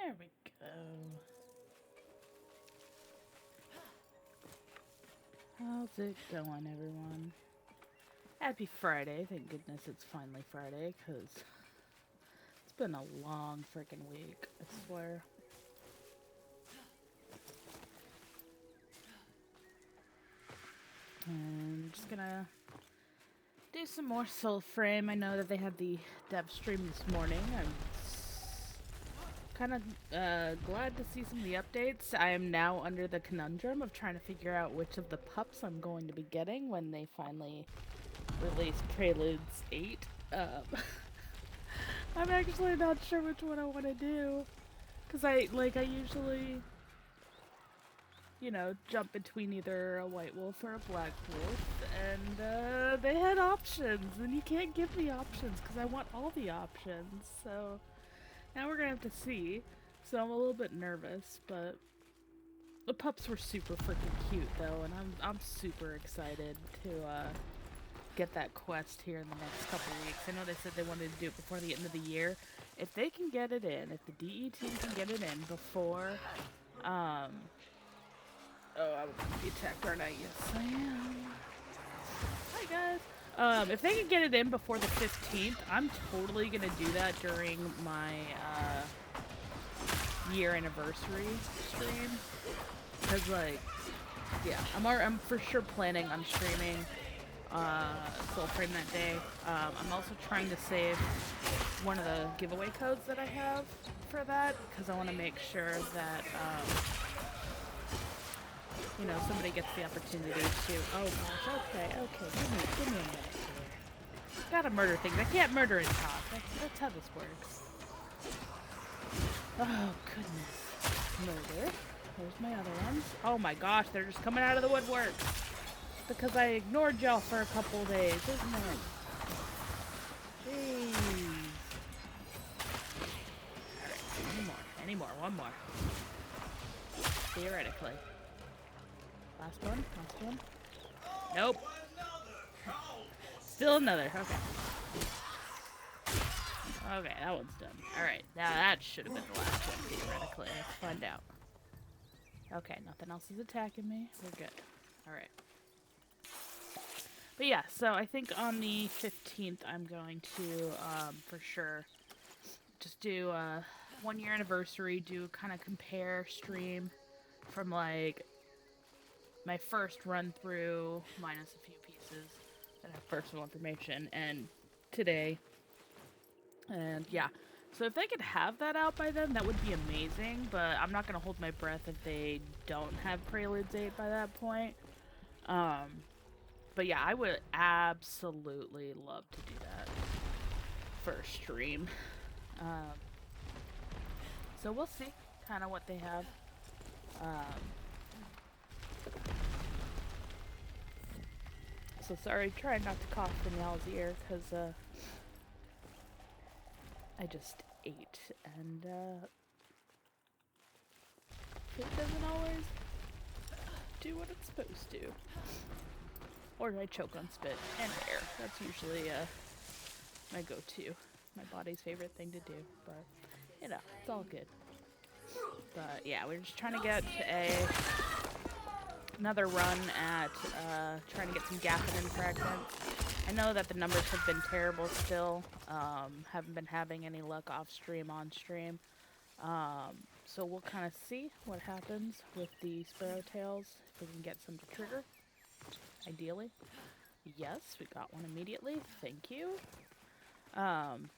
There we go. How's it going, everyone? Happy Friday. Thank goodness it's finally Friday, because it's been a long freaking week, I swear. And I'm just gonna do some more Soulframe. I know that they had the dev stream this morning. I'm kind of glad to see some of the updates. I am now under the conundrum of trying to figure out which of the pups I'm going to be getting when they finally release Preludes 8. I'm actually not sure which one I want to do. Because I usually, jump between either a white wolf or a black wolf. And they had options. And you can't give me options because I want all the options. So now we're going to have to see. So I'm a little bit nervous, but the pups were super freaking cute though. And I'm super excited to get that quest here in the next couple weeks. I know they said they wanted to do it before the end of the year. If they can get it in, if the DE team can get it in before, oh, I would be attacked, aren't I? Yes, I am. Hi, guys. If they can get it in before the 15th, I'm totally gonna do that during my, year anniversary stream. Cause, like, yeah, I'm for sure planning on streaming Soulframe that day. I'm also trying to save one of the giveaway codes that I have for that, because I want to make sure that, somebody gets the opportunity to... Oh gosh, okay, give me a minute here. Gotta murder things. I can't murder and talk. That's how this works. Oh, goodness. Murder. There's my other ones. Oh my gosh, they're just coming out of the woodwork. Because I ignored y'all for a couple days, isn't it? Jeez. Alright, any more, one more. Theoretically. Last one? Nope. Still another, okay. Okay, that one's done. Alright, now that should have been the last one, theoretically. Let's find out. Okay, nothing else is attacking me. We're good. Alright. But yeah, so I think on the 15th, I'm going to, for sure, just do a 1 year anniversary, do kind of compare stream from, like, my first run through, minus a few pieces that have personal information, and today. And yeah, so if they could have that out by then, that would be amazing, but I'm not going to hold my breath if they don't have Preludes 8 by that point. But yeah, I would absolutely love to do that for a stream. So we'll see kind of what they have. So sorry, try not to cough in y'all's ear, because I just ate, and it doesn't always do what it's supposed to. Or I choke on spit and air. That's usually my go-to. My body's favorite thing to do, but, it's all good. But, yeah, we're just trying to get another run at trying to get some Gaffin fragments. I know that the numbers have been terrible still. Haven't been having any luck off-stream, on-stream. So we'll kind of see what happens with the Sparrowtails, if we can get some to trigger. Ideally. Yes, we got one immediately. Thank you. And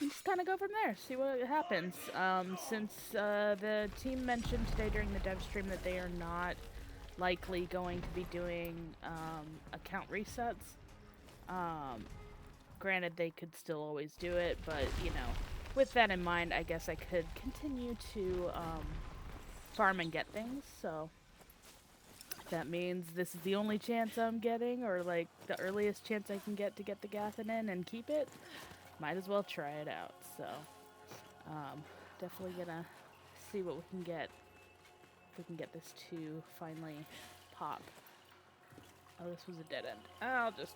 just kind of go from there, see what happens. Since the team mentioned today during the dev stream that they are not likely going to be doing account resets. Granted, they could still always do it, but, with that in mind, I guess I could continue to farm and get things, so that means this is the only chance I'm getting, or, like, the earliest chance I can get to get the Gaffin in and keep it. Might as well try it out, so definitely gonna see what we can get. If we can get this to finally pop. Oh, this was a dead end. I'll just,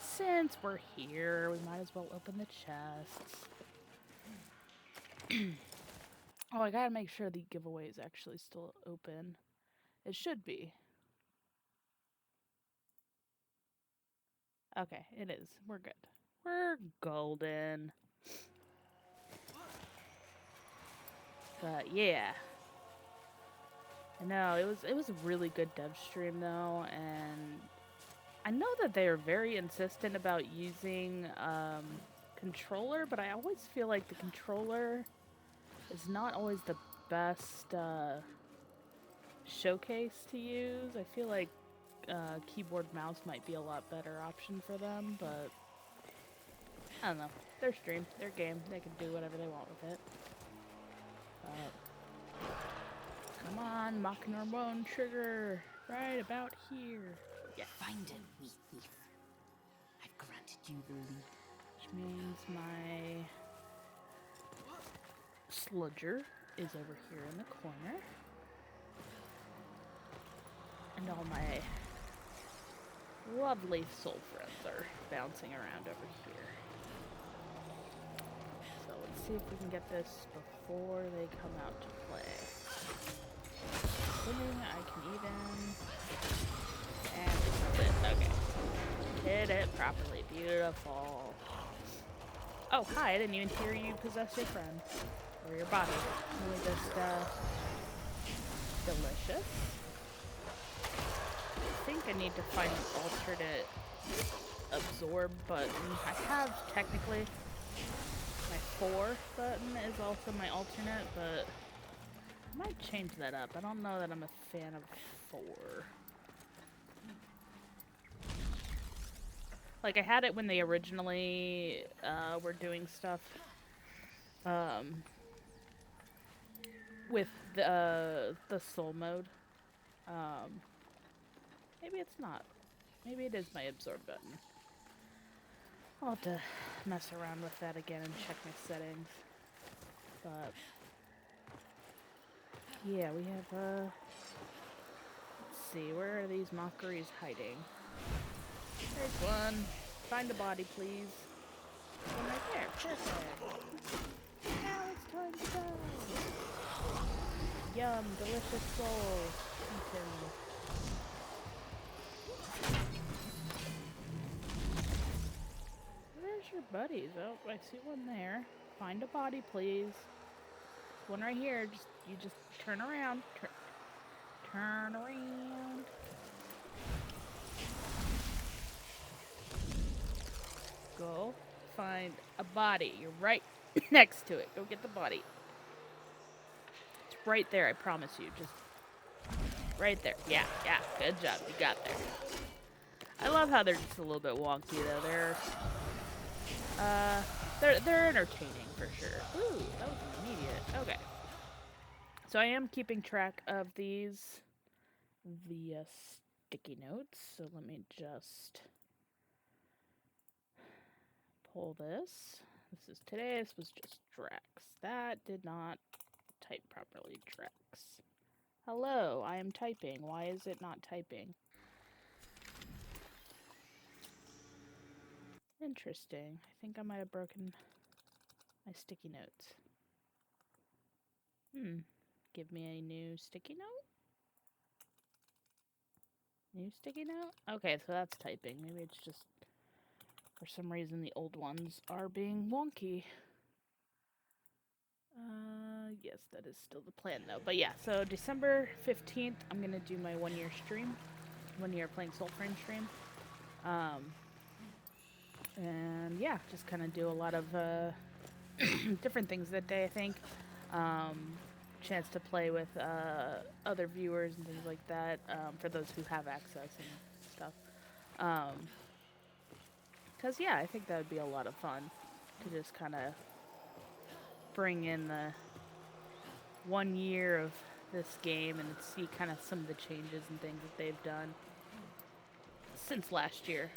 since we're here, we might as well open the chests. Oh, I gotta make sure the giveaway is actually still open. It should be. Okay, it is. We're good. We're golden. But yeah. No, it was a really good dev stream though, and I know that they are very insistent about using controller, but I always feel like the controller is not always the best showcase to use. I feel like keyboard mouse might be a lot better option for them, but I don't know. Their stream, their game, they can do whatever they want with it. Come on, Machina trigger, right about here. Yeah. Find him, wee thief. I've granted you the lead. Which means my sludger is over here in the corner. And all my lovely soul friends are bouncing around over here. So let's see if we can get this before they come out to play. Assuming I can even... And it's it. Okay. Hit it properly. Beautiful. Oh, hi. I didn't even hear you possess your friend. Or your body. Let me just, delicious. I think I need to find an alternate absorb button. I have, technically, my 4 button is also my alternate, but I might change that up. I don't know that I'm a fan of 4. Like, I had it when they originally were doing stuff with the soul mode. Maybe it's not. Maybe it is my absorb button. I'll have to mess around with that again and check my settings. But yeah, we have let's see, where are these mockeries hiding? There's one. Find a body, please. One right there. Perfect. Now it's time to go. Yum, delicious soul. Eaten. Where's your buddies? Oh, I see one there. Find a body, please. One right here. You just turn around. Turn around. Go find a body. You're right next to it. Go get the body. It's right there, I promise you. Just right there. Yeah, good job. You got there. I love how they're just a little bit wonky though. They're entertaining for sure. Ooh, that was immediate. Okay. So I am keeping track of these via sticky notes. So let me just pull this. This is today. This was just Drex. That did not type properly. Drex. Hello, I am typing. Why is it not typing? Interesting. I think I might have broken my sticky notes. Give me a new sticky note? New sticky note? Okay, so that's typing. Maybe it's just, for some reason, the old ones are being wonky. Yes, that is still the plan, though. But yeah, so December 15th, I'm going to do my 1-year stream. 1-year playing Soulframe stream. And yeah, just kind of do a lot of different things that day, I think. Chance to play with other viewers and things like that, for those who have access and stuff. Because, yeah, I think that would be a lot of fun to just kind of bring in the 1 year of this game and see kind of some of the changes and things that they've done since last year.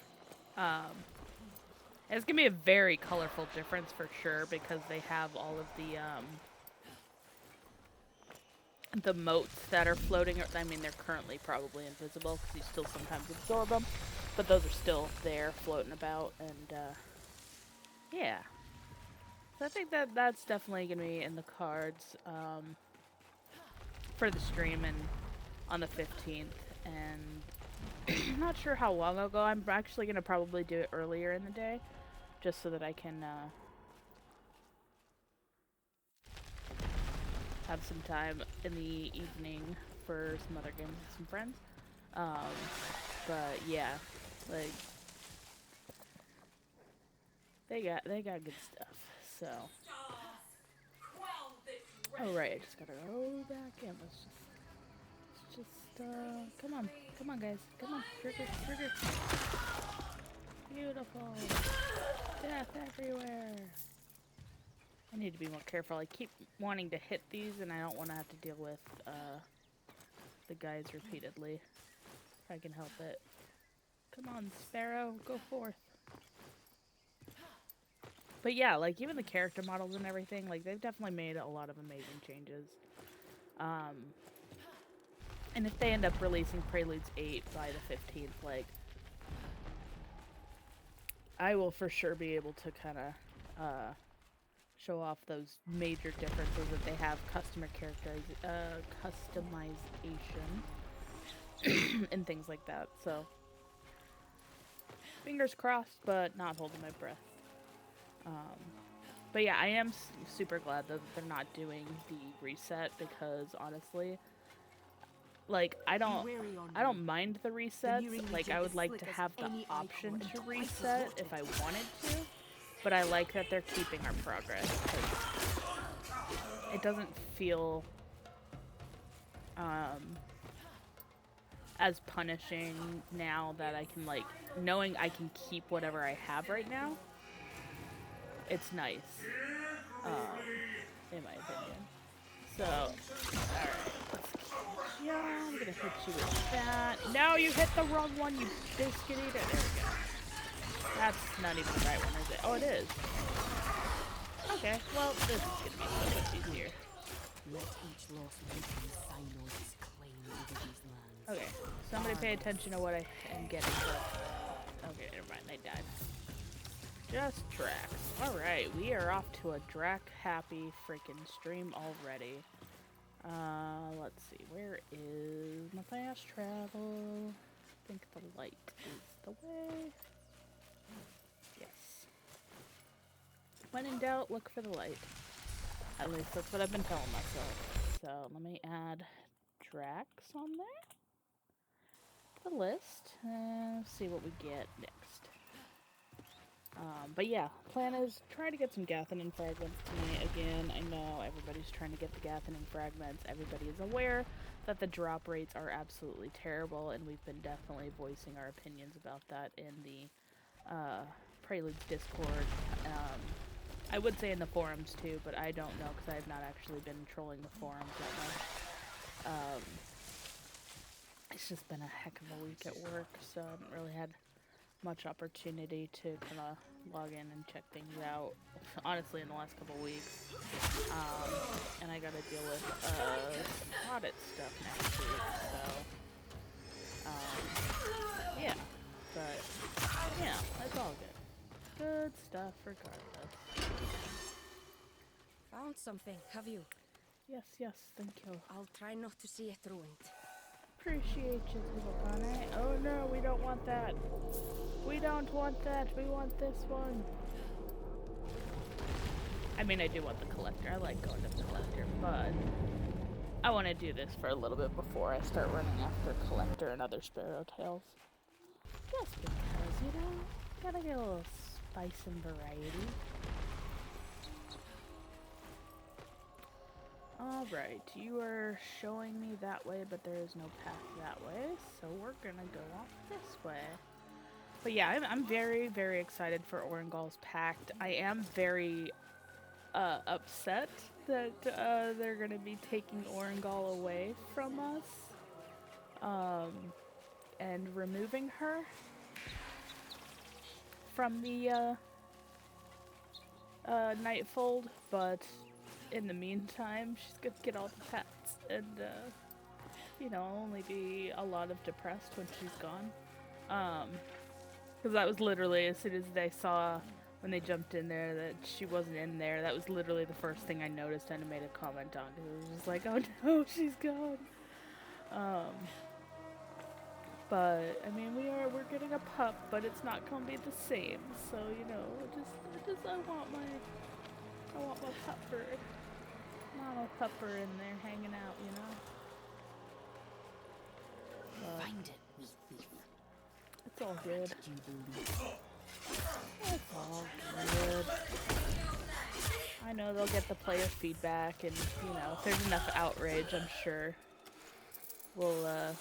It's going to be a very colorful difference for sure because they have all of the motes that are floating. I mean, they're currently probably invisible because you still sometimes absorb them, but those are still there floating about, and yeah. So I think that that's definitely gonna be in the cards for the stream and on the 15th. And I'm not sure how long I'll go. I'm actually gonna probably do it earlier in the day, just so that I can have some time in the evening for some other games with some friends. But yeah, like they got good stuff. So, oh right, I just gotta go back in. Let's just come on guys, come on, trigger, trigger. Beautiful, death everywhere. I need to be more careful. I keep wanting to hit these, and I don't want to have to deal with the guys repeatedly. If I can help it. Come on, Sparrow, go forth. But yeah, like, even the character models and everything, like, they've definitely made a lot of amazing changes. And if they end up releasing Preludes 8 by the 15th, like, I will for sure be able to kind of show off those major differences that they have, customization, and things like that. So, fingers crossed, but not holding my breath. But yeah, I am super glad that they're not doing the reset, because honestly, like, I don't mind the resets. Like, I would like to have the option to reset if I wanted to, but I like that they're keeping our progress, because it doesn't feel as punishing now that I can, like, knowing I can keep whatever I have right now. It's nice, in my opinion. So, alright, let's get you. I'm gonna hit you with that. No, you hit the wrong one, you biscuit eater. There we go. That's not even the right one, is it? Oh, it is. Okay, well, this is gonna be so much easier. Let each lost victim sign on his claim over these lands. Okay, somebody pay attention to what I am getting. Okay, never mind, they died. Just tracks. Alright, we are off to a Drac-happy freaking stream already. Let's see, where is my fast travel? I think the light is the way. Yes. When in doubt, look for the light. At least that's what I've been telling myself. So let me add Drax on there. The list. And see what we get next. But yeah, plan is try to get some Gathanin fragments tonight again. I know everybody's trying to get the Gathanin fragments. Everybody is aware that the drop rates are absolutely terrible, and we've been definitely voicing our opinions about that in the Preludes Discord. I would say in the forums too, but I don't know because I have not actually been trolling the forums that much. It's just been a heck of a week at work, so I haven't really had much opportunity to kind of log in and check things out, honestly, in the last couple weeks. And I gotta deal with audit stuff next week, so yeah, but yeah, that's all good. Good stuff regardless. Found something, have you? Yes, yes, thank you. I'll try not to see it ruined. Appreciate you, Tubakane. Oh no, we don't want that. We don't want that. We want this one. I mean, I do want the collector. I like going to the collector, but I want to do this for a little bit before I start running after collector and other sparrow tails. Just because, you know, gotta get a little spice and variety. Alright, you are showing me that way, but there is no path that way, so we're gonna go off this way. But yeah, I'm very, very excited for Orangol's Pact. I am very upset that they're gonna be taking Orangol away from us, and removing her from the Nightfold, but in the meantime, she's gonna get all the pets, and, you know, only be a lot of depressed when she's gone. Because that was literally, as soon as they saw when they jumped in there that she wasn't in there. That was literally the first thing I noticed and I made a comment on. It was just like, oh no, she's gone. Um, but I mean, we're getting a pup, but it's not gonna be the same. So you know, I want my pupper, mama pupper in there hanging out. You know. But Find it, wee thief. it's all good. Did you believe? It's all good. I know they'll get the player feedback, and you know, if there's enough outrage, I'm sure we'll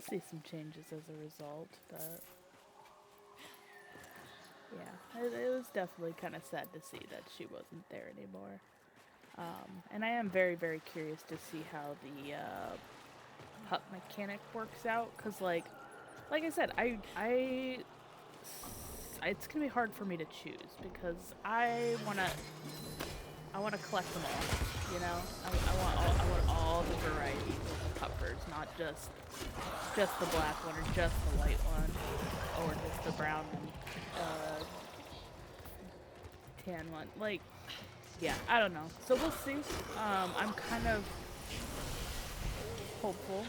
see some changes as a result. But yeah, it was definitely kind of sad to see that she wasn't there anymore. And I am very, very curious to see how the pup mechanic works out, cause like I said, it's gonna be hard for me to choose because I wanna collect them all. You know, I want all the varieties of the puppers, not just the black one or just the white one or just the brown one, tan one. Like, yeah, I don't know. So we'll see. I'm kind of hopeful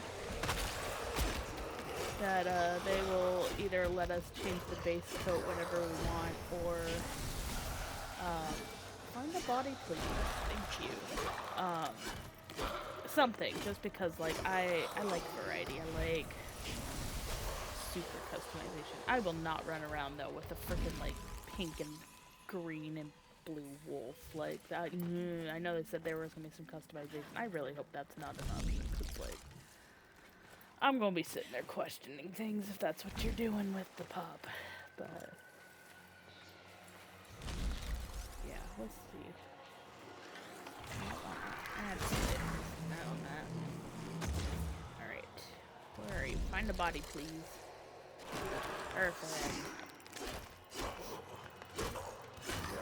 that they will either let us change the base coat whenever we want, or find the body, please. Thank you. Something, just because like I like variety. I like super customization. I will not run around though with a freaking like pink and green and blue wolf like that. I know they said there was gonna be some customization. I really hope that's not an option, because like I'm gonna be sitting there questioning things if that's what you're doing with the pup. But yeah, we'll see. On that. Alright. Where are you? Find a body, please. Perfect.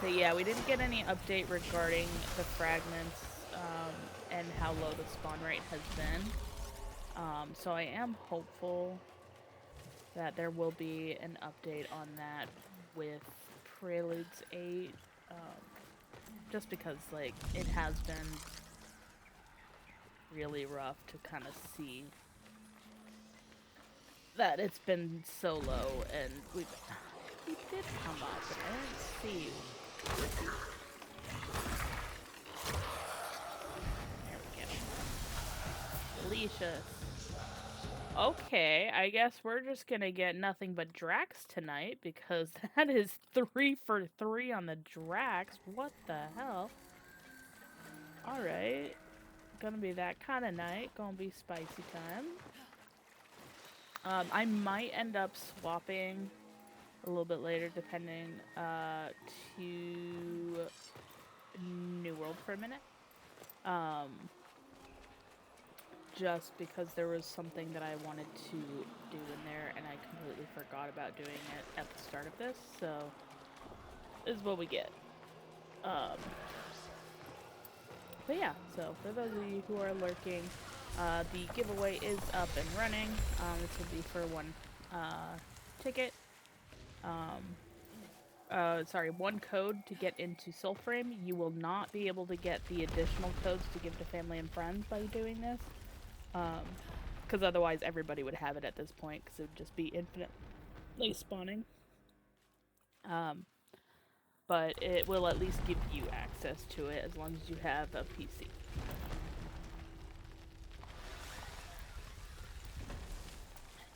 But yeah, we didn't get any update regarding the fragments and how low the spawn rate has been. So I am hopeful that there will be an update on that with Preludes 8. Just because, like, it has been really rough to kind of see that it's been so low, and we did come up, but I didn't see you. There we go. Alicia. Okay, I guess we're just gonna get nothing but Drax tonight, because that is 3 for 3 on the Drax. What the hell? Alright. Gonna be that kind of night. Gonna be spicy time. I might end up swapping a little bit later, depending, to New World for a minute. Just because there was something that I wanted to do in there, and I completely forgot about doing it at the start of this, so this is what we get. But yeah, so for those of you who are lurking, the giveaway is up and running. This will be for one ticket. One code to get into Soulframe. You will not be able to get the additional codes to give to family and friends by doing this. Because otherwise everybody would have it at this point, because it would just be infinitely spawning. But it will at least give you access to it as long as you have a PC.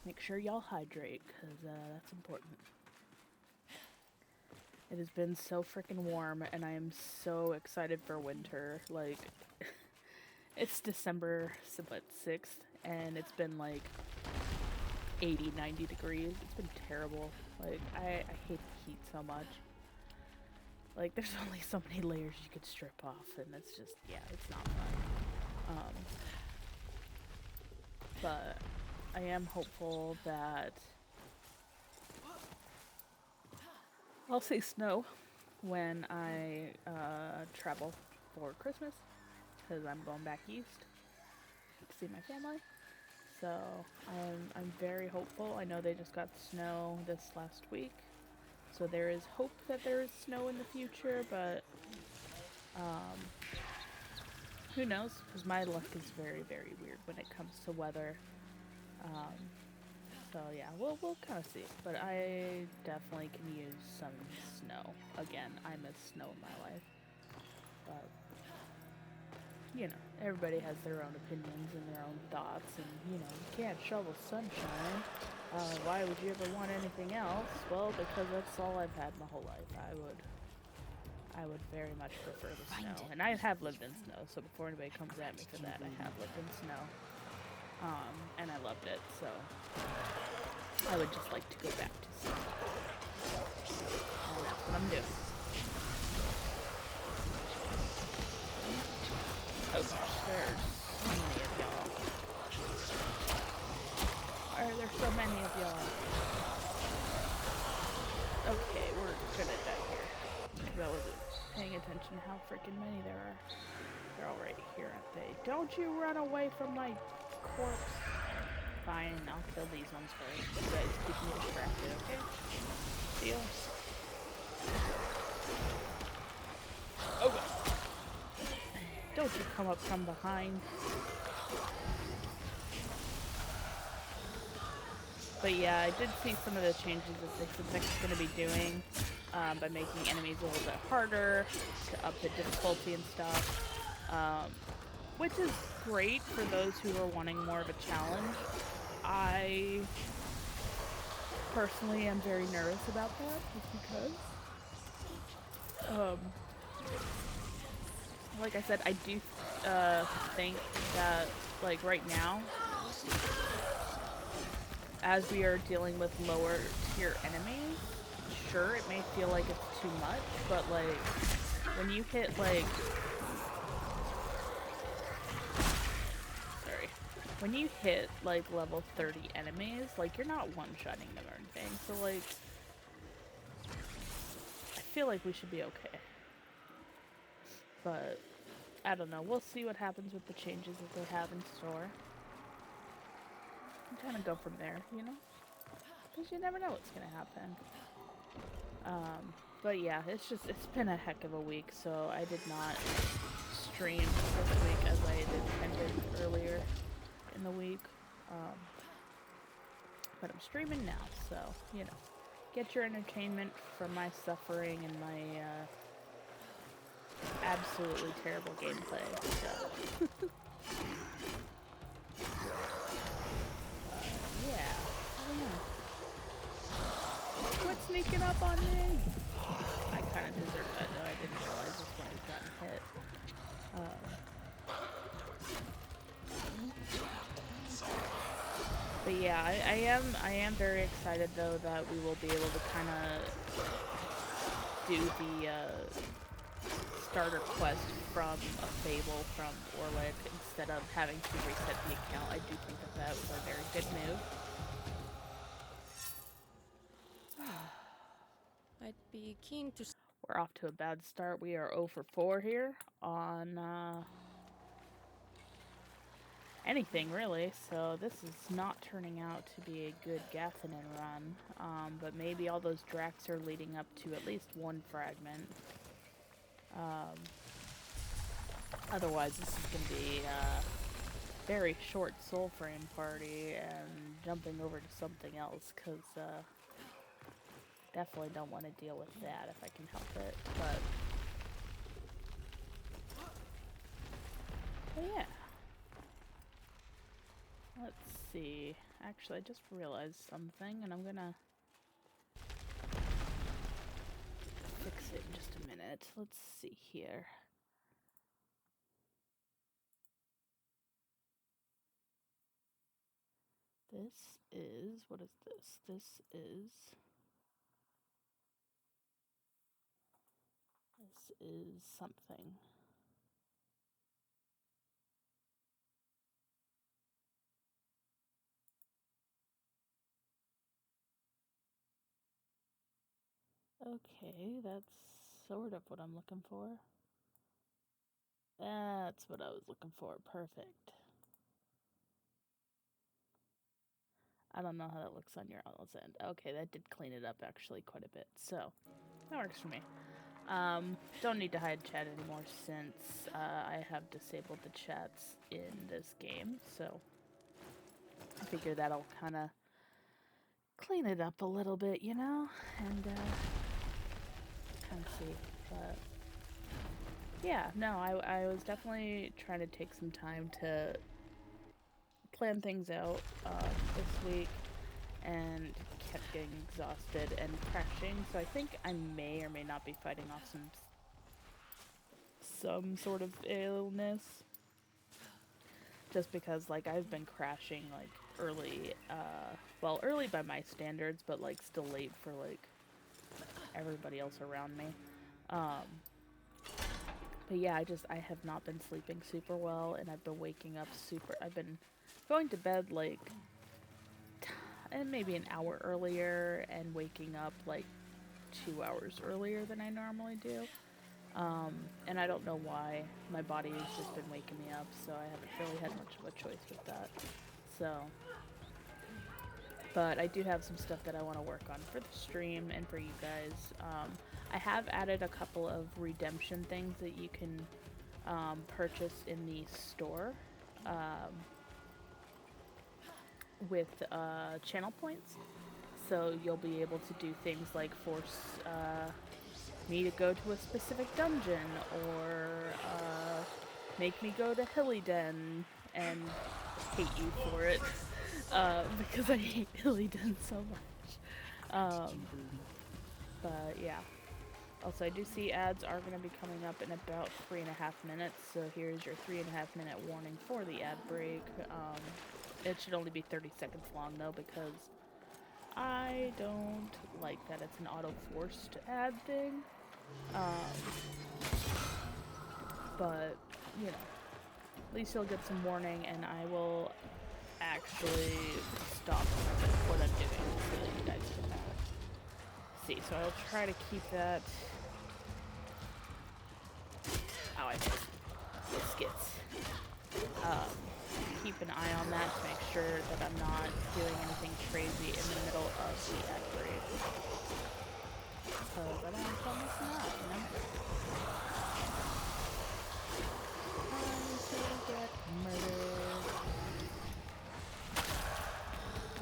Make sure y'all hydrate, because that's important. It has been so freaking warm, and I am so excited for winter. Like, it's December 6th, and it's been like 80, 90 degrees. It's been terrible. Like, I hate the heat so much. Like, there's only so many layers you could strip off, and it's just, yeah, it's not fun. But I am hopeful that I'll see snow when I travel for Christmas, because I'm going back east to see my family. So I'm very hopeful. I know they just got snow this last week, So there is hope that there is snow in the future, but um, who knows? Because my luck is very, very weird when it comes to weather. Um, so yeah, we'll kind of see. But I definitely can use some snow. Again, I miss snow in my life. But you know, everybody has their own opinions and their own thoughts, and you know, you can't shovel sunshine. Why would you ever want anything else? Well, because that's all I've had my whole life. I would very much prefer the snow, and I have lived in snow. So before anybody comes at me for that, I have lived in snow, and I loved it. So I would just like to go back to snow, and that's what I'm doing. Oh gosh, there's so many of y'all. Why are there so many of y'all? Okay, we're good at that here. Because I wasn't paying attention to how freaking many there are. They're all right here, aren't they? Don't you run away from my corpse. Fine, I'll kill these ones first. You guys keep me distracted, okay? Deal? Oh god. Don't you come up from behind. But yeah, I did see some of the changes that this is going to be doing by making enemies a little bit harder, to up the difficulty and stuff, which is great for those who are wanting more of a challenge. I personally am very nervous about that, just because, like I said, I do think that, like, right now, as we are dealing with lower tier enemies, sure, it may feel like it's too much, but like, when you hit like, when you hit like level 30 enemies, like, you're not one-shotting them or anything, so like, I feel like we should be okay. But, I don't know, we'll see what happens with the changes that they have in store. And kind of go from there, you know? Because you never know what's going to happen. But yeah, it's been a heck of a week, so I did not stream this week as I had intended earlier in the week. But I'm streaming now, so, you know, get your entertainment from my suffering and my absolutely terrible gameplay. So. Yeah, I don't know. Quit sneaking up on me! I kind of deserve that, though. I didn't realize this one had gotten hit. But yeah, I am very excited, though, that we will be able to kind of do the starter quest from a fable from Orlick instead of having to reset the account. I do think that was a very good move. I'd be keen to. We're off to a bad start. We are 0 for 4 here on anything, really. So this is not turning out to be a good Gathinin run. But maybe all those Dracs are leading up to at least one fragment. Otherwise, this is going to be a very short Soulframe party and jumping over to something else, because definitely don't want to deal with that if I can help it. But yeah. Let's see. Actually, I just realized something, and I'm gonna fix it in just a minute. Let's see here. This is, what is this? This is something. Okay, that's sort of what I'm looking for. That's what I was looking for. Perfect. I don't know how that looks on your outlet's end. Okay, that did clean it up actually quite a bit. So, that works for me. Don't need to hide chat anymore since I have disabled the chats in this game. So, I figure that'll kind of clean it up a little bit, you know? And kind of see. But, yeah, no, I was definitely trying to take some time to plan things out this week, and kept getting exhausted and crashing, so I think I may or may not be fighting off some sort of illness, just because like I've been crashing like early, well, early by my standards, but like still late for like everybody else around me. But yeah, I have not been sleeping super well, and I've been waking up I've been going to bed like and maybe an hour earlier and waking up like 2 hours earlier than I normally do. And I don't know why. My body has just been waking me up, so I haven't really had much of a choice with that. So, but I do have some stuff that I want to work on for the stream and for you guys. I have added a couple of redemption things that you can purchase in the store. With channel points, so you'll be able to do things like force me to go to a specific dungeon, or make me go to Hilly Den and hate you for it, because I hate Hilly Den so much. But yeah. Also, I do see ads are going to be coming up in about 3.5 minutes, so here's your 3.5 minute warning for the ad break. It should only be 30 seconds long, though, because I don't like that it's an auto-forced ad thing. But, you know, at least you'll get some warning, and I will actually stop what I'm doing so that you guys can see. So I'll try to keep that... Oh, I missed. Biscuits. Keep an eye on that to make sure that I'm not doing anything crazy in the middle of the ad break. Because I don't want to miss out, you know? Time to get murdered.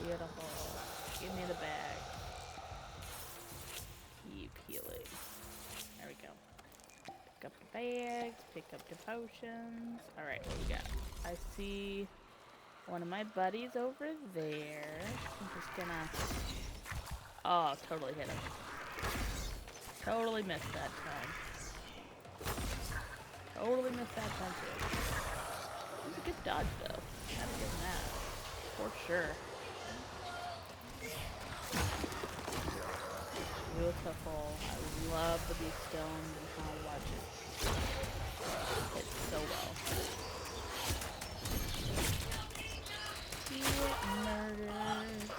Beautiful. Give me the bag. Keep healing. There we go. Pick up the bags, pick up the potions. Alright, what we got? I see one of my buddies over there. I'm just gonna... Oh, totally hit him. Totally missed that time. Totally missed that time too. It was a good dodge though. Gotta give him that. For sure. Beautiful. I love the beast stone and how I watch it. It's so well. Get murdered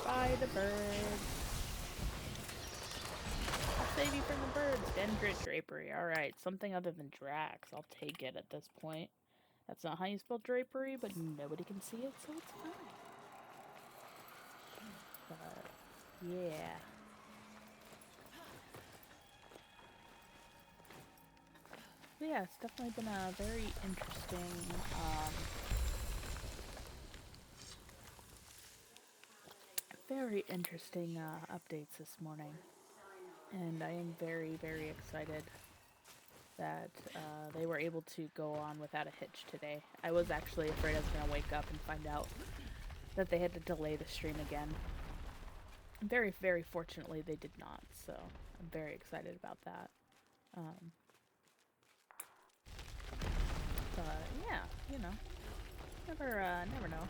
by the birds. I'll save you from the birds. Dendrit drapery. Alright, something other than Drax. I'll take it at this point. That's not how you spell drapery, but nobody can see it, so it's fine. But, yeah. But yeah, it's definitely been a very interesting, updates this morning. And I am very, very excited that they were able to go on without a hitch today. I was actually afraid I was going to wake up and find out that they had to delay the stream again. Very, very fortunately they did not, so I'm very excited about that. But yeah, you know, never know.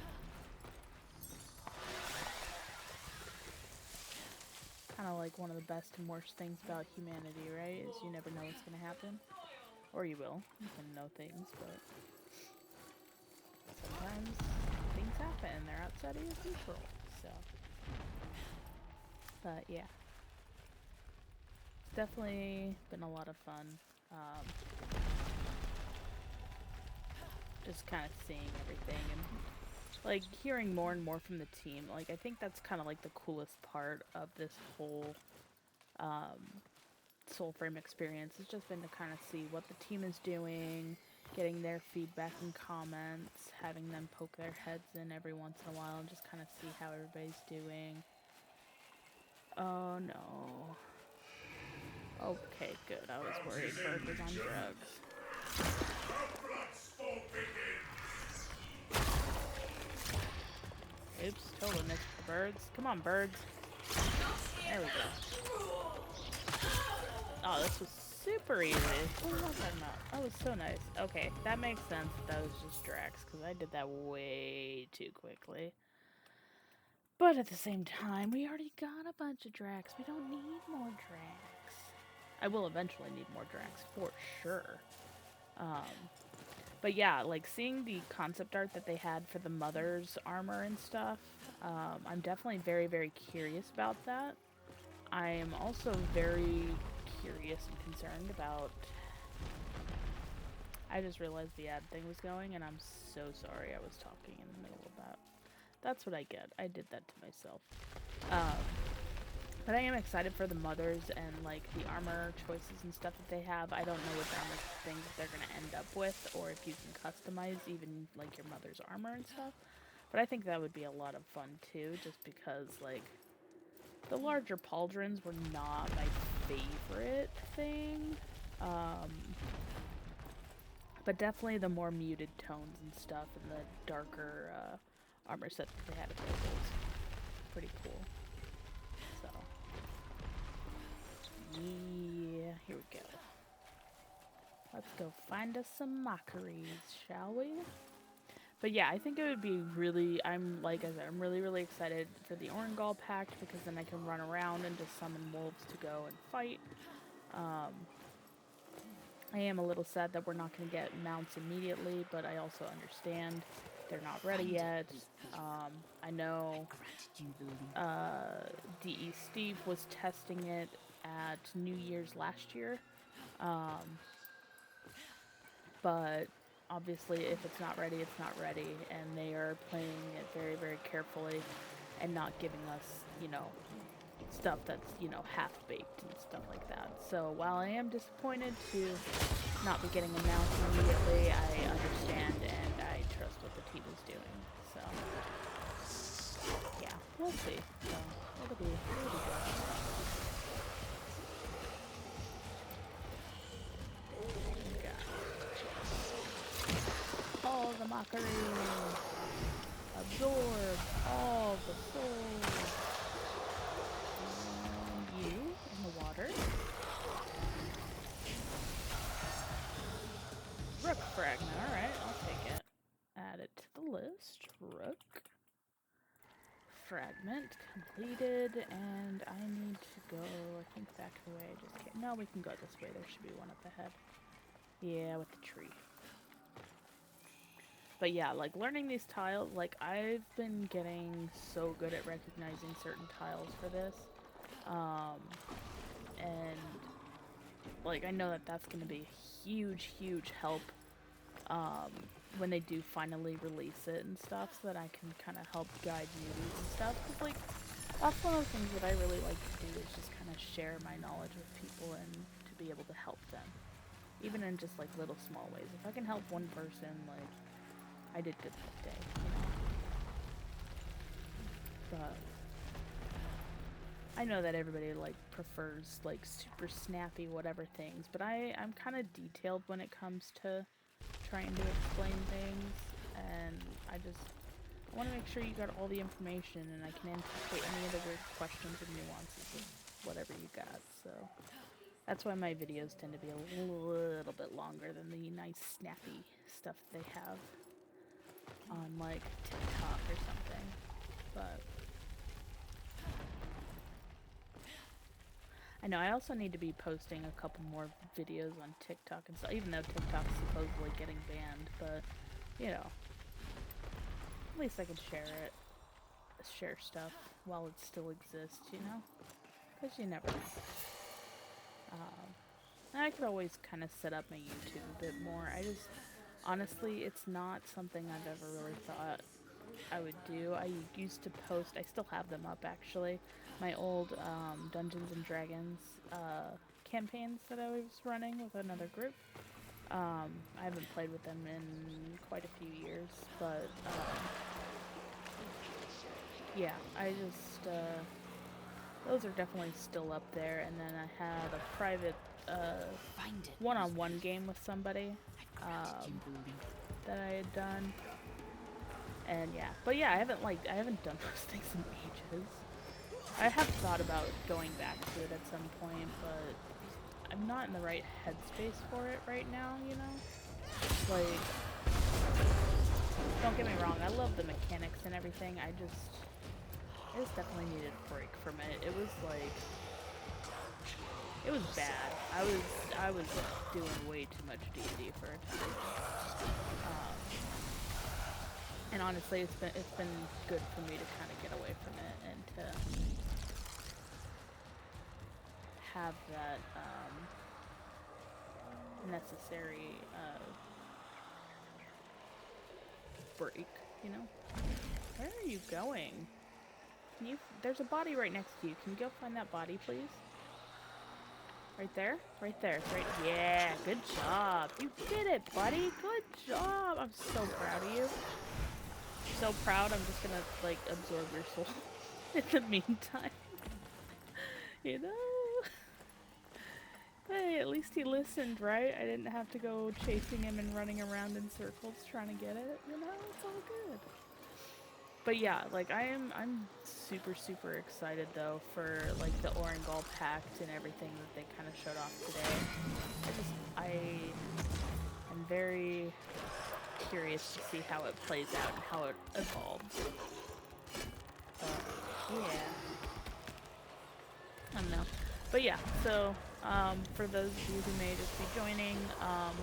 Kind of like one of the best and worst things about humanity, right? Is you never know what's going to happen. Or you will. You can know things, but sometimes things happen and they're outside of your control. So, but yeah. It's definitely been a lot of fun. Just kind of seeing everything and like hearing more and more from the team. Like I think that's kind of like the coolest part of this whole um, Soulframe experience. Has just been to kind of see what the team is doing, getting their feedback and comments, having them poke their heads in every once in a while, and just kind of see how everybody's doing. Oh no. Okay, good. I was worried Bird was on drugs. Oops, totally missed the birds. Come on, birds. There we go. Oh, this was super easy. What was I talking about? That was so nice. Okay, that makes sense. That was just Drax, because I did that way too quickly. But at the same time, we already got a bunch of Drax. We don't need more Drax. I will eventually need more Drax, for sure. But yeah, like seeing the concept art that they had for the mother's armor and stuff, I'm definitely very, very curious about that. I am also very curious and concerned about. I just realized the ad thing was going, and I'm so sorry I was talking in the middle of that. That's what I get. I did that to myself. Um, but I am excited for the mothers and like the armor choices and stuff that they have. I don't know what armor things they're gonna end up with, or if you can customize even like your mother's armor and stuff. But I think that would be a lot of fun too, just because like the larger pauldrons were not my favorite thing. But definitely the more muted tones and stuff and the darker armor set that they had available is pretty cool. So, yeah, here we go. Let's go find us some mockeries, shall we? But yeah, I think it would be really, I'm really, really excited for the Orangol Pact, because then I can run around and just summon wolves to go and fight. I am a little sad that we're not going to get mounts immediately, but I also understand they're not ready yet. I know DE Steve was testing it at New Year's last year, but obviously if it's not ready, it's not ready, and they are playing it very, very carefully and not giving us, stuff that's, half-baked and stuff like that. So while I am disappointed to not be getting a mount immediately, I understand and I trust what the team is doing. So, yeah, we'll see. So, it'll be good. All the mockery. Absorb all the souls. And you in the water. Rook fragment. Alright, I'll take it. Add it to the list. Rook. Fragment completed, and I need to go, I think, back the way I just came. No, we can go this way. There should be one up ahead. Yeah, with the tree. But yeah, like, learning these tiles, like, I've been getting so good at recognizing certain tiles for this. And, like, I know that that's going to be a huge, huge help when they do finally release it and stuff, so that I can kind of help guide newbies and stuff. Because, like, that's one of the things that I really like to do, is just kind of share my knowledge with people and to be able to help them. Even in just, like, little small ways. If I can help one person, like, I did good that day, But I know that everybody, like, prefers, like, super snappy whatever things, but I'm kind of detailed when it comes to trying to explain things, and I want to make sure you got all the information, and I can anticipate any of the weird questions and nuances of whatever you got, so that's why my videos tend to be a little bit longer than the nice snappy stuff they have on, like, TikTok or something. But I know I also need to be posting a couple more videos on TikTok and stuff, even though TikTok's supposedly getting banned, but, at least I can share stuff while it still exists, because you never know. And I could always kind of set up my YouTube a bit more. Honestly, it's not something I've ever really thought I would do. I used to post, I still have them up actually, my old Dungeons and Dragons campaigns that I was running with another group. I haven't played with them in quite a few years, but yeah, I just, those are definitely still up there. And then I had a private Find it. one-on-one game with somebody that I had done. And yeah, but yeah, I haven't done those things in ages. I have thought about going back to it at some point, but I'm not in the right headspace for it right now, you know? Like, don't get me wrong, I love the mechanics and everything, I just definitely needed a break from it. It was like, it was bad. I was doing way too much D&D for a time. And honestly, it's been good for me to kind of get away from it and to have that necessary break, you know? Where are you going? Can you? There's a body right next to you. Can you go find that body, please? Right there? Right there. Right. Yeah, good job. You did it, buddy. Good job. I'm so proud of you. So proud, I'm just gonna, like, absorb your soul in the meantime. You know? Hey, at least he listened, right? I didn't have to go chasing him and running around in circles trying to get it. You know, it's all good. But yeah, like, I'm super, super excited, though, for, like, the Orangol Pact and everything that they kind of showed off today. I am very curious to see how it plays out and how it evolves. Yeah. I don't know. But yeah, so for those of you who may just be joining,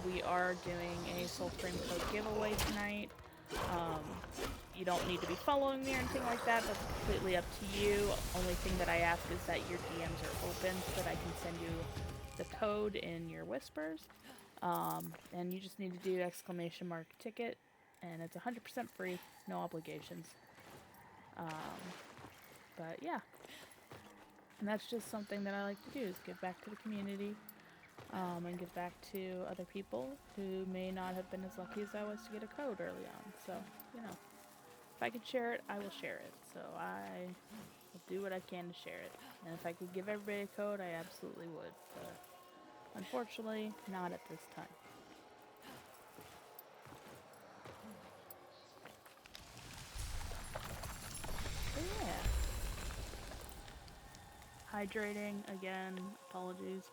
we are doing a Soulframe code giveaway tonight. You don't need to be following me or anything like that. That's completely up to you. Only thing that I ask is that your DMs are open so that I can send you the code in your whispers. And you just need to do !ticket, and it's 100% free, no obligations. But yeah. And that's just something that I like to do, is give back to the community, and give back to other people who may not have been as lucky as I was to get a code early on. So, you know, if I could share it, I will share it. So I will do what I can to share it. And if I could give everybody a code, I absolutely would. But unfortunately, not at this time. But yeah. Hydrating, again, apologies.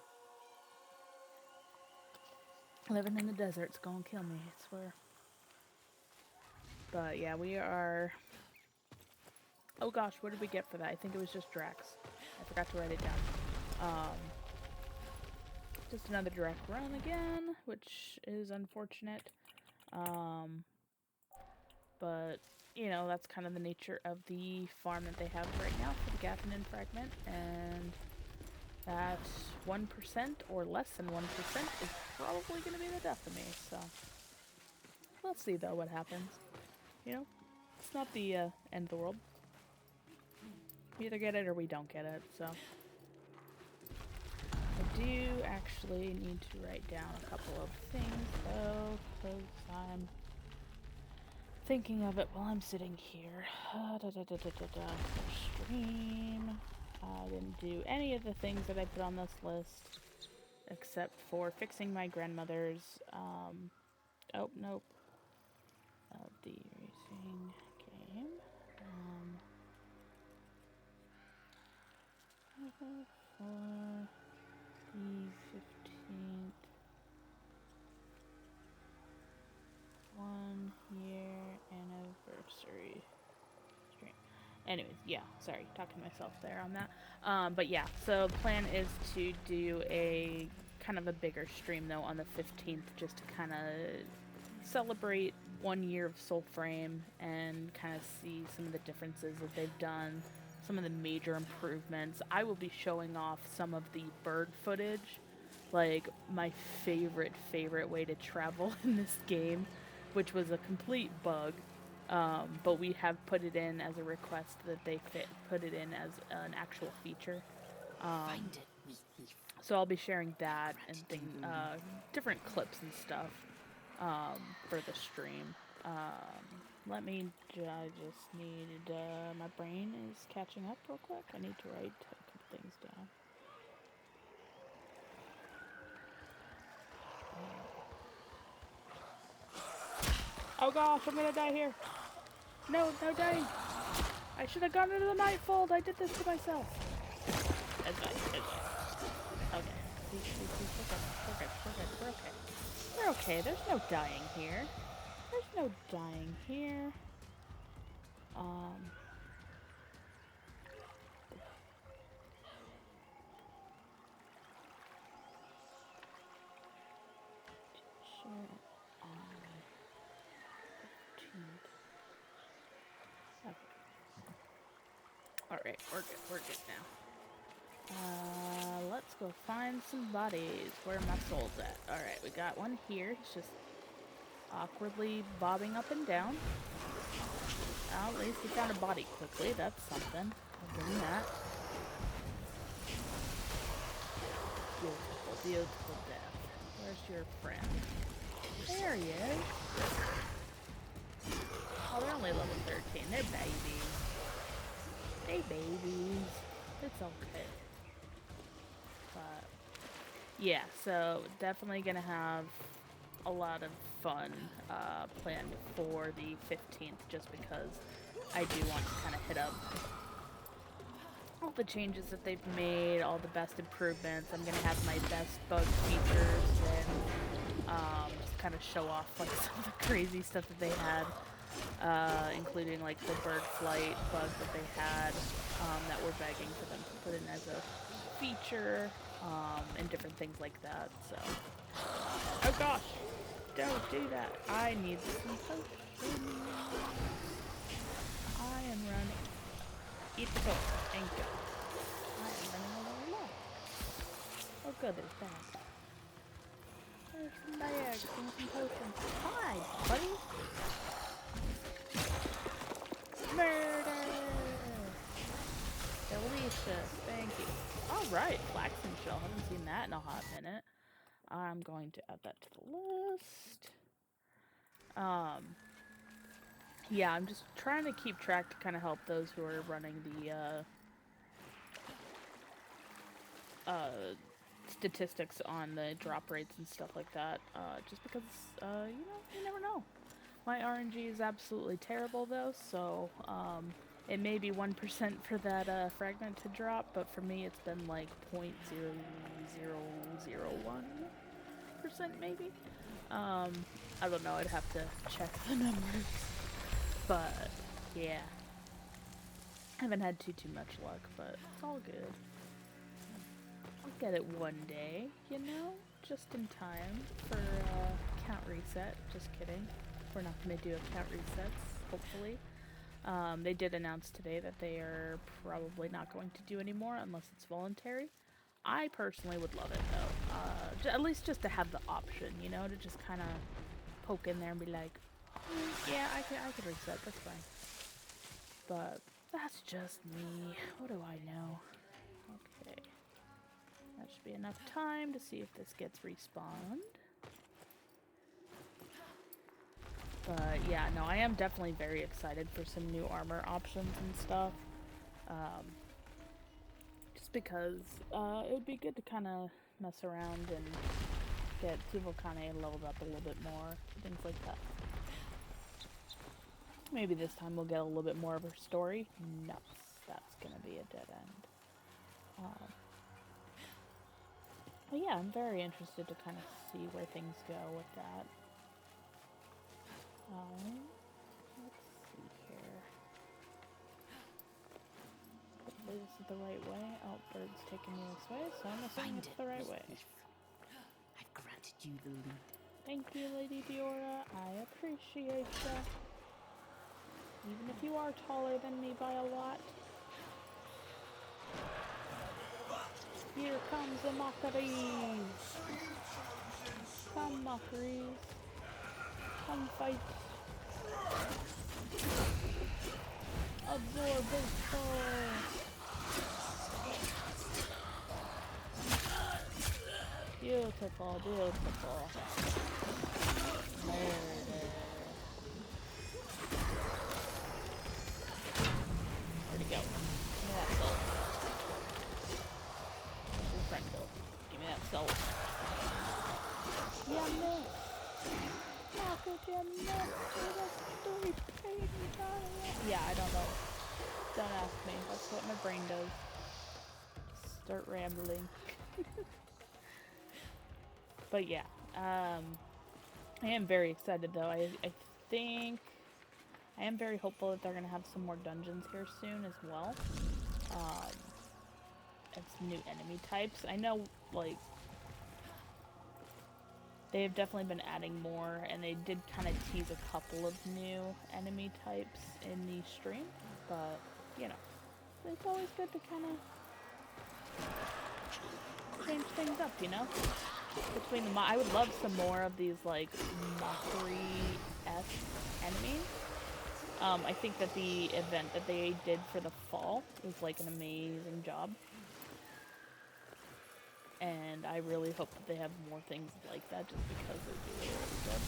Living in the desert's gonna kill me, I swear. But yeah, we are... Oh gosh, what did we get for that? I think it was just Drax. I forgot to write it down. Just another direct run again, which is unfortunate. But, you know, that's kind of the nature of the farm that they have right now for the Gaffinin Fragment, and that 1% or less than 1% is probably going to be the death of me, so we'll see, though, what happens. You know, it's not the end of the world. We either get it or we don't get it, so... I do actually need to write down a couple of things, though, because I'm thinking of it while I'm sitting here. Stream. I didn't do any of the things that I put on this list, except for fixing my grandmother's, oh, nope. The racing game. For the 15th 1-year anniversary stream. Anyways, yeah, sorry, talking to myself there on that. But yeah, so the plan is to do a kind of a bigger stream, though, on the 15th, just to kind of celebrate 1 year of Soulframe and kind of see some of the differences that they've done, some of the major improvements. I will be showing off some of the bird footage, like my favorite way to travel in this game, which was a complete bug. But we have put it in as a request that they put it in as an actual feature. Find it, wee thief. So I'll be sharing that and Gratitude will lead. different clips and stuff for the stream. Let me. I just need. My brain is catching up real quick. I need to write a couple things down. Oh gosh, I'm gonna die here. No, no dying. I should have gone into the nightfold. I did this to myself. It's fine. It's fine. Okay. We're good. We're good. We're okay. We're okay. There's no dying here. There's no dying here. Share on 15th. Okay. Alright, we're good. We're good now. Let's go find some bodies. Where are my souls at? Alright, we got one here. He's just awkwardly bobbing up and down. Well, at least he found a body quickly. That's something. I'll give him that. Beautiful, beautiful death. Where's your friend? There he is. Oh, they're only level 13. They're babies. They babies. It's okay. But yeah, so definitely gonna have a lot of fun planned for the 15th, just because I do want to kind of hit up all the changes that they've made, all the best improvements. I'm gonna have my best bug features and just kind of show off like some of the crazy stuff that they had, including like the bird flight bug that they had that we're begging for them to put in as a feature, and different things like that. So, oh gosh, don't do that. I need some potions. I am running. Eat the potion and go. I am running a little low. Oh good, there's that. There's some bags and some potions. Hi, buddy. Murder! Delicious, thank you. Alright, flaxen shell. Haven't seen that in a hot minute. I'm going to add that to the list. Yeah, I'm just trying to keep track to kind of help those who are running the statistics on the drop rates and stuff like that. Just because, you never know. My RNG is absolutely terrible though, so it may be 1% for that fragment to drop, but for me it's been like 0.0001% maybe. I don't know, I'd have to check the numbers. But yeah. I haven't had too much luck, but it's all good. I'll get it one day, you know? Just in time for count reset. Just kidding. We're not going to do account resets, hopefully. They did announce today that they are probably not going to do anymore unless it's voluntary. I personally would love it though. At least just to have the option, you know, to just kind of poke in there and be like, yeah, I could reset, that's fine. But that's just me. What do I know? Okay. That should be enough time to see if this gets respawned. But yeah, no, I am definitely very excited for some new armor options and stuff. Just because it would be good to kind of mess around and get Volcane leveled up a little bit more, things like that. Maybe this time we'll get a little bit more of her story. No, that's gonna be a dead end. But yeah, I'm very interested to kind of see where things go with that. Let's see here. Hopefully this is the right way. Oh, bird's taking me this way, so I'm assuming it's the right way. I've granted you the lead. Thank you, Lady Diora. I appreciate ya. Even if you are taller than me by a lot. Here comes the mockeries. Come, mockeries. Come fight. Absorb baseball. Beautiful, beautiful. Murder. Where'd he go? Give me that soul. Where's your friend go? Give me that soul. Yeah, miss. How could you miss? Yeah, I don't know. Don't ask me. That's what my brain does. Start rambling. But yeah, I am very excited though. I think I am very hopeful that they're gonna have some more dungeons here soon as well. Um, and some new enemy types. I know, like, they have definitely been adding more, and they did kind of tease a couple of new enemy types in the stream, but, you know, it's always good to kind of change things up, you know? Between the I would love some more of these, like, mockery-esque enemies. I think that the event that they did for the fall was, like, an amazing job. And I really hope that they have more things like that just because it would be really, really good.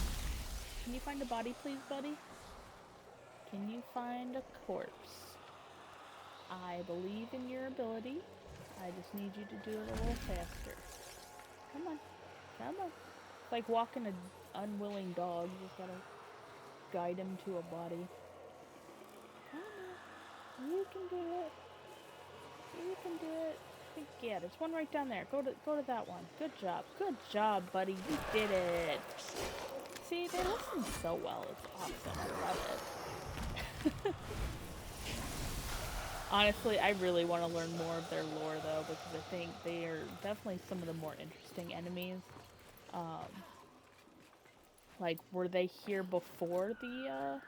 Can you find a body, please, buddy? Can you find a corpse? I believe in your ability. I just need you to do it a little faster. Come on. Come on. It's like walking an unwilling dog. You just gotta guide him to a body. Come on. You can do it. You can do it. Yeah, there's one right down there. Go to that one. Good job. Good job, buddy. You did it. See, they listen so well. It's awesome. I love it. Honestly, I really want to learn more of their lore, though, because I think they are definitely some of the more interesting enemies. Like, were they here before the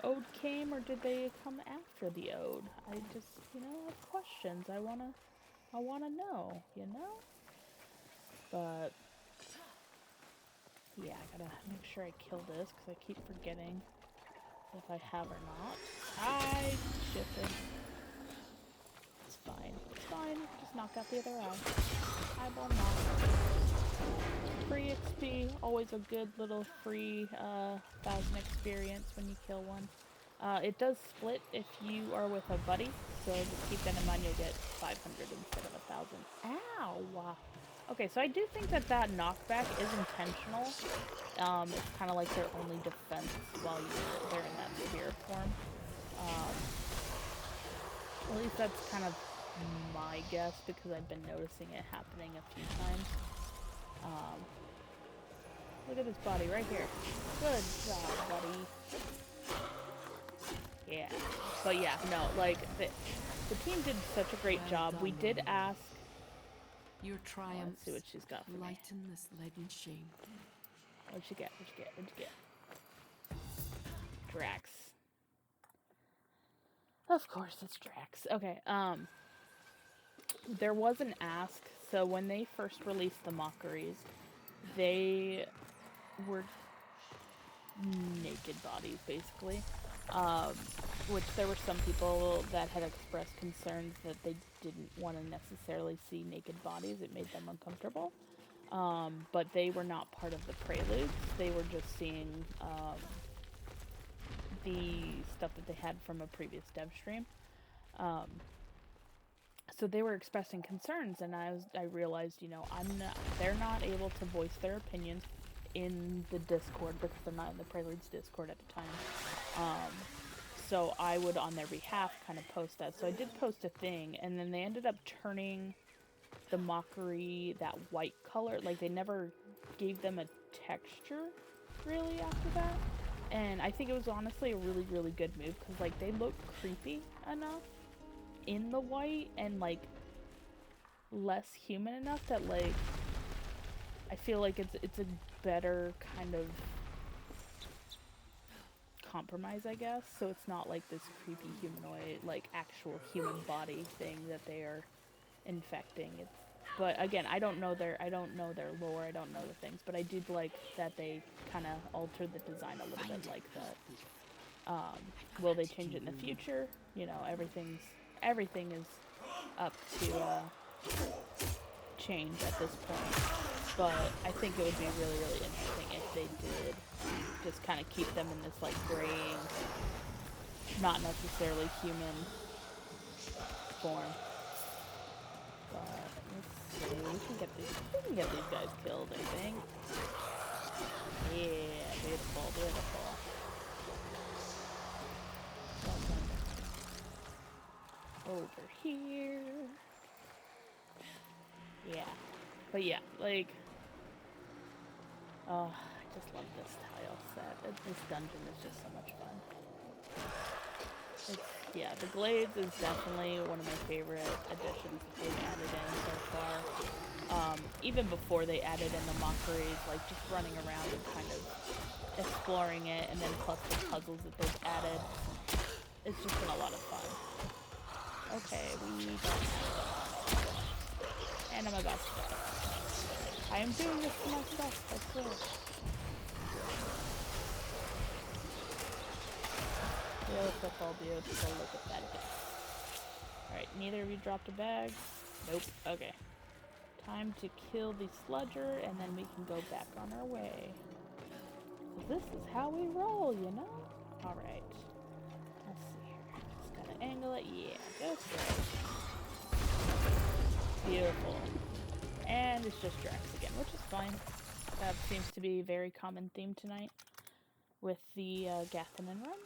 Ode came, or did they come after the Ode? I just, you know, have questions. I wanna know, you know? But yeah, I gotta make sure I kill this because I keep forgetting if I have or not. I shifted. It's fine. It's fine. Just knock out the other eye. Eyeball knock. Free XP. Always a good little free 1,000 experience when you kill one. It does split if you are with a buddy, so just keep that in mind. You'll get 500 instead of 1,000. Ow! Okay, so I do think that that knockback is intentional. It's kind of like their only defense while they're in that spirit form. At least that's kind of my guess because I've been noticing it happening a few times. Look at this body right here. Good job, buddy. Yeah. But yeah, no, like, the team did such a great job. We did ask... Your triumphs let's see what she's got for me. lighten this leaden shame. What'd you get? What'd you get? What'd you get? Drax. Of course it's Drax. Okay, there was an ask. So when they first released the Mockeries, they were naked bodies, basically. Which there were some people that had expressed concerns that they didn't want to necessarily see naked bodies. It made them uncomfortable. But they were not part of the preludes. They were just seeing the stuff that they had from a previous dev stream. So they were expressing concerns, and I realized, you know, they're not able to voice their opinions in the Discord because they're not in the Preludes Discord at the time. So I would, on their behalf, kind of post that. So I did post a thing, and then they ended up turning the Mockery that white color. Like, they never gave them a texture, really, after that. And I think it was honestly a really, really good move, because, like, they look creepy enough in the white, and, like, less human enough that, like, I feel like it's a better kind of compromise, I guess. So it's not like this creepy humanoid, like, actual human body thing that they are infecting. But again, I don't know their lore, I don't know the things, but I did like that they kind of altered the design a little bit like that. Will they change it in the future? You know, everything is up to change at this point. But I think it would be really, really interesting if they did just kind of keep them in this like graying, not necessarily human form. But let's see, we can get these guys killed, I think. Yeah, beautiful, beautiful. Over here. Yeah. But yeah, like, oh, I just love this tile set. This dungeon is just so much fun. Yeah, the Glades is definitely one of my favorite additions that they've added in so far. Even before they added in the mockeries, like just running around and kind of exploring it, and then plus the puzzles that they've added. It's just been a lot of fun. Okay, we don't have stuff. And I'm about stuff. I am doing this to my stuff, I swear. Beautiful, beautiful, look at that guy. Alright, neither of you dropped a bag? Nope, okay. Time to kill the sludger, and then we can go back on our way. This is how we roll, you know? Alright. Let's see here. Just gotta angle it. Yeah, just right. Beautiful. And it's just Drax again, which is fine. That seems to be a very common theme tonight with the Gathanen run.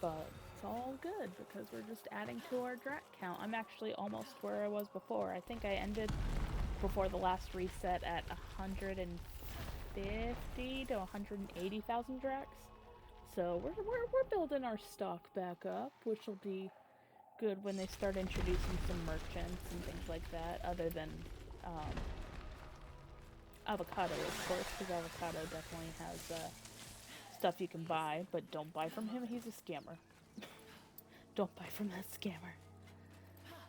But it's all good because we're just adding to our Drac count. I'm actually almost where I was before. I think I ended before the last reset at 150 to 180,000 Dracs. So we're building our stock back up, which will be good when they start introducing some merchants and things like that, other than Avocado, of course, because Avocado definitely has stuff you can buy, but don't buy from him, he's a scammer. Don't buy from that scammer.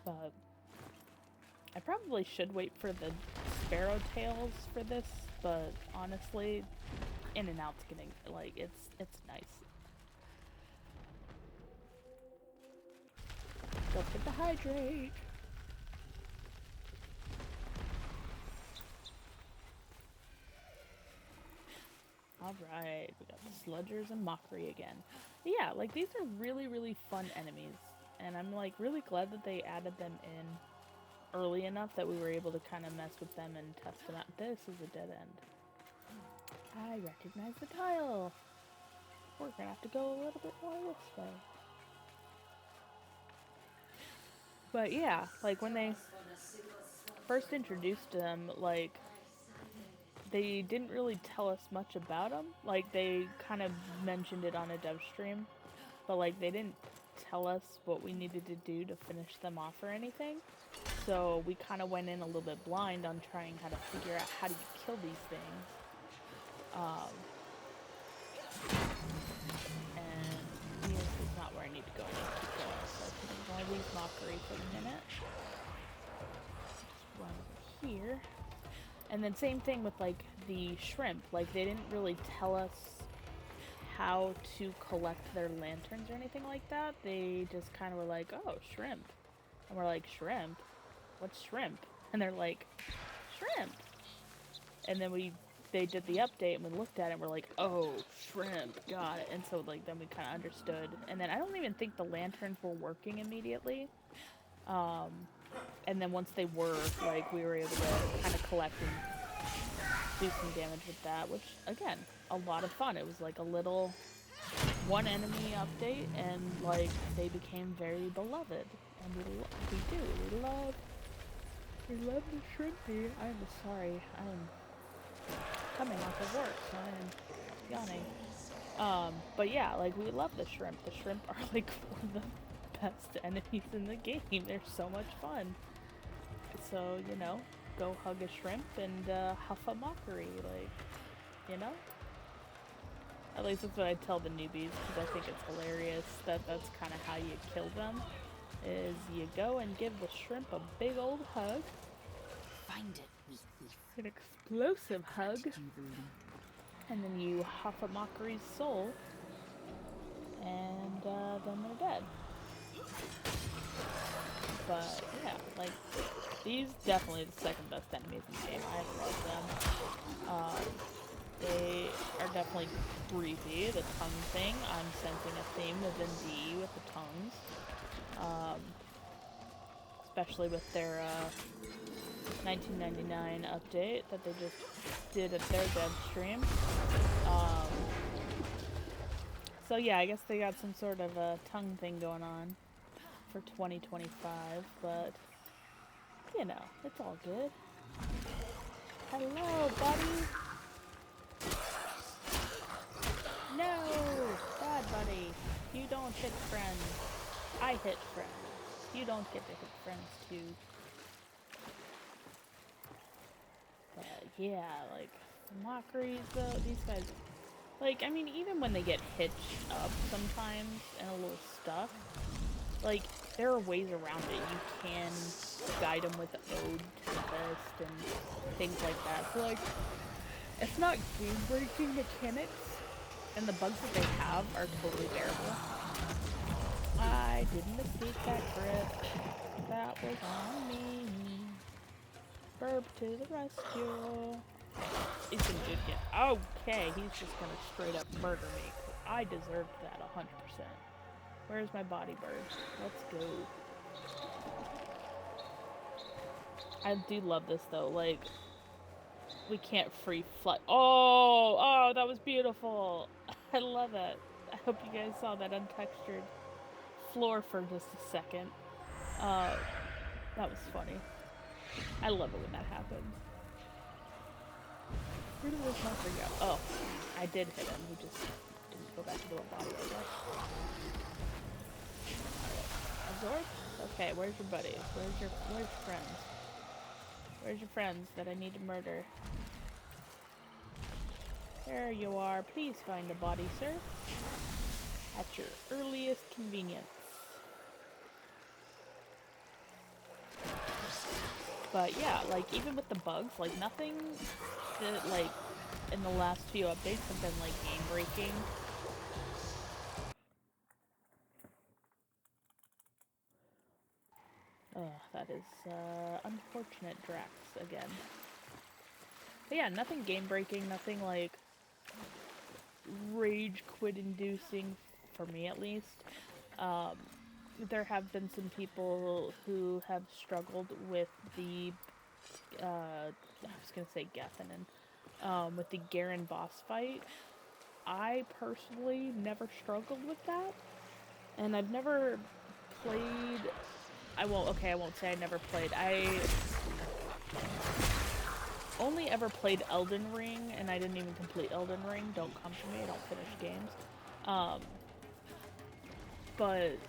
But I probably should wait for the sparrow tails for this, but honestly, in and out's getting, like, it's nice. Don't forget to hydrate. Alright, we got the sludgers and mockery again. But yeah, like, these are really, really fun enemies, and I'm, like, really glad that they added them in early enough that we were able to kind of mess with them and test them out. This is a dead end. I recognize the tile. We're gonna have to go a little bit more this way. But yeah, like when they first introduced them, like they didn't really tell us much about them. Like they kind of mentioned it on a dev stream, but like they didn't tell us what we needed to do to finish them off or anything. So we kind of went in a little bit blind on trying how to figure out how do you kill these things. And this is not where I need to go. I need to keep going. So I can ignore these mockery for a minute. Just run over here. And then same thing with like the shrimp. Like they didn't really tell us how to collect their lanterns or anything like that. They just kind of were like, oh, shrimp. And we're like, shrimp? What's shrimp? And they're like, shrimp. And then they did the update and we looked at it and we're like, oh, shrimp, got it. And so like then we kind of understood. And then I don't even think the lanterns were working immediately. And then once they were, like we were able to kind of collect and do some damage with that, which again, a lot of fun. It was like a little one enemy update and like they became very beloved. And we love the shrimpy. I'm sorry, I'm coming off of work, so I'm yawning. But yeah, like we love the shrimp. The shrimp are like one of the best enemies in the game. They're so much fun. So, you know, go hug a shrimp and huff a mockery, like, you know? At least that's what I tell the newbies, because I think it's hilarious that that's kind of how you kill them, is you go and give the shrimp a big old hug, Find it, wee thief. An explosive hug. Granted you the leap. And then you huff a Mockery's soul. And then they're dead. But yeah, like, these definitely the second best enemies in the game. I love them. They are definitely creepy. The tongue thing, I'm sensing a theme within D with the tongues. Especially with their 1999 update that they just did at their dev stream. So yeah, I guess they got some sort of a tongue thing going on for 2025, but you know, it's all good. Hello, buddy. No, bad buddy. You don't hit friends. I hit friends. You don't get to hit friends too. But yeah, like Mockeries though, these guys, like, I mean, even when they get hitched up sometimes and a little stuck, like, there are ways around it. You can guide them with the Ode to the Fist and things like that. So, like, it's not game-breaking mechanics, and the bugs that they have are totally bearable. I didn't escape that grip. That was on me. Burp to the rescue. He's a good kid. Okay, he's just gonna straight up murder me. I deserved that 100%. Where's my body bird? Let's go. I do love this though, like, we can't free fly. Oh, that was beautiful. I love it. I hope you guys saw that untextured floor for just a second. That was funny. I love it when that happens. Where did this monster go? Oh, I did hit him. He just didn't go back into a body, I guess. Absorb? Okay, where's your buddies? Where's your friends? Where's your friends that I need to murder? There you are. Please find a body, sir. At your earliest convenience. But yeah, like, even with the bugs, like, nothing that, like, in the last few updates have been, like, game-breaking. That is, unfortunate Drax again. But yeah, nothing game-breaking, nothing, like, rage-quit-inducing, for me at least. There have been some people who have struggled with the, I was gonna say Gethanen, with the Garen boss fight. I personally never struggled with that, and I've never played, I won't say I never played, I only ever played Elden Ring, and I didn't even complete Elden Ring. Don't come for me, I don't finish games. But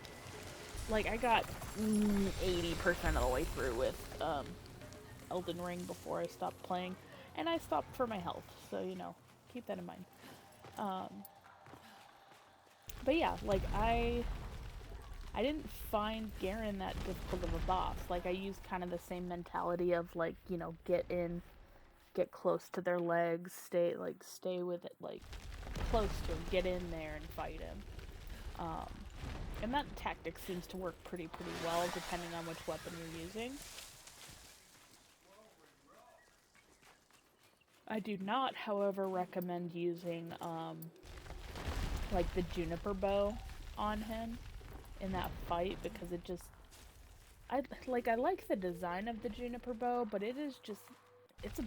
like, I got 80% of the way through with Elden Ring before I stopped playing, and I stopped for my health, so, you know, keep that in mind. But yeah, like, I didn't find Garen that difficult of a boss. Like, I used kind of the same mentality of, like, you know, get close to their legs, stay with it, like, close to him, get in there and fight him. And that tactic seems to work pretty well, depending on which weapon you're using. I do not, however, recommend using, like, the Juniper bow on him in that fight, because it just, I like the design of the Juniper bow, but it is just, it's a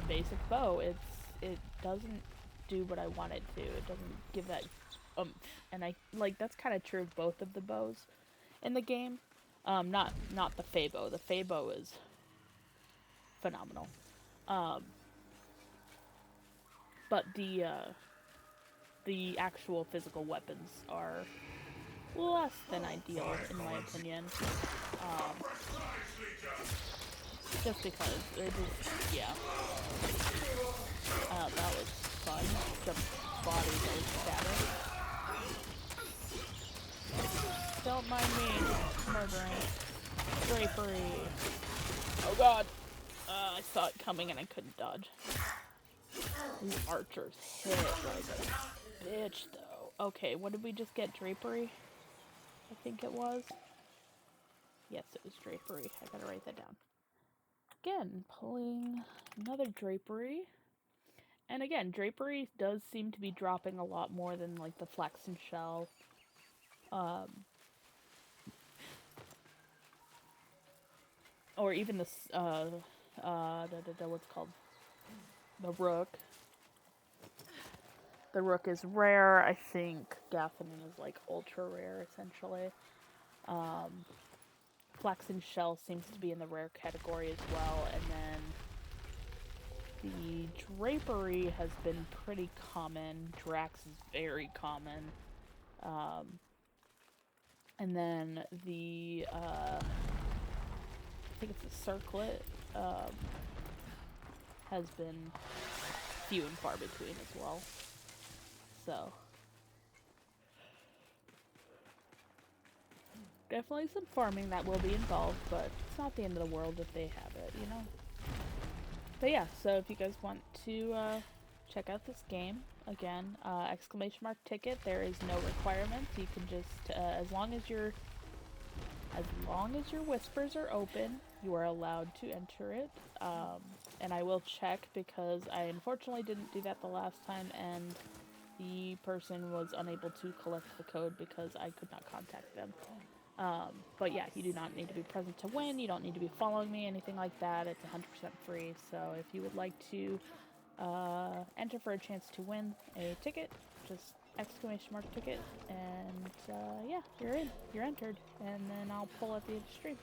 basic bow. It doesn't do what I want it to. It doesn't give that oomph, and that's kind of true of both of the bows in the game. Not the Fey bow. The Fey bow is phenomenal. But the actual physical weapons are less than ideal, in my opinion. Just because they're just, yeah. That was fun. The body was scattered. Don't mind me murdering. Drapery. Oh god. I saw it coming and I couldn't dodge. These archers hit like a bitch, though. Okay, what did we just get? Drapery? I think it was. Yes, it was drapery. I gotta write that down. Again, pulling another drapery. And again, drapery does seem to be dropping a lot more than like the flax and shell. Or even the what's it called? The rook. The rook is rare. I think Gaffinin is like ultra rare, essentially. Flax and shell seems to be in the rare category as well, and then the drapery has been pretty common. Drax is very common. And then the I think it's a circlet, has been few and far between as well. So definitely some farming that will be involved, but it's not the end of the world if they have it, you know? But yeah, so if you guys want to check out this game, again, exclamation mark ticket, there is no requirements. You can just, as long as your whispers are open, you are allowed to enter it. And I will check because I unfortunately didn't do that the last time, and the person was unable to collect the code because I could not contact them. But yeah, you do not need to be present to win. You don't need to be following me, anything like that. It's 100% free. So if you would like to enter for a chance to win a ticket, just exclamation mark ticket, and yeah, you're in. You're entered. And then I'll pull at the end of the stream.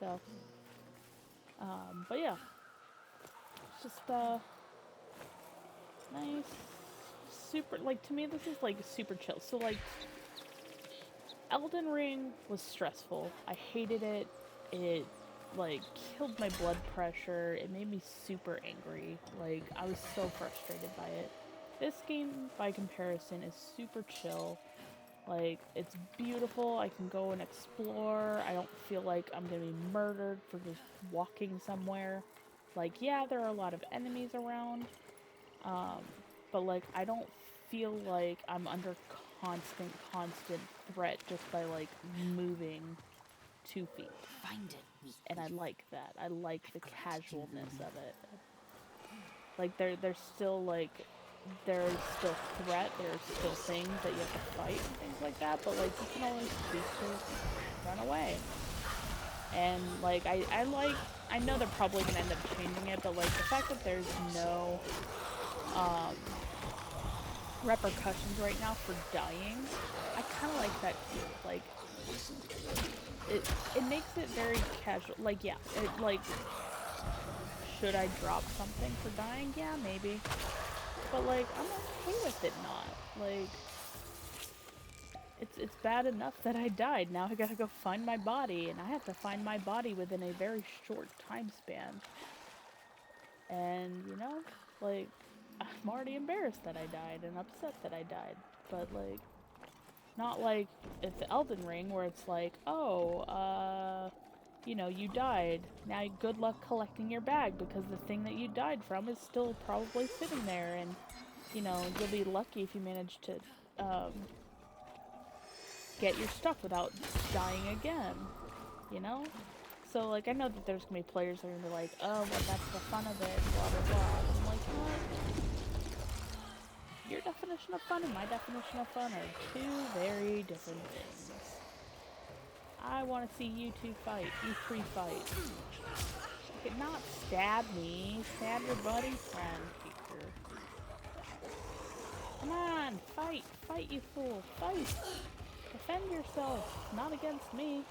So, but yeah, it's just nice, super, like, to me this is like super chill. So like, Elden Ring was stressful. I hated it. It, like, killed my blood pressure. It made me super angry. Like, I was so frustrated by it. This game, by comparison, is super chill. Like, it's beautiful. I can go and explore. I don't feel like I'm gonna be murdered for just walking somewhere. Like, yeah, there are a lot of enemies around. But, like, I don't feel like I'm under constant threat just by, like, moving 2 feet. Find it. And I like that. I like the casualness of it. Like, there's still, like, there's still threat, there's still things that you have to fight and things like that, but, like, you can always choose to run away. And, like, I know they're probably gonna end up changing it, but, like, the fact that there's no, repercussions right now for dying, I kind of like that too. Like, it makes it very casual. Like, yeah, it, like, should I drop something for dying? Yeah, maybe. But, like, I'm okay with it not. Like, it's bad enough that I died. Now I gotta go find my body, and I have to find my body within a very short time span. And, you know, like, I'm already embarrassed that I died and upset that I died. But, like, not like it's Elden Ring where it's like, oh, you know, you died. Now good luck collecting your bag because the thing that you died from is still probably sitting there, and, you know, you'll be lucky if you manage to, get your stuff without dying again, you know? So, like, I know that there's gonna be players that are gonna be like, oh, well, that's the fun of it, blah, blah, blah. And I'm like, what? Your definition of fun and my definition of fun are two very different things. I want to see you two fight, you three fight. You could not stab me, stab your buddy friend here. Come on, fight, fight, you fool, fight. Defend yourself, not against me.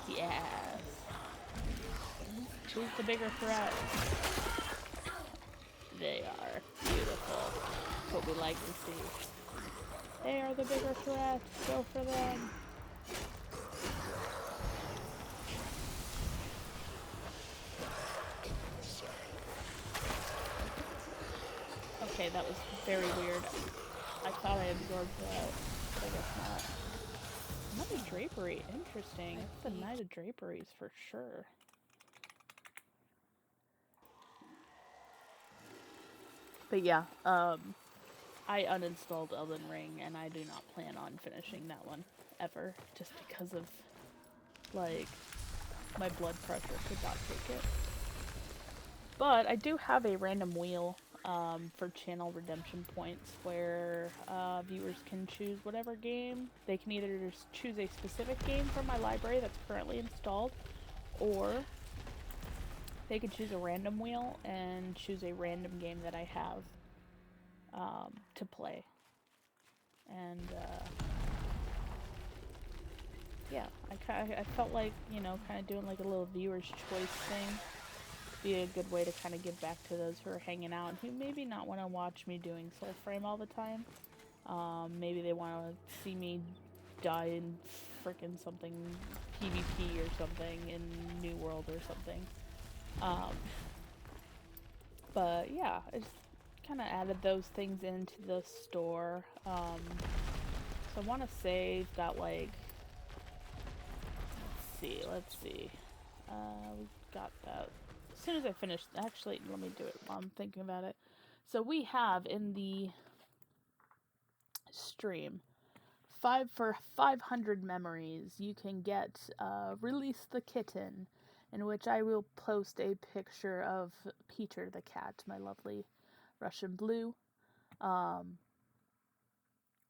Yes. Who's the bigger threat? They are beautiful. That's what we like to see. They are the bigger threat. Go for them. Okay, that was very weird. I thought I absorbed that, but I guess not. Another drapery. Interesting. It's the Knight of Draperies for sure. But yeah, I uninstalled Elden Ring, and I do not plan on finishing that one ever, just because of, like, my blood pressure could not take it. But I do have a random wheel for channel redemption points where viewers can choose whatever game. They can either just choose a specific game from my library that's currently installed, or they could choose a random wheel and choose a random game that I have to play. And yeah, I felt like, you know, kind of doing like a little viewer's choice thing be a good way to kind of give back to those who are hanging out and who maybe not want to watch me doing Soulframe all the time. Maybe they want to see me die in frickin' something PvP or something in New World or something. Um, but yeah, I just kind of added those things into the store. So I want to say that, like, let's see. We got that. As soon as I finish, actually, let me do it while I'm thinking about it. So we have in the stream 500 memories. You can get Release the Kitten, in which I will post a picture of Peter the cat, my lovely Russian blue.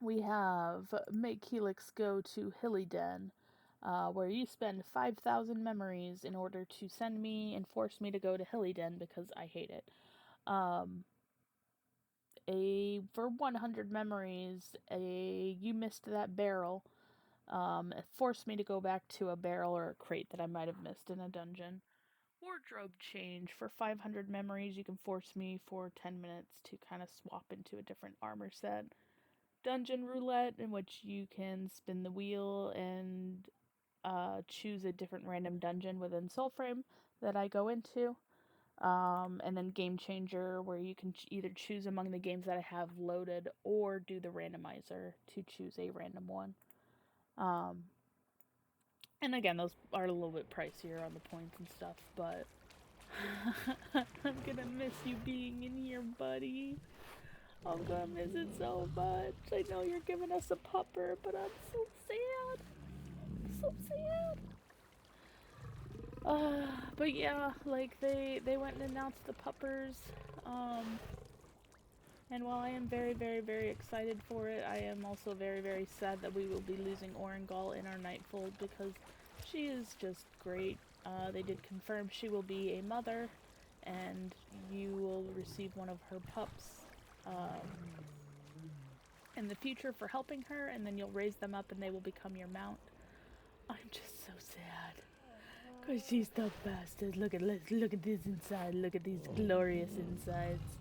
We have Make Helix Go to Hillyden, where you spend 5,000 memories in order to send me and force me to go to Hillyden because I hate it. For 100 memories, you missed that barrel. It forced me to go back to a barrel or a crate that I might have missed in a dungeon. Wardrobe change. For 500 memories, you can force me for 10 minutes to kind of swap into a different armor set. Dungeon roulette, in which you can spin the wheel and choose a different random dungeon within Soulframe that I go into. And then game changer, where you can either choose among the games that I have loaded or do the randomizer to choose a random one. And again, those are a little bit pricier on the points and stuff, but I'm gonna miss you being in here, buddy. I'm gonna miss it so much. I know you're giving us a pupper, but I'm so sad. So sad. But yeah, like they went and announced the puppers. And while I am very, very, very excited for it, I am also very, very sad that we will be losing Orengal in our Nightfold because she is just great. They did confirm she will be a mother, and you will receive one of her pups in the future for helping her, and then you'll raise them up and they will become your mount. I'm just so sad. Cause she's the bastard. Look at this inside. Look at these glorious insides.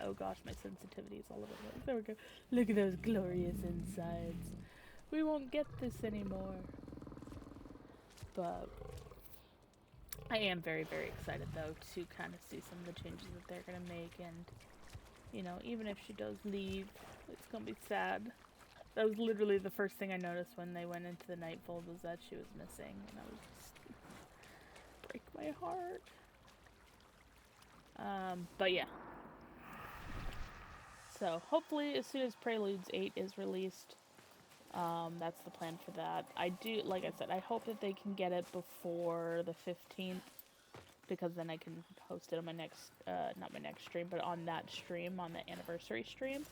Oh gosh, my sensitivity is all over the place. There we go. Look at those glorious insides. We won't get this anymore. But I am very, very excited though to kind of see some of the changes that they're gonna make, and you know, even if she does leave, it's gonna be sad. That was literally the first thing I noticed when they went into the Nightfold, was that she was missing, and I was just break my heart. But yeah. So hopefully as soon as Preludes 8 is released, that's the plan for that. I do, like I said, I hope that they can get it before the 15th, because then I can host it on my next, not my next stream, but on that stream, on the anniversary stream.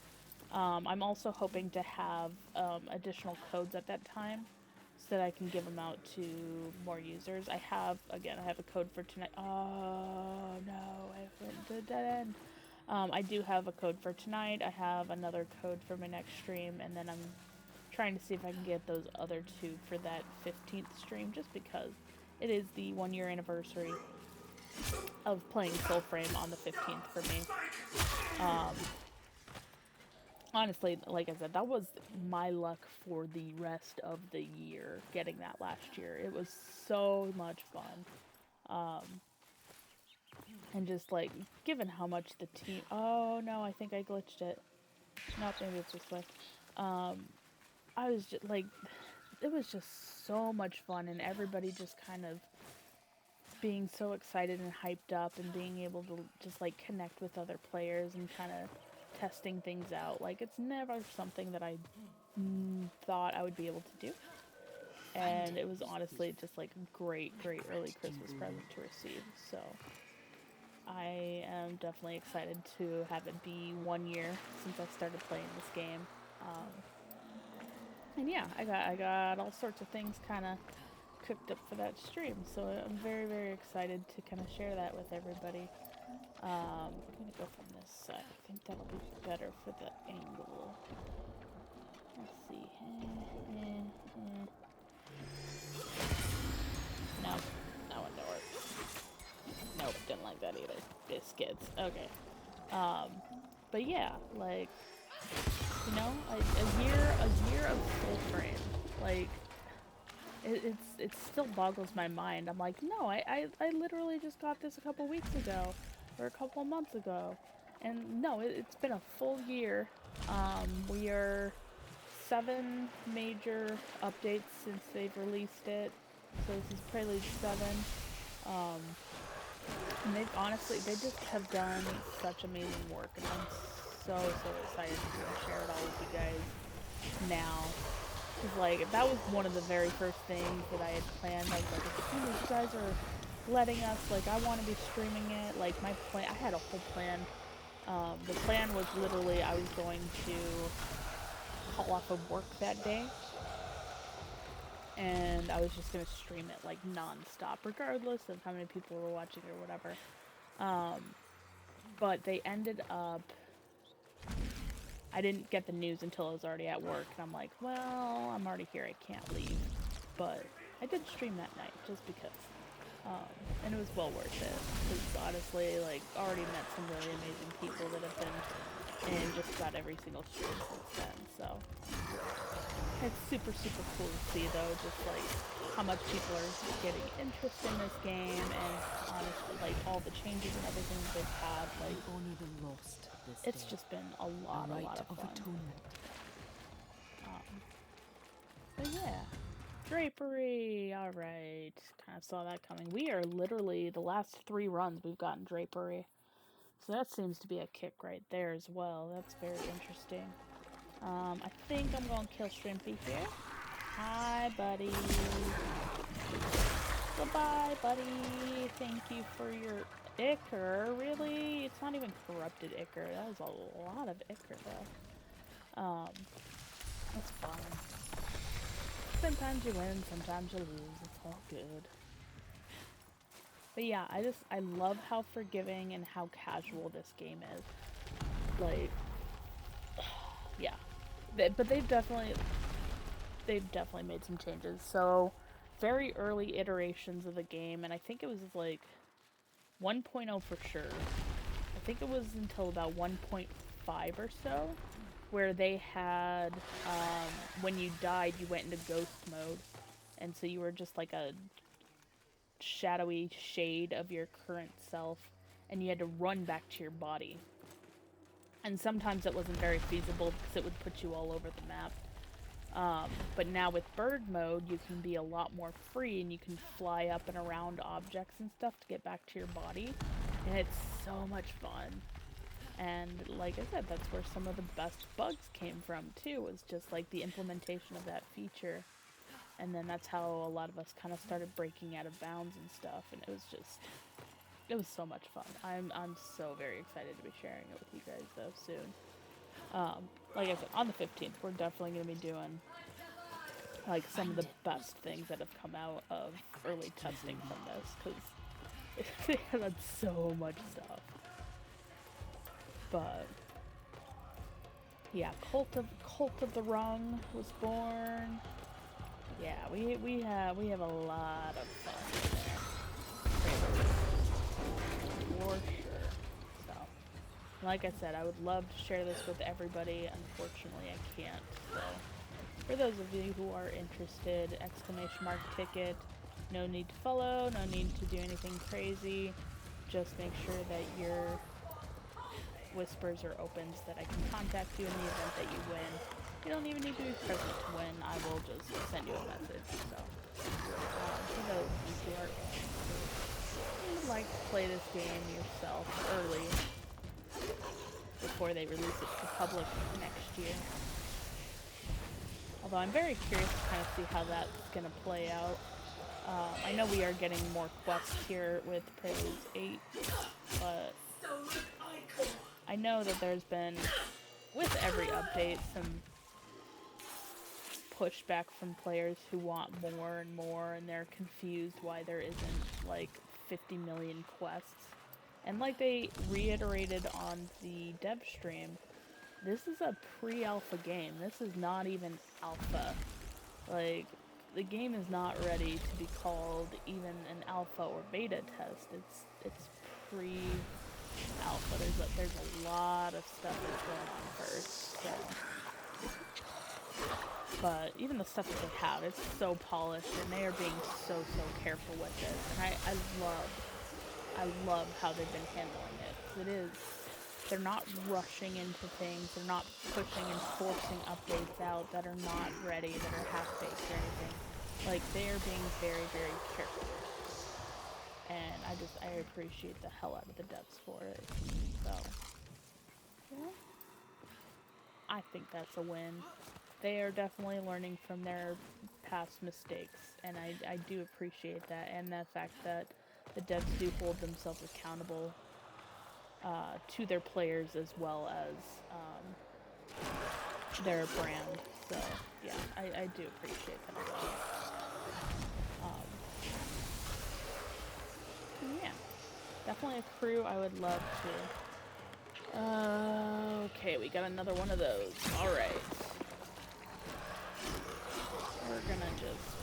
I'm also hoping to have additional codes at that time, so that I can give them out to more users. I have a code for tonight. Oh no, I went to dead end. I do have a code for tonight. I have another code for my next stream, and then I'm trying to see if I can get those other two for that 15th stream, just because it is the 1-year anniversary of playing Soulframe on the 15th for me. Honestly, like I said, that was my luck for the rest of the year, getting that last year. It was so much fun. And just, like, given how much the team... Oh, no, I think I glitched it. Nope, maybe it's this way. I was just, like... It was just so much fun, and everybody just kind of being so excited and hyped up and being able to just like connect with other players and kind of testing things out. Like it's never something that I thought I would be able to do. And it was honestly just like a great early Christmas present to receive. So I am definitely excited to have it be 1 year since I started playing this game. Um, and yeah, I got all sorts of things kind of cooked up for that stream. So I'm very excited to kind of share that with everybody. I'm gonna go from this side. I think that'll be better for the angle. Let's see. No, that one don't work. Nope, didn't like that either. Biscuits. Okay. Um, but yeah, like a year of Soulframe. Like it still boggles my mind. I'm like, no, I literally just got this a couple weeks ago, or a couple of months ago, and no, it's been a full year. We are 7 major updates since they've released it. So this is Prelude 7. Um, and they just have done such amazing work, and I'm so excited to share it all with you guys now. Cause like that was one of the very first things that I had planned. I was like, as soon as you guys are letting us, like I want to be streaming it. Like my plan, I had a whole plan. The plan was literally I was going to call off of work that day, and I was just gonna stream it like non-stop, regardless of how many people were watching or whatever. But they ended up. I didn't get the news until I was already at work, and I'm like, well, I'm already here, I can't leave. But I did stream that night, just because. And it was well worth it, because honestly, like, already met some really amazing people that have been in just about every single stream since then, so. It's super cool to see, though, just, like, how much people are getting interest in this game, and honestly, like, all the changes and everything that they've had, like, only the lost this it's day. just been a lot of fun. Atonement. But yeah, drapery. All right, kind of saw that coming. We are literally the last 3 runs we've gotten drapery, so that seems to be a kick right there as well. That's very interesting. I think I'm gonna kill Shrimpy here. Hi, buddy. Goodbye, buddy. Thank you for your ichor. Really? It's not even corrupted ichor. That is a lot of ichor, though. That's fine. Sometimes you win, sometimes you lose. It's all good. But yeah, I love how forgiving and how casual this game is. Like, yeah. But they've definitely made some changes. So, very early iterations of the game, and I think it was like 1.0 for sure. I think it was until about 1.5 or so, where they had, when you died, you went into ghost mode, and so you were just like a shadowy shade of your current self, and you had to run back to your body. And sometimes it wasn't very feasible because it would put you all over the map. But now with bird mode, you can be a lot more free, and you can fly up and around objects and stuff to get back to your body. And it's so much fun. And like I said, that's where some of the best bugs came from too, was just like the implementation of that feature. And then that's how a lot of us kind of started breaking out of bounds and stuff, and it was so much fun. I'm so very excited to be sharing it with you guys though soon. Like I said, on the 15th, we're definitely going to be doing like some of the best things that have come out of early testing from this, because it had so much stuff. But yeah, Cult of the Rung was born. Yeah, we have a lot of fun there. For sure. So, like I said, I would love to share this with everybody. Unfortunately, I can't. So, for those of you who are interested, !ticket. No need to follow, no need to do anything crazy. Just make sure that your whispers are open so that I can contact you in the event that you win. You don't even need to be present to win. I will just send you a message. So, for those of you who are interested, would like to play this game yourself early before they release it to the public next year. Although I'm very curious to kind of see how that's going to play out. I know we are getting more quests here with Preludes 8, but I know that there's been, with every update, some pushback from players who want more and more, and they're confused why there isn't, like, 50 million quests. And like they reiterated on the dev stream, this is a pre-alpha game. This is not even alpha. Like, the game is not ready to be called even an alpha or beta test. It's pre-alpha. There's a lot of stuff that's going on first. So. But even the stuff that they have, it's so polished, and they are being so careful with it. And I love how they've been handling it. They're not rushing into things. They're not pushing and forcing updates out that are not ready, that are half-baked or anything. Like, they are being very careful. And I appreciate the hell out of the devs for it. So, yeah. I think that's a win. They are definitely learning from their past mistakes, and I do appreciate that, and the fact that the devs do hold themselves accountable to their players as well as their brand. So, yeah, I do appreciate that a lot. Yeah, definitely a crew I would love to. Okay, we got another one of those. Alright. We're gonna just...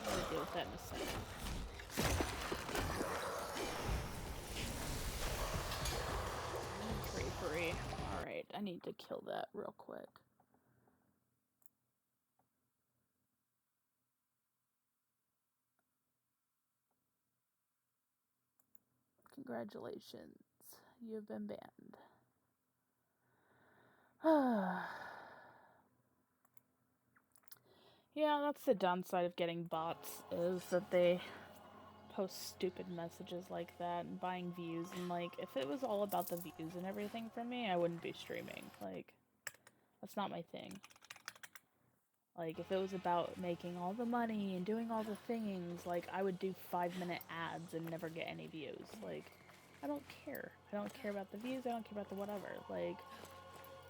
I'm gonna deal with that in a second. Drapery. Alright, I need to kill that real quick. Congratulations. You've been banned. Yeah, that's the downside of getting bots, is that they post stupid messages like that and buying views, and like, if it was all about the views and everything for me, I wouldn't be streaming. Like, that's not my thing. Like, if it was about making all the money and doing all the things, like, I would do 5-minute ads and never get any views. Like, I don't care. I don't care about the views, I don't care about the whatever. Like,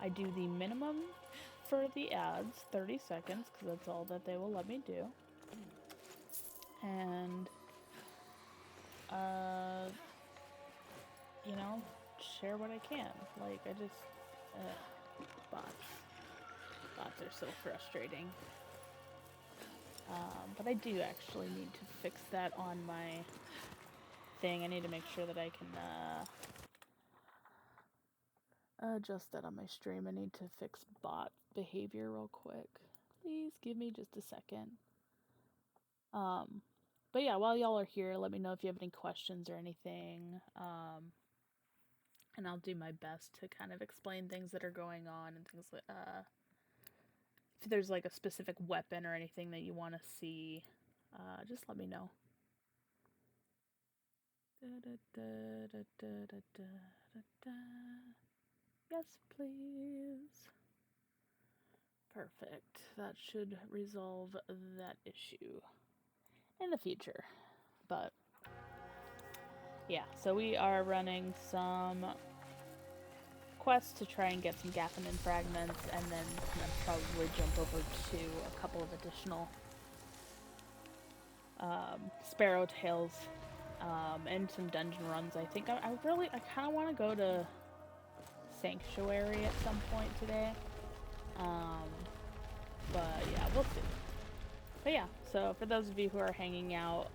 I do the minimum for the ads, 30 seconds, because that's all that they will let me do. And, you know, share what I can. Like, I just, bots. Bots are so frustrating. But I do actually need to fix that on my thing. I need to make sure that I can, adjust that on my stream. I need to fix bot behavior real quick. Please give me just a second. But yeah, while y'all are here, let me know if you have any questions or anything. And I'll do my best to kind of explain things that are going on and things like, if there's like a specific weapon or anything that you want to see, just let me know. Yes, please. Perfect. That should resolve that issue in the future. But yeah, so we are running some quests to try and get some Gaffin fragments, and then probably jump over to a couple of additional Sparrow Tales and some dungeon runs. I think I kind of want to go to Sanctuary at some point today. But yeah, we'll see. But yeah, so for those of you who are hanging out,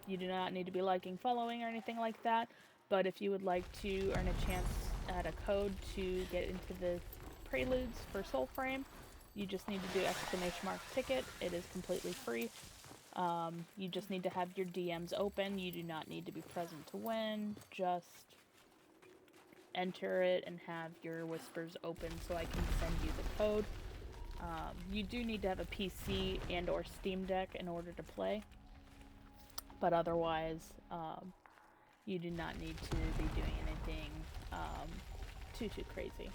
you do not need to be liking, following, or anything like that. But if you would like to earn a chance at a code to get into the Preludes for Soulframe, you just need to do !ticket. It is completely free. You just need to have your DMs open. You do not need to be present to win. Just enter it and have your whispers open so I can send you the code. You do need to have a PC and or Steam Deck in order to play. But otherwise, you do not need to be doing anything too crazy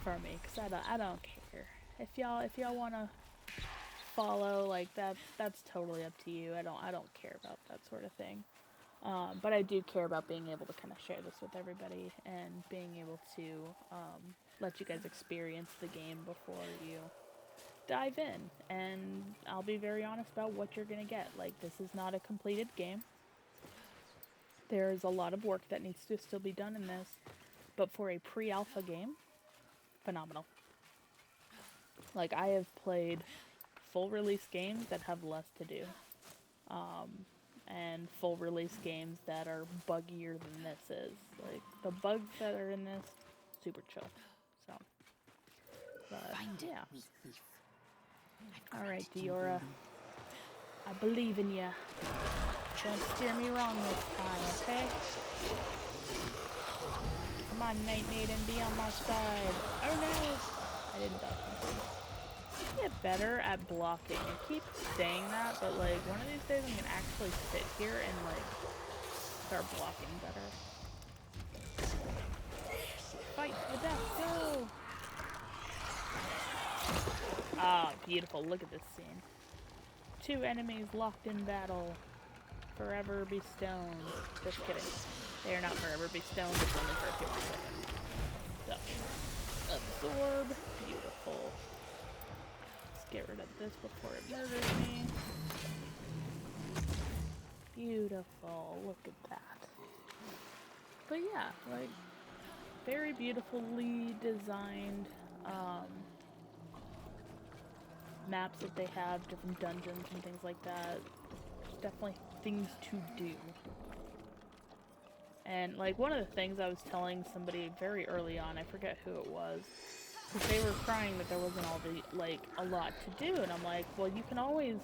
for me, because I don't care. If y'all want to follow, like, that's totally up to you. I don't care about that sort of thing. But I do care about being able to kind of share this with everybody and being able to let you guys experience the game before you dive in. And I'll be very honest about what you're going to get. Like, this is not a completed game. There's a lot of work that needs to still be done in this. But for a pre-alpha game, phenomenal. Like, I have played full release games that have less to do. And full release games that are buggier than this is. Like, the bugs that are in this, super chill. So, but, yeah. Alright, Diora. I believe in ya. Don't steer me wrong this time, okay? Come on, Nate, and be on my side. Oh no! I didn't die. Get better at blocking. I keep saying that, but like one of these days I'm gonna actually sit here and like start blocking better. Fight to the death, go! Ah, beautiful. Look at this scene. 2 enemies locked in battle. Forever be stoned. Just kidding. They are not forever be stoned, it's only for a few more seconds. So, absorb. Beautiful. Get rid of this before it murders me. Beautiful. Look at that. But yeah, like, very beautifully designed maps that they have, different dungeons and things like that. There's definitely things to do. And like one of the things I was telling somebody very early on, I forget who it was, because they were crying that there wasn't a lot to do, and I'm like, well, you can always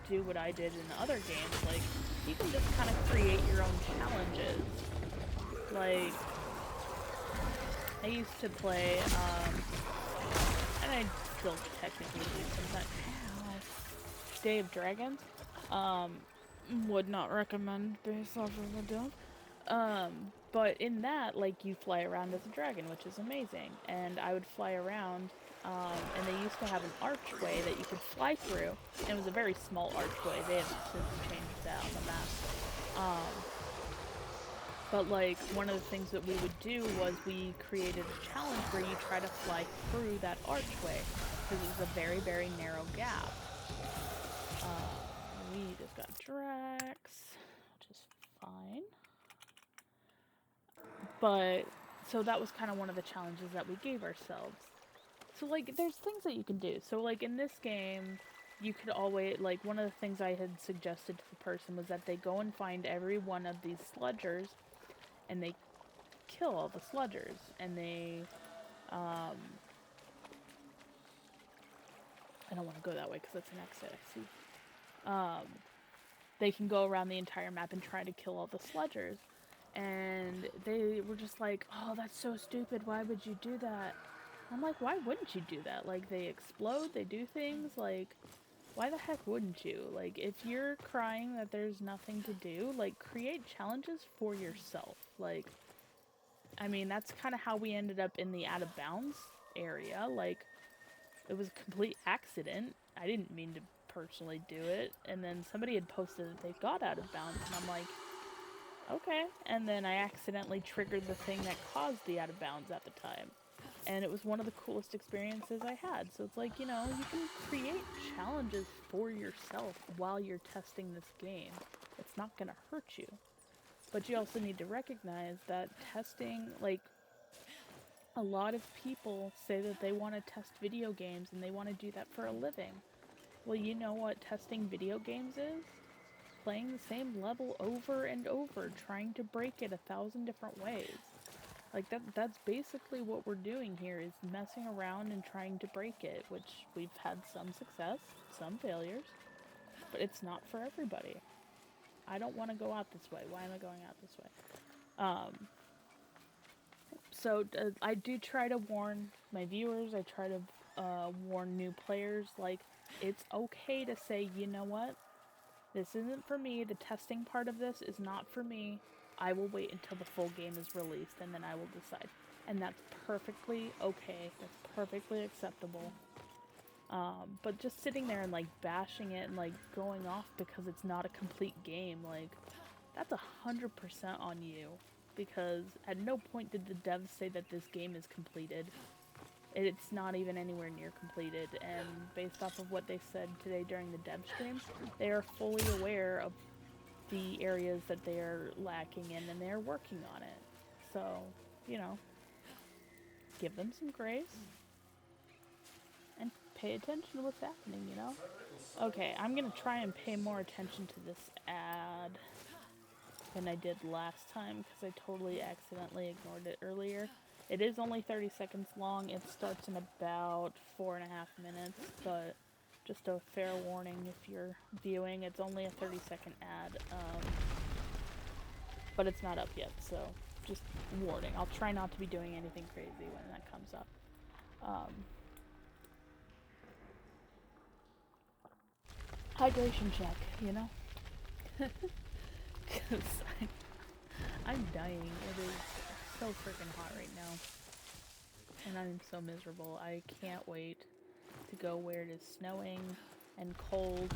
do what I did in other games. Like, you can just kind of create your own challenges. Like, I used to play, and I still technically do sometimes, Day of Dragons. Would not recommend based off of the don't. But in that, like, you fly around as a dragon, which is amazing. And I would fly around, and they used to have an archway that you could fly through. And it was a very small archway. They have since changed that on the map. But, like, one of the things that we would do was we created a challenge where you try to fly through that archway. Because it was a very, very narrow gap. We just got Drax, which is fine. But, so that was kind of one of the challenges that we gave ourselves. So, like, there's things that you can do. So, like, in this game, you could always, like, one of the things I had suggested to the person was that they go and find every one of these sludgers, and they kill all the sludgers, and they, I don't want to go that way because that's an exit, I see. They can go around the entire map and try to kill all the sludgers. And they were just like, oh, that's so stupid, why would you do that? I'm like, why wouldn't you do that? Like, they explode, they do things, like, why the heck wouldn't you? Like, if you're crying that there's nothing to do, like, create challenges for yourself. Like, I mean, that's kind of how we ended up in the out of bounds area. Like, it was a complete accident. I didn't mean to personally do it, and then somebody had posted that they got out of bounds, and I'm like, okay. And then I accidentally triggered the thing that caused the out of bounds at the time, and it was one of the coolest experiences I had. So it's like, you know, you can create challenges for yourself while you're testing this game. It's not gonna hurt you, but you also need to recognize that testing, like, a lot of people say that they want to test video games and they want to do that for a living. Well, you know what testing video games is? Playing the same level over and over, trying to break it 1,000 different ways. Like, that's basically what we're doing here, is messing around and trying to break it, which we've had some success, some failures, but it's not for everybody. I don't want to go out this way. Why am I going out this way? So I do try to warn my viewers, I try to warn new players, like, it's okay to say, you know what? This isn't for me. The testing part of this is not for me. I will wait until the full game is released and then I will decide. And that's perfectly okay. That's perfectly acceptable. But just sitting there and like bashing it and like going off because it's not a complete game, like that's 100% on you. Because at no point did the devs say that this game is completed. It's not even anywhere near completed, and based off of what they said today during the dev stream, they are fully aware of the areas that they are lacking in, and they're working on it. So, you know, give them some grace, and pay attention to what's happening, you know? Okay, I'm gonna try and pay more attention to this ad than I did last time, because I totally accidentally ignored it earlier. It is only 30 seconds long. It starts in about 4.5 minutes, but just a fair warning if you're viewing, it's only a 30-second ad. But it's not up yet, so just warning. I'll try not to be doing anything crazy when that comes up. Hydration check, you know? Because I'm dying. It is so freaking hot right now. And I'm so miserable. I can't wait to go where it is snowing and cold.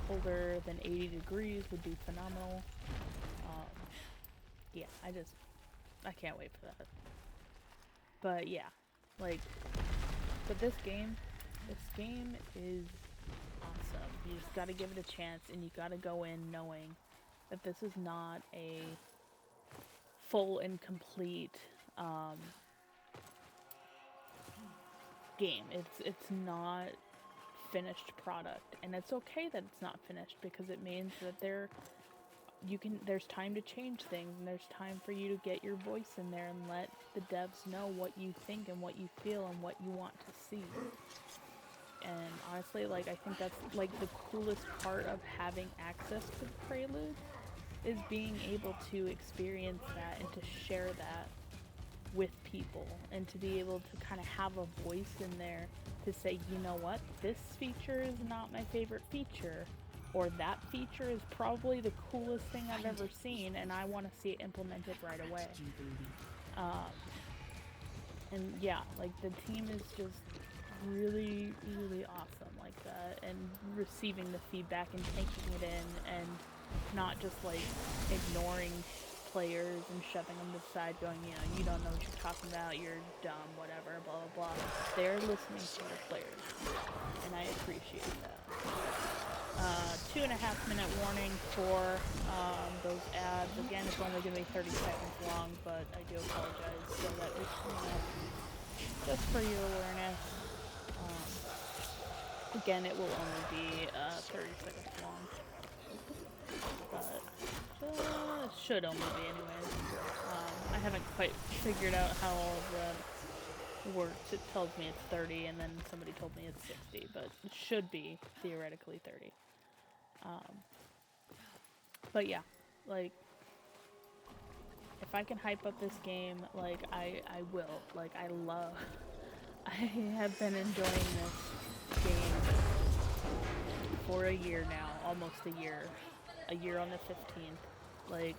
Colder than 80 degrees would be phenomenal. Yeah, I can't wait for that. But yeah, like, but this game is awesome. You just gotta give it a chance, and you gotta go in knowing that this is not a full and complete game. It's not finished product, and it's okay that it's not finished, because it means that there's time to change things, and there's time for you to get your voice in there and let the devs know what you think and what you feel and what you want to see. And honestly, like, I think that's like the coolest part of having access to the Prelude, is being able to experience that and to share that with people, and to be able to kind of have a voice in there to say, you know what, this feature is not my favorite feature, or that feature is probably the coolest thing I've ever seen, and I want to see it implemented right away. And yeah, like, the team is just really, really awesome like that, and receiving the feedback and taking it in, and not just like ignoring players and shoving them to the side going, you know, you don't know what you're talking about, you're dumb, whatever, blah blah blah. They're listening to the players, and I appreciate that. 2.5 minute warning for those ads. Again, it's only going to be 30 seconds long, but I do apologize. So that is coming up just for your awareness. Again, it will only be 30 seconds long, but it should only be anyways. I haven't quite figured out how all of that works. It tells me it's 30, and then somebody told me it's 60, but it should be theoretically 30. But yeah, like, if I can hype up this game, like, I will. Like, I have been enjoying this game for a year now, almost a year on the 15th. Like,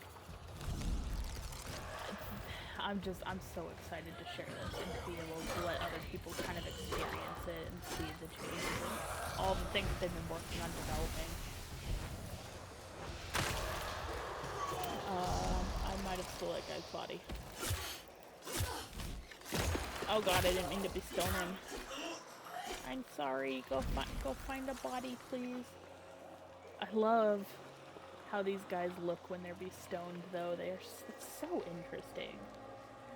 I'm so excited to share this and to be able to let other people kind of experience it and see the changes and all the things they've been working on developing. I might have stole that guy's body. Oh god, I didn't mean to be stoning. I'm sorry. Go find a body, please. I love how these guys look when they're be stoned, though. It's so interesting.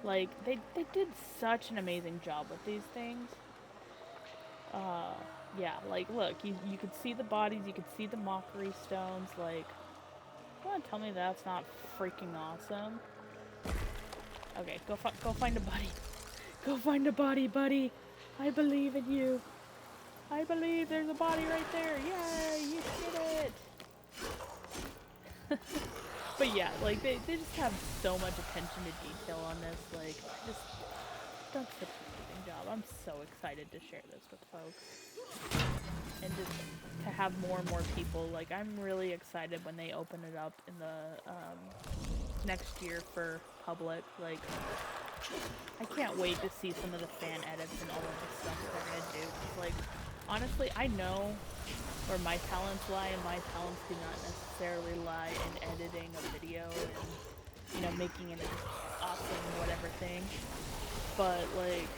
Like, they did such an amazing job with these things. Yeah, like, look, you could see the bodies, you could see the mockery stones, like, come on, tell me that's not freaking awesome. Okay, go find a body. Go find a body, buddy. I believe in you. I believe there's a body right there. Yay, you did it. But yeah, like, they just have so much attention to detail on this. Like, just done such an amazing job. I'm so excited to share this with folks. and just to have more and more people. Like, I'm really excited when they open it up in the next year for public. Like, I can't wait to see some of the fan edits and all of the stuff that they're gonna do. 'Cause, like, honestly, I know where my talents lie, and my talents do not necessarily lie in editing a video and, you know, making it an awesome whatever thing. But, like,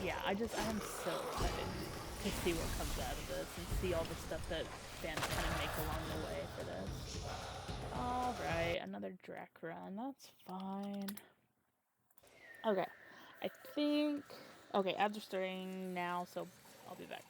yeah, I am so excited to see what comes out of this and see all the stuff that fans kind of make along the way for this. Alright, another Drac run. That's fine. Okay, I think... Okay, ads are starting now, so I'll be back.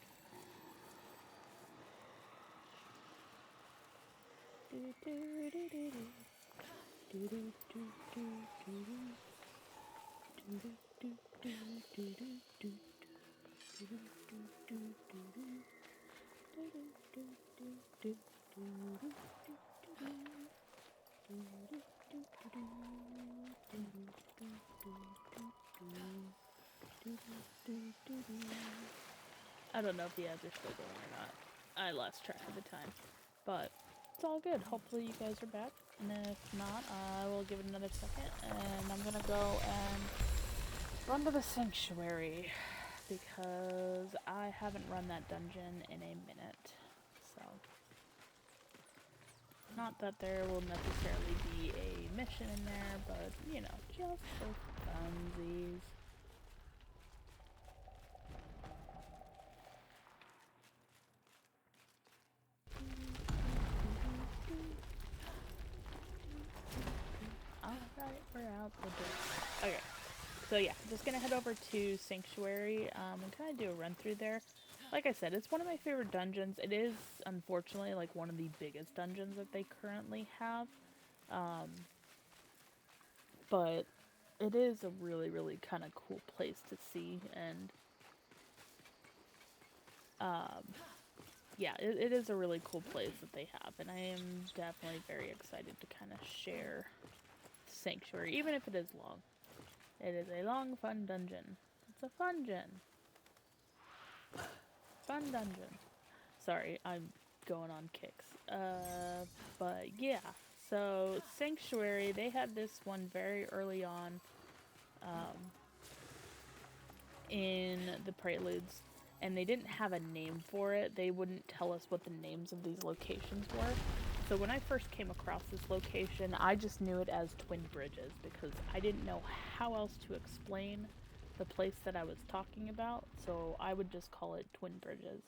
I don't know if the ads are still going or not. I lost track of the time. But it's all good. Hopefully you guys are back. And if not, I will give it another second. And I'm gonna go and run to the sanctuary. Because I haven't run that dungeon in a minute. So, not that there will necessarily be a mission in there, but, you know, just for funsies. Alright, we're out the door. Okay, so yeah, just gonna head over to Sanctuary and kind of do a run through there. Like I said, it's one of my favorite dungeons. It is, unfortunately, like one of the biggest dungeons that they currently have. But it is a really, really kind of cool place to see, and yeah, it is a really cool place that they have, and I am definitely very excited to kind of share Sanctuary, even if it is long. It is a long, fun dungeon. It's a fun gen. Fun dungeon. Sorry, I'm going on kicks. But yeah. So, Sanctuary, they had this one very early on in the Preludes, and they didn't have a name for it. They wouldn't tell us what the names of these locations were. So when I first came across this location, I just knew it as Twin Bridges because I didn't know how else to explain the place that I was talking about, so I would just call it Twin Bridges.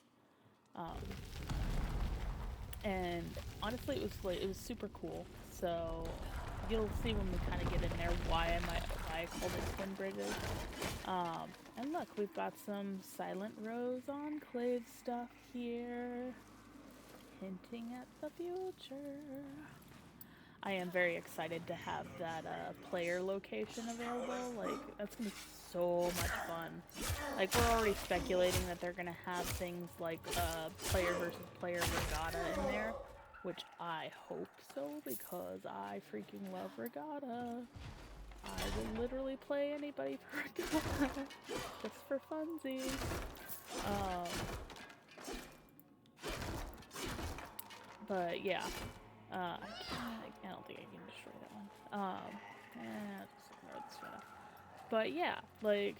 And honestly, it was super cool. So you'll see when we kind of get in there why I called it Twin Bridges. And look, we've got some Silent Rose Enclave stuff here, hinting at the future. I am very excited to have that player location available. Like, that's gonna be so much fun. Like, we're already speculating that they're gonna have things like player versus player regatta in there, which I hope so because I freaking love regatta. I will literally play anybody for regatta just for funsies. But yeah. I don't think I can destroy that one. Just ignore this one. But yeah, like,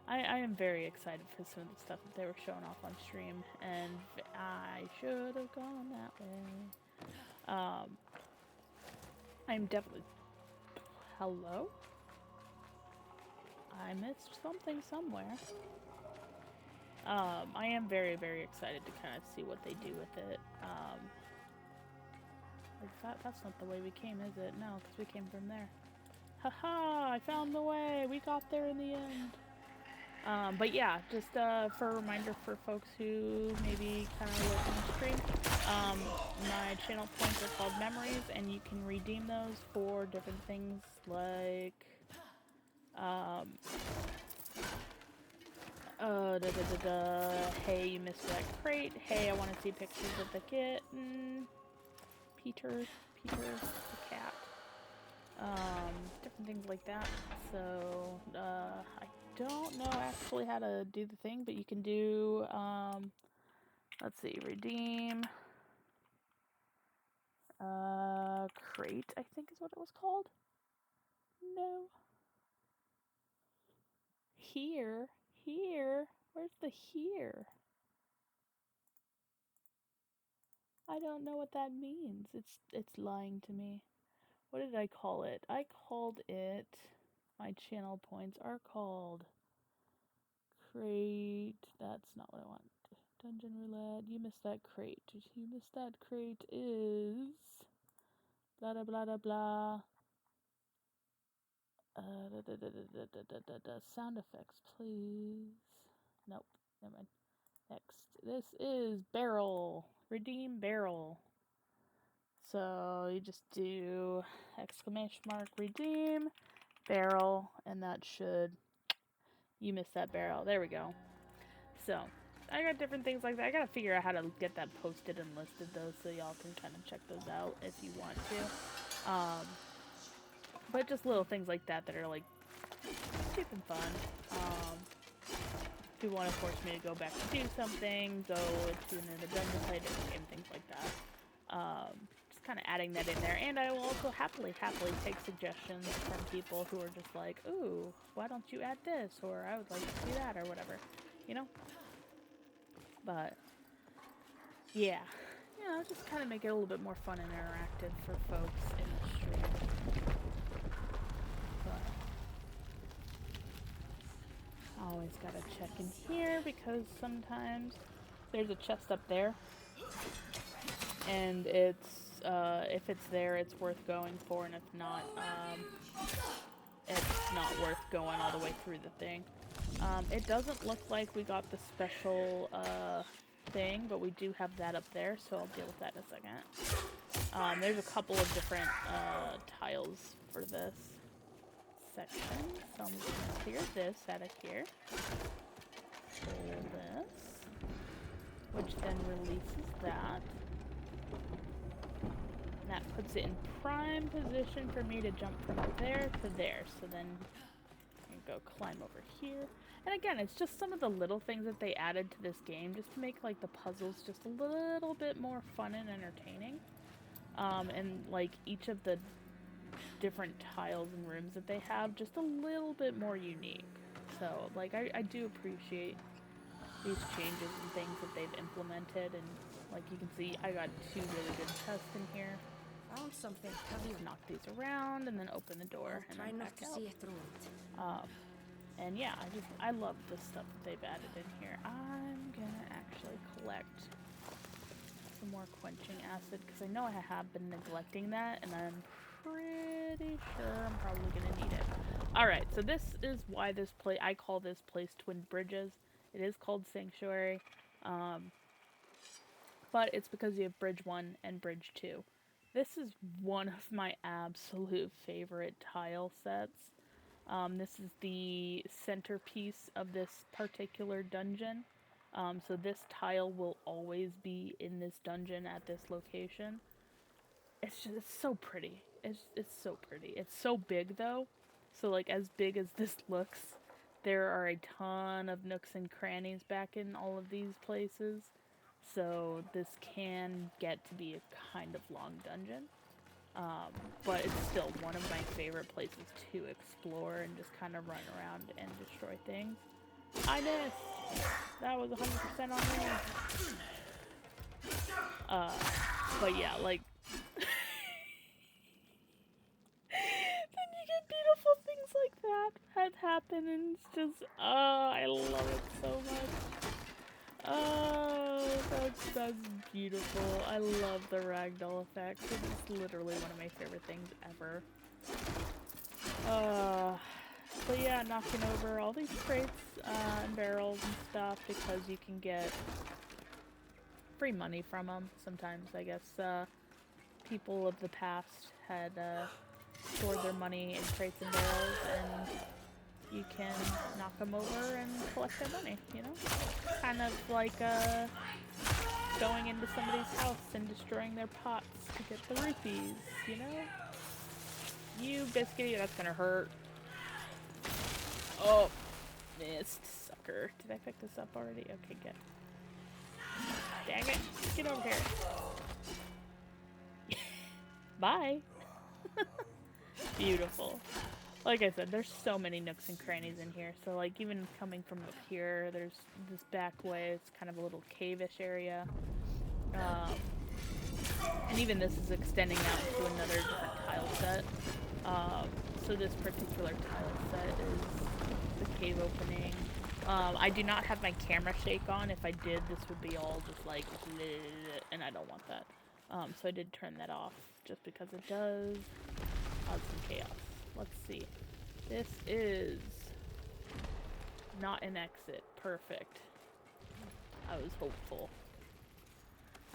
I am very excited for some of the stuff that they were showing off on stream, and I should have gone that way. I'm definitely... Hello? I missed something somewhere. I am very, very excited to kind of see what they do with it. That's not the way we came, is it? No, because we came from there. Haha, I found the way! We got there in the end! But yeah, just for a reminder for folks who maybe kind of look on the stream, my channel points are called Memories, and you can redeem those for different things like, hey, you missed that crate, hey, I want to see pictures of the kitten, Peter the cat, different things like that. So, I don't know actually how to do the thing, but you can do, let's see, redeem, crate, I think is what it was called. No. Here. Where's the here? I don't know what that means. It's lying to me. What did I call it? I called it, my channel points are called crate. That's not what I want. Dungeon roulette. You missed that crate. You missed that crate is blah blah blah blah blah. Sound effects, please. Nope. Never mind. Next. This is barrel. Redeem barrel. So you just do exclamation mark redeem barrel, and that should, you missed that barrel. There we go. So I got different things like that. I gotta figure out how to get that posted and listed though, so y'all can kind of check those out if you want to. But just little things like that that are like cheap and fun. If you want to force me to go back and do something, go to another dungeon, play a different game, things like that. Just kind of adding that in there. And I will also happily take suggestions from people who are just like, ooh, why don't you add this? Or I would like to see that, or whatever. You know? But, yeah. You know, just kind of make it a little bit more fun and interactive for folks in the stream. But always gotta check in here because sometimes there's a chest up there, and it's if it's there, it's worth going for, and if not, it's not worth going all the way through the thing. It doesn't look like we got the special thing, but we do have that up there, so I'll deal with that in a second. There's a couple of different tiles for this section, so I'm just going to clear this out of here. Pull this, which then releases that. And that puts it in prime position for me to jump from there to there. So then I can go climb over here. And again, it's just some of the little things that they added to this game just to make like the puzzles just a little bit more fun and entertaining. And like each of the different tiles and rooms that they have just a little bit more unique. So like I do appreciate these changes and things that they've implemented, and like you can see I got 2 really good chests in here. Found something. Just knock these around and then open the door and Try then not back to out. see it through it. And yeah, I love the stuff that they've added in here. I'm gonna actually collect some more quenching acid because I know I have been neglecting that, and I'm pretty sure I'm probably gonna need it. Alright, so this is why this place, I call this place Twin Bridges. It is called Sanctuary, but it's because you have Bridge 1 and Bridge 2. This is one of my absolute favorite tile sets. This is the centerpiece of this particular dungeon. So this tile will always be in this dungeon at this location. It's so pretty. It's so pretty. It's so big though. So like as big as this looks, there are a ton of nooks and crannies back in all of these places. So this can get to be a kind of long dungeon. But it's still one of my favorite places to explore and just kind of run around and destroy things. I missed! That was 100% on me. But yeah, like... then you get beautiful things like that happen, and it's just... Oh, I love it so much. Oh, that's beautiful. I love the ragdoll effect. It's literally one of my favorite things ever. But yeah, knocking over all these crates and barrels and stuff because you can get free money from them sometimes. I guess people of the past had stored their money in crates and barrels, and you can knock them over and collect their money, you know? Kind of like going into somebody's house and destroying their pots to get the rupees, you know? You biscuity, that's gonna hurt. Oh. missed, sucker. Did I pick this up already? Okay, good. Dang it. Get over here. Bye. Beautiful. Like I said, there's so many nooks and crannies in here. So, like, even coming from up here, there's this back way. It's kind of a little cave-ish area. And even this is extending out into another different tile set. So this particular tile set is the cave opening. I do not have my camera shake on. If I did, this would be all just like, and I don't want that. So I did turn that off, just because it does cause some chaos. Let's see. This is not an exit. Perfect. I was hopeful.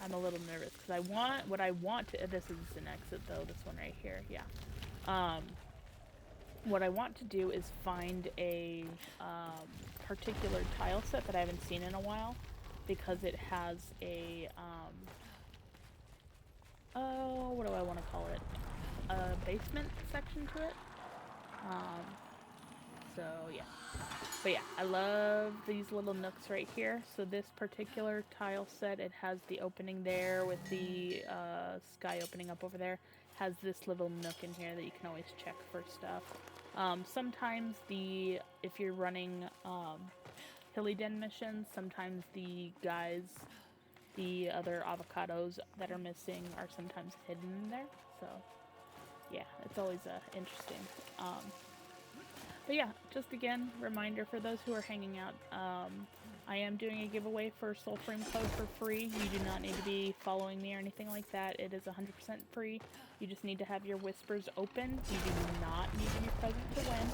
I'm a little nervous because what I want to, this is an exit though, this one right here, yeah. What I want to do is find a particular tile set that I haven't seen in a while, because it has a, what do I want to call it? A basement section to it. So yeah. But yeah, I love these little nooks right here. So this particular tile set, it has the opening there with the sky opening up over there. Has this little nook in here that you can always check for stuff. Sometimes if you're running Hilly Den missions, sometimes the other avocados that are missing are sometimes hidden in there. So yeah, it's always interesting. But yeah, just again, reminder for those who are hanging out, I am doing a giveaway for Soulframe code for free. You do not need to be following me or anything like that. It is 100% free. You just need to have your whispers open. You do not need to be present to win.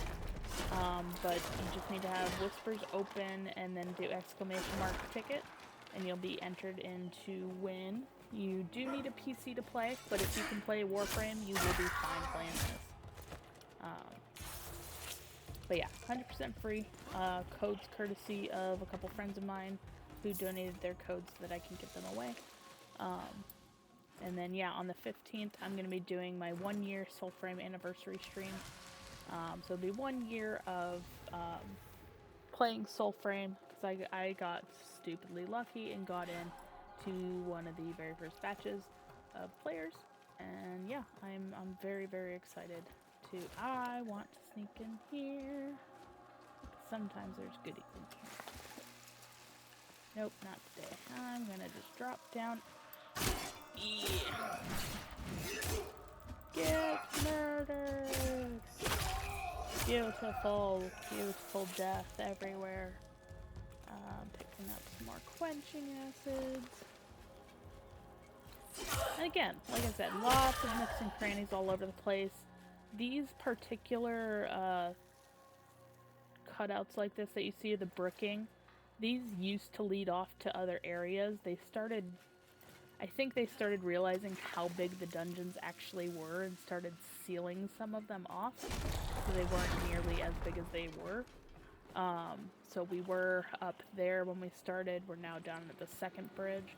But you just need to have whispers open and then do !mark ticket, and you'll be entered in to win. You do need a PC to play, but if you can play Warframe, you will be fine playing this. But yeah, 100% free. Codes courtesy of a couple friends of mine who donated their codes so that I can give them away. And then yeah, on the 15th, I'm going to be doing my 1-year Soulframe anniversary stream. So it'll be 1 year of playing Soulframe, because I got stupidly lucky and got in to one of the very first batches of players. And yeah, I'm very, very excited to, I want to sneak in here. Sometimes there's goodies in here. Nope, not today. I'm gonna just drop down. Yeah. Get murdered! Beautiful, beautiful death everywhere. Picking up some more quenching acids. And again, like I said, lots of nooks and crannies all over the place. These particular cutouts like this that you see, the bricking, these used to lead off to other areas. I think they started realizing how big the dungeons actually were and started sealing some of them off, so they weren't nearly as big as they were. So we were up there when we started. We're now down at the second bridge.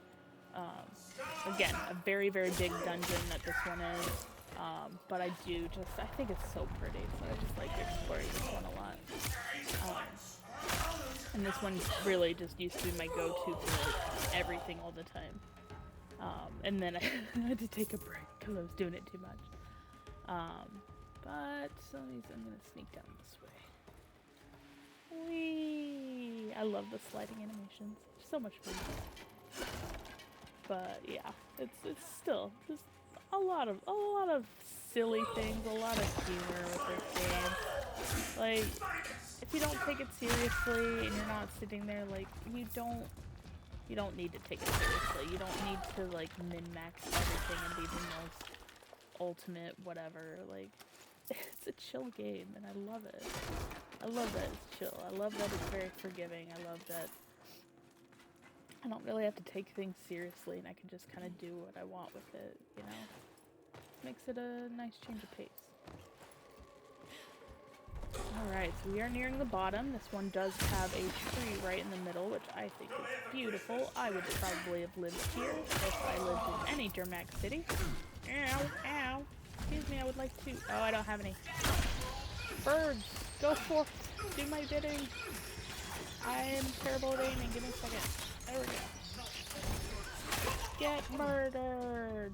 Again, a very, very big dungeon that this one is. But I think it's so pretty, so I just like exploring this one a lot. And this one really just used to be my go-to for like everything all the time. And then I had to take a break because I was doing it too much. But some of these I'm going to sneak down this way. Whee! I love the sliding animations. So much fun. But yeah, it's still just a lot of silly things, a lot of humor with this game. Like, if you don't take it seriously and you're not sitting there, like, you don't need to take it seriously. You don't need to like min-max everything and be the most ultimate whatever. Like, it's a chill game and I love it. I love that it's chill. I love that it's very forgiving. I love that I don't really have to take things seriously and I can just kind of do what I want with it, you know? Makes it a nice change of pace. Alright, so we are nearing the bottom. This one does have a tree right in the middle, which I think is beautiful. I would probably have lived here if I lived in any Germac city. Ow, ow. Excuse me, I would like to... Oh, I don't have any. Birds, go forth. Do my bidding. I'm terrible at aiming. Give me a second. There we go. Get murdered.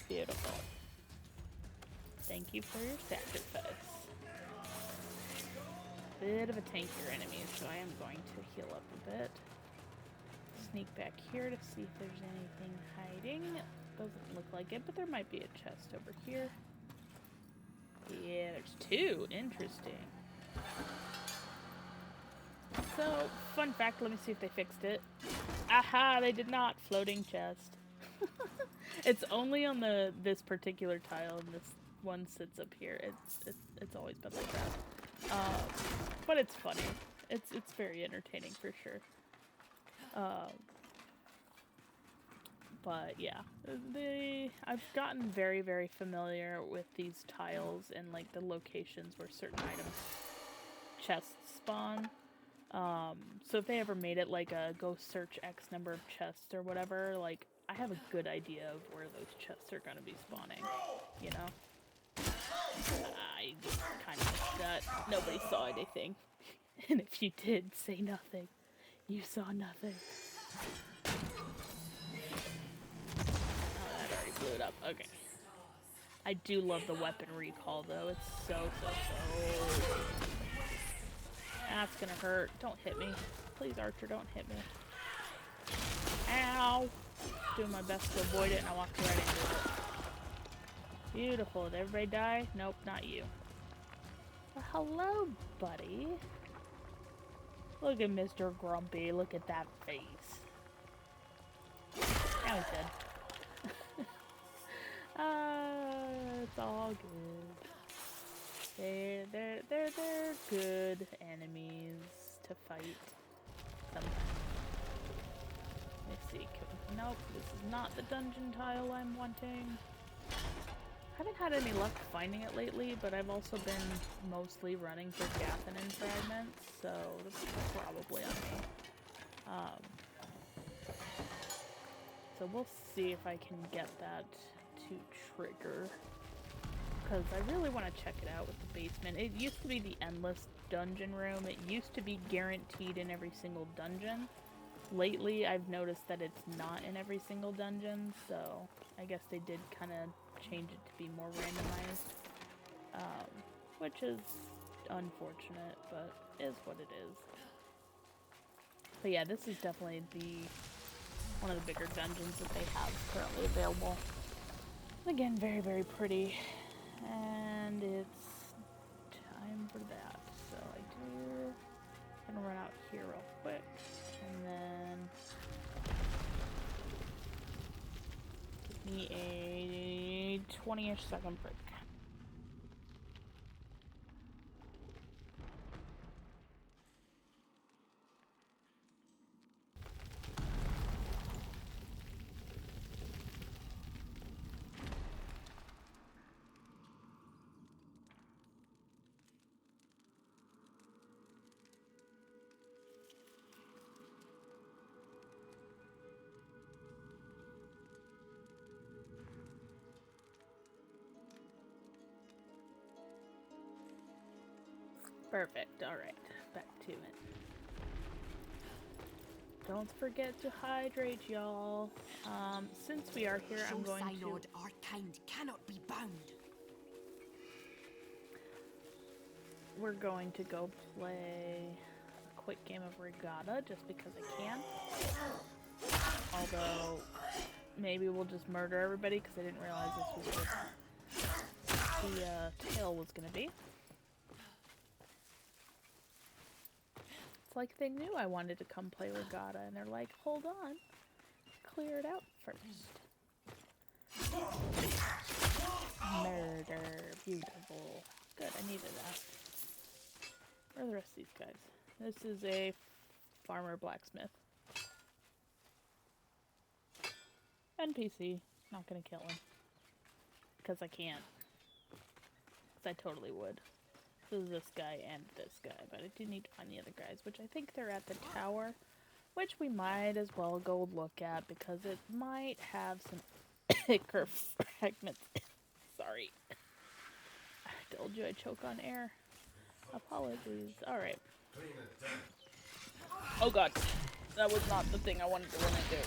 Beautiful. Thank you for your sacrifice. Bit of a tankier enemy, so I am going to heal up a bit. Sneak back here to see if there's anything hiding. Doesn't look like it, but there might be a chest over here. Yeah, there's two. Interesting. So, fun fact, let me see if they fixed it. Aha, they did not. Floating chest. It's only on this particular tile, and this one sits up here. It's always been like that. But it's funny. It's very entertaining for sure. But yeah, I've gotten very, very familiar with these tiles and like the locations where certain items chests spawn. So if they ever made it like a go search X number of chests or whatever, like I have a good idea of where those chests are gonna be spawning, you know? I kind of missed that. Nobody saw anything. And if you did, say nothing. You saw nothing. Oh, that already blew it up. Okay. I do love the weapon recall, though. It's so. That's gonna hurt. Don't hit me. Please, Archer, don't hit me. Ow! Doing my best to avoid it, and I walked right into it. Beautiful. Did everybody die? Nope, not you. Well, hello, buddy. Look at Mr. Grumpy. Look at that face. Now he's dead. It's all good. They're good enemies to fight. Sometimes. Let's see. Nope, this is not the dungeon tile I'm wanting. I haven't had any luck finding it lately, but I've also been mostly running for Gathinin fragments, so that's probably on me. So we'll see if I can get that to trigger. Because I really want to check it out with the basement. It used to be the endless dungeon room. It used to be guaranteed in every single dungeon. Lately, I've noticed that it's not in every single dungeon, so I guess they did kind of change it to be more randomized. Which is unfortunate, but is what it is. But yeah, this is definitely one of the bigger dungeons that they have currently available. Again, very, very pretty. And it's time for that. So I'm gonna run out here real quick. And then give me a 20-ish second break. Perfect. Alright. Back to it. Don't forget to hydrate, y'all. Since we are here, I'm going to... Our kind cannot be bound. We're going to go play a quick game of Regatta, just because I can. Although, maybe we'll just murder everybody, because I didn't realize this was what the tail was going to be. Like they knew I wanted to come play Regatta, and they're like, hold on, clear it out first. Murder. Beautiful. Good, I needed that. Where are the rest of these guys? This is a farmer blacksmith. NPC. Not gonna kill him. Because I can't. Because I totally would. This is this guy and this guy, but I do need to find the other guys, which I think they're at the tower, which we might as well go look at because it might have some thicker fragments. Sorry. I told you I choke on air. Apologies. Alright. Oh god. That was not the thing I wanted to run into.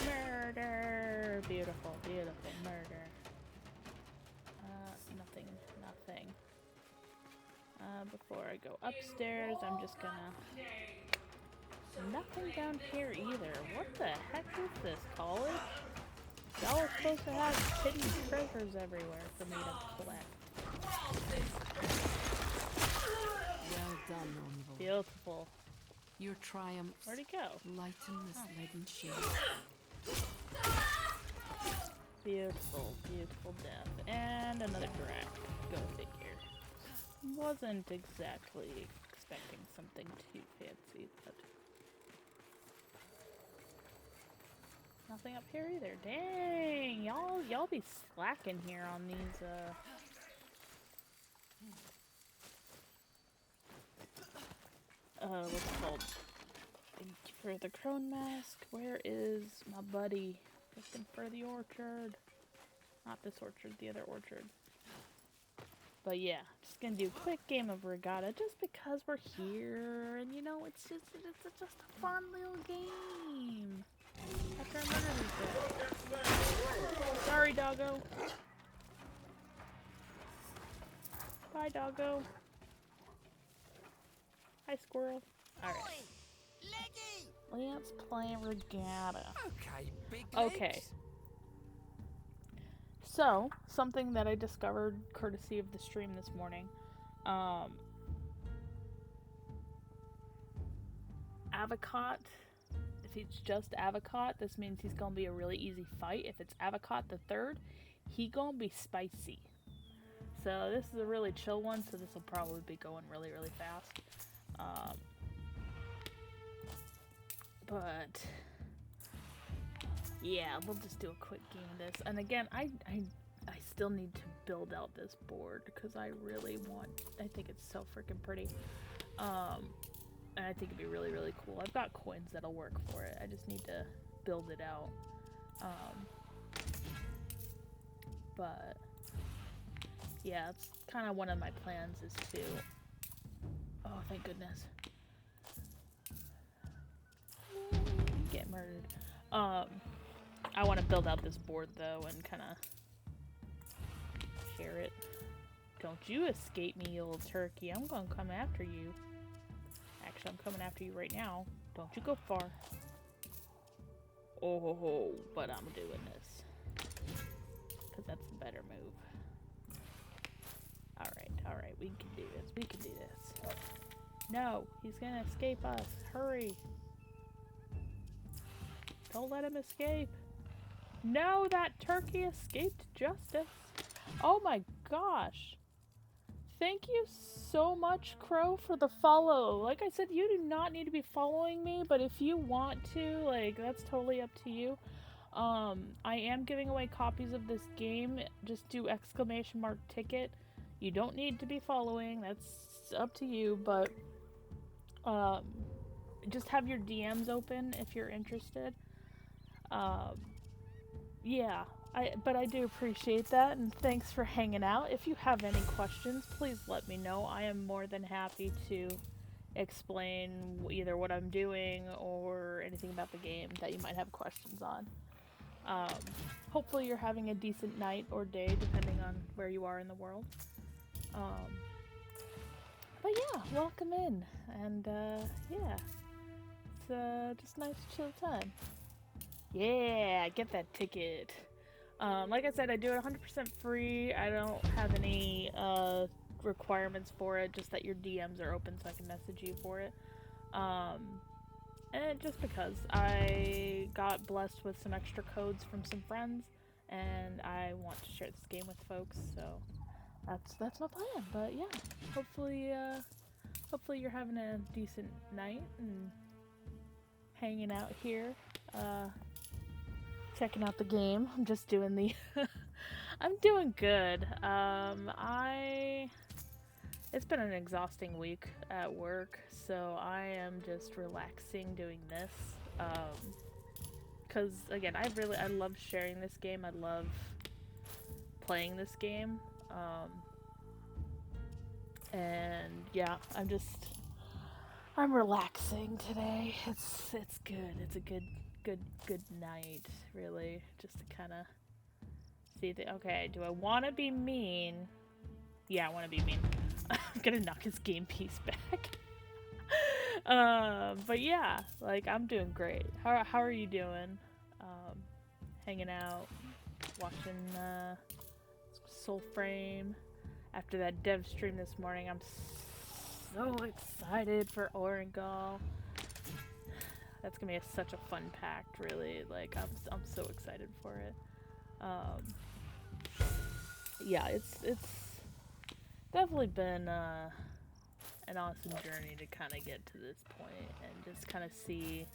Murder! Beautiful, beautiful murder. Nothing, nothing. Before I go upstairs, I'm just gonna... Nothing down here either. What the heck is this, college? Y'all are supposed to have hidden treasures everywhere for me to collect. Well done, envoy. Beautiful. Your triumph. Where'd he go? Lighten this leaden shade. Beautiful, beautiful death. And another draft. Go figure. Wasn't exactly expecting something too fancy, but... Nothing up here either. Dang! Y'all be slacking here on these, what's it called? Thank you for the crone mask. Where is my buddy? Looking for the orchard. Not this orchard, the other orchard. But yeah, just gonna do a quick game of regatta just because we're here, and you know, it's just a fun little game. After I murder these guys. Sorry, doggo. Bye, doggo. Hi, squirrel. Alright. Let's play regatta. Okay. So, something that I discovered courtesy of the stream this morning. Avocot. If it's just Avocot, this means he's gonna be a really easy fight. If it's Avocot the third, he gonna be spicy. So this is a really chill one, so this will probably be going really, really fast. But yeah, we'll just do a quick game of this. And again, I still need to build out this board because I really want. I think it's so freaking pretty. And I think it'd be really, really cool. I've got coins that'll work for it. I just need to build it out. But yeah, it's kind of one of my plans is to. Oh, thank goodness. Get murdered. I want to build out this board though and kind of share it. Don't you escape me, you little turkey. I'm gonna come after you. Actually, I'm coming after you right now. Don't you go far. Oh, but I'm doing this. Because that's the better move. Alright, we can do this. We can do this. No, he's gonna escape us. Hurry. Don't let him escape. No, that turkey escaped justice. Oh my gosh. Thank you so much, Crow, for the follow. Like I said, you do not need to be following me, but if you want to, like, that's totally up to you. I am giving away copies of this game. Just do !ticket. You don't need to be following. That's up to you, but just have your DMs open if you're interested. Yeah, but I do appreciate that, and thanks for hanging out. If you have any questions, please let me know. I am more than happy to explain either what I'm doing or anything about the game that you might have questions on. Hopefully you're having a decent night or day, depending on where you are in the world. But yeah, welcome in, and yeah, it's just nice chill time. Yeah, get that ticket. Like I said, I do it 100% free. I don't have any requirements for it, just that your DMs are open so I can message you for it. And just because I got blessed with some extra codes from some friends, and I want to share this game with folks, so that's my plan. But yeah, hopefully you're having a decent night and hanging out here. Checking out the game. I'm just doing the I'm doing good. I It's been an exhausting week at work, so I am just relaxing doing this. Because again, I love sharing this game. I love playing this game. And yeah, I'm relaxing today. It's good. It's a good night, really. Just to kind of see the okay. Do I want to be mean? Yeah, I want to be mean. I'm gonna knock his game piece back. But yeah, like I'm doing great. How are you doing? Hanging out, watching Soulframe. After that dev stream this morning, I'm so excited for Orengal. That's gonna be such a fun pact, really. Like I'm so excited for it. Yeah, it's definitely been an awesome journey to kind of get to this point and just kind of see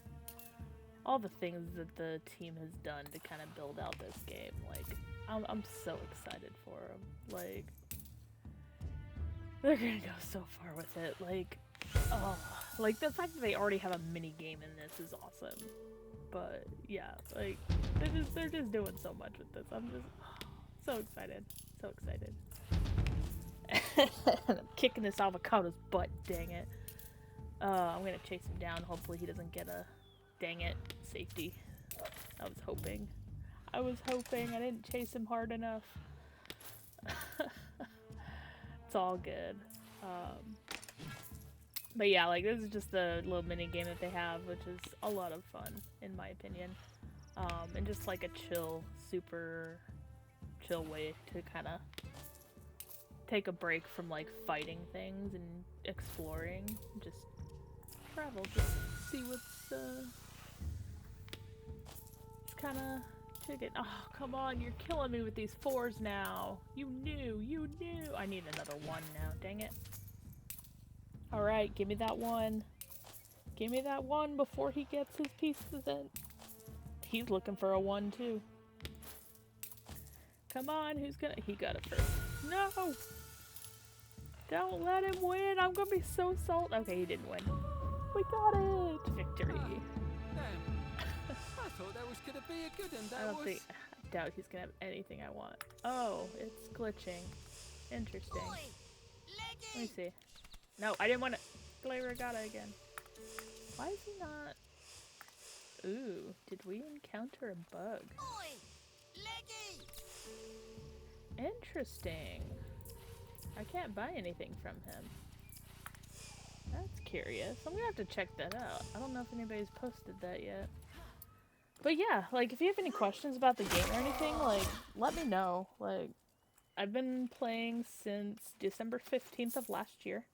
all the things that the team has done to kind of build out this game. Like I'm so excited for them. Like they're gonna go so far with it. Like oh, like the fact that they already have a mini game in this is awesome. But yeah, like they're just doing so much with this. I'm just so excited. So excited. I'm kicking this avocado's butt, dang it. I'm gonna chase him down. Hopefully he doesn't get a dang it safety. I was hoping. I didn't chase him hard enough. It's all good. But yeah, like this is just a little mini game that they have, which is a lot of fun in my opinion. And just like a super chill way to kind of take a break from like fighting things and exploring. Just travel, just see what's kind of chicken. Oh, come on, you're killing me with these 4s now. You knew. I need another 1 now, dang it. Alright, give me that 1. Give me that 1 before he gets his pieces in. He's looking for a 1 too. Come on, he got it first. No! Don't let him win, I'm gonna be so salty. Okay, he didn't win. We got it! Victory. I thought that was gonna be a good one. I doubt he's gonna have anything I want. Oh, it's glitching. Interesting. Let me see. No, I didn't want to play Regatta again. Why is he not? Ooh, did we encounter a bug? Interesting. I can't buy anything from him. That's curious. I'm gonna have to check that out. I don't know if anybody's posted that yet. But yeah, like if you have any questions about the game or anything, like let me know. Like I've been playing since December 15th of last year.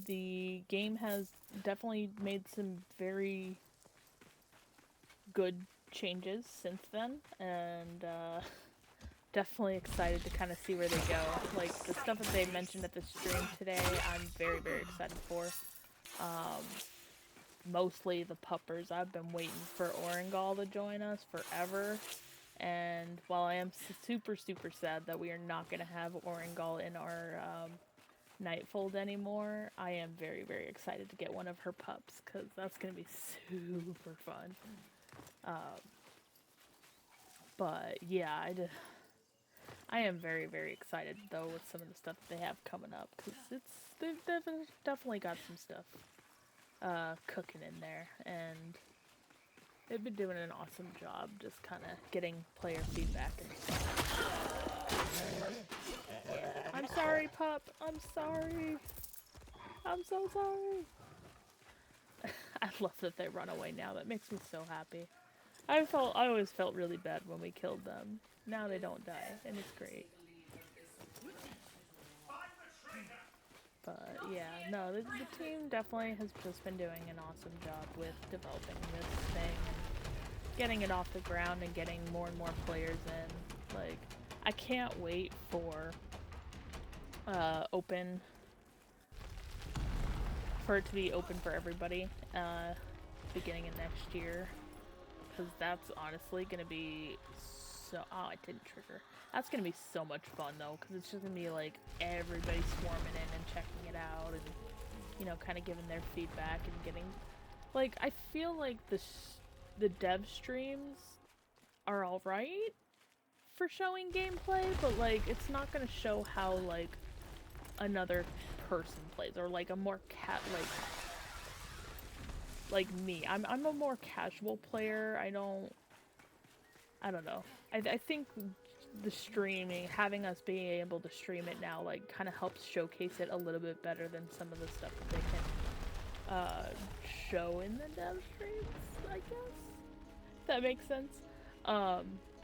The game has definitely made some very good changes since then, and definitely excited to kind of see where they go. Like the stuff that they mentioned at the stream today, I'm very, very excited for. Mostly the puppers. I've been waiting for Orengal to join us forever, and while I am super sad that we are not going to have Orengal in our Nightfold anymore, I am very, very excited to get one of her pups, because that's going to be super fun. But yeah, I am very, very excited though with some of the stuff that they have coming up, because they've definitely got some stuff cooking in there, and they've been doing an awesome job just kind of getting player feedback and stuff. I'm sorry, pup. I'm sorry. I'm so sorry. I love that they run away now. That makes me so happy. I always felt really bad when we killed them. Now they don't die, and it's great. But yeah, no, the team definitely has just been doing an awesome job with developing this thing and getting it off the ground and getting more and more players in. Like, I can't wait for it to be open for everybody beginning of next year, because that's honestly gonna be so... Oh, it didn't trigger. That's gonna be so much fun, though, because it's just gonna be, like, everybody swarming in and checking it out and, you know, kind of giving their feedback and getting... Like, I feel like the dev streams are alright for showing gameplay, but, like, it's not gonna show how, like, another person plays, or, like, a more like me. I'm a more casual player. I don't know. I think the streaming, having us being able to stream it now, like, kind of helps showcase it a little bit better than some of the stuff that they can show in the dev streams, I guess. If that makes sense.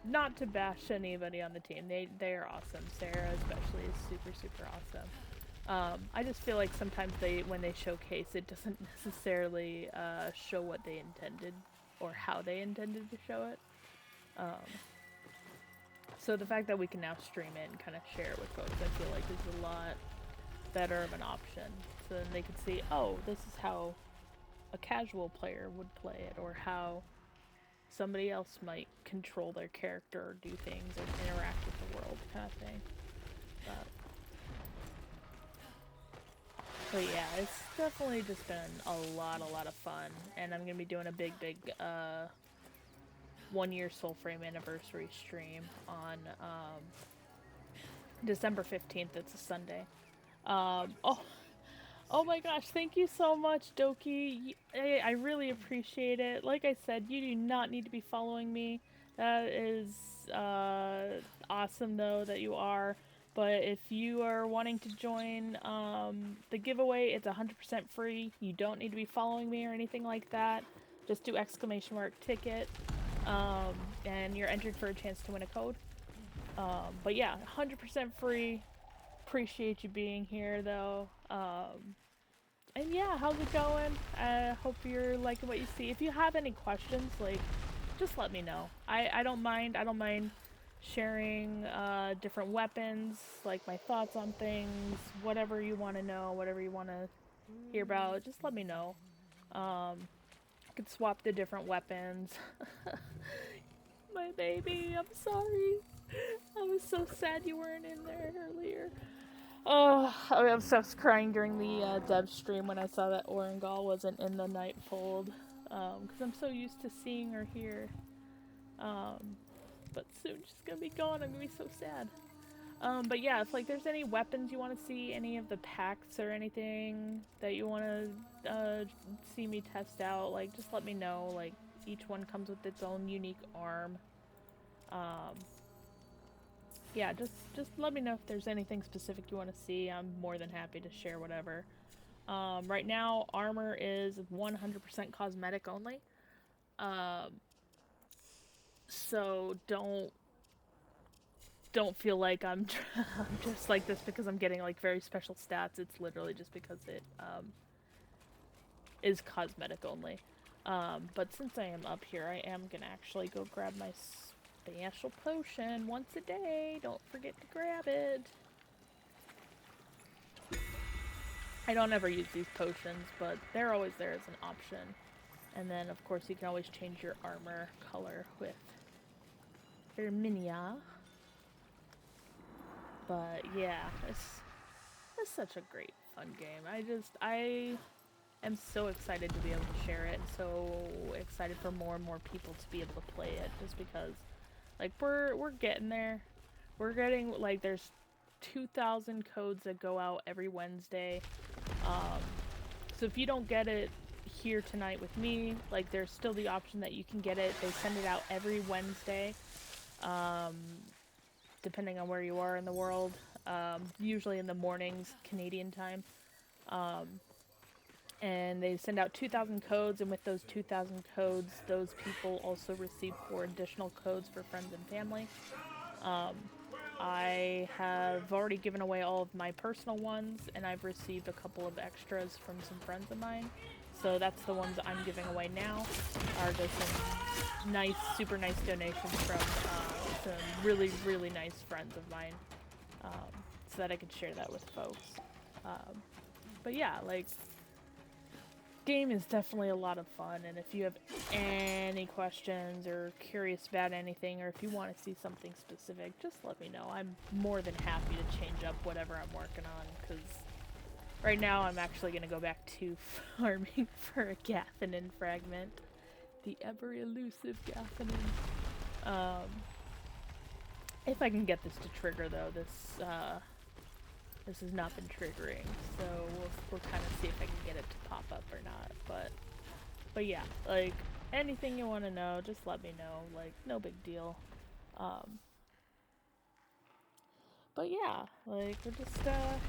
Not to bash anybody on the team. They are awesome. Sarah especially is super, super awesome. I just feel like sometimes when they showcase, it doesn't necessarily show what they intended or how they intended to show it. So the fact that we can now stream it and kind of share it with folks, I feel like is a lot better of an option. So then they can see, oh, this is how a casual player would play it, or how somebody else might control their character or do things or interact with the world, kind of thing. But yeah, it's definitely just been a lot of fun, and I'm gonna be doing a big 1-year Soulframe anniversary stream on December 15th. It's a Sunday. Oh my gosh, thank you so much, Doki. I really appreciate it. Like I said, you do not need to be following me. That is awesome, though, that you are. But if you are wanting to join the giveaway, it's 100% free. You don't need to be following me or anything like that. Just do !ticket, and you're entered for a chance to win a code. But yeah, 100% free. Appreciate you being here, though. And yeah, how's it going? I hope you're liking what you see. If you have any questions, like, just let me know. I don't mind. I don't mind sharing different weapons, like my thoughts on things, whatever you want to know, whatever you want to hear about, just let me know. I could swap the different weapons. My baby, I'm sorry. I was so sad you weren't in there earlier. Oh, I was crying during the dev stream when I saw that Orengal wasn't in the Nightfold, because I'm so used to seeing her here. But soon she's gonna be gone. I'm gonna be so sad. But yeah, if like there's any weapons you want to see, any of the packs or anything that you want to see me test out, like just let me know. Like each one comes with its own unique arm. Yeah, just let me know if there's anything specific you want to see. I'm more than happy to share whatever. Right now, armor is 100% cosmetic only. So don't feel like I'm just like this because I'm getting like very special stats. It's literally just because it is cosmetic only. But since I am up here, I am gonna actually go grab my special potion once a day. Don't forget to grab it. I don't ever use these potions, but they're always there as an option. And then, of course, you can always change your armor color with your minia. But yeah, it's such a great, fun game. I am so excited to be able to share it, and so excited for more and more people to be able to play it, just because, like, we're getting there. We're getting, like, there's 2,000 codes that go out every Wednesday. So if you don't get it here tonight with me, like, there's still the option that you can get it. They send it out every Wednesday, depending on where you are in the world, usually in the mornings, Canadian time. And they send out 2,000 codes, and with those 2,000 codes, those people also receive 4 additional codes for friends and family. I have already given away all of my personal ones, and I've received a couple of extras from some friends of mine. So that's the ones I'm giving away now, are just some nice, super nice donations from some really, really nice friends of mine, so that I could share that with folks. But yeah, like, game is definitely a lot of fun, and if you have any questions or curious about anything, or if you want to see something specific, just let me know. I'm more than happy to change up whatever I'm working on, because right now I'm actually going to go back to farming for a Gathanin fragment. The ever-elusive Gathanin. If I can get this to trigger, though, this has not been triggering, so we'll kind of see if I can get it to pop up or not, but yeah, like, anything you want to know, just let me know, like, no big deal. But yeah, like, we're just,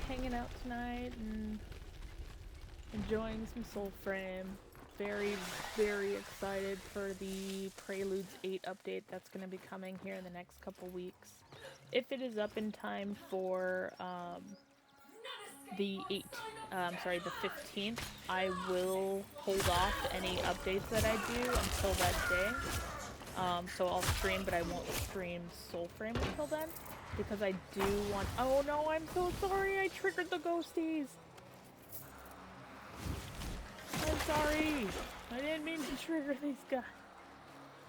hanging out tonight and enjoying some Soulframe. Very, very excited for the Preludes 8 update that's going to be coming here in the next couple weeks. If it is up in time for, the 15th, I will hold off any updates that I do until that day. So I'll stream, but I won't stream Soulframe until then, because I do want— oh no, I'm so sorry, I triggered the ghosties! I'm sorry! I didn't mean to trigger these guys.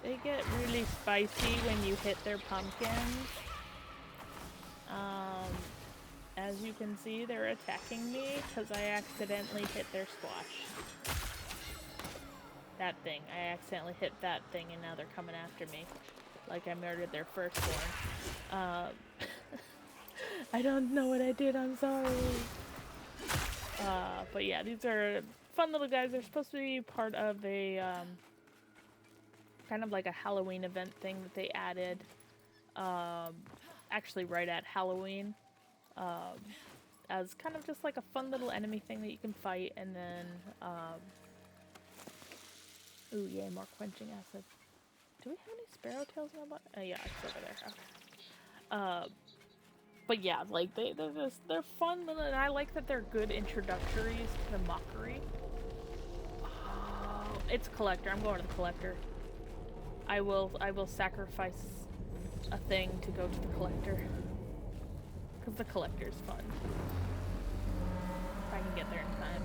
They get really spicy when you hit their pumpkins. As you can see, they're attacking me because I accidentally hit their squash. That thing. I accidentally hit that thing and now they're coming after me. Like I murdered their firstborn. I don't know what I did, I'm sorry. But yeah, these are fun little guys. They're supposed to be part of a, kind of like a Halloween event thing that they added. Actually right at Halloween. As kind of just like a fun little enemy thing that you can fight, and then, ooh, yay, more quenching acid. Do we have any sparrow tails in our butt? Oh yeah, it's over there. Okay. But yeah, like, they're fun, and I like that they're good introductories to the mockery. Oh, it's collector. I'm going to the collector. I will sacrifice a thing to go to the collector. Because the collector's fun. If I can get there in time.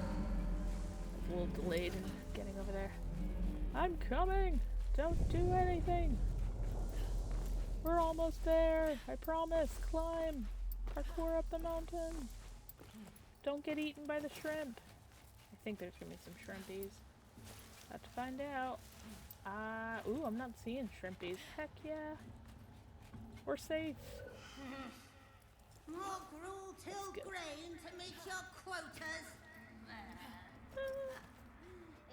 It's a little delayed in getting over there. I'm coming! Don't do anything! We're almost there! I promise! Climb! Parkour up the mountain! Don't get eaten by the shrimp! I think there's gonna be some shrimpies. Have to find out. Ooh, I'm not seeing shrimpies. Heck yeah! We're safe! More gruel till grain to meet your quotas.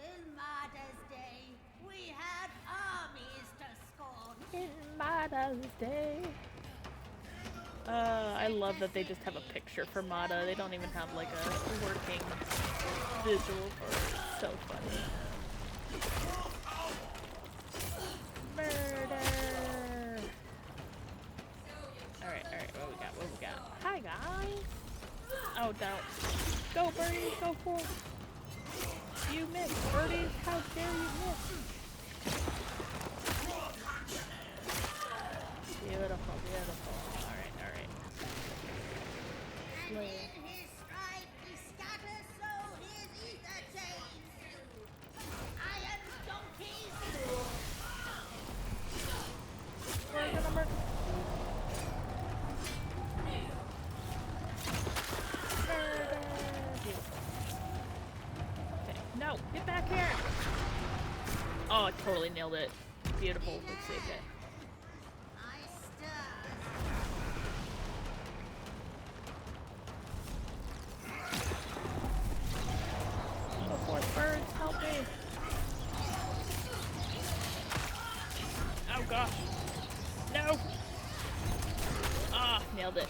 In Marda's day, we had armies to scorn. In Mada's day. I love that they just have a picture for Mada. They don't even have like a working visual for it. It's so funny. Murder! Alright, what we got? Hi guys! Oh, don't. Go, birdies, go for it! You missed, birdies! How dare you miss! Beautiful, beautiful. Alright. And in his stride he scatters so his ether chains. Iron donkeys. Where's the number? Okay, no! Get back here! Oh, I totally nailed it. Beautiful. Let's see again. I stir. Go forth, birds, help me! Oh gosh! No! Ah, nailed it.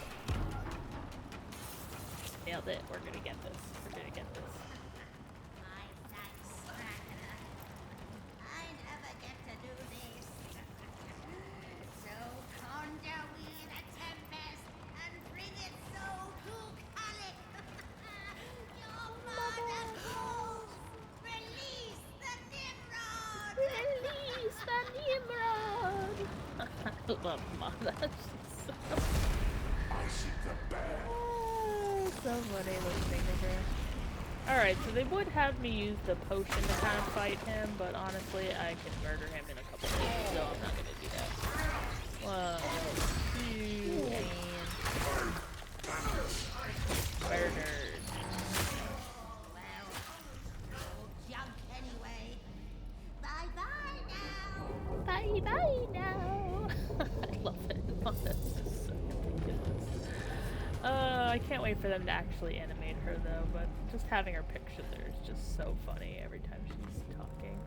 Nailed it. We're gonna get this. We're gonna get this. My dice cracker. I never get to do this. So conjure we the tempest and bring it so to Calic. Your mother calls. Release the Nimrod. Release the Nimrod! I love Mata. She's I seek the bear. so funny listening to her. Alright, so they would have me use the potion to kind of fight him, but honestly, I can murder him in a couple hits, so I'm not gonna do that. 1, 2, and... murdered. Well, all junk anyway. Bye-bye now. Bye-bye now! I love it. Oh, that's just so ridiculous. I can't wait for them to actually animate her though, but just having her picture there is just so funny every time she's talking.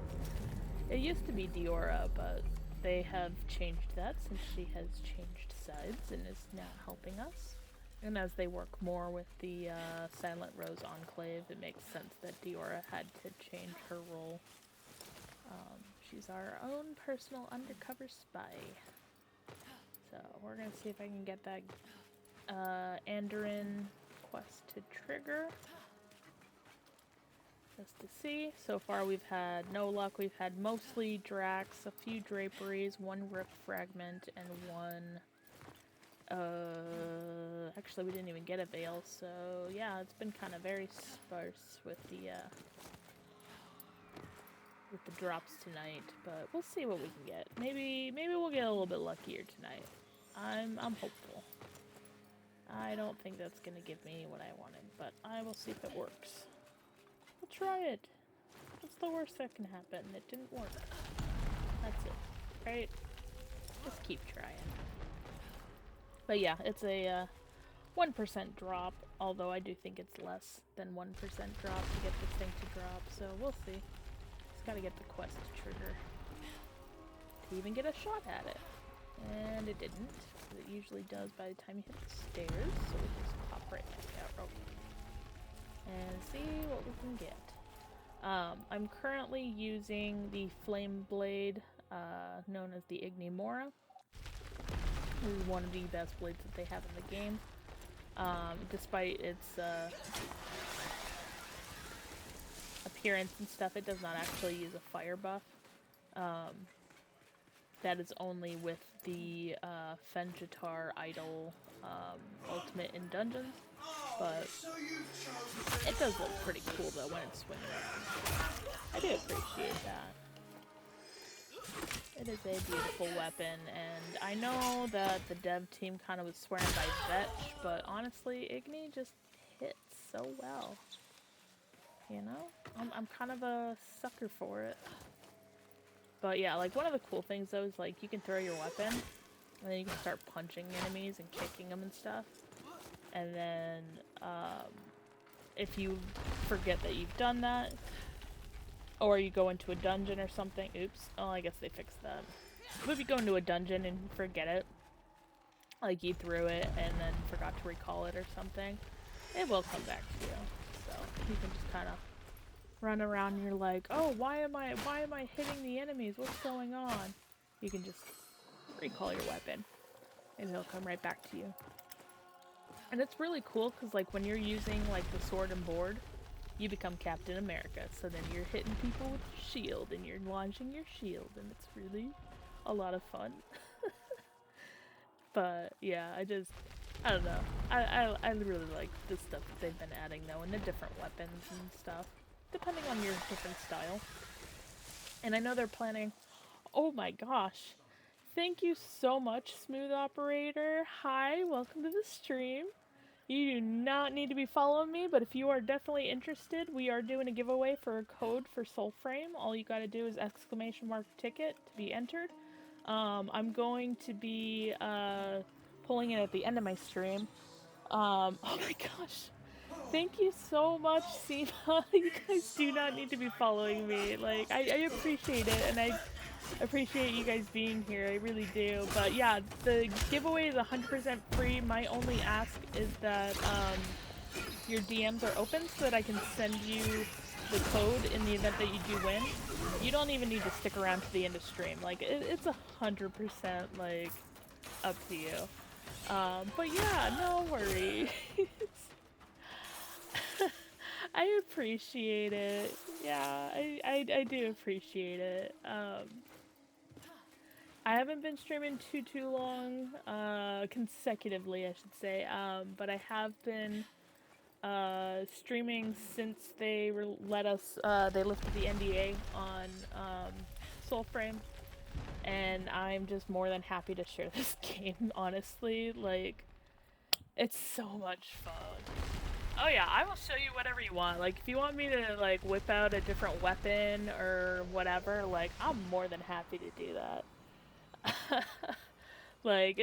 It used to be Diora, but they have changed that since she has changed sides and is now helping us. And as they work more with the Silent Rose Enclave, it makes sense that Diora had to change her role. She's our own personal undercover spy. So we're gonna see if I can get that Andoran quest to trigger. Just to see. So far we've had no luck. We've had mostly Drax, a few Draperies, 1 Rift Fragment, and 1... actually we didn't even get a Veil, so yeah, it's been kind of very sparse with the drops tonight, but we'll see what we can get. Maybe we'll get a little bit luckier tonight. I'm hopeful. I don't think that's gonna give me what I wanted, but I will see if it works. We'll try it. What's the worst that can happen? It didn't work. That's it, right? Just keep trying. But yeah, it's a 1% drop, although I do think it's less than 1% drop to get this thing to drop, so we'll see. Just gotta get the quest to trigger to even get a shot at it. And it didn't, because it usually does by the time you hit the stairs, so we just pop right back out. Oh. And see what we can get. I'm currently using the Flame Blade, known as the Ignimora. This is one of the best blades that they have in the game. Despite its appearance and stuff, it does not actually use a fire buff. That is only with the Fenjitar Idol ultimate in dungeons, but it does look pretty cool though when it's swinging around. I do appreciate that. It is a beautiful weapon, and I know that the dev team kind of was swearing by Vetch, but honestly, Igni just hits so well. You know? I'm kind of a sucker for it. But yeah, like one of the cool things though is like you can throw your weapon, and then you can start punching enemies and kicking them and stuff. And then, if you forget that you've done that, or you go into a dungeon or something. Oops. Oh, I guess they fixed that. But if you go into a dungeon and forget it, like you threw it and then forgot to recall it or something, it will come back to you. So you can just kind of run around and you're like, oh, why am I hitting the enemies? What's going on? You can just recall your weapon and it'll come right back to you. And it's really cool because like when you're using like the sword and board, you become Captain America, so then you're hitting people with your shield, and you're launching your shield, and it's really a lot of fun. But yeah, I don't know. I really like the stuff that they've been adding though, and the different weapons and stuff, depending on your different style. And I know they're planning. Oh my gosh! Thank you so much, Smooth Operator. Hi, welcome to the stream. You do not need to be following me, but if you are definitely interested, we are doing a giveaway for a code for Soulframe. All you gotta do is !ticket to be entered. I'm going to be pulling it at the end of my stream. Oh my gosh. Thank you so much, Seema. You guys do not need to be following me. Like, I appreciate it, and I appreciate you guys being here, I really do. But yeah, the giveaway is 100% free. My only ask is that your DMs are open so that I can send you the code in the event that you do win. You don't even need to stick around to the end of stream. Like, it's 100% like up to you. But yeah, no worries. I appreciate it. Yeah, I do appreciate it. I haven't been streaming too long, consecutively, I should say, but I have been streaming since they let us. They lifted the NDA on Soulframe, and I'm just more than happy to share this game. Honestly, like, it's so much fun. Oh yeah, I will show you whatever you want. Like, if you want me to, like, whip out a different weapon or whatever, like, I'm more than happy to do that. Like,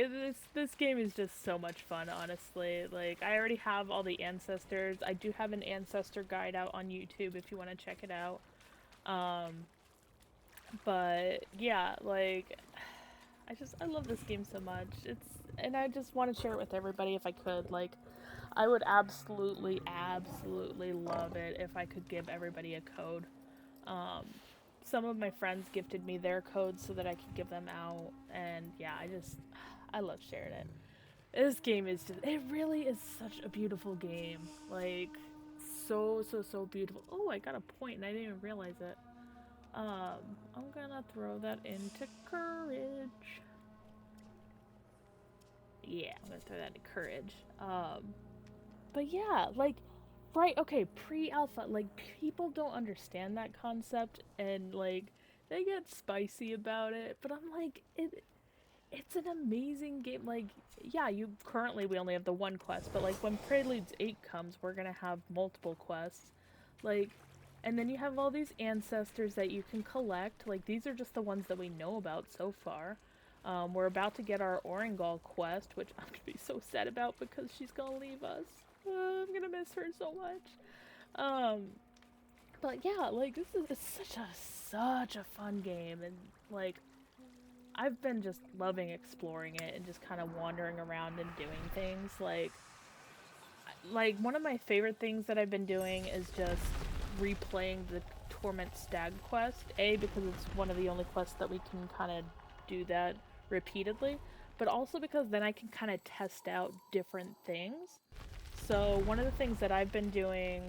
this game is just so much fun, honestly. Like, I already have all the ancestors. I do have an ancestor guide out on YouTube if you want to check it out. But, yeah, like, I love this game so much. And I just want to share it with everybody if I could. Like, I would absolutely, absolutely love it if I could give everybody a code. Some of my friends gifted me their codes so that I could give them out, and yeah, I love sharing it. This game is it really is such a beautiful game. Like, so, so, so beautiful. Oh, I got a point and I didn't even realize it. I'm gonna throw that into courage. Yeah, I'm gonna throw that into courage. But yeah, like, right, okay, pre-alpha, like, people don't understand that concept, and, like, they get spicy about it, but I'm like, it's an amazing game. Like, yeah, we only have the one quest, but, like, when Preludes 8 comes, we're gonna have multiple quests. Like, and then you have all these ancestors that you can collect. Like, these are just the ones that we know about so far. We're about to get our Oringal quest, which I'm gonna be so sad about because she's gonna leave us. I'm gonna miss her so much. But yeah, like, this is such a fun game, and, like, I've been just loving exploring it and just kind of wandering around and doing things. Like, one of my favorite things that I've been doing is just replaying the Torment Stag quest. A, because it's one of the only quests that we can kind of do that repeatedly, but also because then I can kind of test out different things. So one of the things that I've been doing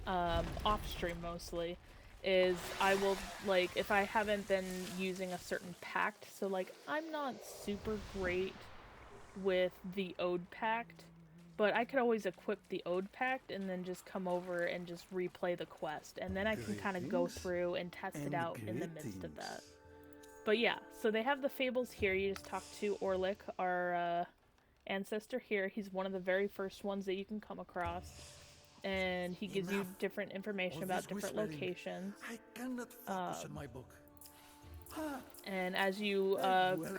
off stream mostly is I will, like, if I haven't been using a certain pact, so, like, I'm not super great with the Ode Pact, but I could always equip the Ode Pact and then just come over and just replay the quest, and then I can kind of go through and test it out in the midst of that. But yeah, so they have the fables here. You just talk to Orlick, our ancestor here. He's one of the very first ones that you can come across, and he gives you different information about different locations. I cannot focus on my book. And as you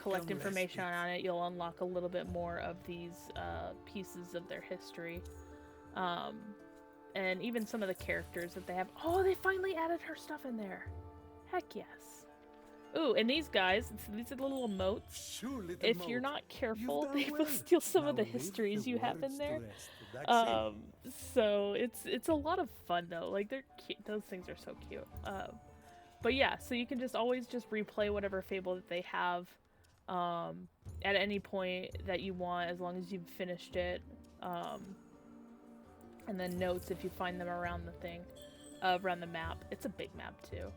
collect information on it, you'll unlock a little bit more of these pieces of their history. And even some of the characters that they have. Oh, they finally added her stuff in there. Heck yes. Ooh, and these guys, these are the little moats. If you're not careful, they will steal some of the histories you have in there. So it's a lot of fun though. Like, they're cute. Those things are so cute. But yeah, so you can just always just replay whatever fable that they have at any point that you want, as long as you've finished it. And then notes if you find them around the thing, around the map. It's a big map too.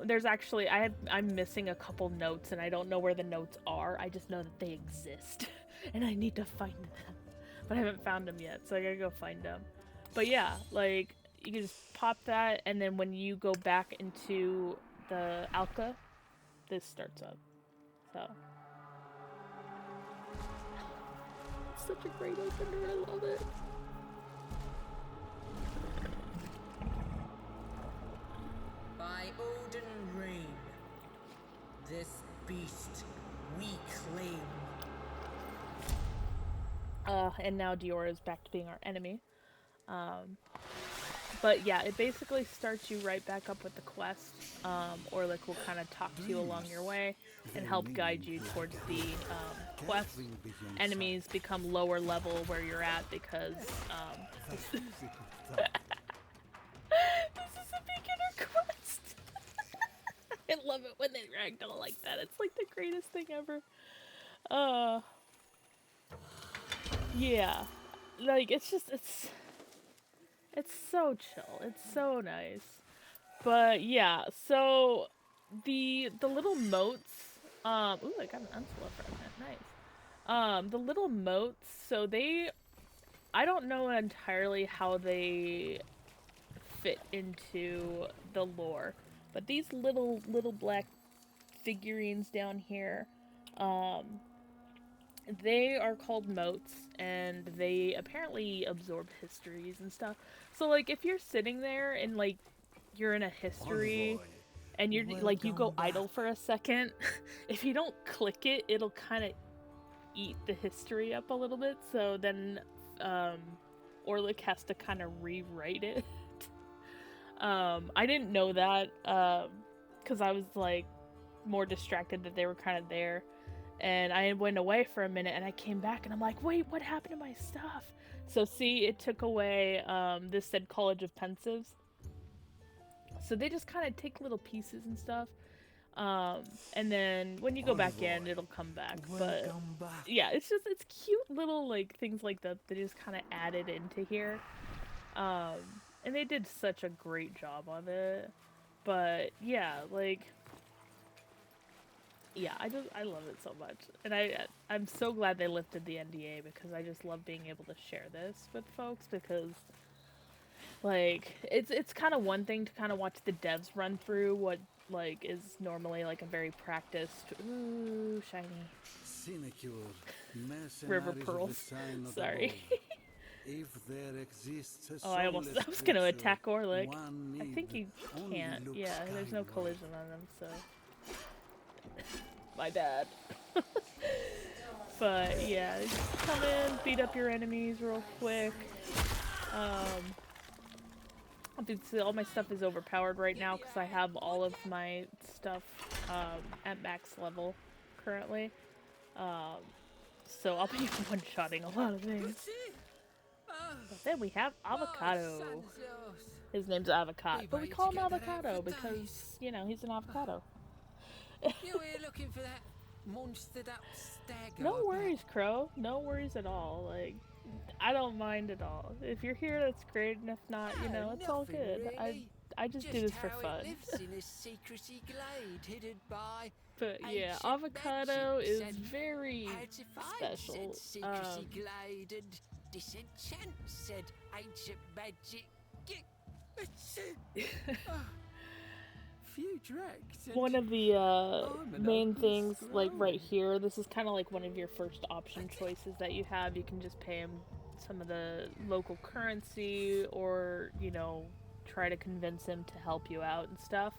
There's actually, I'm missing a couple notes, and I don't know where the notes are. I just know that they exist, and I need to find them. But I haven't found them yet, so I gotta go find them. But yeah, like, you can just pop that, and then when you go back into the Alka, this starts up. So. It's such a great opener, I love it. By Odin Rain, this beast we claim. And now Dior is back to being our enemy. But yeah, it basically starts you right back up with the quest. Orlick will kind of talk to you along your way and help guide you towards the quest. Enemies become lower level where you're at because this is a beginner quest. I love it when they ragdoll like that. It's like the greatest thing ever. Yeah, like, it's so chill. It's so nice. But yeah, so the little moats, ooh, I got an unslow fragment. Nice. The little moats, so they I don't know entirely how they fit into the lore, but these little black figurines down here, um, they are called motes, and they apparently absorb histories and stuff. So like if you're sitting there and like you're in a history Envoy, and you're like you go welcome idle back. for a second, if you don't click it, it'll kind of eat the history up a little bit. So then um Orlick has to kind of rewrite it. I didn't know that cuz I was like more distracted that they were kind of there. And I went away for a minute and I came back and I'm like, wait, what happened to my stuff? So see, it took away, this said College of Pensives. So they just kind of take little pieces and stuff. And then when you go back in, Envoy, it'll come back. But welcome back. yeah, it's cute little like things like that they just kind of added into here. And they did such a great job of it. But yeah, like yeah, I love it so much, and I'm so glad they lifted the NDA because I just love being able to share this with folks because like it's kind of one thing to kind of watch the devs run through what like is normally like a very practiced ooh shiny Sinecure, river mercenaries of the pearls. sign of Sorry. above. If there exists a Oh, I was soulless gonna creature, attack Orlick. one I think you only can't. look Yeah, there's no skyward. collision on them, so my bad. But yeah, just come in, beat up your enemies real quick. Obviously all my stuff is overpowered right now because I have all of my stuff at max level currently. Um, so I'll be one-shotting a lot of things. But then we have Avocado. His name's Avocado, but we call him Avocado because, you know, he's an avocado. You here looking for that monstered up stag? No worries, Crow. No worries at all. Like, I don't mind at all. If you're here, that's great, and if not, you know, it's all good. I just do this for fun. It lives in a secrecy glade hidden by But yeah, ancient Avocado magics is and very how to find special. said secrecy glade and disenchant said ancient magic. Few dregs. One of the I'm an main open things, like scroll. right here, this is kind of like one of your first option choices that you have. You can just pay him some of the local currency or, you know, try to convince him to help you out and stuff.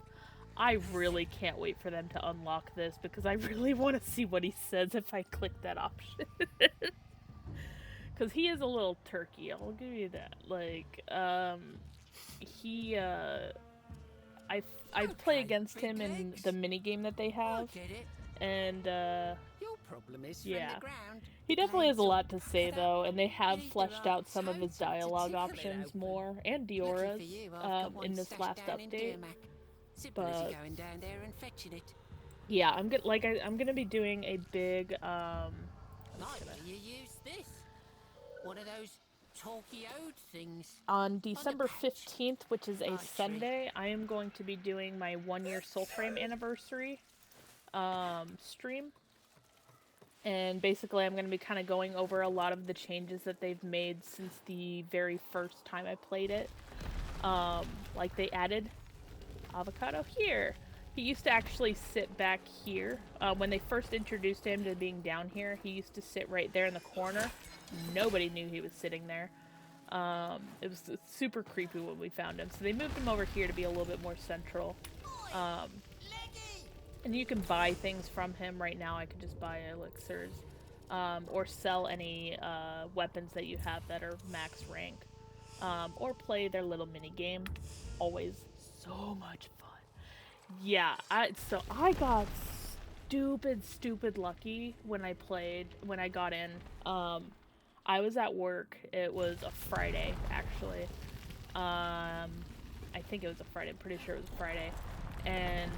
I really can't wait for them to unlock this because I really want to see what he says if I click that option. Because he is a little turkey, I'll give you that. Like, he, I play Okay, against him big in legs. the minigame that they I have, get it. and, Your problem is from yeah. the ground. He definitely has a Glades lot to all say, cut though, up. and they have Neither fleshed are out some of his toads to dialogue tickle it options open. more, and Lucky Diora's, for you, I've got one in this stashed last down in update. Durmac. Simple as But you going down there and fetching it. yeah, I'm gonna be doing a big, Might you use this? One of those talky ode things. on December patch. 15th, which is a Archery. Sunday, I am going to be doing my 1-year Soulframe anniversary, stream. And basically, I'm going to be kind of going over a lot of the changes that they've made since the very first time I played it. Like, they added Avocado here. He used to actually sit back here. When they first introduced him to being down here, he used to sit right there in the corner. Nobody knew he was sitting there. It was super creepy when we found him. So they moved him over here to be a little bit more central. And you can buy things from him right now. I could just buy elixirs. Or sell any weapons that you have that are max rank. Or play their little mini game. Always so much fun. Yeah, so I got stupid lucky when I got in. I was at work. It was a Friday, actually. I think it was a Friday. I'm pretty sure it was a Friday. And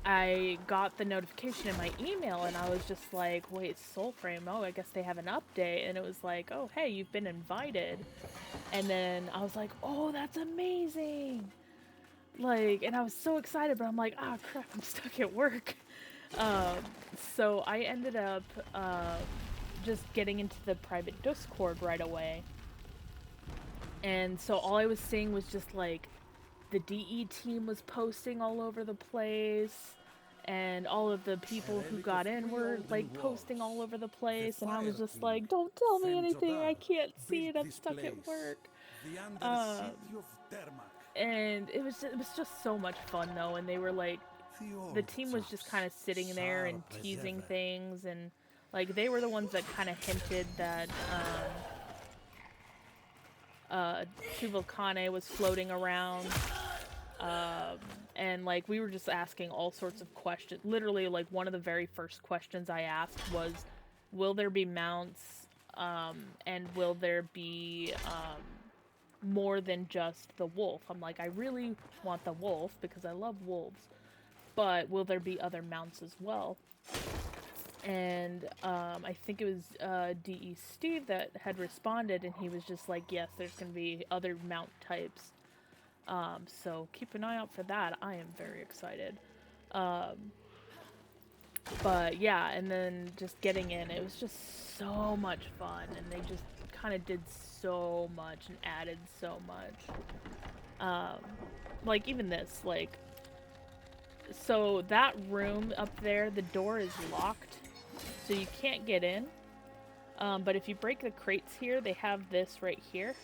I got the notification in my email, and I was just like, wait, Soulframe, oh, I guess they have an update. And it was like, oh, hey, you've been invited. And then I was like, oh, that's amazing. Like, and I was so excited, but I'm like, ah, crap, I'm stuck at work. So I ended up just getting into the private Discord right away. And so all I was seeing was just like the DE team was posting all over the place, and all of the people who got in were like posting all over the place, and I was just like, don't tell me anything, I can't see it, I'm stuck at work. And it was just so much fun though, and they were like, the team was just kind of sitting there and teasing things, and like they were the ones that kind of hinted that Tuvalcane was floating around, and like we were just asking all sorts of questions. Literally, like one of the very first questions I asked was, will there be mounts, and will there be more than just the wolf? I'm like, I really want the wolf because I love wolves, but will there be other mounts as well? And I think it was DE Steve that had responded, and he was just like, yes, there's going to be other mount types. So keep an eye out for that. I am very excited. But yeah, and then just getting in, it was just so much fun, and they just kind of did so much and added so much. Like even this, like, so that room up there, the door is locked, so you can't get in. But if you break the crates here, they have this right here,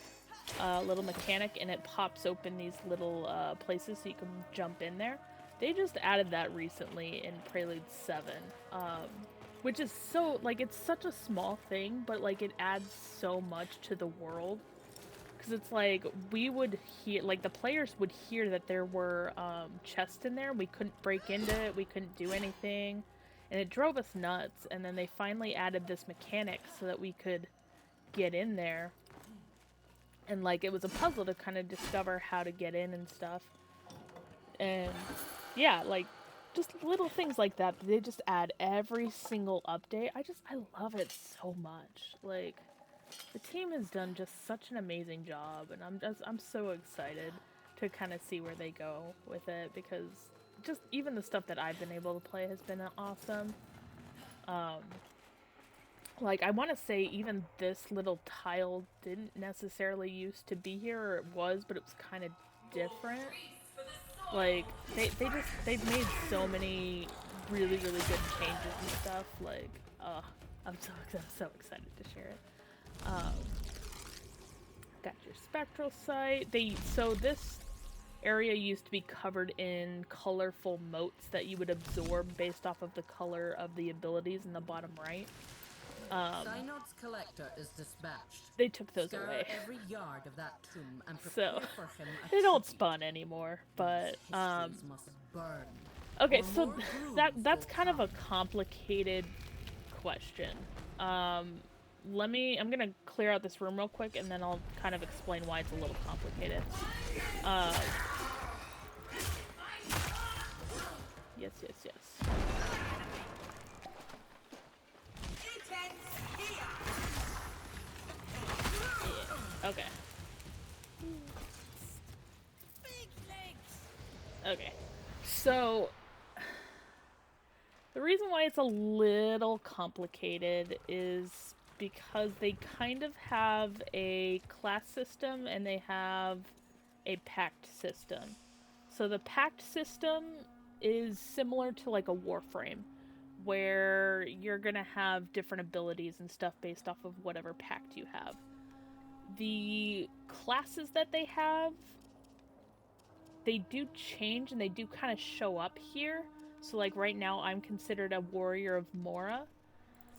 little mechanic, and it pops open these little places so you can jump in there. They just added that recently in Prelude 7, which is so, like, it's such a small thing, but like it adds so much to the world. Because it's like, we would hear, like the players would hear that there were chests in there, we couldn't break into it, we couldn't do anything, and it drove us nuts. And then they finally added this mechanic so that we could get in there, and like it was a puzzle to kind of discover how to get in and stuff. And yeah, like just little things like that, they just add every single update. I love it so much. Like, the team has done just such an amazing job, and I'm so excited to kind of see where they go with it, because just even the stuff that I've been able to play has been awesome. Like, I want to say even this little tile didn't necessarily used to be here, or it was, but it was kind of different. Like, they've made so many really, really good changes and stuff. Like, I'm so excited to share it. Got your spectral sight. So this area used to be covered in colorful motes that you would absorb based off of the color of the abilities in the bottom right. Synod's collector is dispatched. They took those Scour away. every yard of that tomb and prepare So for him a they don't tribute. spawn anymore, but Histories must burn. okay, or so more that's grooves will kind of a come. complicated question. I'm gonna clear out this room real quick, and then I'll kind of explain why it's a little complicated. Yes. Yeah, okay. Okay. So, the reason why it's a little complicated is because they kind of have a class system and they have a pact system. So the pact system is similar to like a Warframe, where you're gonna have different abilities and stuff based off of whatever pact you have. The classes that they have, they do change and they do kind of show up here. So like right now I'm considered a warrior of Mora.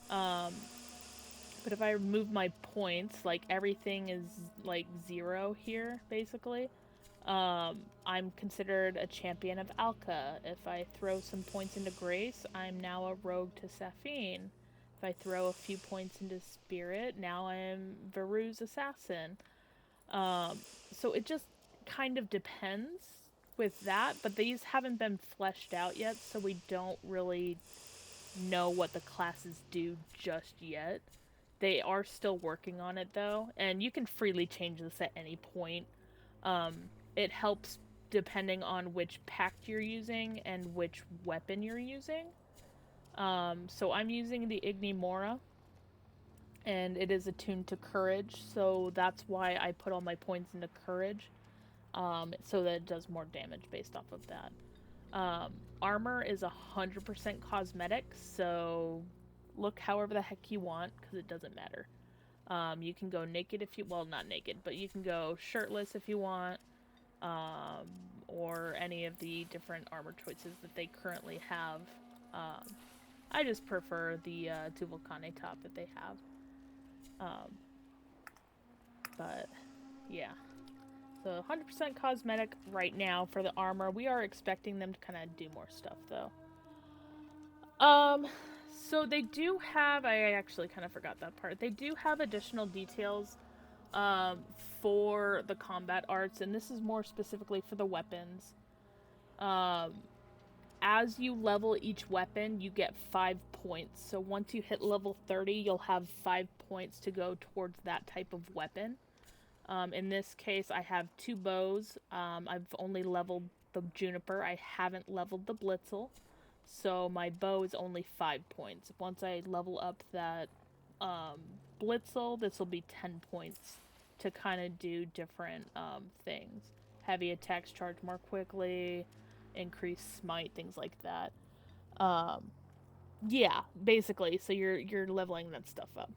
But if I remove my points, like everything is like 0 here basically. I'm considered a champion of Alka. If I throw some points into Grace, I'm now a rogue to Safine. If I throw a few points into Spirit, now I'm Veru's assassin. So it just kind of depends with that, but these haven't been fleshed out yet, so we don't really know what the classes do just yet. They are still working on it though, and you can freely change this at any point. It helps depending on which pact you're using and which weapon you're using. So I'm using the Igni Mora. and it is attuned to courage, so that's why I put all my points into courage, so that it does more damage based off of that. Armor is 100% cosmetic, so look however the heck you want, because it doesn't matter. You can go naked if you, well, not naked, but you can go shirtless if you want, or any of the different armor choices that they currently have. I just prefer the Tu Volcane top that they have. But yeah, so 100% cosmetic right now for the armor. We are expecting them to kind of do more stuff though. So they do have, I actually kind of forgot that part. They do have additional details for the combat arts, and this is more specifically for the weapons. As you level each weapon, you get 5 points. So once you hit level 30, you'll have 5 points to go towards that type of weapon. In this case, I have 2 bows. I've only leveled the Juniper. I haven't leveled the Blitzel. So my bow is only 5 points. Once I level up that Blitzel, this will be 10 points to kind of do different things. Heavy attacks charge more quickly, increase smite, things like that. Yeah, basically, so you're leveling that stuff up.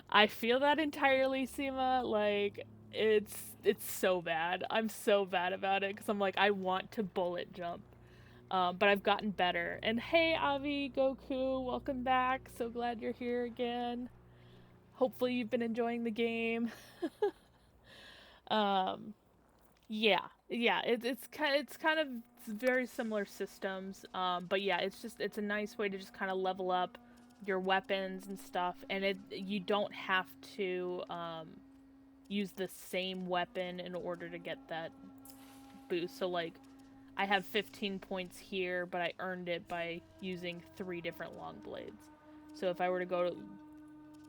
I feel that entirely, Seema. Like, it's so bad. I'm so bad about it, because I'm like, I want to bullet jump. But I've gotten better. And hey, Avi, Goku, welcome back. So glad you're here again. Hopefully you've been enjoying the game. Yeah, it's kind of very similar systems. But yeah, it's a nice way to just kind of level up your weapons and stuff, and you don't have to use the same weapon in order to get that boost. So like, I have 15 points here, but I earned it by using 3 different long blades. So if I were to go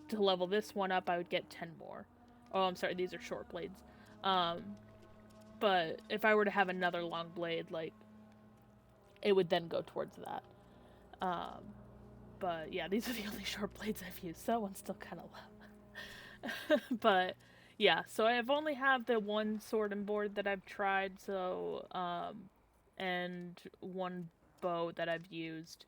to level this one up, I would get 10 more. Oh, I'm sorry, these are short blades. But if I were to have another long blade, like, it would then go towards that. But yeah, these are the only short blades I've used, so that one's still kind of low. But yeah, so I've only have the one sword and board that I've tried, so, and one bow that I've used.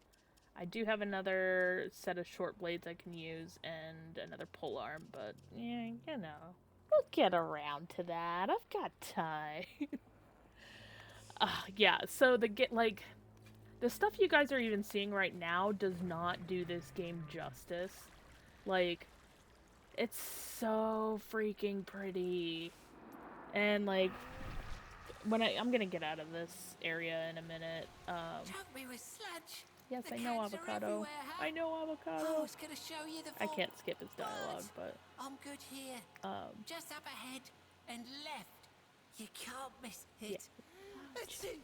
I do have another set of short blades I can use, and another polearm, but, yeah, you know, we'll get around to that. I've got time. Yeah, so the stuff you guys are even seeing right now does not do this game justice. Like, it's so freaking pretty. And, like, when I'm gonna get out of this area in a minute. Help me with Sludge. Yes, The I know cats are Avocado. everywhere, huh? I know Avocado. I was gonna show you the I vault. can't skip his dialogue, but I'm good here. Just up ahead and left. You can't miss it. Yeah. That's it.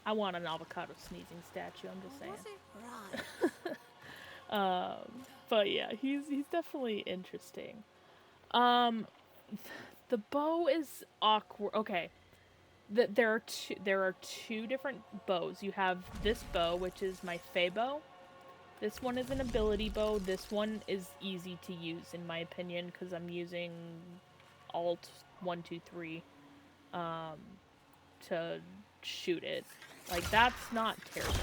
I want an Avocado sneezing statue, I'm just saying. Was it? Right. But yeah, he's definitely interesting. The bow is awkward. Okay. There are two different bows. You have this bow, which is my Fey bow. This one is an ability bow. This one is easy to use, in my opinion, because I'm using Alt 1, 2, 3 to shoot it. Like, that's not terrible.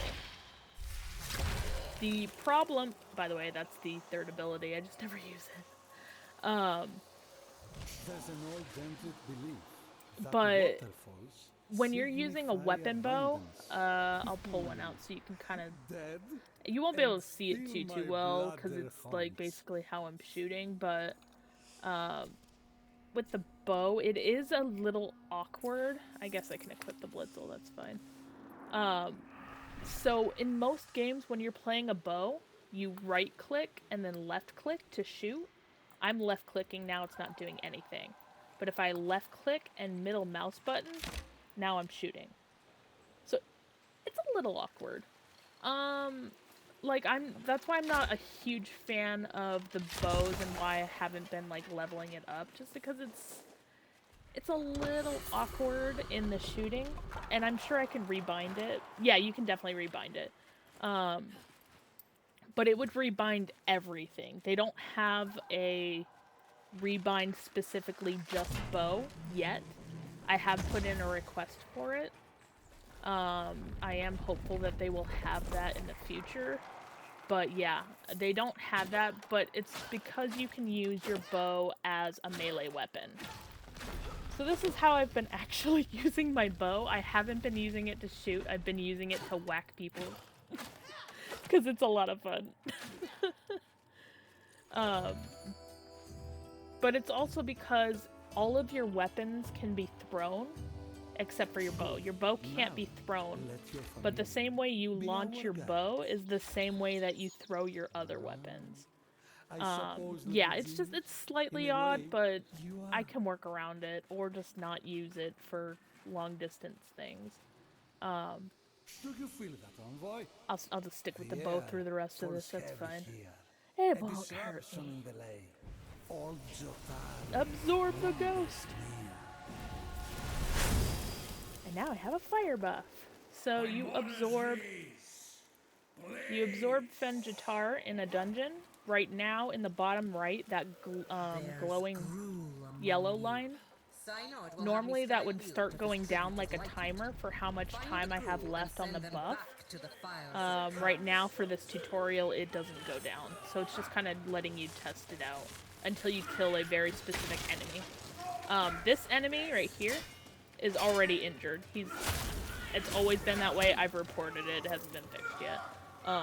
The problem, by the way, that's the third ability. I just never use it. There's an old ancient belief that But waterfalls when you're using a signify weapon bow, abundance. I'll pull one out so you can kind of... Dead? You won't be able And to see it feel too my well, blood because their it's, like, haunts. basically how I'm shooting, but, with the bow, it is a little awkward. I guess I can equip the Blitzel, that's fine. So, in most games, when you're playing a bow, you right-click and then left-click to shoot. I'm left-clicking now, it's not doing anything. But if I left-click and middle mouse button, now I'm shooting. So, it's a little awkward. Like, that's why I'm not a huge fan of the bows and why I haven't been, like, leveling it up, just because it's a little awkward in the shooting, and I'm sure I can rebind it. Yeah, you can definitely rebind it. but it would rebind everything. They don't have a rebind specifically just bow yet. I have put in a request for it. I am hopeful that they will have that in the future. But yeah, they don't have that, but it's because you can use your bow as a melee weapon. So this is how I've been actually using my bow. I haven't been using it to shoot, I've been using it to whack people. Because it's a lot of fun. But it's also because all of your weapons can be thrown, except for your bow. Your bow can't be thrown, but the same way you launch your bow is the same way that you throw your other weapons. Yeah, it's slightly odd, but I can work around it, or just not use it for long distance things. Do you feel that, envoy? I'll just stick with the bow through the rest of this, that's fine. Here. It won't hurt me. All Jotar. Absorb the ghost! And now I have a fire buff. So you absorb Fenjitar in a dungeon. Right now, in the bottom right, that glowing yellow line. Normally that would start going down like a timer for how much time I have left on the buff. Right now for this tutorial it doesn't go down, so it's just kind of letting you test it out until you kill a very specific enemy. This enemy right here is already injured. It's always been that way. I've reported it. It hasn't been fixed yet.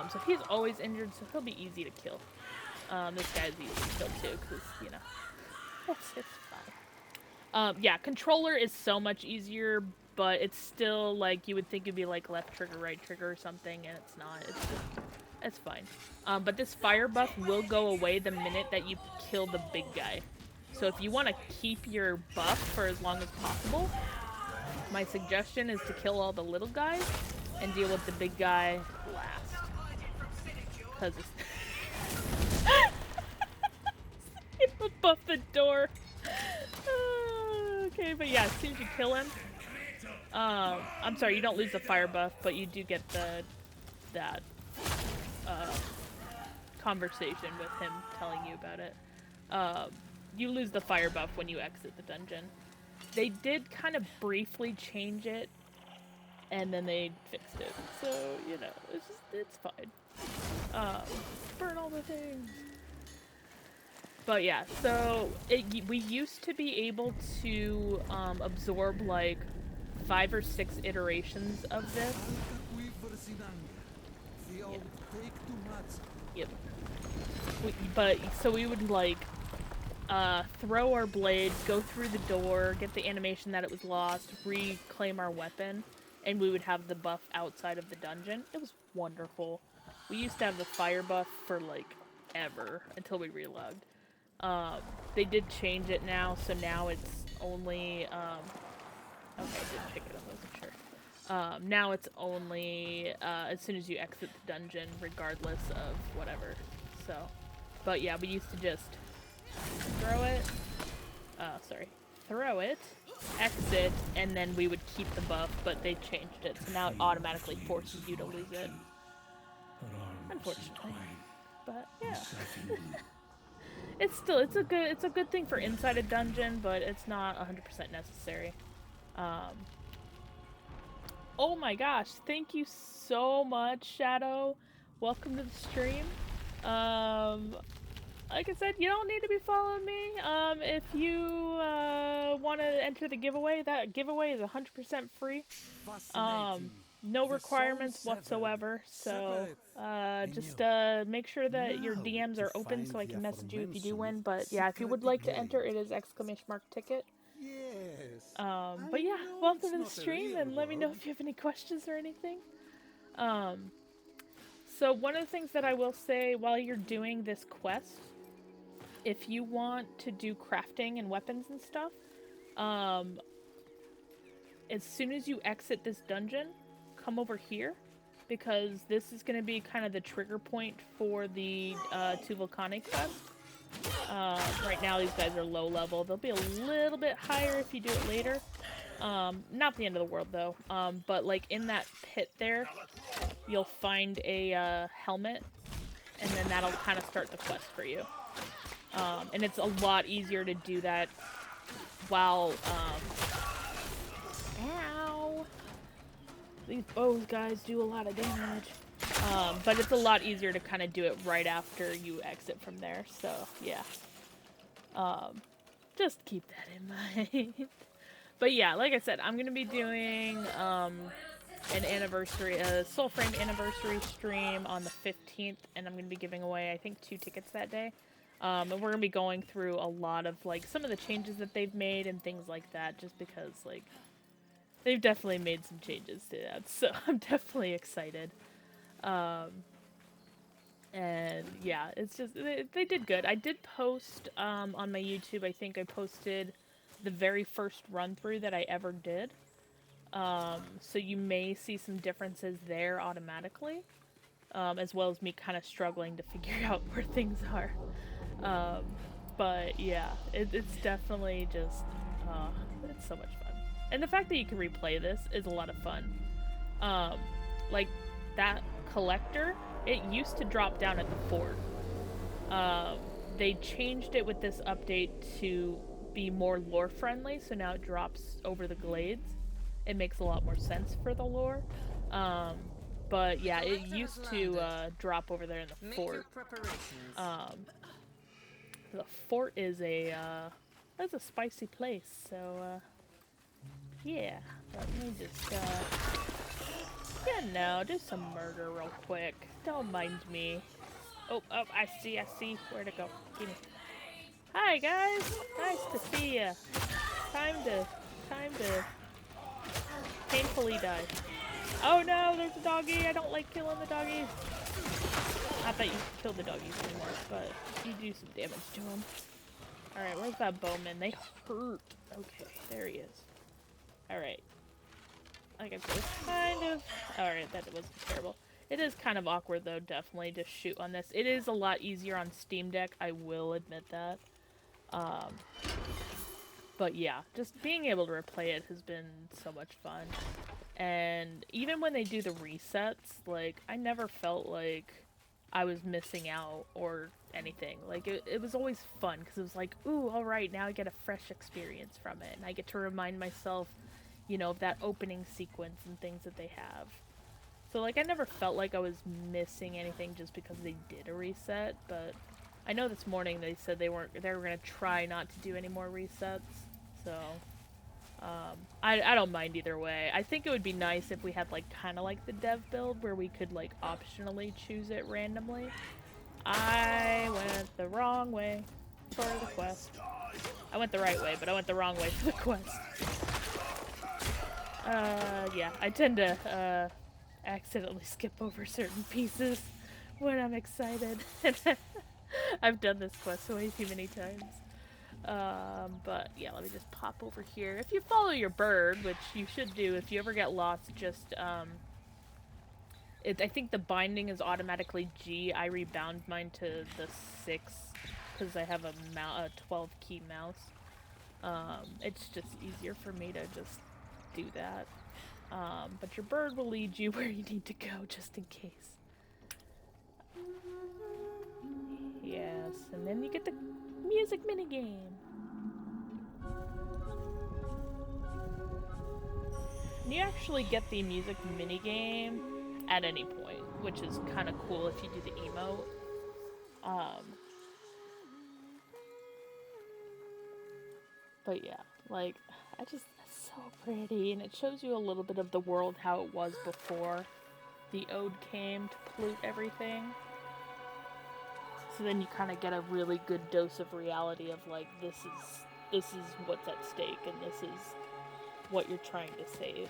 So he's always injured, so he'll be easy to kill. This guy's easy to kill too, because, you know, it's fine. Yeah, controller is so much easier, but it's still, like, you would think it'd be, like, left trigger, right trigger or something, and it's not. It's fine. But this fire buff will go away the minute that you kill the big guy. So if you want to keep your buff for as long as possible, my suggestion is to kill all the little guys and deal with the big guy last. Because it's... above the door. Okay, but yeah, as soon as you kill him, I'm sorry, you don't lose the fire buff, but you do get that conversation with him telling you about it. You lose the fire buff when you exit the dungeon. They did kind of briefly change it, and then they fixed it. So, you know, it's fine. Burn all the things. But yeah, so we used to be able to absorb like 5 or 6 iterations of this. Yep. So we would like throw our blade, go through the door, get the animation that it was lost, reclaim our weapon, and we would have the buff outside of the dungeon. It was wonderful. We used to have the fire buff for like ever until we relogged. They did change it now, so now it's only, okay, I didn't pick it up, I wasn't sure. Now it's only, as soon as you exit the dungeon, regardless of whatever, so. But yeah, we used to just throw it, exit, and then we would keep the buff, but they changed it, so now it automatically forces you to lose it. Unfortunately. But, yeah. It's a good thing for inside a dungeon, but it's not 100% necessary. Oh my gosh, thank you so much, Shadow. Welcome to the stream. Like I said, you don't need to be following me. If you want to enter the giveaway, that giveaway is 100% free. No requirements whatsoever, so just make sure that your DMs are open so I can message you if you do win. But yeah, if you would like to enter, it is !ticket. But yeah, welcome to the stream, and let me know if you have any questions or anything. So one of the things that I will say while you're doing this quest, if you want to do crafting and weapons and stuff, as soon as you exit this dungeon, come over here, because this is going to be kind of the trigger point for the 2 Volcanic quest. Right now these guys are low level. They'll be a little bit higher if you do it later. Not the end of the world though. But like in that pit there, you'll find a helmet and then that'll kind of start the quest for you. And it's a lot easier to do that while, ow! These bows, guys, do a lot of damage. But it's a lot easier to kind of do it right after you exit from there, so, yeah. Just keep that in mind. But yeah, like I said, I'm gonna be doing, an anniversary, a Soulframe anniversary stream on the 15th, and I'm gonna be giving away, I think, 2 tickets that day. And we're gonna be going through a lot of, like, some of the changes that they've made and things like that, just because, like, they've definitely made some changes to that, so I'm definitely excited. And yeah, it's just, they did good. I did post, on my YouTube, I think I posted the very first run-through that I ever did. So you may see some differences there automatically, as well as me kind of struggling to figure out where things are. But yeah, it's definitely just, it's so much fun. And the fact that you can replay this is a lot of fun. Like, that collector, it used to drop down at the fort. They changed it with this update to be more lore friendly, so now it drops over the glades. It makes a lot more sense for the lore. But yeah, it used to drop over there in the fort. The fort is that's a spicy place, so yeah. Let me just do some murder real quick. Don't mind me. Oh, I see. Where'd it go? Give me. Hi guys, nice to see ya. Time to painfully die. Oh no, there's a doggy. I don't like killing the doggies. Not that you kill the doggies anymore, but you do some damage to them. Alright, where's that bowman? They hurt. Okay, there he is. Alright. Like I said, kind of... Alright, that wasn't terrible. It is kind of awkward, though, definitely, to shoot on this. It is a lot easier on Steam Deck, I will admit that. But yeah, just being able to replay it has been so much fun. And even when they do the resets, like, I never felt like I was missing out or anything. Like, it was always fun, because it was like, ooh, alright, now I get a fresh experience from it. And I get to remind myself, you know, of that opening sequence and things that they have. So, like, I never felt like I was missing anything just because they did a reset, but I know this morning they said they were going to try not to do any more resets, so I don't mind either way. I think it would be nice if we had, like, kind of like the dev build where we could, like, optionally choose it randomly. I went the wrong way for the quest. I went the right way, but I went the wrong way for the quest. Yeah, I tend to, accidentally skip over certain pieces when I'm excited. I've done this quest way too many times. But yeah, let me just pop over here. If you follow your bird, which you should do, if you ever get lost, just, I think the binding is automatically G. I rebound mine to the 6, because I have a 12 key mouse. It's just easier for me to just do that. But your bird will lead you where you need to go, just in case. Yes, and then you get the music minigame. And you actually get the music minigame at any point, which is kind of cool if you do the emote. But yeah, like, it's so pretty, and it shows you a little bit of the world, how it was before the Ode came to pollute everything. So then you kind of get a really good dose of reality of, like, this is what's at stake, and this is what you're trying to save,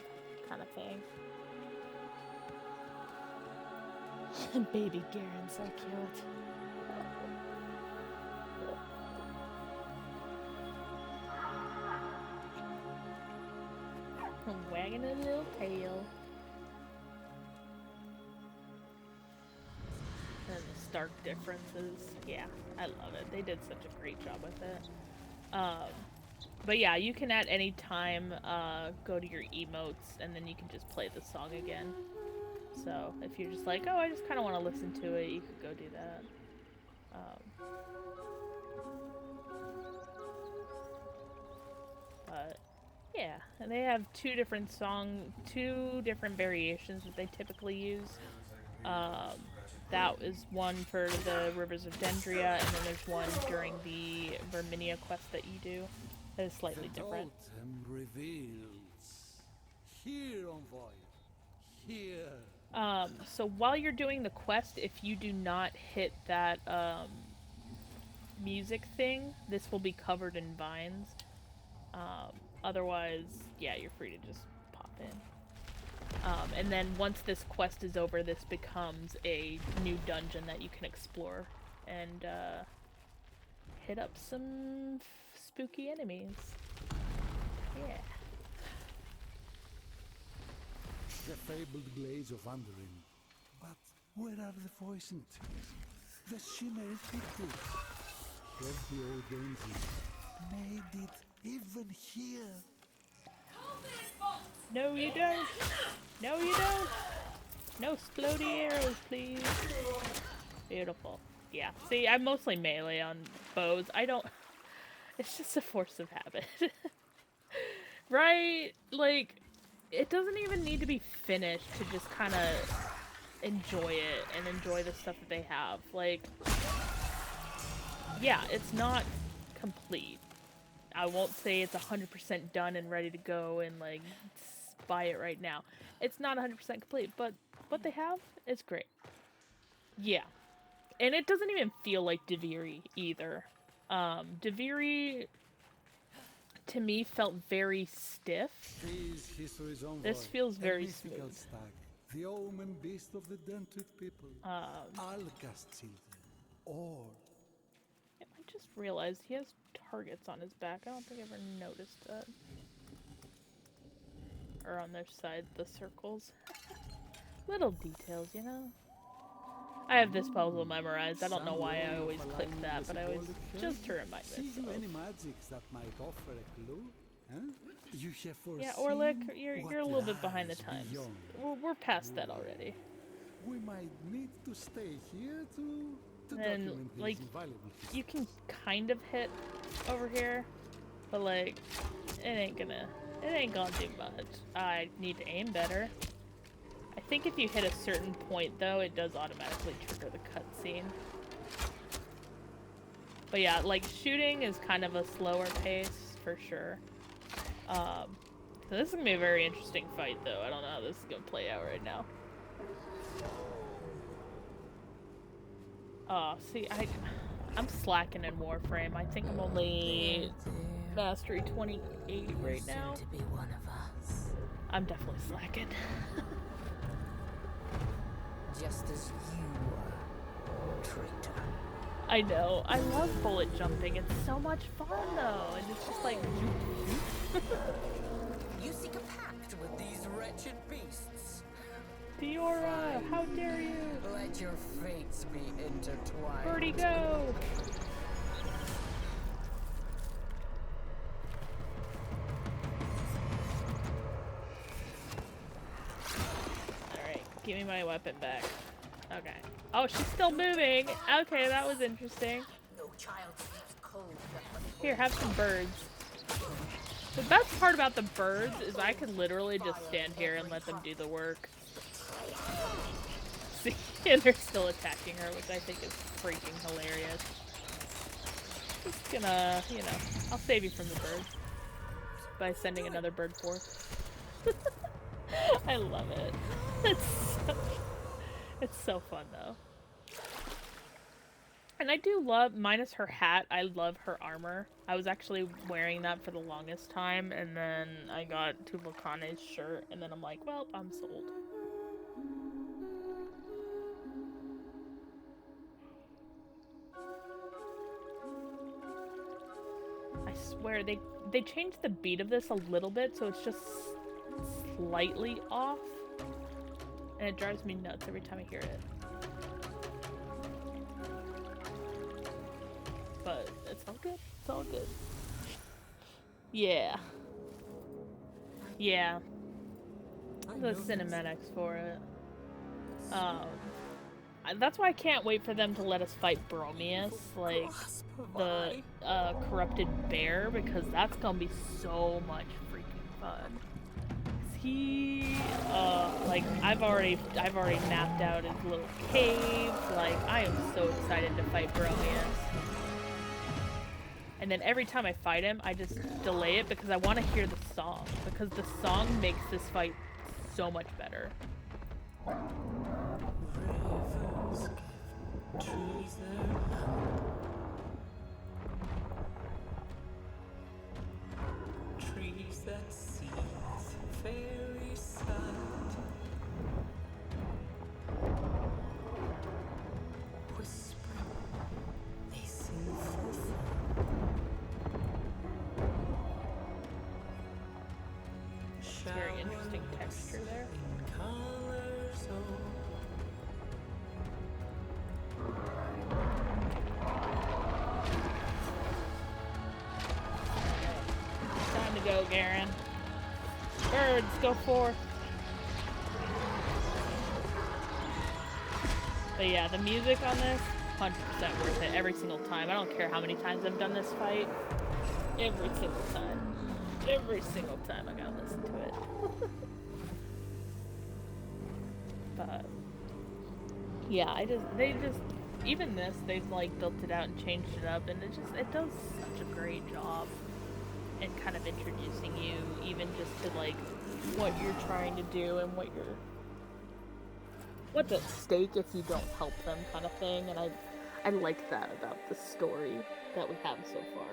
kind of thing. And baby Garen's so cute. I'm wagging a little tail. And the stark differences. Yeah, I love it. They did such a great job with it. But yeah, you can at any time go to your emotes, and then you can just play the song again. So if you're just like, oh, I just kind of want to listen to it, you could go do that. But yeah, and they have two different variations that they typically use. That is one for the Rivers of Dendria, and then there's one during the Verminia quest that you do that is slightly different. Totem reveals. Here, envoy. Here. So while you're doing the quest, if you do not hit that music thing, this will be covered in vines. Otherwise, yeah, you're free to just pop in. And then once this quest is over, this becomes a new dungeon that you can explore and hit up some spooky enemies. Yeah. The fabled glaze of Underin. But where are the voicing trees? The shimmering pictures? Have the old angels made it even here? No, you don't. No, you don't. No splody arrows, please. Beautiful. Yeah. See, I'm mostly melee on bows. I don't... It's just a force of habit. Right? Like, it doesn't even need to be finished to just kind of enjoy it and enjoy the stuff that they have. Like, yeah, it's not complete. I won't say it's 100% done and ready to go and, like, buy it right now. It's not 100% complete, but what they have is great. Yeah. And it doesn't even feel like Deviri either. Deviri, to me, felt very stiff. This feels very smooth. Stag, the omen beast of the Dentrid people. Alcast children. Or... I just realized he has targets on his back. I don't think I ever noticed that. Or on their side, the circles. Little details, you know? I have this puzzle memorized. I don't know why I always click that, but I always just to remind myself. Any magics that might offer a clue? Huh? You have Yeah, Orlick, you're a little bit behind the times. We're past that already. We might need to stay here to and like you can kind of hit over here, but like it ain't gonna do much. I need to aim better. I think if you hit a certain point though, it does automatically trigger the cutscene. But yeah, like shooting is kind of a slower pace for sure. So this is gonna be a very interesting fight though. I don't know how this is gonna play out right now. Oh, see, I'm slacking in Warframe. I think I'm only mastery 28 right now. To be one of us. I'm definitely slacking. Just as you were, traitor. I know. I love bullet jumping. It's so much fun though, and it's just like. You seek a pact with these wretched beasts. Diora, how dare you? Let your fates be intertwined. Birdie, go! Alright, give me my weapon back. Okay. Oh, she's still moving! Okay, that was interesting. No child sleeps cold. Here, have some birds. The best part about the birds is I can literally just stand here and let them do the work. See, and they're still attacking her, which I think is freaking hilarious. Just gonna, you know, I'll save you from the birds by sending another bird forth. I love it. It's so fun though. And I do love, minus her hat, I love her armor. I was actually wearing that for the longest time, and then I got Tuvlakane's shirt, and then I'm like, well, I'm sold. I swear, they changed the beat of this a little bit, so it's just slightly off. And it drives me nuts every time I hear it. But it's all good. It's all good. Yeah. Yeah. The cinematics for it. Um, that's why I can't wait for them to let us fight Bromius, like the corrupted bear, because that's gonna be so much freaking fun. He, like I've already mapped out his little cave. Like I am so excited to fight Bromius. And then every time I fight him, I just delay it because I want to hear the song, because the song makes this fight so much better. Rivers give trees their land. Trees that seethe fairy sight. Whispering, they sing fulfilled. Very interesting texture there. In colors old. Time to go, Garen. Birds, go forth. But yeah, the music on this, 100% worth it every single time. I don't care how many times I've done this fight. Every single time. Every single time I gotta listen to it. But yeah, even this, they've like built it out and changed it up, and it does such a great job in kind of introducing you even just to like what you're trying to do and what's at stake if you don't help them, kind of thing. And I like that about the story that we have so far.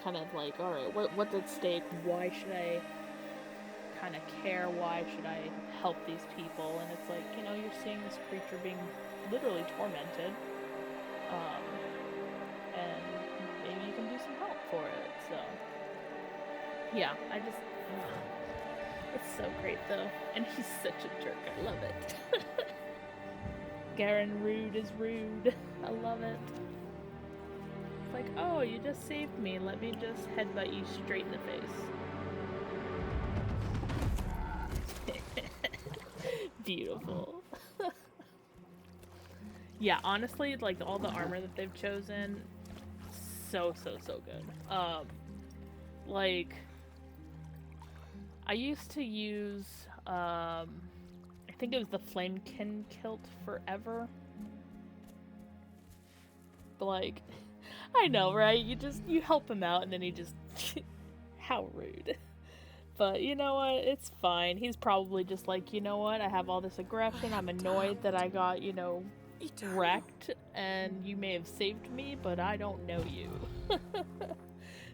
Kind of like, alright, what's at stake? Why should I kind of care? Why should I help these people? And it's like, you know, you're seeing this creature being literally tormented. And maybe you can do some help for it, so. Yeah, it's so great though. And he's such a jerk, I love it. Garen rude is rude. I love it. It's like, oh, you just saved me. Let me just headbutt you straight in the face. Beautiful. Yeah, honestly, like all the armor that they've chosen, so good. Like, I used to use, I think it was the Flamekin kilt forever. But like, I know, right? You help him out and then he just, how rude. But you know what? It's fine. He's probably just like, you know what? I have all this aggression. I'm annoyed that I got, you know, wrecked and you may have saved me, but I don't know you.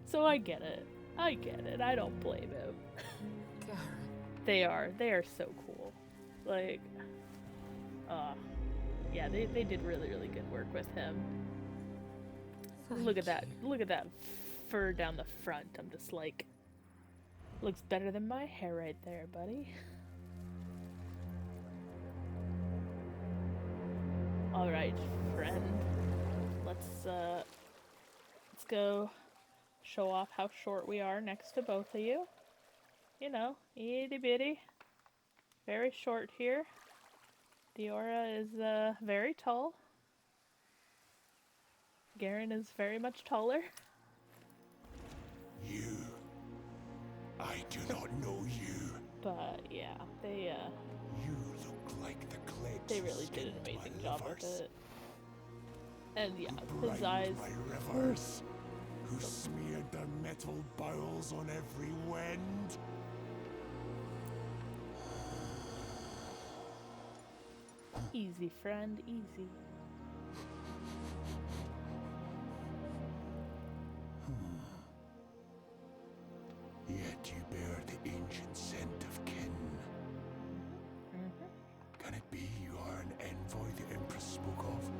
So I get it. I don't blame him. They are so cool. Like, yeah, they did really good work with him. Look at that fur down the front. I'm just like, looks better than my hair right there, buddy. Alright, friend. Let's go show off how short we are next to both of you. You know, itty bitty. Very short here. Diora is very tall. Garen is very much taller. You. I do not know you. But yeah, they You look like the cliffs. they really did an amazing job with it. And yeah, Who his brine eyes. my rivers, who smeared their metal bowels on every wind. Easy, friend, easy. Yet you bear the ancient scent of kin. Can it be you are an envoy the Empress spoke of?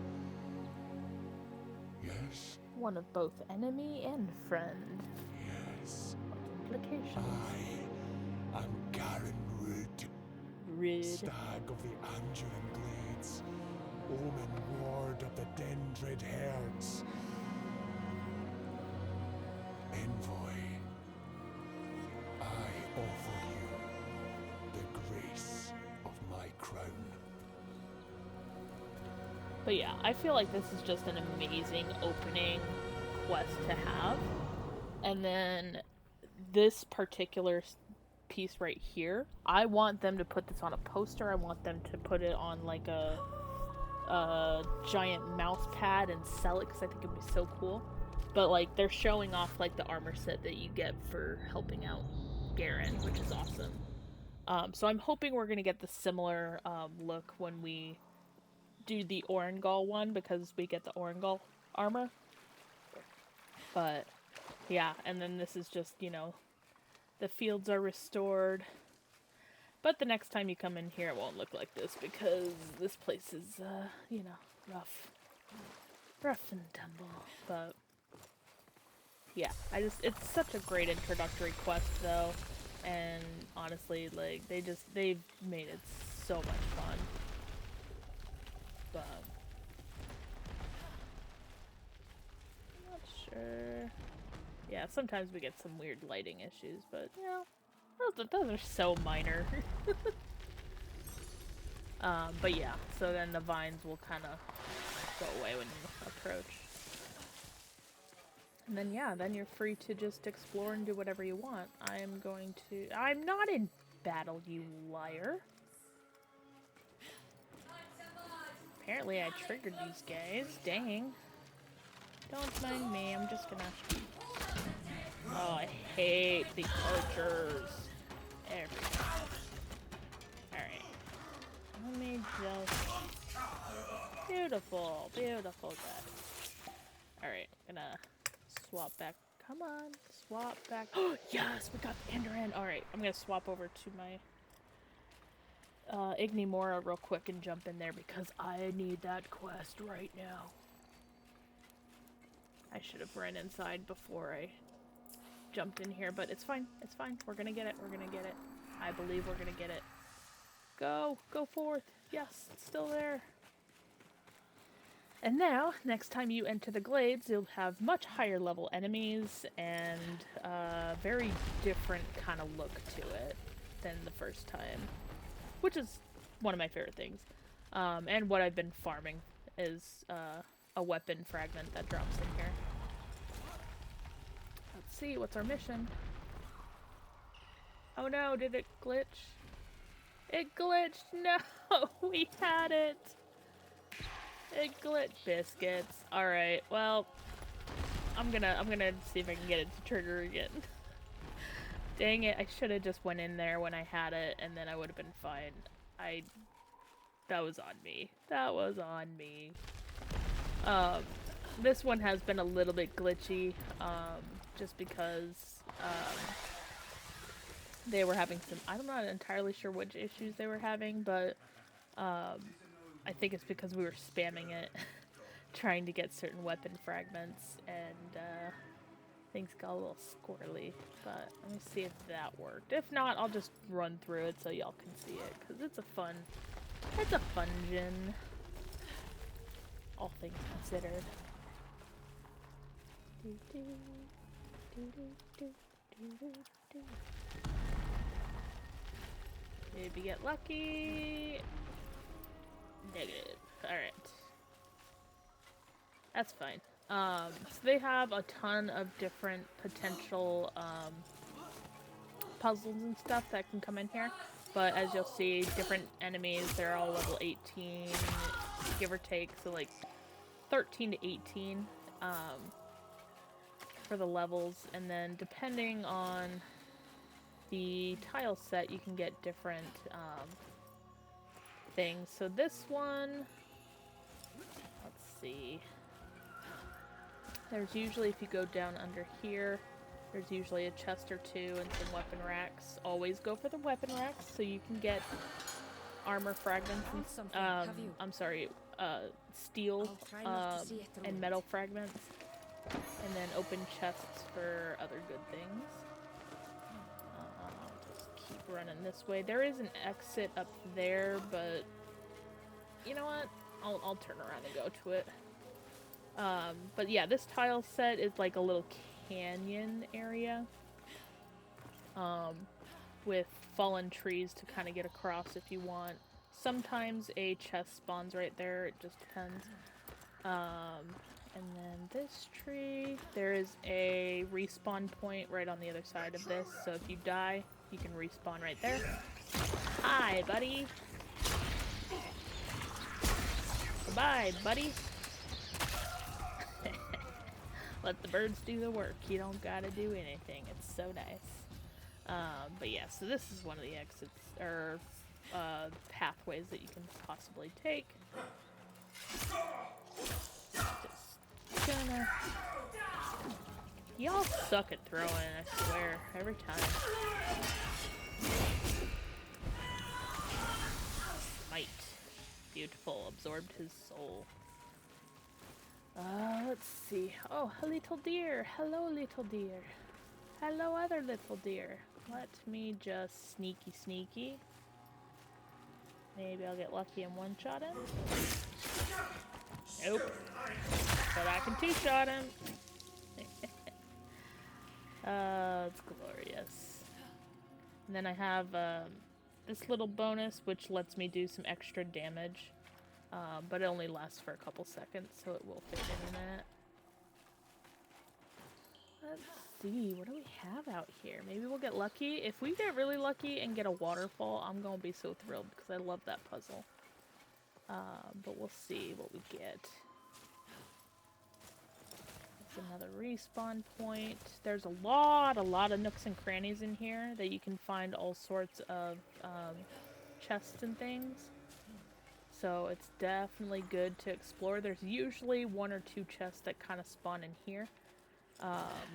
Yes? One of both enemy and friend. Yes. Implications. I am Garen Rood, Rude. stag of the Anduin Glades, omen ward of the Dendrid herds. Envoy, I offer you the grace of my crown. But yeah, I feel like this is just an amazing opening quest to have. And then this particular piece right here, I want them to put this on a poster. I want them to put it on like a giant mouse pad and sell it because I think it'd be so cool. But like they're showing off like the armor set that you get for helping out Garen, which is awesome. So I'm hoping we're gonna get the similar look when we do the Orengal one because we get the Orengal armor. But yeah, and then this is just, you know, the fields are restored. But the next time you come in here, it won't look like this because this place is, you know, rough. Rough and tumble. But yeah, it's such a great introductory quest though. And honestly, like, they've made it so much fun. But I'm not sure. Yeah, sometimes we get some weird lighting issues, but you know, those are so minor. But yeah, so then the vines will kind of go away when you approach. And then yeah, then you're free to just explore and do whatever you want. I'm not in battle, you liar. Apparently I triggered these guys, dang. Don't mind me, I'm just gonna... Oh, I hate the archers. Every time. Alright. Let me just... Beautiful, beautiful guys. Alright, gonna swap back. Come on, swap back. Oh, yes, we got the Enderman. Alright, I'm gonna swap over to my Ignimora real quick and jump in there because I need that quest right now. I should have ran inside before I jumped in here, but it's fine. It's fine. We're gonna get it. We're gonna get it. I believe we're gonna get it. Go! Go forth! Yes, it's still there. And now, next time you enter the glades, you'll have much higher level enemies and a very different kind of look to it than the first time. Which is one of my favorite things. And what I've been farming is a weapon fragment that drops in here. Let's see, what's our mission? Oh no, did it glitch? It glitched! No! We had it! It glitched. Biscuits. Alright, well, I'm gonna see if I can get it to trigger again. Dang it, I should have just went in there when I had it, and then I would have been fine. That was on me. That was on me. This one has been a little bit glitchy, just because, they were having some, I'm not entirely sure which issues they were having, but, I think it's because we were spamming it, trying to get certain weapon fragments, and, things got a little squirrely, but let me see if that worked. If not, I'll just run through it so y'all can see it, because it's a fun gin. All things considered. Maybe get lucky. Negative. Alright. That's fine. So they have a ton of different potential puzzles and stuff that can come in here. But as you'll see, different enemies, they're all level 18, give or take. So like 13 to 18 for the levels. And then depending on the tile set, you can get different things. So this one, let's see. There's usually, if you go down under here, there's usually a chest or two and some weapon racks. Always go for the weapon racks so you can get armor fragments and steel and metal fragments. And then open chests for other good things. Just keep running this way. There is an exit up there, but you know what? I'll turn around and go to it. But yeah, this tile set is like a little canyon area with fallen trees to kind of get across if you want Sometimes a chest spawns right there, it just depends. And then this tree, there is a respawn point right on the other side of this, so if you die, you can respawn right there. Hi, buddy! Goodbye, buddy! Let the birds do the work. You don't gotta do anything. It's so nice. But yeah, so this is one of the exits, or pathways that you can possibly take. Just gonna... Y'all suck at throwing, I swear, every time. Smite. Beautiful. Absorbed his soul. Let's see. Oh, a little deer. Hello, little deer. Hello, other little deer. Let me just sneaky. Maybe I'll get lucky and one-shot him. Nope. But I can two-shot him. It's glorious. And then I have this little bonus, which lets me do some extra damage. But it only lasts for a couple seconds, so it will fade in a minute. Let's see, what do we have out here? Maybe we'll get lucky. If we get really lucky and get a waterfall, I'm gonna be so thrilled because I love that puzzle. But we'll see what we get. There's another respawn point. There's a lot of nooks and crannies in here that you can find all sorts of chests and things. So it's definitely good to explore. There's usually one or two chests that kind of spawn in here.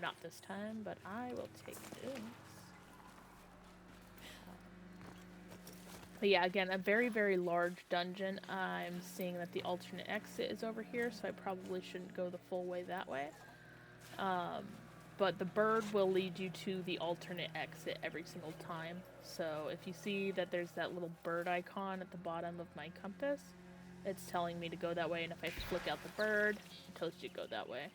Not this time, but I will take this. But yeah, again, a very large dungeon. I'm seeing that the alternate exit is over here, so I probably shouldn't go the full way that way. But the bird will lead you to the alternate exit every single time. So if you see that there's that little bird icon at the bottom of my compass, it's telling me to go that way, and if I flick out the bird, it tells you to go that way.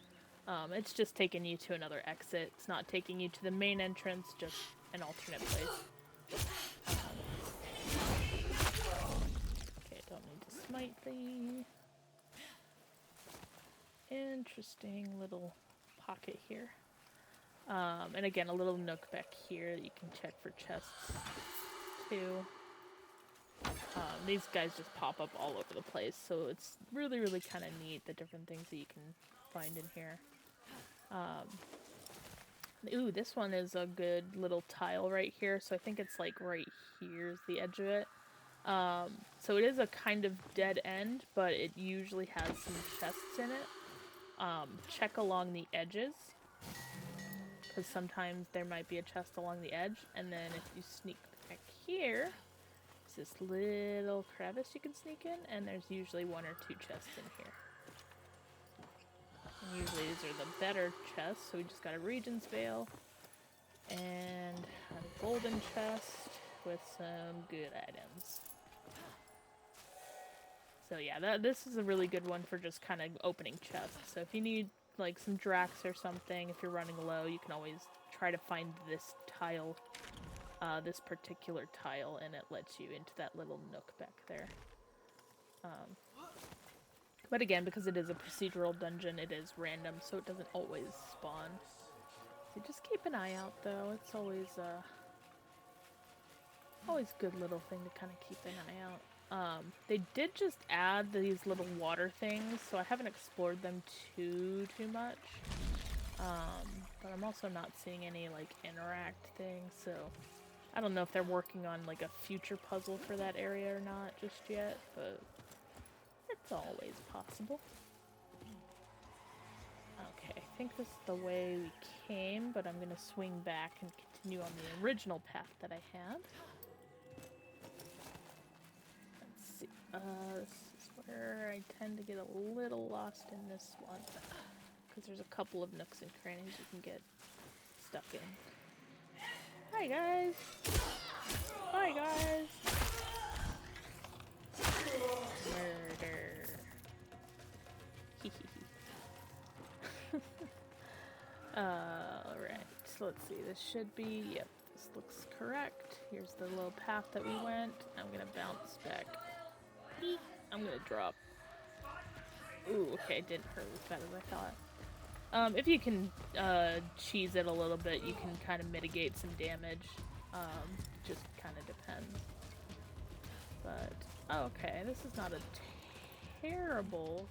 It's just taking you to another exit. It's not taking you to the main entrance, just an alternate place. Okay, don't need to smite the... Interesting little pocket here. And again, a little nook back here that you can check for chests, too. These guys just pop up all over the place, so it's really kind of neat, the different things that you can find in here. Ooh, this one is a good little tile right here, so I think it's like right here's the edge of it. So it is a kind of dead end, but it usually has some chests in it. Check along the edges, because sometimes there might be a chest along the edge, and then if you sneak back here, there's this little crevice you can sneak in, and there's usually one or two chests in here. And usually these are the better chests, so we just got a Regent's Veil, and a golden chest with some good items. So yeah, this is a really good one for just kind of opening chests. So if you need like some Drax or something, if you're running low, you can always try to find this tile, this particular tile, and it lets you into that little nook back there. But again, because it is a procedural dungeon, it is random, so it doesn't always spawn. So just keep an eye out, though. It's always a good little thing to kind of keep an eye out. They did just add these little water things, so I haven't explored them too much. But I'm also not seeing any, like, interact things, so I don't know if they're working on, like, a future puzzle for that area or not just yet, but it's always possible. Okay, I think this is the way we came, but I'm gonna swing back and continue on the original path that I had. Let's see, this is where I tend to get a little lost in this one, because there's a couple of nooks and crannies you can get stuck in. Hi guys! Hi guys! Murder. Alright, so let's see, this should be, yep, this looks correct. Here's the little path that we went. I'm gonna bounce back I'm gonna drop. Ooh, okay, it didn't hurt as bad as I thought. If you can cheese it a little bit, you can kind of mitigate some damage. Just kind of depends. But okay, this is not a terrible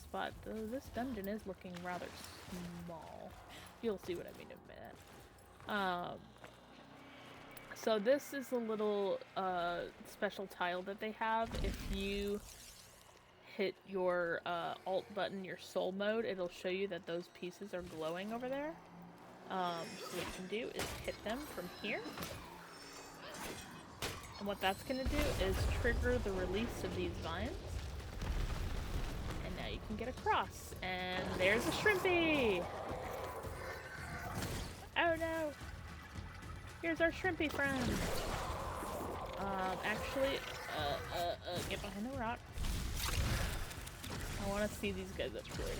spot. Though this dungeon is looking rather small. You'll see what I mean in a minute. So this is a little special tile that they have. If you hit your alt button, your soul mode, it'll show you that those pieces are glowing over there. So what you can do is hit them from here. And what that's going to do is trigger the release of these vines. And now you can get across. And there's a shrimpy! Oh no! Here's our shrimpy friend! Actually, get behind the rock. I want to see these guys up close.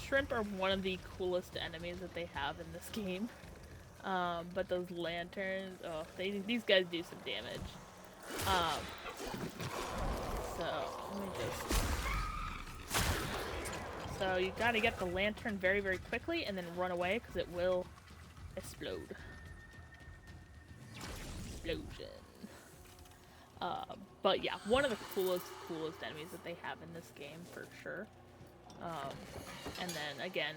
Shrimp are one of the coolest enemies that they have in this game. But those lanterns, oh, these guys do some damage. So, let me just... So, you gotta get the lantern very, very quickly and then run away because it will explode. Explosion. But yeah, one of the coolest enemies that they have in this game, for sure. And then, again,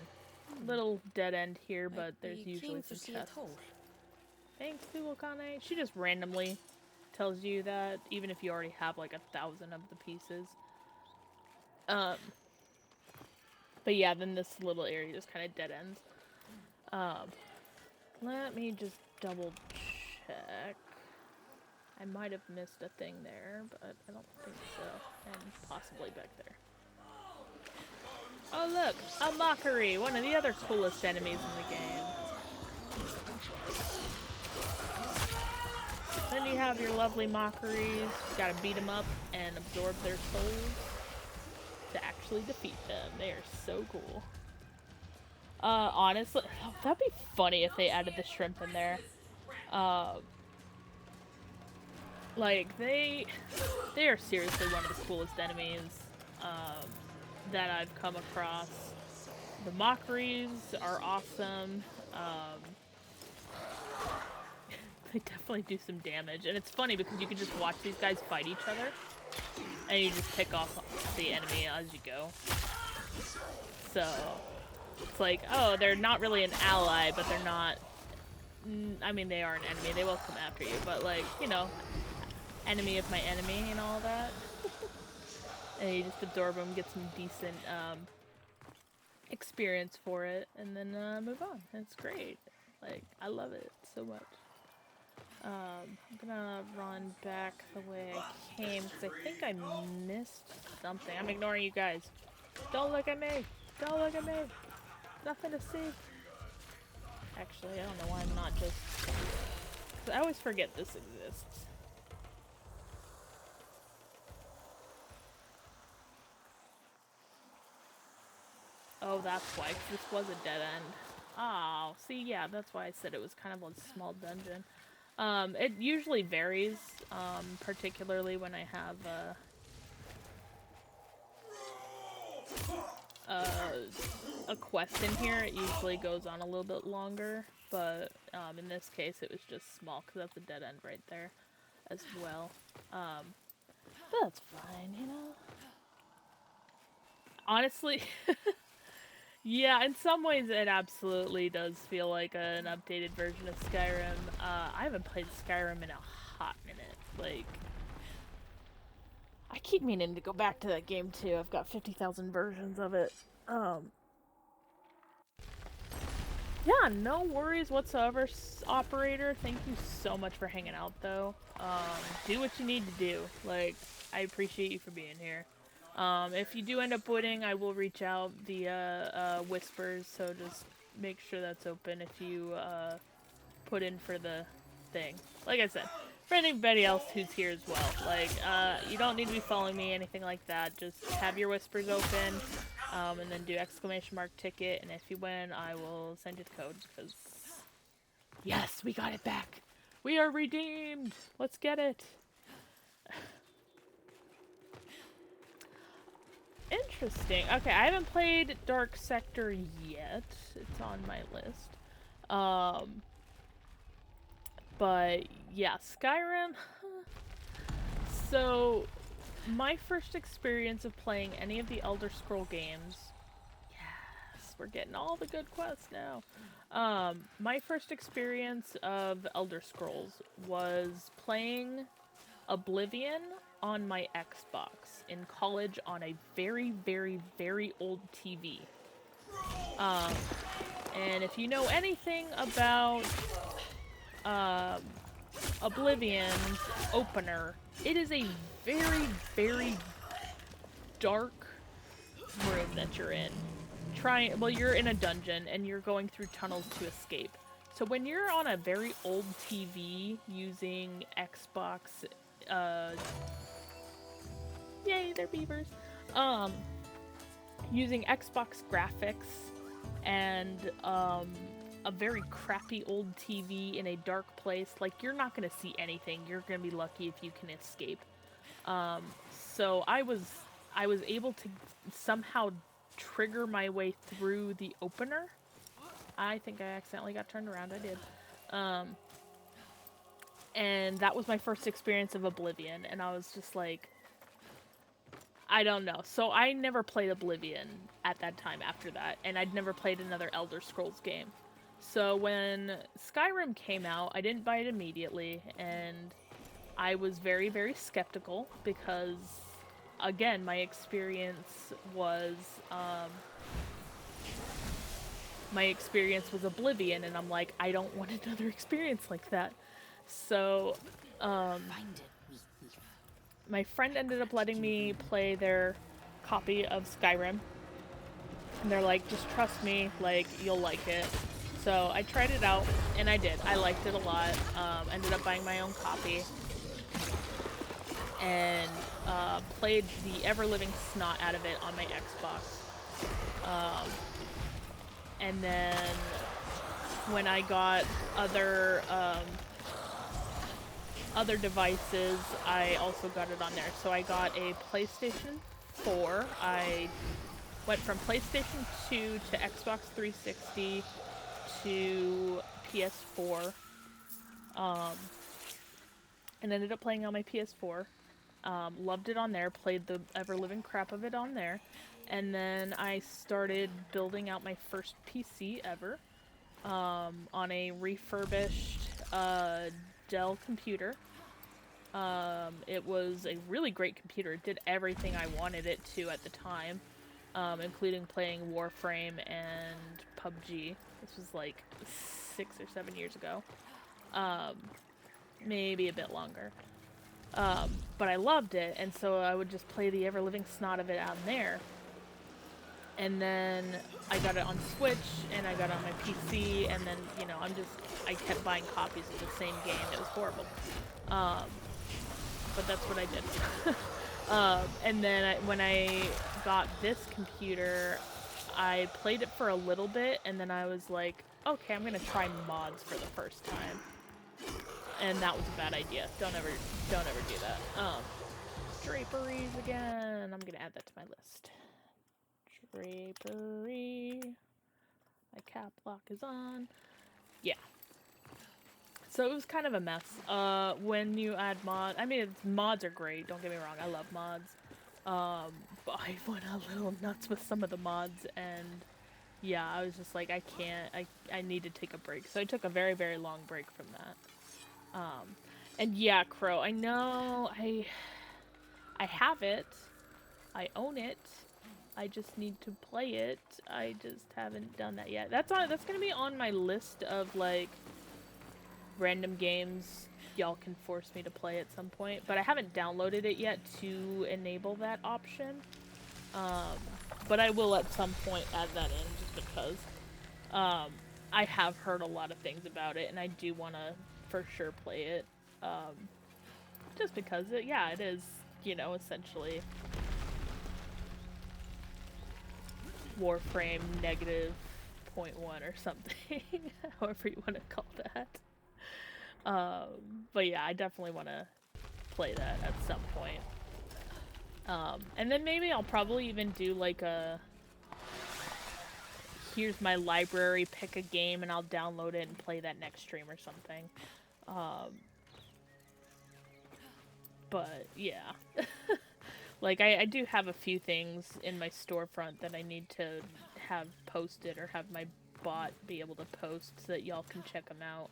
little dead end here, but there's usually some chests. Thanks, Tulokane. She just randomly tells you that, even if you already have like 1,000 of the pieces. But yeah, then this little area just kind of dead ends. Let me just double check. I might have missed a thing there, but I don't think so. And possibly back there. Oh look! A mockery! One of the other coolest enemies in the game. Then you have your lovely mockeries. You gotta beat them up and absorb their souls to actually defeat them. They are so cool. Honestly, that'd be funny if they added the shrimp in there. Like, they are seriously one of the coolest enemies that I've come across. The mockeries are awesome. They definitely do some damage. And it's funny because you can just watch these guys fight each other. And you just pick off the enemy as you go. So, it's like, oh, they're not really an ally, but they're not... I mean, they are an enemy. They will come after you. But, like, you know... enemy of my enemy and all that. And you just absorb them, get some decent experience for it, and then move on. It's great. Like, I love it so much. I'm gonna run back the way I came because I think I missed something. I'm ignoring you guys. Don't look at me! Don't look at me! Nothing to see. Actually, I don't know why I'm not just... I always forget this exists. Oh, that's why, 'cause this was a dead end. Oh, see, yeah, that's why I said it was kind of a small dungeon. It usually varies, particularly when I have, a quest in here. It usually goes on a little bit longer, but, in this case, it was just small, because that's a dead end right there as well. But that's fine, you know? Honestly... Yeah, in some ways it absolutely does feel like an updated version of Skyrim. I haven't played Skyrim in a hot minute. Like, I keep meaning to go back to that game too. I've got 50,000 versions of it. Yeah, no worries whatsoever, operator. Thank you so much for hanging out, though. Do what you need to do. Like, I appreciate you for being here. If you do end up winning, I will reach out via Whispers, so just make sure that's open if you put in for the thing. Like I said, for anybody else who's here as well, like, you don't need to be following me, anything like that. Just have your Whispers open, and then do !ticket, and if you win, I will send you the code, because... Yes, we got it back! We are redeemed! Let's get it! interesting. Okay, I haven't played Dark Sector yet. It's on my list. But yeah, Skyrim. So, my first experience of playing any of the Elder Scroll games. Yes, we're getting all the good quests now. My first experience of Elder Scrolls was playing Oblivion on my Xbox in college on a very, very, very old TV. And if you know anything about Oblivion's opener, it is a very, very dark room that you're in. Well, you're in a dungeon and you're going through tunnels to escape. So when you're on a very old TV using Xbox, yay, they're beavers. Using Xbox graphics and a very crappy old TV in a dark place, like, you're not gonna see anything. You're gonna be lucky if you can escape. So I was able to somehow trigger my way through the opener. I think I accidentally got turned around. I did. And that was my first experience of Oblivion, and I was just like, I don't know. So I never played Oblivion at that time after that, and I'd never played another Elder Scrolls game. So when Skyrim came out, I didn't buy it immediately, and I was very, very skeptical because, again, my experience was Oblivion, and I'm like, I don't want another experience like that. So, my friend ended up letting me play their copy of Skyrim, and they're like, just trust me, like, you'll like it. So I tried it out, and I did. I liked it a lot. Ended up buying my own copy, and played the ever-living snot out of it on my Xbox. And then when I got other devices, I also got it on there. So I got a PlayStation 4. I went from PlayStation 2 to Xbox 360 to PS4. And ended up playing on my PS4. Loved it on there, played the ever-living crap of it on there. And then I started building out my first PC ever on a refurbished Dell computer. It was a really great computer. It did everything I wanted it to at the time, including playing Warframe and PUBG. This was like 6 or 7 years ago. Maybe a bit longer. But I loved it, and so I would just play the ever-living snot of it out there. And then I got it on Switch, and I got it on my PC, and then, you know, I kept buying copies of the same game. It was horrible. But that's what I did. And then when I got this computer, I played it for a little bit, and then I was like, okay, I'm gonna try mods for the first time. And that was a bad idea. Don't ever do that. Draperies again. I'm gonna add that to my list. Drapery. My cap lock is on. Yeah. So it was kind of a mess. When you add mods, I mean, mods are great. Don't get me wrong. I love mods. But I went a little nuts with some of the mods, and yeah, I was just like, I can't. I need to take a break. So I took a very, very long break from that. And yeah, Crow, I know, I have it, I own it, I just need to play it, I just haven't done that yet. That's gonna be on my list of, like, random games y'all can force me to play at some point, but I haven't downloaded it yet to enable that option, but I will at some point add that in, just because, I have heard a lot of things about it, and I do want to for sure play it, just because it is, you know, essentially Warframe -.1 or something, however you want to call that. But yeah, I definitely want to play that at some point. And then maybe I'll probably even do like a, here's my library, pick a game, and I'll download it and play that next stream or something. But yeah. Like, I do have a few things in my storefront that I need to have posted or have my bot be able to post so that y'all can check them out.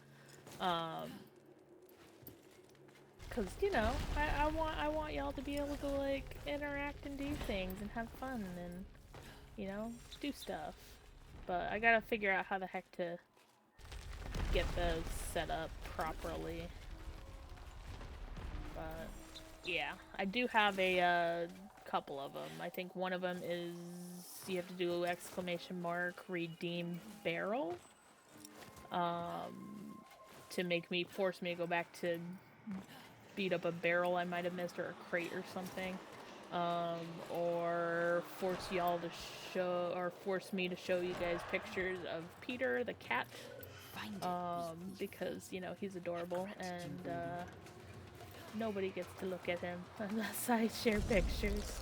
Cause, you know, I want y'all to be able to, like, interact and do things and have fun and, you know, do stuff. But I gotta figure out how the heck to get those set up properly. But, yeah, I do have a couple of them. I think one of them is you have to do exclamation mark redeem barrel to force me to go back to beat up a barrel I might have missed or a crate or something, or force y'all to show, or force me to show you guys pictures of Peter the cat, because, you know, he's adorable and nobody gets to look at him unless I share pictures.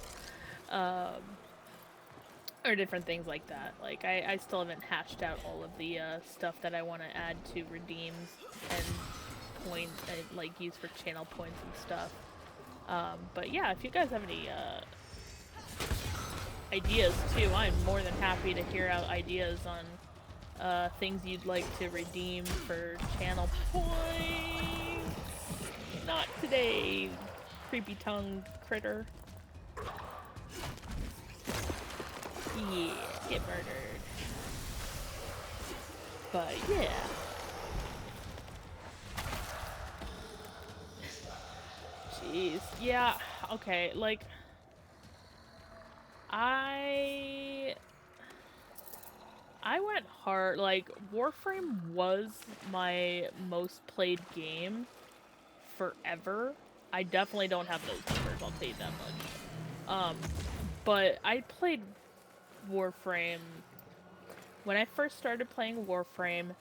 Or different things like that. Like, I still haven't hashed out all of the stuff that I want to add to redeems and points, like, use for channel points and stuff. But yeah, if you guys have any ideas too, I'm more than happy to hear out ideas on things you'd like to redeem for channel points. Not today, creepy tongued critter. Yeah, get murdered. But yeah. Jeez. Yeah, okay, like, I went hard. Like, Warframe was my most played game forever. I definitely don't have those numbers, I'll tell you that much. But I played Warframe when I first started playing Warframe.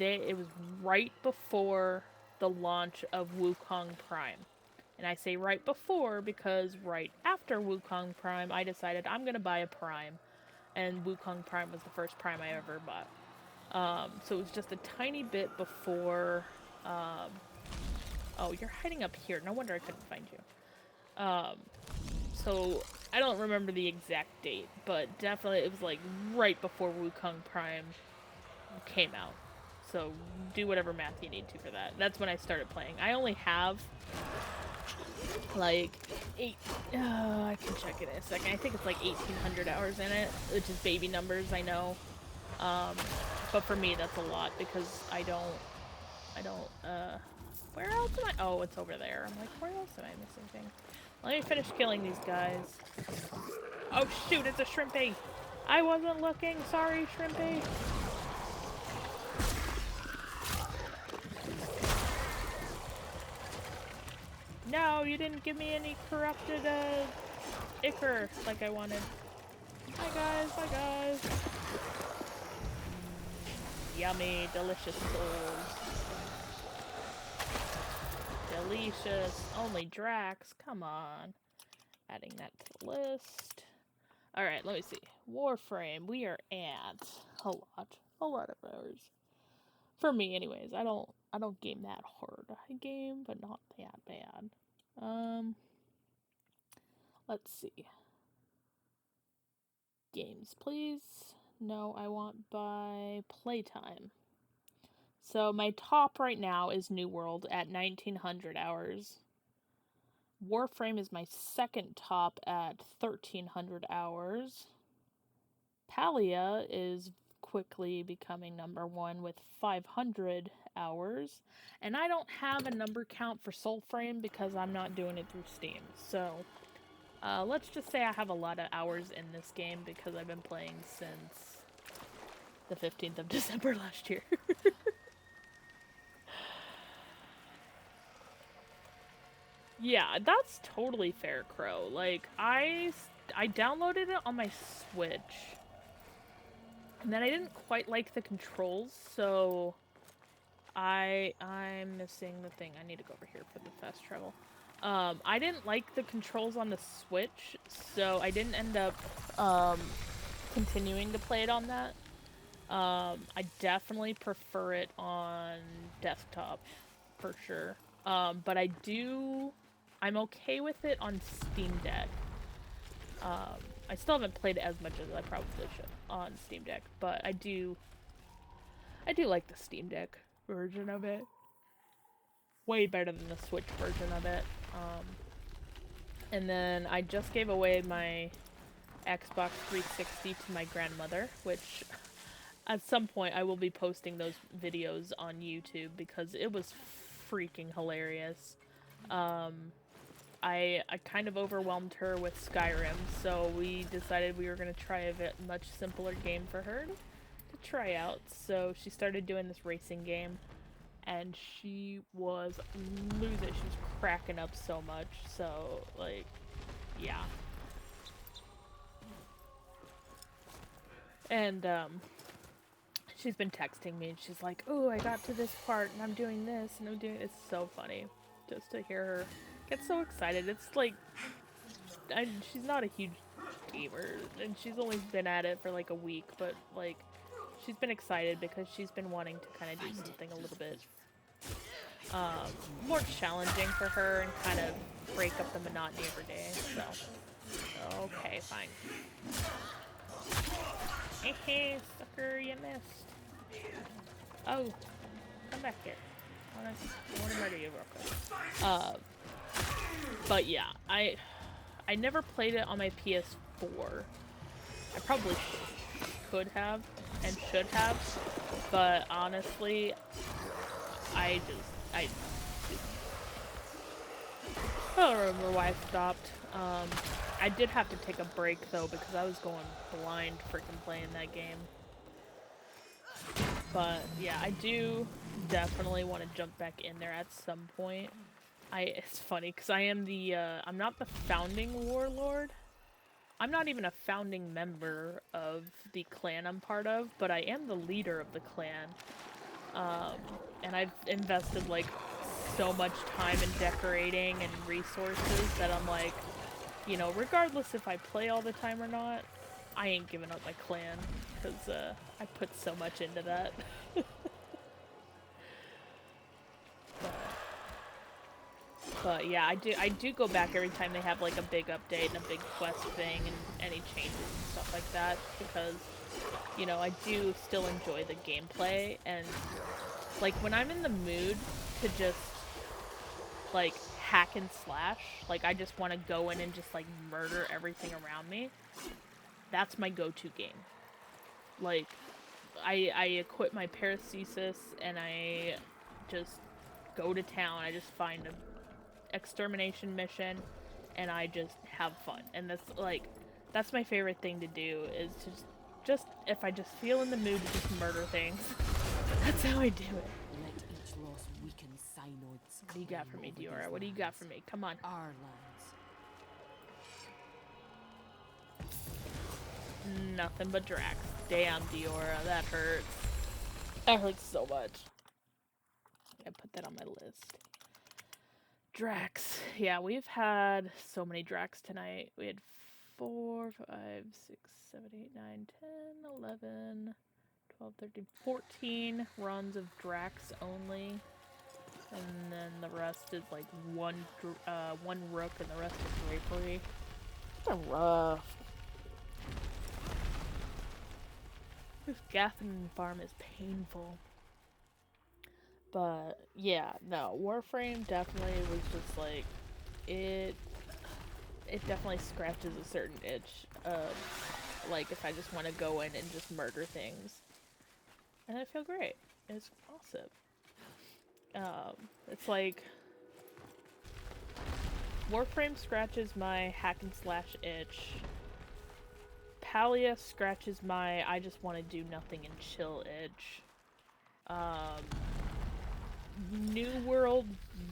It was right before the launch of Wukong Prime. And I say right before because right after Wukong Prime, I decided I'm gonna buy a Prime. And Wukong Prime was the first Prime I ever bought. So it was just a tiny bit before, oh, you're hiding up here. No wonder I couldn't find you. So I don't remember the exact date, but definitely it was like right before Wukong Prime came out. So do whatever math you need to for that. That's when I started playing. I only have like I can check it in a second. I think it's like 1,800 hours in it, which is baby numbers, I know. But for me that's a lot because I don't, where else am I? Oh, it's over there. I'm like, where else am I missing things? Let me finish killing these guys. Oh shoot, it's a shrimpy! I wasn't looking, sorry, shrimpy! No, you didn't give me any corrupted, ichor like I wanted. Hi guys, bye guys! Yummy, delicious souls. Delicious. Only Drax, come on. Adding that to the list. Alright, let me see. Warframe, we are at a lot of hours. For me anyways, I don't game that hard. I game, but not that bad. Let's see. Games, please. No, I want by playtime. So my top right now is New World at 1,900 hours. Warframe is my second top at 1,300 hours. Palia is quickly becoming number one with 500 hours. And I don't have a number count for Soulframe because I'm not doing it through Steam. So, let's just say I have a lot of hours in this game because I've been playing since the 15th of December last year. Yeah, that's totally fair, Crow. Like, I downloaded it on my Switch. And then I didn't quite like the controls, so I'm missing the thing. I need to go over here for the fast travel. I didn't like the controls on the Switch, so I didn't end up continuing to play it on that. I definitely prefer it on desktop, for sure. But I'm okay with it on Steam Deck. I still haven't played it as much as I probably should on Steam Deck, but I do like the Steam Deck version of it. Way better than the Switch version of it. And then I just gave away my Xbox 360 to my grandmother, which at some point I will be posting those videos on YouTube because it was freaking hilarious. I kind of overwhelmed her with Skyrim, so we decided we were going to try a much simpler game for her to try out. So she started doing this racing game, and she was losing it. She was cracking up so much, so, like, yeah. And, she's been texting me, and she's like, oh, I got to this part, and I'm doing this, and I'm doing... It's so funny, just to hear her get so excited. It's like... she's not a huge gamer, and she's only been at it for, like, a week, but, like, she's been excited because she's been wanting to kind of do something a little bit more challenging for her and kind of break up the monotony of her day, so... Okay, fine. Hey, sucker, you missed. Oh, come back here. I want to murder you real quick. But yeah, I never played it on my PS4. I probably could have and should have, but honestly, I don't remember why I stopped. I did have to take a break though because I was going blind freaking playing that game. But yeah, I do definitely want to jump back in there at some point. It's funny because I am I'm not the founding warlord. I'm not even a founding member of the clan I'm part of, but I am the leader of the clan. And I've invested like so much time in decorating and resources that I'm like, you know, regardless if I play all the time or not, I ain't giving up my clan, because I put so much into that. But yeah, I do go back every time they have like a big update and a big quest thing and any changes and stuff like that, because, you know, I do still enjoy the gameplay, and like when I'm in the mood to just like hack and slash, like I just want to go in and just like murder everything around me, that's my go-to game. Like I equip my paracesis and I just go to town. I just find an extermination mission and I just have fun, and that's my favorite thing to do, is to just if I just feel in the mood to just murder things. That's how I do it. Let each loss weaken Synoid's What do you got for me, Diora? What do you got for me? Come on. Our lands. Nothing but Drax. Damn, Diora, that hurts. That hurts so much. I put that on my list. Drax. Yeah, we've had so many Drax tonight. We had 4, 5, 6, 7, 8, 9, 10, 11, 12, 13, 14 runs of Drax only. And then the rest is like one rook and the rest is drapery. It's been rough. This Gathering farm is painful. But yeah, no, Warframe definitely was just like, it definitely scratches a certain itch of like if I just want to go in and just murder things. And I feel great. It's awesome. It's like Warframe scratches my hack and slash itch. Palia scratches my I just want to do nothing and chill itch. New World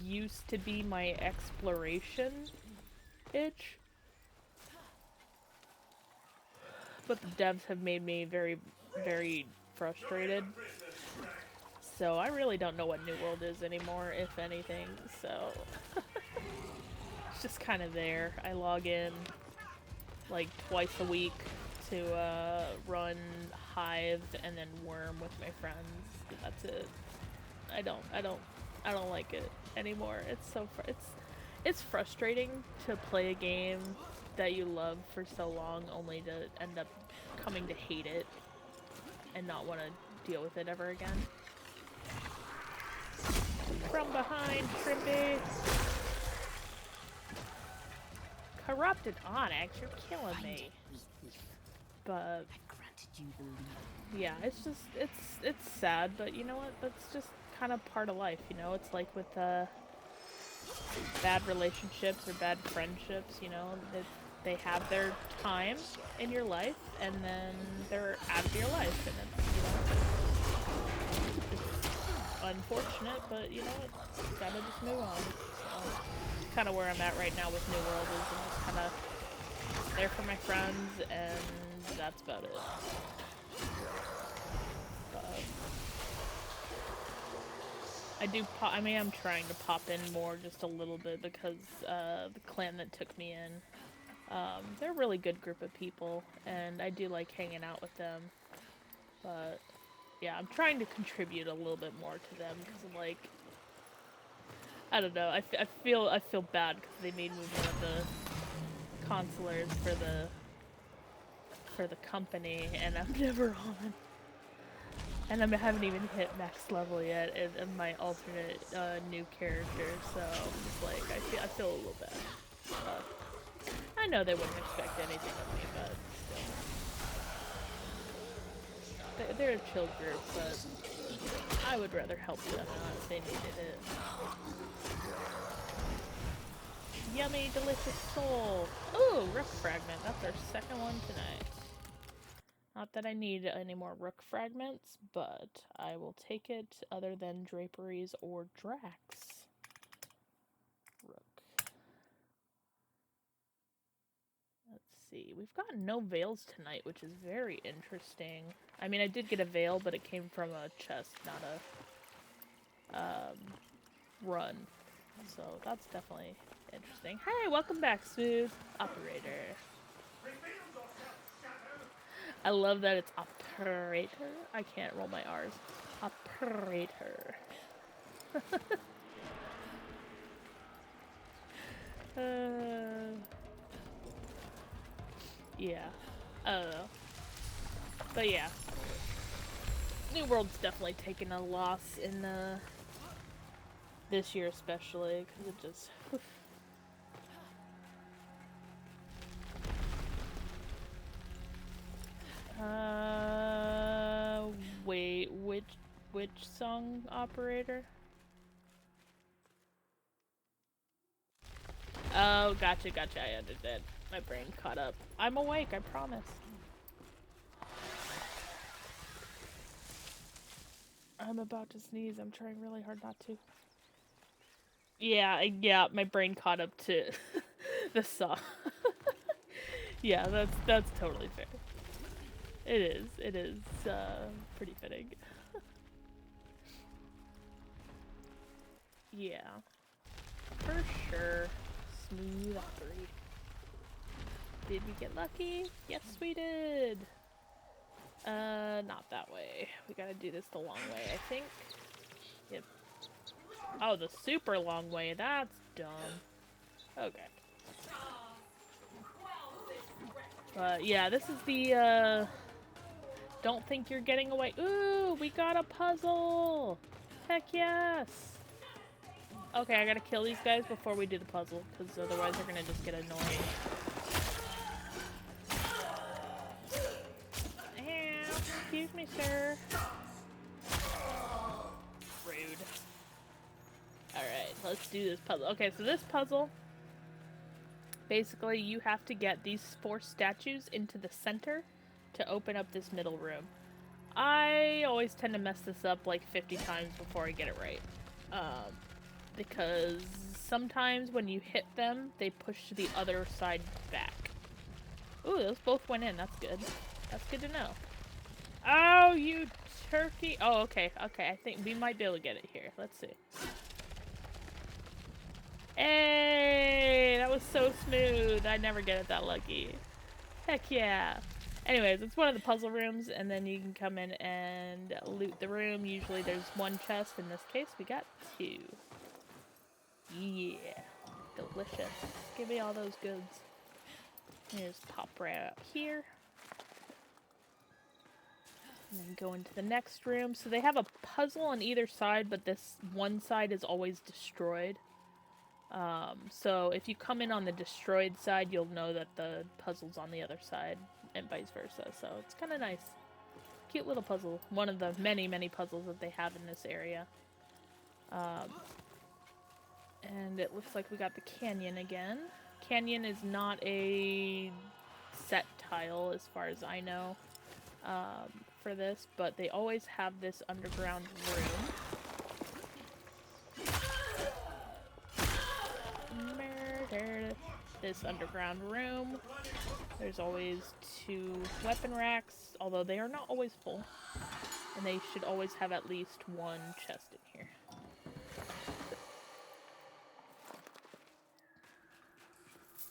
used to be my exploration itch, but the devs have made me very, very frustrated. So I really don't know what New World is anymore, if anything, so... It's just kind of there. I log in like twice a week to run Hive and then Worm with my friends. That's it. I don't like it anymore. It's so it's frustrating to play a game that you love for so long only to end up coming to hate it and not want to deal with it ever again. From behind, Shrimpy! Corrupted Onyx, you're killing me. But yeah, it's just it's sad, but you know what? That's just kind of part of life, you know? It's like with bad relationships or bad friendships, you know, they have their time in your life and then they're out of your life, and it's, you know, it's unfortunate, but you know, it's gotta just move on. So, kind of where I'm at right now with New World is I'm just kind of there for my friends, and that's about it. I mean, I'm trying to pop in more just a little bit because the clan that took me in, they're a really good group of people, and I do like hanging out with them. But yeah, I'm trying to contribute a little bit more to them because I'm like, I don't know, I feel bad because they made me one of the consulars for the company, and I'm never on. And I haven't even hit max level yet in my alternate new character, so I'm just like, I feel a little bad. I know they wouldn't expect anything of me, but still. They're a chill group, but I would rather help them out if they needed it. Yummy, delicious soul! Ooh, rook fragment. That's our second one tonight. Not that I need any more rook fragments, but I will take it other than draperies or Drax. Rook. Let's see. We've got no veils tonight, which is very interesting. I mean, I did get a veil, but it came from a chest, not a run. So that's definitely interesting. Hey, welcome back, Smooth Operator. I love that it's operator. I can't roll my R's. Operator. Yeah. I don't know. But yeah. New World's definitely taken a loss in this year especially, because it just... Wait, which song, operator? Oh, gotcha, I understand. My brain caught up. I'm awake, I promise. I'm about to sneeze. I'm trying really hard not to. Yeah, my brain caught up to the song. Yeah, that's totally fair. It is, pretty fitting. Yeah. For sure. Smooth operator. Did we get lucky? Yes, we did! Not that way. We gotta do this the long way, I think. Yep. Oh, the super long way. That's dumb. Okay. But, yeah, this is the, don't think you're getting away. Ooh, we got a puzzle! Heck yes! Okay, I gotta kill these guys before we do the puzzle, because otherwise they're gonna just get annoying. Excuse me, sir. Rude. Alright, let's do this puzzle. Okay, so this puzzle, basically you have to get these 4 statues into the center to open up this middle room. I always tend to mess this up like 50 times before I get it right. Because sometimes when you hit them, they push to the other side back. Ooh, those both went in. That's good. That's good to know. Oh, you turkey. Oh, okay. Okay, I think we might be able to get it here. Let's see. Hey, that was so smooth. I never get it that lucky. Heck yeah. Anyways, it's one of the puzzle rooms, and then you can come in and loot the room. Usually there's one chest. In this case, we got two. Yeah. Delicious. Give me all those goods. Just pop right up here. And then go into the next room. So they have a puzzle on either side, but this one side is always destroyed. So if you come in on the destroyed side, you'll know that the puzzle's on the other side, and vice versa. So it's kind of nice. Cute little puzzle. One of the many, many puzzles that they have in this area. And it looks like we got the canyon again. Canyon is not a set tile, as far as I know, for this, but they always have this underground room. Murder. This underground room. There's always 2 weapon racks, although they are not always full. And they should always have at least 1 chest in here.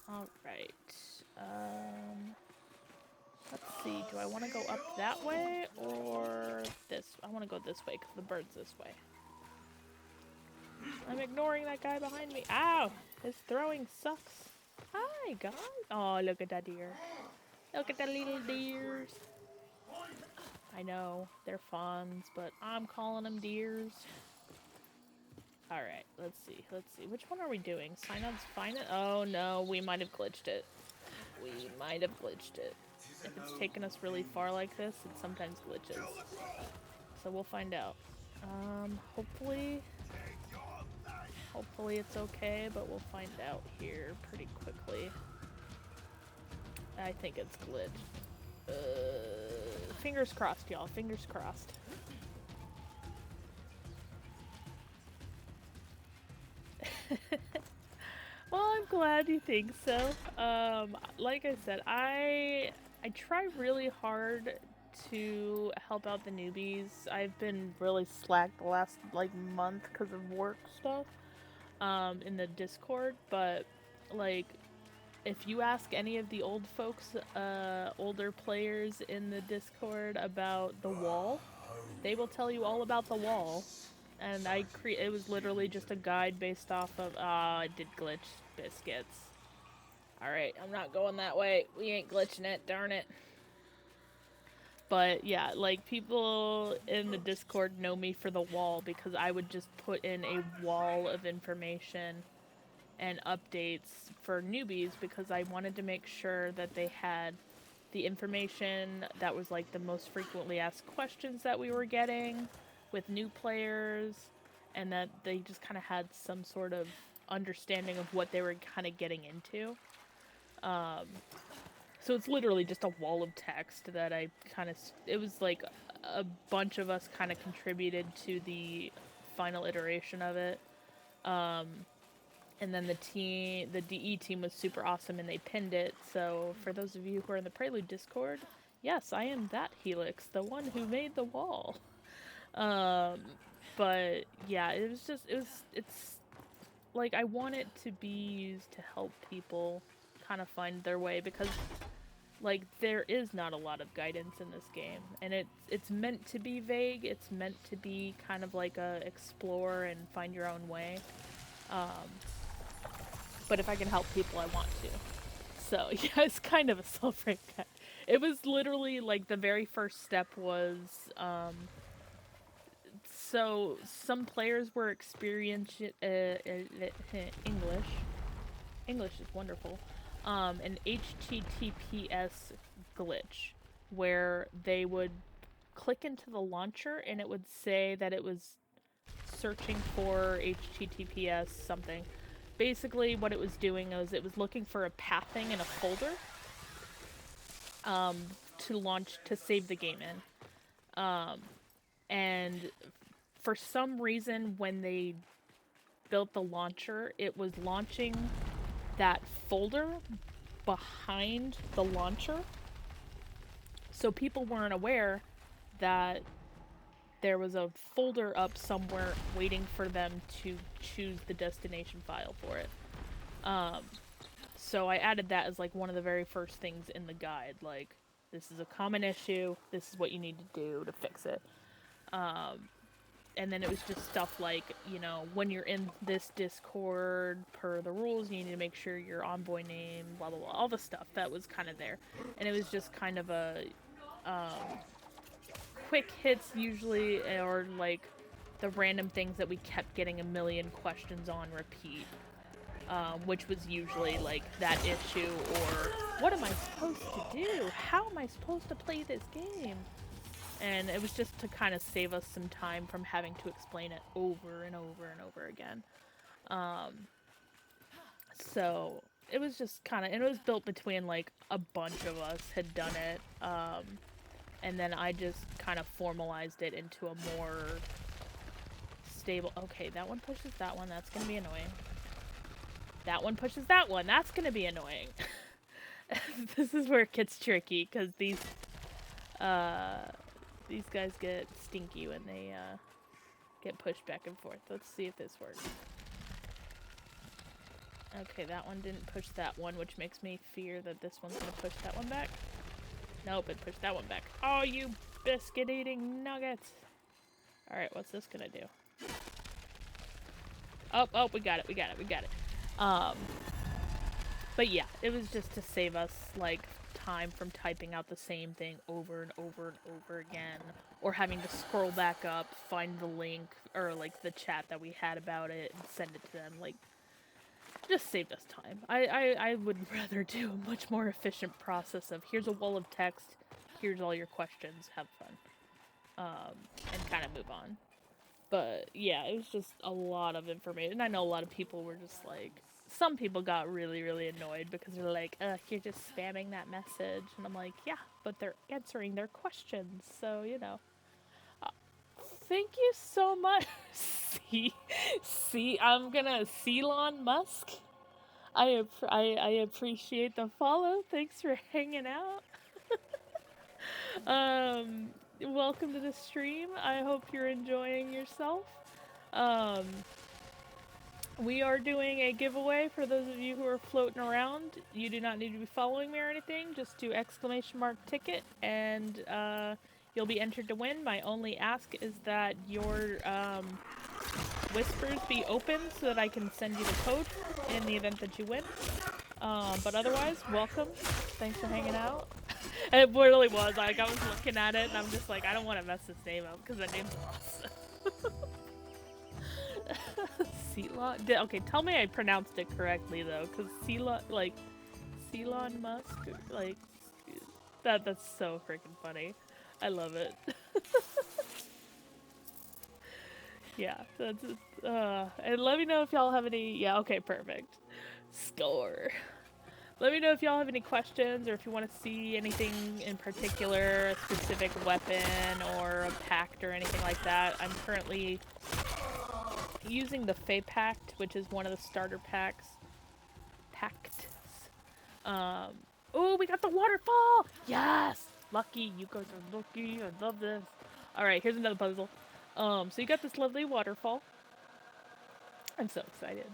Alright. Let's see. Do I want to go up that way or this? I want to go this way because the bird's this way. I'm ignoring that guy behind me. Ow! His throwing sucks. Hi, guys. Oh, look at that deer. Look at the little deers. I know, they're fawns, but I'm calling them deers. Alright, let's see. Which one are we doing? Synod's finest? Oh no, we might have glitched it. If it's taken us really far like this, it sometimes glitches. So we'll find out. Hopefully it's okay, but we'll find out here pretty quickly. I think it's glitched. Fingers crossed, y'all. Fingers crossed. Well, I'm glad you think so. Like I said, I try really hard to help out the newbies. I've been really slack the last month because of work stuff in the Discord, but like if you ask any of the old folks, older players in the Discord about the wall, they will tell you all about the wall. And it was literally just a guide based off of, it did glitch biscuits. Alright, I'm not going that way. We ain't glitching it, darn it. But yeah, like people in the Discord know me for the wall because I would just put in a wall of information and updates for newbies because I wanted to make sure that they had the information that was like the most frequently asked questions that we were getting with new players, and that they just kind of had some sort of understanding of what they were kind of getting into. So it's literally just a wall of text that it was like a bunch of us kind of contributed to the final iteration of it. And then the DE team was super awesome and they pinned it. So for those of you who are in the Prelude Discord, yes, I am that Helix, the one who made the wall. But yeah, it's like I want it to be used to help people kind of find their way because like there is not a lot of guidance in this game, and it's meant to be vague. It's meant to be kind of like a explore and find your own way. But if I can help people, I want to. So yeah, it's kind of a Soulframe guide. It was literally like the very first step was so some players were experiencing English is wonderful. An HTTPS glitch where they would click into the launcher and it would say that it was searching for HTTPS something. Basically what it was doing was it was looking for a pathing in a folder to save the game in. And for some reason when they built the launcher, it was launching that folder behind the launcher. So people weren't aware that there was a folder up somewhere waiting for them to choose the destination file for it. So I added that as like one of the very first things in the guide, like, this is a common issue, this is what you need to do to fix it. And then it was just stuff like, you know, when you're in this Discord, per the rules, you need to make sure your envoy name, blah blah blah, all the stuff that was kind of there. And it was just kind of a quick hits usually, or like the random things that we kept getting a million questions on repeat. Which was usually like that issue, or what am I supposed to do? How am I supposed to play this game? And it was just to kind of save us some time from having to explain it over and over and over again. So it was just kind of, and it was built between like a bunch of us had done it, and then I just kind of formalized it into a more stable. Okay, that one pushes that one. That's gonna be annoying. That one pushes that one. That's gonna be annoying. This is where it gets tricky, because these guys get stinky when they get pushed back and forth. Let's see if this works. Okay, that one didn't push that one, which makes me fear that this one's gonna push that one back. Nope, it pushed that one back. Oh, you biscuit-eating nuggets! Alright, what's this gonna do? Oh, we got it. But yeah, it was just to save us, like, time from typing out the same thing over and over and over again, or having to scroll back up, find the link, or, like, the chat that we had about it, and send it to them. Like, just saved us time. I would rather do a much more efficient process of, here's a wall of text, here's all your questions, have fun, and kind of move on. But yeah, it was just a lot of information. I know a lot of people were just like, some people got really, really annoyed because they're like, you're just spamming that message. And I'm like, yeah, but they're answering their questions. So, you know. Thank you so much. I'm gonna Elon Musk. I appreciate the follow. Thanks for hanging out. Welcome to the stream. I hope you're enjoying yourself. We are doing a giveaway for those of you who are floating around. You do not need to be following me or anything. Just do !ticket and you'll be entered to win. My only ask is that your whispers be open so that I can send you the code in the event that you win. But otherwise, welcome. Thanks for hanging out. It really was. Like, I was looking at it and I'm just like, I don't want to mess this name up because that name's awesome. Okay, tell me I pronounced it correctly though, because Elon Musk, like, that's so freaking funny. I love it. Yeah, that's and let me know if y'all have any. Yeah, okay, perfect. Score. Let me know if y'all have any questions or if you want to see anything in particular, a specific weapon or a pact or anything like that. I'm currently using the Fey Pact, which is one of the starter packs. Oh, we got the waterfall! Yes! Lucky, you guys are lucky. I love this. Alright, here's another puzzle. So you got this lovely waterfall. I'm so excited.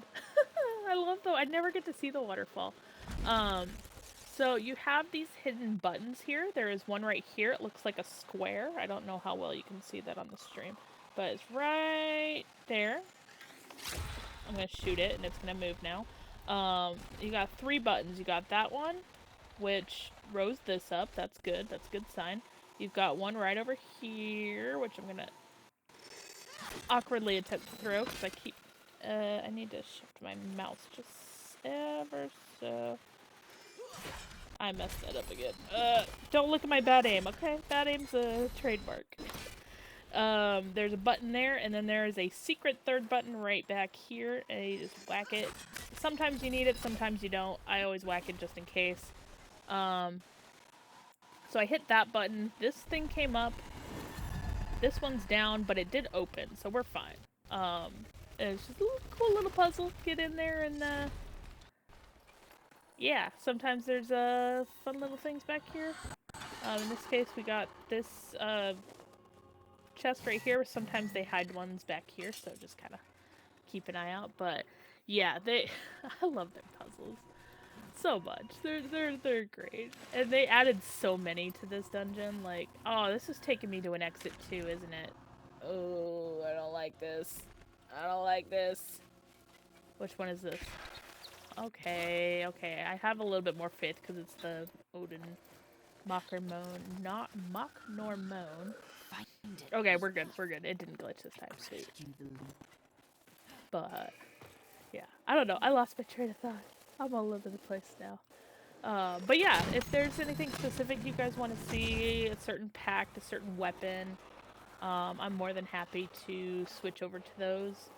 I love I never get to see the waterfall. So you have these hidden buttons here. There is one right here. It looks like a square. I don't know how well you can see that on the stream, but it's right there. I'm gonna shoot it and it's gonna move now. You got 3 buttons. You got that one, which rose this up. That's good. That's a good sign. You've got one right over here, which I'm gonna awkwardly attempt to throw because I keep. I need to shift my mouse just ever so. I messed that up again. Don't look at my bad aim, okay? Bad aim's a trademark. There's a button there, and then there is a secret 3rd button right back here, and you just whack it. Sometimes you need it, sometimes you don't. I always whack it just in case. So I hit that button. This thing came up. This one's down, but it did open, so we're fine. It's just a cool little puzzle. Get in there and, yeah, sometimes there's, fun little things back here. In this case, we got this, chest right here. Sometimes they hide ones back here, so just kind of keep an eye out. But yeah, they I love their puzzles so much. They're great, and they added so many to this dungeon. Like, oh, this is taking me to an exit too, isn't it? Oh, I don't like this. I don't like this. Which one is this? Okay, okay. I have a little bit more faith because it's the Odin Mock or Moan. Not Mock nor Moan. Find it. Okay, we're good. We're good. It didn't glitch this time. Sweet. Do the loop. But yeah, I don't know. I lost my train of thought. I'm all over the place now. But yeah, if there's anything specific you guys want to see, a certain pact, a certain weapon, I'm more than happy to switch over to those.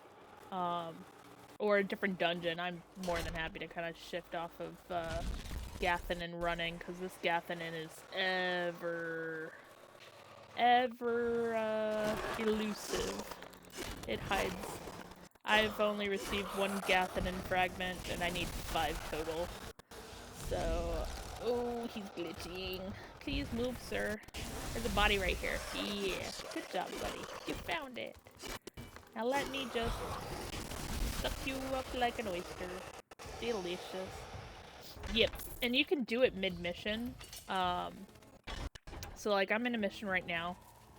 Or a different dungeon, I'm more than happy to kind of shift off of Gathanen running, because this Gathanen is ever elusive. It hides. I've only received 1 Gathanen fragment, and I need 5 total. So, oh, he's glitching. Please move, sir. There's a body right here. Yeah, good job, buddy. You found it. Now let me just suck you up like an oyster. Delicious. Yep, and you can do it mid-mission. So like I'm in a mission right now.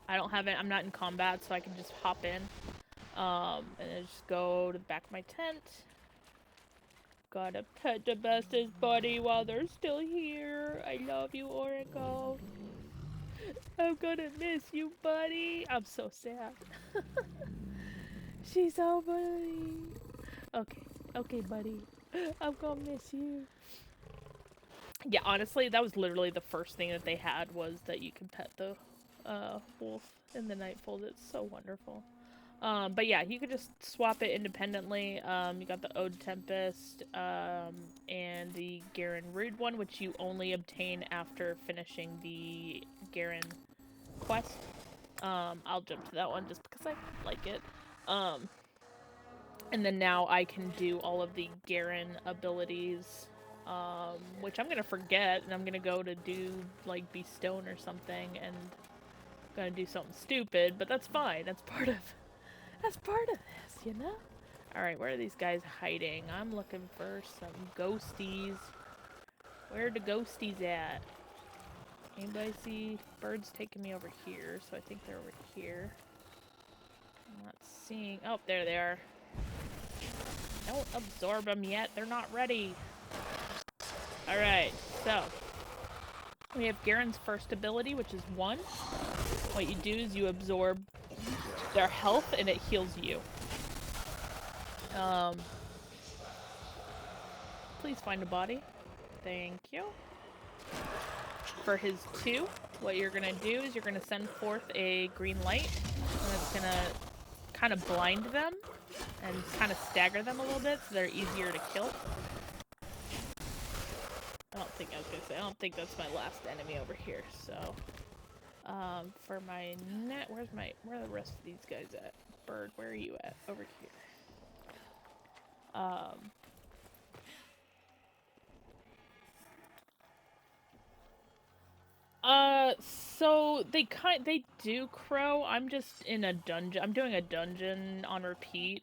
I don't have it. I'm not in combat, so I can just hop in. And then just go to the back of my tent. Gotta pet the bestest buddy while they're still here. I love you, Oracle. I'm gonna miss you, buddy. I'm so sad. She's so buddy. Okay, okay, buddy. I'm gonna miss you. Yeah, honestly, that was literally the first thing that they had was that you can pet the wolf in the Nightfold. It's so wonderful. But yeah, you could just swap it independently. You got the Ode Tempest, and the Garen Rude one, which you only obtain after finishing the Garen quest. I'll jump to that one just because I like it. And then now I can do all of the Garen abilities, which I'm gonna forget, and I'm gonna go to do, like, be stone or something, and I'm gonna do something stupid, but that's fine. That's part of this, you know? Alright, where are these guys hiding? I'm looking for some ghosties. Where are the ghosties at? Anybody see birds taking me over here? So I think they're over here. I'm not seeing... Oh, there they are. Don't absorb them yet. They're not ready. Alright, so... we have Garen's first ability, which is 1. What you do is you absorb their health, and it heals you. Please find a body. Thank you. For his 2, what you're gonna do is you're gonna send forth a green light, and it's gonna kind of blind them and kind of stagger them a little bit so they're easier to kill. I don't think that's my last enemy over here, so for my net, where are the rest of these guys at? Bird, where are you at? Over here. So they do crow. I'm just in a dungeon. I'm doing a dungeon on repeat.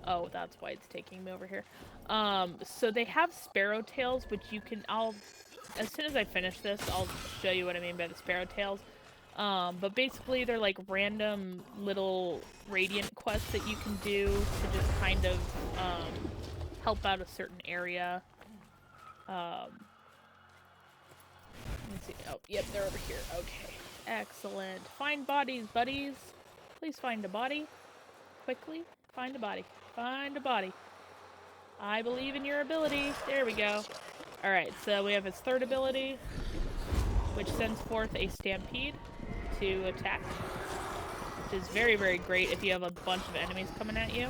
Oh, that's why it's taking me over here. So they have sparrow tails, which you can, as soon as I finish this, I'll show you what I mean by the sparrow tails. But basically they're like random little radiant quests that you can do to just kind of, help out a certain area. Let me see. Oh, yep, they're over here. Okay. Excellent. Find bodies, buddies. Please find a body. Quickly. Find a body. Find a body. I believe in your ability. There we go. Alright, so we have his 3rd ability, which sends forth a stampede to attack, which is very, very great if you have a bunch of enemies coming at you.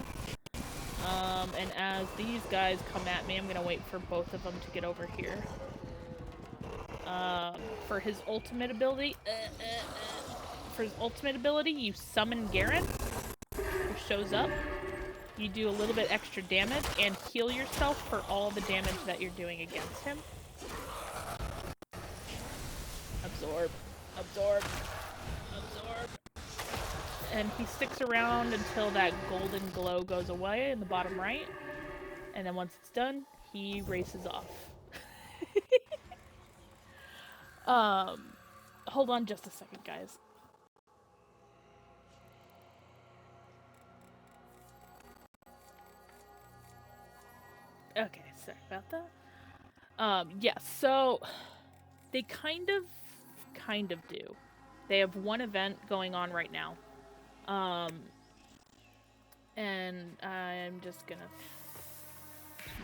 And as these guys come at me, I'm gonna wait for both of them to get over here. For his ultimate ability, you summon Garen, who shows up. You do a little bit extra damage and heal yourself for all the damage that you're doing against him. Absorb. Absorb. Absorb. and he sticks around until that golden glow goes away in the bottom right. And then once it's done, he races off. Hold on just a second, guys. Okay, sorry about that. Yes, so they kind of do. They have one event going on right now. And I'm just gonna...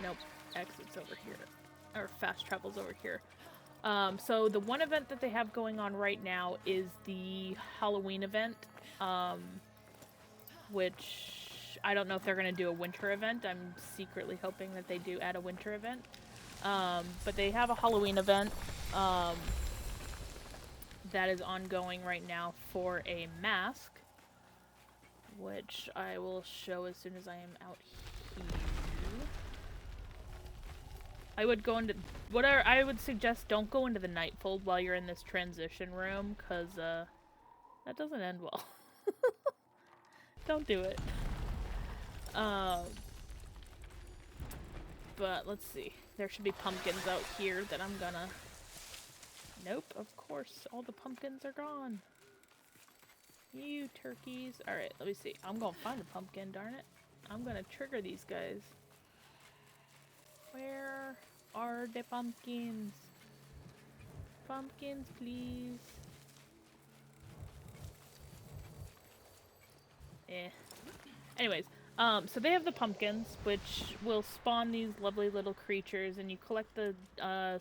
Nope, exit's over here. Or fast travel's over here. So the one event that they have going on right now is the Halloween event, which I don't know if they're going to do a winter event. I'm secretly hoping that they do add a winter event. But they have a Halloween event that is ongoing right now for a mask, which I will show as soon as I am out here. I would go into... I would suggest don't go into the Nightfold while you're in this transition room, because, that doesn't end well. Don't do it. But, let's see. There should be pumpkins out here that I'm gonna... Nope, of course. All the pumpkins are gone. You turkeys. Alright, let me see. I'm gonna find a pumpkin, darn it. I'm gonna trigger these guys. Where are the pumpkins? Pumpkins, please. Anyways, so they have the pumpkins, which will spawn these lovely little creatures, and you collect the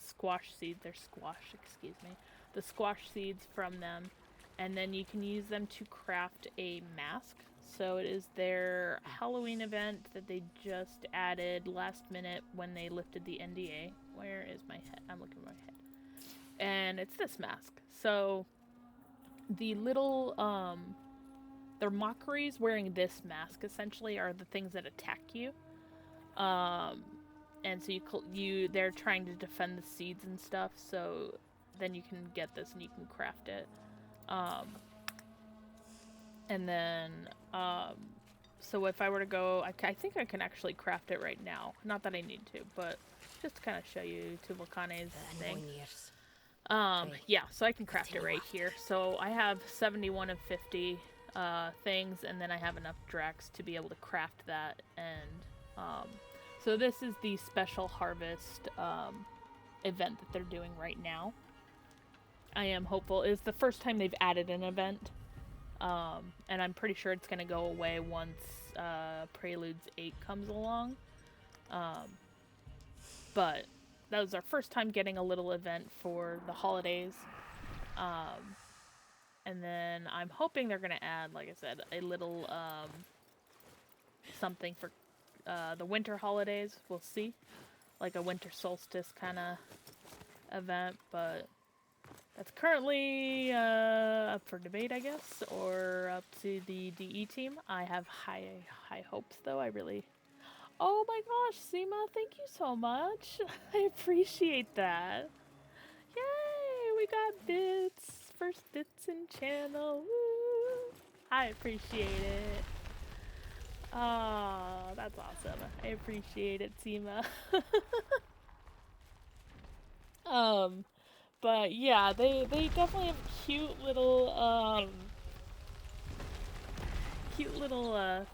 squash seeds. They're squash, excuse me. The squash seeds from them, and then you can use them to craft a mask. So it is their Halloween event that they just added last minute when they lifted the NDA. Where is my head? I'm looking at my head. And it's this mask. So the little, their mockeries wearing this mask essentially are the things that attack you. And so they're trying to defend the seeds and stuff, so then you can get this and you can craft it. And then, so if I were to go, I think I can actually craft it right now. Not that I need to, but just to kind of show you to Volcane's thing. Yeah, so I can craft it right here. So I have 71 of 50 things, and then I have enough Drax to be able to craft that. And so this is the special harvest event that they're doing right now. I am hopeful. It's the first time they've added an event. And I'm pretty sure it's going to go away once Preludes 8 comes along. But that was our first time getting a little event for the holidays. And then I'm hoping they're going to add, like I said, a little something for the winter holidays. We'll see. Like a winter solstice kind of event, but... That's currently up for debate, I guess, or up to the DE team. I have high hopes, though. I really... Oh my gosh, Seema, thank you so much. I appreciate that. Yay, we got bits. First bits in channel. Woo. I appreciate it. Oh, that's awesome. I appreciate it, Seema. But yeah, they definitely have cute little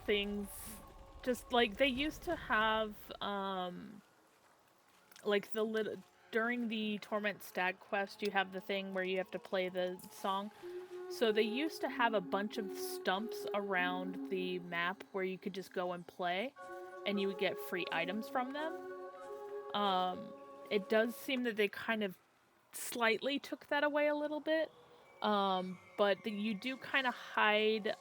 things. Just like they used to have like the little during the Torment Stag quest, you have the thing where you have to play the song. So they used to have a bunch of stumps around the map where you could just go and play, and you would get free items from them. It does seem that they kind of slightly took that away a little bit, but you do kind of hide,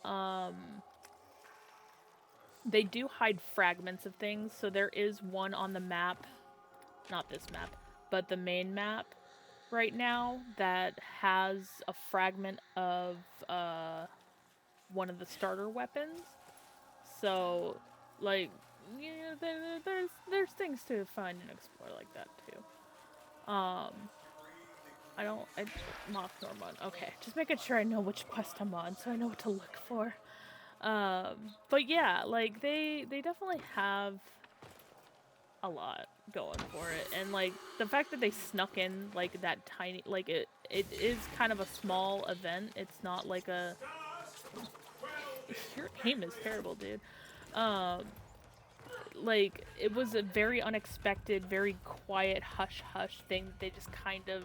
they do hide fragments of things. So there is one on the map, not this map, but the main map right now that has a fragment of one of the starter weapons. So like, yeah, there's things to find and explore like that too. Moth Norman. Okay, just making sure I know which quest I'm on, so I know what to look for. But yeah, like they definitely have a lot going for it, and like the fact that they snuck in like that tiny, like it is kind of a small event. It's not like a your aim is terrible, dude. Um, like it was a very unexpected, very quiet hush hush thing that they just kind of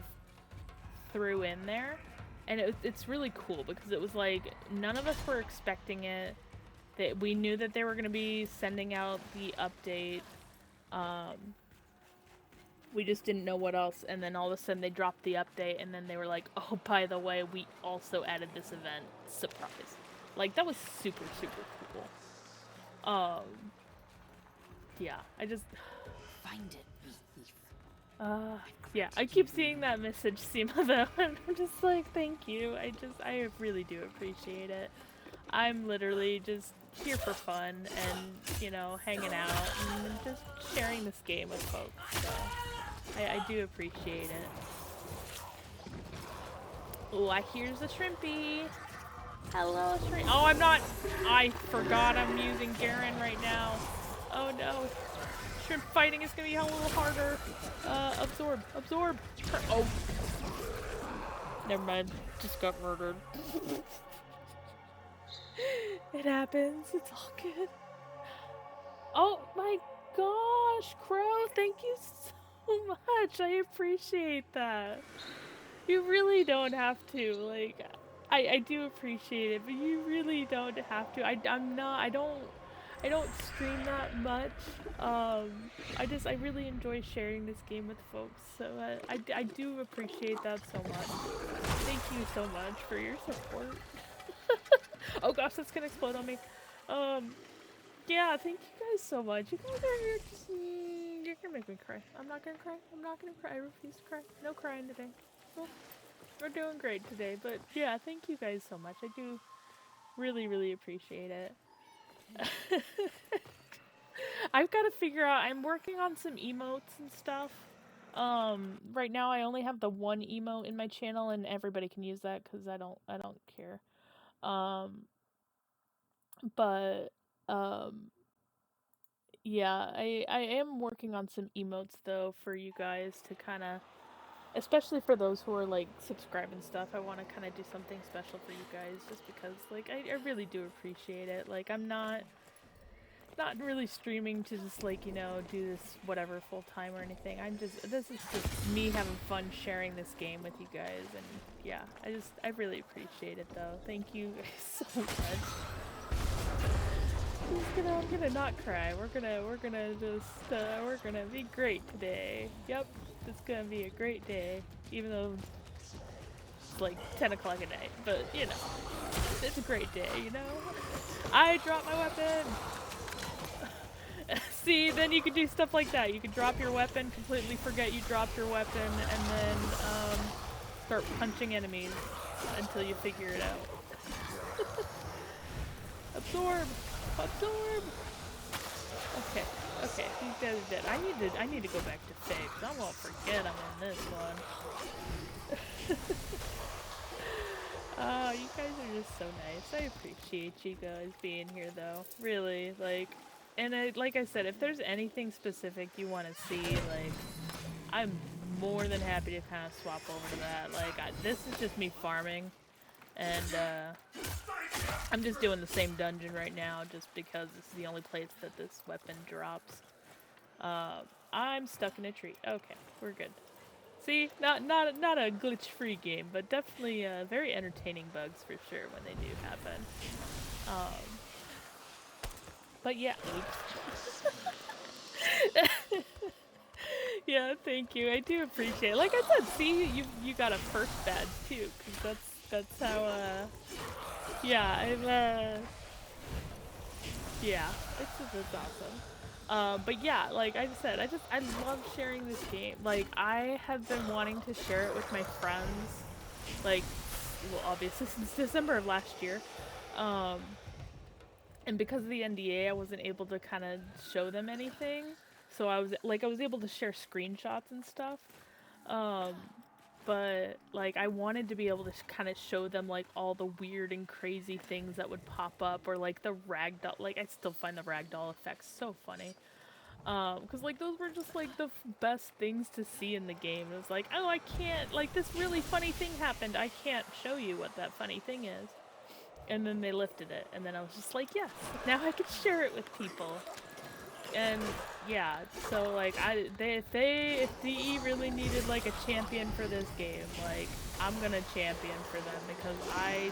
threw in there, and it's really cool because it was like none of us were expecting it. That we knew that they were going to be sending out the update. We just didn't know what else, and then all of a sudden they dropped the update, and then they were like, oh, by the way, we also added this event. Surprise. Like, that was super, super cool. Yeah, I just... Find it, you thief. Yeah, I keep seeing that message, Seema, though, and I'm just like, thank you. I really do appreciate it. I'm literally just here for fun and, you know, hanging out and just sharing this game with folks, so I do appreciate it. Oh, I here's a shrimpy. Hello, shrimp. Oh, I'm not. I forgot I'm using Garen right now. Oh no. Shrimp fighting is gonna be a little harder. Absorb. Absorb. Oh. Never mind. Just got murdered. It happens. It's all good. Oh my gosh, Crow. Thank you so much. I appreciate that. You really don't have to. Like, I do appreciate it, but you really don't have to. I'm not. I don't stream that much. I really enjoy sharing this game with folks, so I do appreciate that so much. Thank you so much for your support. Oh gosh, that's gonna explode on me. Yeah, thank you guys so much. You guys are here just, you're gonna make me cry. I'm not gonna cry. I'm not gonna cry. I refuse to cry. No crying today. Well, we're doing great today, but yeah, thank you guys so much. I do really, really appreciate it. I've got to figure out, I'm working on some emotes and stuff. Right now I only have the one emote in my channel and everybody can use that because I don't care. But, yeah, I am working on some emotes though for you guys to kind of, especially for those who are like subscribing and stuff. I want to kind of do something special for you guys just because like I really do appreciate it. Like I'm not really streaming to just like, you know, do this whatever full time or anything. This is just me having fun sharing this game with you guys, and yeah, I really appreciate it though. Thank you guys so much. I'm gonna not cry. We're gonna be great today. Yep, it's gonna be a great day, even though it's like 10 o'clock at night. But you know, it's a great day. You know, I dropped my weapon. See, then you could do stuff like that. You could drop your weapon, completely forget you dropped your weapon, and then start punching enemies until you figure it out. Absorb! Absorb! Okay, okay, these guys are dead. I need to go back to Faye, because I won't forget I'm in this one. Oh, you guys are just so nice. I appreciate you guys being here, though. Really, like... And like I said, if there's anything specific you want to see, like, I'm more than happy to kind of swap over to that. Like, this is just me farming, and I'm just doing the same dungeon right now, just because it's the only place that this weapon drops. I'm stuck in a tree. Okay, we're good. See, not a glitch-free game, but definitely very entertaining bugs for sure when they do happen. But yeah, yeah, thank you. I do appreciate it. Like I said, see, you got a first badge too, because that's how. Yeah, yeah, it's awesome. But yeah, like I said, I love sharing this game. Like I have been wanting to share it with my friends, like, well, obviously since December of last year. And because of the NDA, I wasn't able to kind of show them anything. So I was able to share screenshots and stuff. But but like I wanted to be able to kind of show them like all the weird and crazy things that would pop up, or like the ragdoll. Like I still find the ragdoll effects so funny. Because like those were just like the best things to see in the game. It was like, oh, I can't, like this really funny thing happened. I can't show you what that funny thing is. And then they lifted it, and then I was just like, yes, now I can share it with people. And yeah, so like if DE really needed like a champion for this game, like I'm gonna champion for them, because I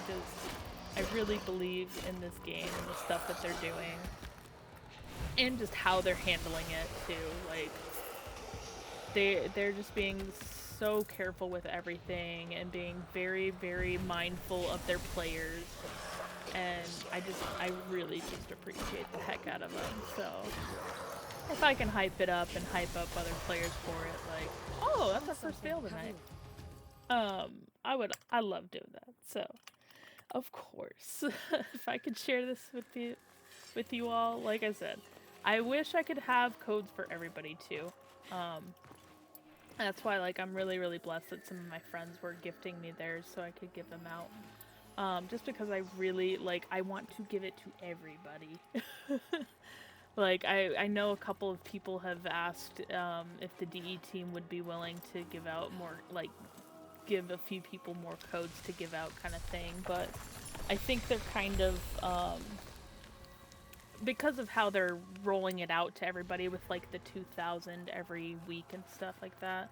really believe in this game and the stuff that they're doing. And just how they're handling it too. Like they're just being so careful with everything and being very, very mindful of their players. And I really just appreciate the heck out of them. So if I can hype it up and hype up other players for it, like, oh, that's our first fail tonight. I love doing that. So of course, if I could share this with you all, like I said, I wish I could have codes for everybody too. That's why like I'm really, really blessed that some of my friends were gifting me theirs so I could give them out. Just because I really I want to give it to everybody. Like I know a couple of people have asked if the DE team would be willing to give out more, like give a few people more codes to give out kind of thing, but I think they're kind of because of how they're rolling it out to everybody with like the 2,000 every week and stuff like that,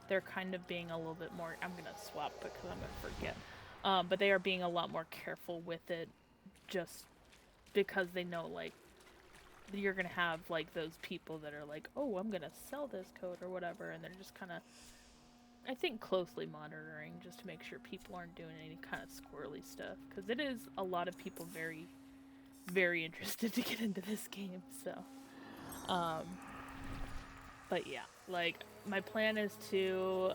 they're kind of being a little bit more, I'm gonna swap because I'm gonna forget, but they are being a lot more careful with it, just because they know like you're gonna have like those people that are like, oh, I'm gonna sell this code or whatever, and they're just kind of, I think, closely monitoring just to make sure people aren't doing any kind of squirrely stuff, because it is a lot of people very, very interested to get into this game. So but yeah, like my plan is to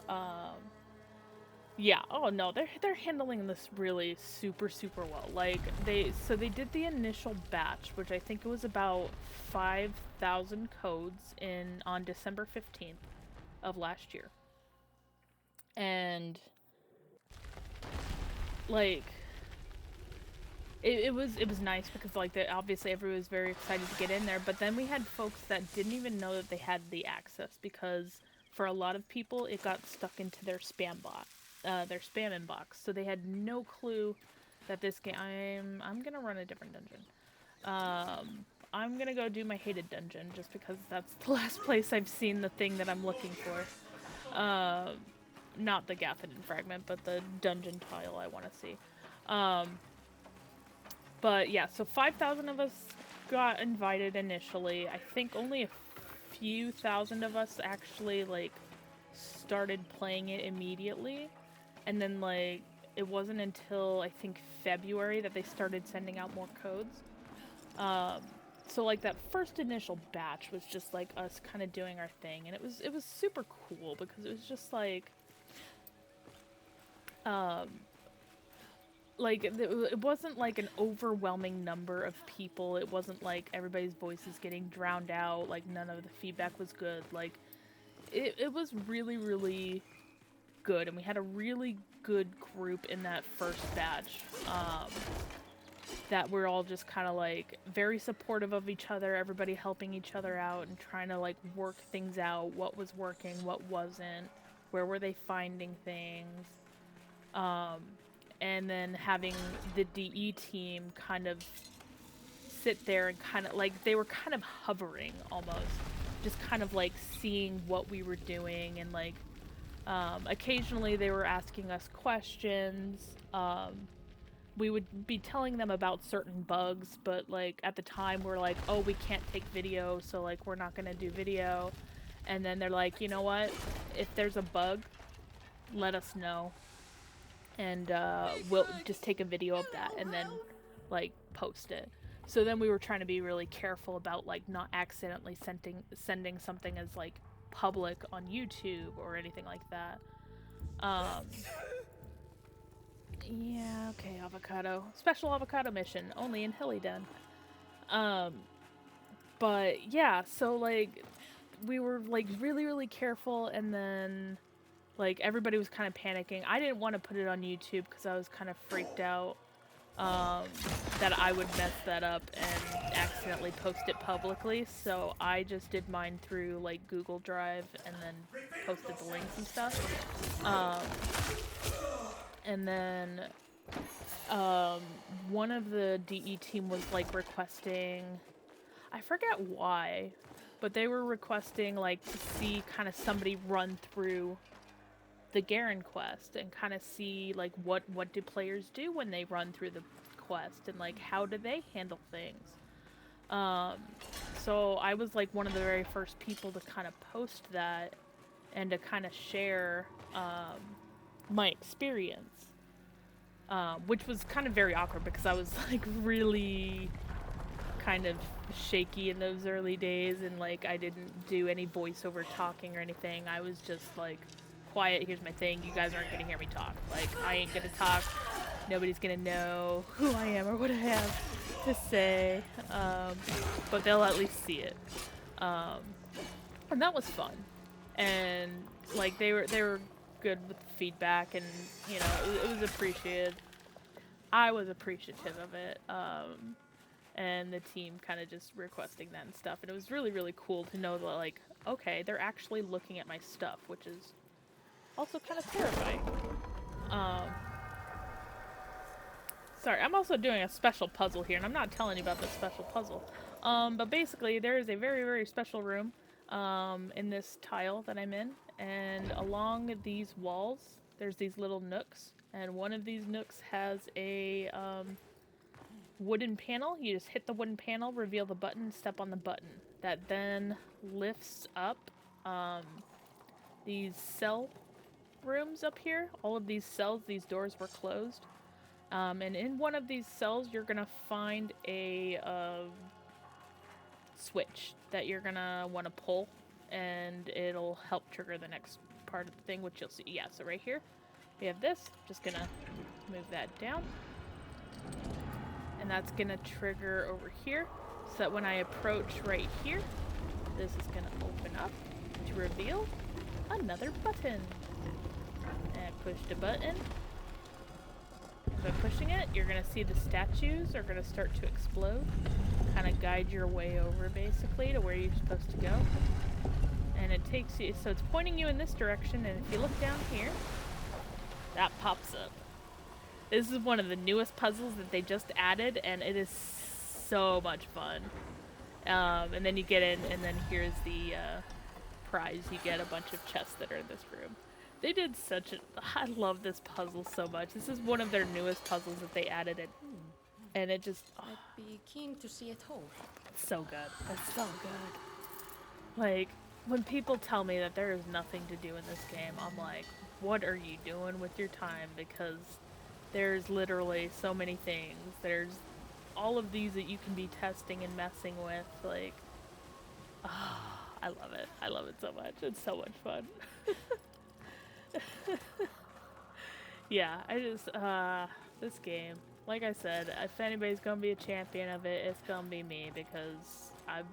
yeah, oh no, they're handling this really super well. Like they did the initial batch, which I think it was about 5,000 codes on December 15th of last year. And like it was nice because like obviously everyone was very excited to get in there, but then we had folks that didn't even know that they had the access, because for a lot of people it got stuck into their spam box, their spam inbox, so they had no clue that this game. I'm gonna run a different dungeon. I'm gonna go do my hated dungeon just because that's the last place I've seen the thing that I'm looking for. Not the Gathodin fragment, but the dungeon tile I want to see. But yeah, so 5,000 of us got invited initially. I think only a few thousand of us actually like started playing it immediately. And then like it wasn't until I think February that they started sending out more codes. So like that first initial batch was just like us kind of doing our thing, and it was super cool because it was just like it wasn't like an overwhelming number of people. It wasn't like everybody's voices getting drowned out, like none of the feedback was good. Like it was really, really good, and we had a really good group in that first batch. That we're all just kind of like very supportive of each other, everybody helping each other out and trying to like work things out, what was working, what wasn't, where were they finding things. And then having the DE team kind of sit there and kind of like, they were kind of hovering almost, just kind of like seeing what we were doing, and like occasionally they were asking us questions. We would be telling them about certain bugs, but like at the time we're like, oh, we can't take video, so like we're not gonna do video. And then they're like, you know what, if there's a bug, let us know, and we'll just take a video of that and then like post it. So then we were trying to be really careful about like not accidentally sending something as like public on YouTube or anything like that. Yeah, okay, avocado. Special avocado mission, only in Hilly Den. But yeah, so like we were like really, really careful, and then like everybody was kind of panicking. I didn't want to put it on YouTube because I was kind of freaked out that I would mess that up and accidentally post it publicly. So I just did mine through like Google Drive and then posted the links and stuff. And then one of the DE team was like requesting, I forget why, but they were requesting like to see kind of somebody run through the Garen quest and kind of see like what do players do when they run through the quest and like how do they handle things. So I was like one of the very first people to kind of post that and to kind of share my experience, which was kind of very awkward because I was like really kind of shaky in those early days, and like I didn't do any voiceover talking or anything. I was just like, quiet, here's my thing, you guys aren't gonna hear me talk. Like, I ain't gonna talk, nobody's gonna know who I am or what I have to say, but they'll at least see it. And that was fun. And like they were good with the feedback, and you know, it was appreciated. I was appreciative of it. And the team kind of just requesting that and stuff. And it was really, really cool to know that, like, okay, they're actually looking at my stuff, which is also kind of terrifying. Sorry, I'm also doing a special puzzle here, and I'm not telling you about this special puzzle. But basically, there is a very, very special room in this tile that I'm in, and along these walls, there's these little nooks, and one of these nooks has a wooden panel. You just hit the wooden panel, reveal the button, step on the button. That then lifts up these cell rooms up here. All of these cells, these doors were closed. And in one of these cells, you're gonna find a switch that you're gonna want to pull, and it'll help trigger the next part of the thing, which you'll see. Yeah, so right here, we have this. Just gonna move that down. And that's gonna trigger over here, so that when I approach right here, this is gonna open up to reveal another button. And I push the button. By pushing it, you're gonna see the statues are gonna start to explode. Kind of guide your way over basically to where you're supposed to go. And it takes you, so it's pointing you in this direction, and if you look down here, that pops up. This is one of the newest puzzles that they just added, and it is so much fun. And then you get in, and then here's the prize. You get a bunch of chests that are in this room. They did such a... I love this puzzle so much. This is one of their newest puzzles that they added in. And it just... Oh, I'd be keen to see it whole. it's so good. It's so good. Like, when people tell me that there is nothing to do in this game, I'm like, what are you doing with your time? Because there's literally so many things. There's all of these that you can be testing and messing with. Like, I love it. I love it so much. It's so much fun. Yeah, I just, this game, like I said, if anybody's gonna be a champion of it, it's gonna be me, because I've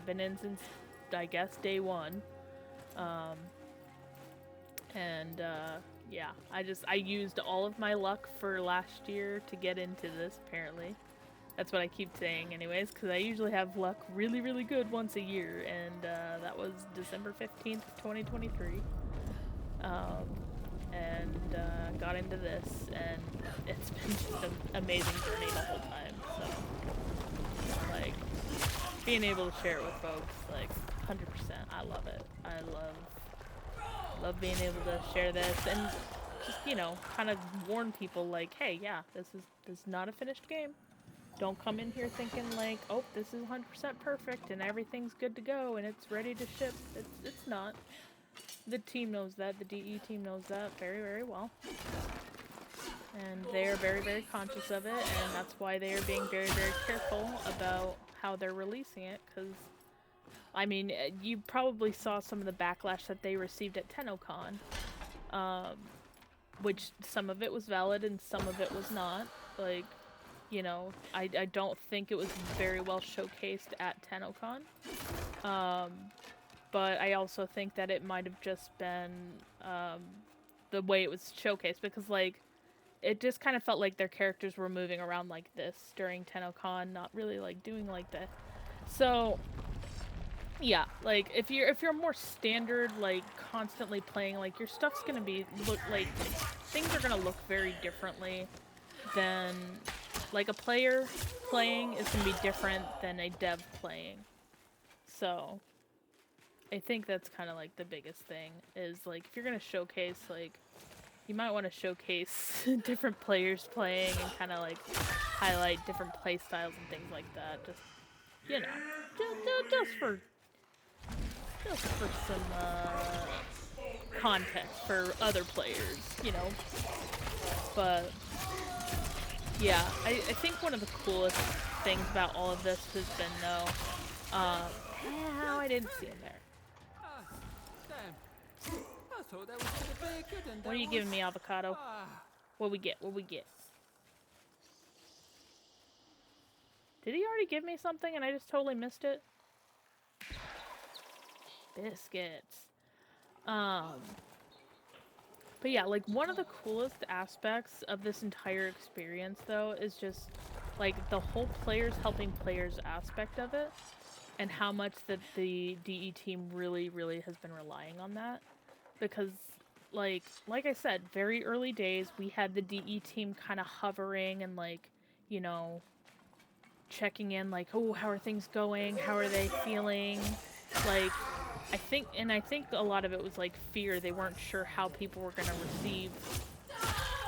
been in since, I guess, day one. Yeah, I used all of my luck for last year to get into this, apparently. That's what I keep saying anyways, because I usually have luck really, really good once a year, and that was December 15th, 2023. Got into this, and it's been just an amazing journey the whole time, so, like, being able to share it with folks, like, 100%, I love it. I love being able to share this, and just, you know, kind of warn people, like, hey, yeah, this is not a finished game. Don't come in here thinking, like, oh, this is 100% perfect, and everything's good to go, and it's ready to ship. It's not. The team knows that. The DE team knows that very, very well. And they are very, very conscious of it, and that's why they are being very, very careful about how they're releasing it, because, I mean, you probably saw some of the backlash that they received at TennoCon, which some of it was valid and some of it was not. Like, you know, I don't think it was very well showcased at TennoCon. but I also think that it might have just been the way it was showcased, because like it just kind of felt like their characters were moving around like this during TennoCon, not really like doing like that. So yeah, like if you're more standard, like constantly playing, like your stuff's gonna be look like things are gonna look very differently than like a player playing is gonna be different than a dev playing. So I think that's kind of like the biggest thing is like if you're gonna showcase, like you might want to showcase different players playing and kind of like highlight different play styles and things like that. Just you know, just for some context for other players, you know. But yeah, I think one of the coolest things about all of this has been though, ow, I didn't see him there. Ah, damn. I thought that was gonna be good and What are you giving me, avocado? What we get? What we get? Did he already give me something and I just totally missed it? Biscuits. But yeah, like one of the coolest aspects of this entire experience though is just like the whole players helping players aspect of it and how much that the DE team really has been relying on that. Because like I said, very early days we had the DE team kind of hovering and like, you know, checking in like, oh, how are things going? How are they feeling? Like I think a lot of it was like fear. They weren't sure how people were going to receive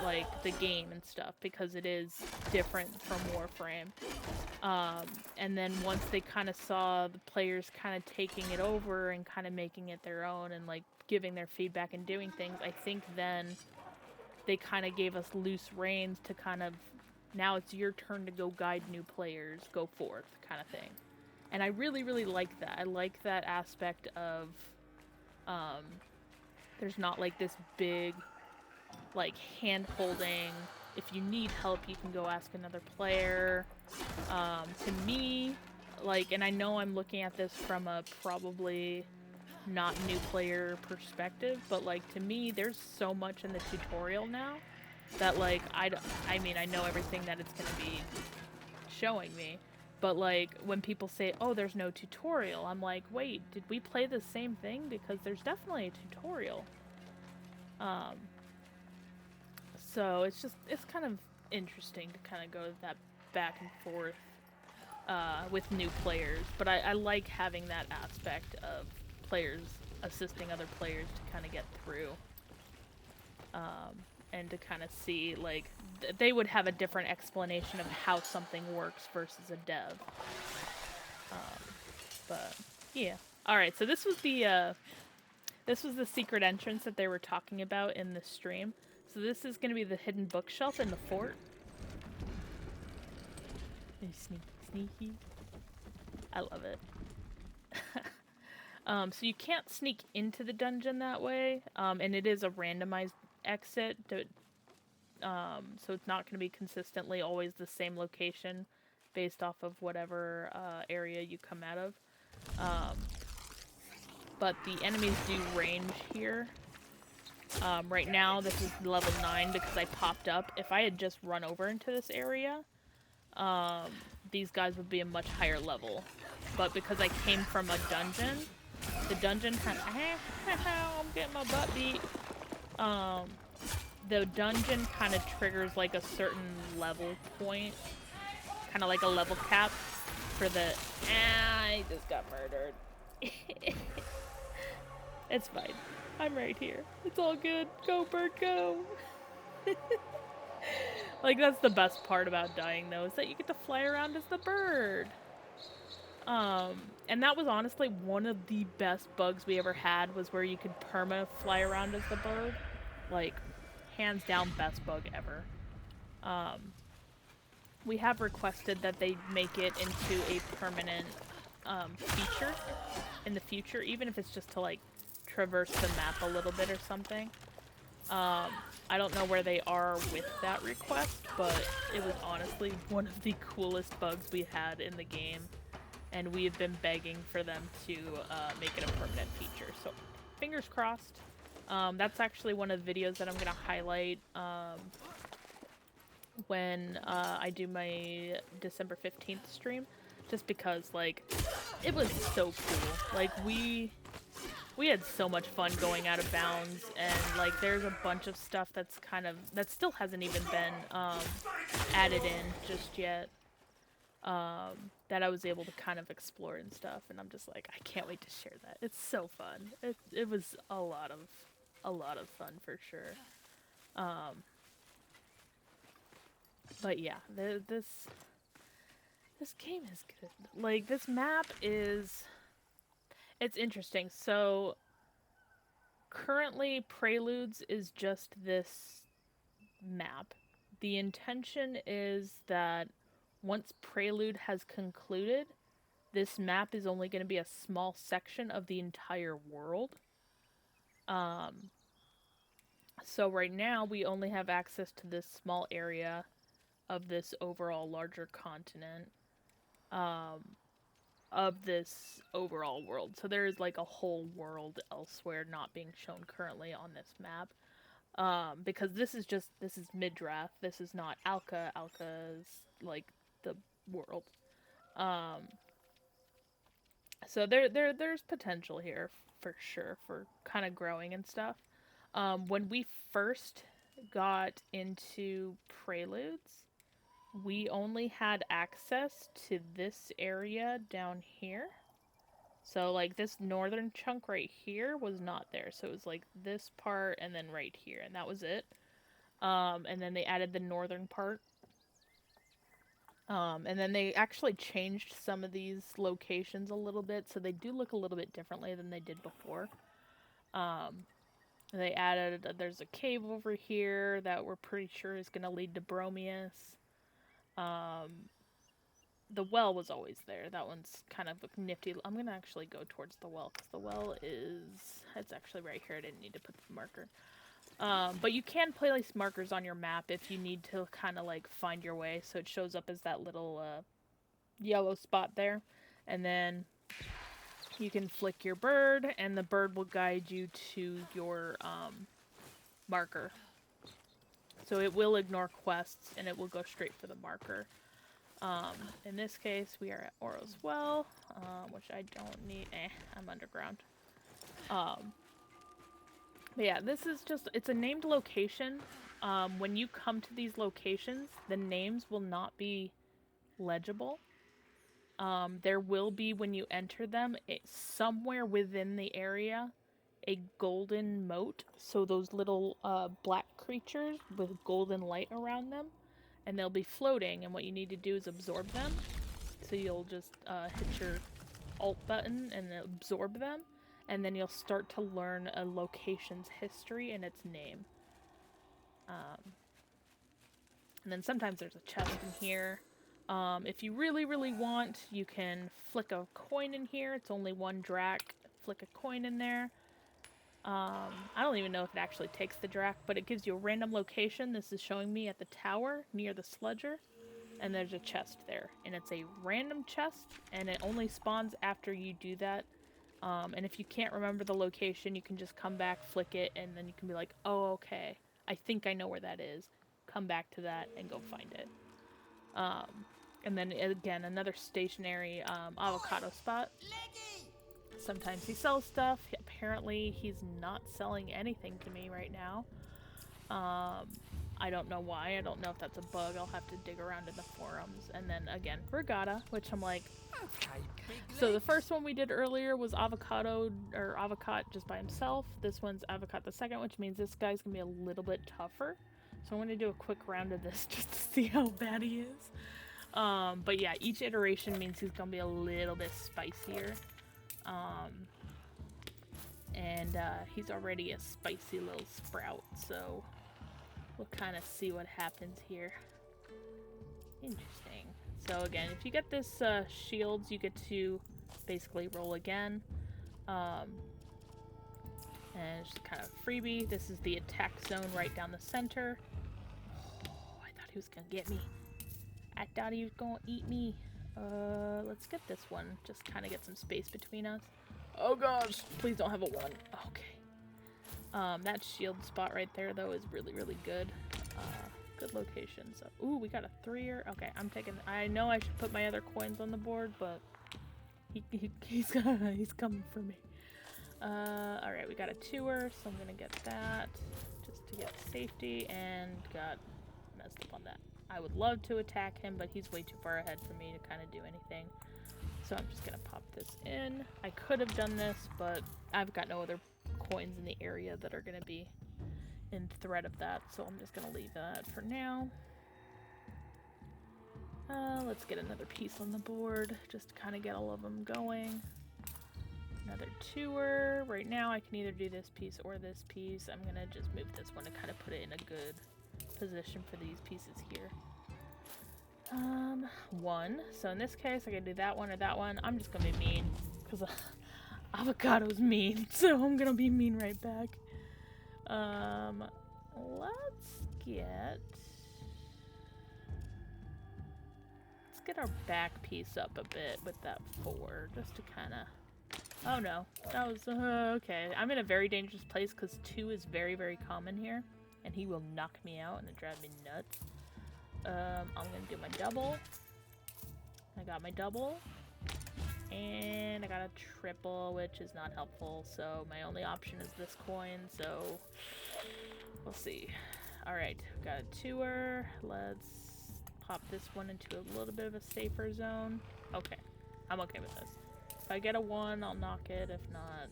like the game and stuff because it is different from Warframe. And then once they kind of saw the players kind of taking it over and kind of making it their own and like giving their feedback and doing things, I think then they kind of gave us loose reins to kind of, now it's your turn to go guide new players, go forth kind of thing. And I really like that. I like that aspect of, there's not like this big, like, hand-holding. If you need help, you can go ask another player. To me, like, and I know I'm looking at this from a probably not new player perspective, but like, to me, there's so much in the tutorial now that, like, I mean, I know everything that it's gonna be showing me. But, like, when people say, oh, there's no tutorial, I'm like, wait, did we play the same thing? Because there's definitely a tutorial. So it's kind of interesting to kind of go that back and forth with new players. But I like having that aspect of players assisting other players to kind of get through. And to kind of see, like, they would have a different explanation of how something works versus a dev. But, yeah. Alright, so this was the secret entrance that they were talking about in the stream. So this is going to be the hidden bookshelf in the fort. Sneaky. I love it. So you can't sneak into the dungeon that way, and it is a randomized exit, so it's not going to be consistently always the same location based off of whatever area you come out of. But the enemies do range here. Right now this is level 9 because I popped up. If I had just run over into this area, these guys would be a much higher level. But because I came from a dungeon, the dungeon had I'm getting my butt beat. The dungeon kind of triggers like a certain level point, kind of like a level cap for the. I just got murdered. It's fine. I'm right here. It's all good. Go, bird, go. Like, that's the best part about dying, though, is that you get to fly around as the bird. And that was honestly one of the best bugs we ever had, was where you could perma fly around as the bird. Like, hands down best bug ever. We have requested that they make it into a permanent feature in the future, even if it's just to like traverse the map a little bit or something. I don't know where they are with that request, but it was honestly one of the coolest bugs we had in the game. and we have been begging for them to make it a permanent feature. So fingers crossed. That's actually one of the videos that I'm gonna highlight when I do my December 15th stream, just because like it was so cool. Like we had so much fun going out of bounds, and like there's a bunch of stuff that's that still hasn't even been added in just yet, that I was able to kind of explore and stuff, and I'm just like, I can't wait to share that. It's so fun. It was a lot of fun for sure. But yeah, this game is good. Like, this map is... It's interesting. So, currently, Preludes is just this map. The intention is that once Prelude has concluded, this map is only going to be a small section of the entire world. So right now, we only have access to this small area of this overall larger continent, of this overall world. So there is like a whole world elsewhere not being shown currently on this map. Because this is Midrath. This is not Alka. Alka is like the world. So there's potential here for sure for kind of growing and stuff. When we first got into Preludes, we only had access to this area down here. So, like, this northern chunk right here was not there. So it was, like, this part and then right here. And that was it. And then they added the northern part. And then they actually changed some of these locations a little bit. So they do look a little bit differently than they did before. They added, there's a cave over here that we're pretty sure is going to lead to Bromius. The well was always there. That one's kind of nifty. I'm going to actually go towards the well, because the well it's actually right here. I didn't need to put the marker. But you can place markers on your map if you need to kind of like find your way. So it shows up as that little yellow spot there. And then you can flick your bird, and the bird will guide you to your marker. So it will ignore quests, and it will go straight for the marker. In this case, we are at Oro's Well, which I don't need. I'm underground. But yeah, this is just, it's a named location. When you come to these locations, the names will not be legible. There will be, when you enter them, somewhere within the area, a golden moat. So those little black creatures with golden light around them. And they'll be floating, and what you need to do is absorb them. So you'll just hit your Alt button and absorb them, and then you'll start to learn a location's history and its name. And then sometimes there's a chest in here. If you really, really want, you can flick a coin in here. It's only 1 drac. Flick a coin in there. I don't even know if it actually takes the drac, but it gives you a random location. This is showing me at the tower near the sludger, and there's a chest there. And it's a random chest, and it only spawns after you do that. And if you can't remember the location, you can just come back, flick it, and then you can be like, oh, okay, I think I know where that is. Come back to that and go find it. And then, again, another stationary avocado spot. Sometimes he sells stuff. Apparently, he's not selling anything to me right now. I don't know why. I don't know if that's a bug. I'll have to dig around in the forums. And then, again, Regatta, which I'm like... So the first one we did earlier was Avocado, or Avocat just by himself. This one's Avocat the second, which means this guy's going to be a little bit tougher. So I'm going to do a quick round of this just to see how bad he is. But yeah, each iteration means he's going to be a little bit spicier. And he's already a spicy little sprout, so we'll kind of see what happens here. Interesting. So again, if you get this shields, you get to basically roll again. And it's just kind of freebie. This is the attack zone right down the center. Oh, I thought he was gonna get me. I thought he was gonna eat me. Let's get this one. Just kind of get some space between us. Oh gosh, please don't have a 1. Okay. That shield spot right there, though, is really, really good. Good location. So, ooh, we got a 3er. Okay, I'm taking. I know I should put my other coins on the board, but he's coming for me. All right, we got a 2er, so I'm gonna get that just to get safety, and got messed up on that. I would love to attack him, but he's way too far ahead for me to kind of do anything. So I'm just gonna pop this in. I could have done this, but I've got no other coins in the area that are gonna be in threat of that, so I'm just gonna leave that for now. Let's get another piece on the board, just to kind of get all of them going. Another 2er. Right now I can either do this piece or this piece. I'm gonna just move this one to kind of put it in a good position for these pieces here. 1. So in this case I can do that one or that one. I'm just gonna be mean, because avocado's mean, so I'm gonna be mean right back. Let's get our back piece up a bit with that 4, just to kind of... Oh no, that was, okay. I'm in a very dangerous place because 2 is very, very common here, and he will knock me out and it drives me nuts. I'm gonna do my double. I got my double. And I got a triple, which is not helpful, so my only option is this coin, so we'll see. Alright, got a 2er. Let's pop this one into a little bit of a safer zone. Okay, I'm okay with this. If I get a 1, I'll knock it. If not,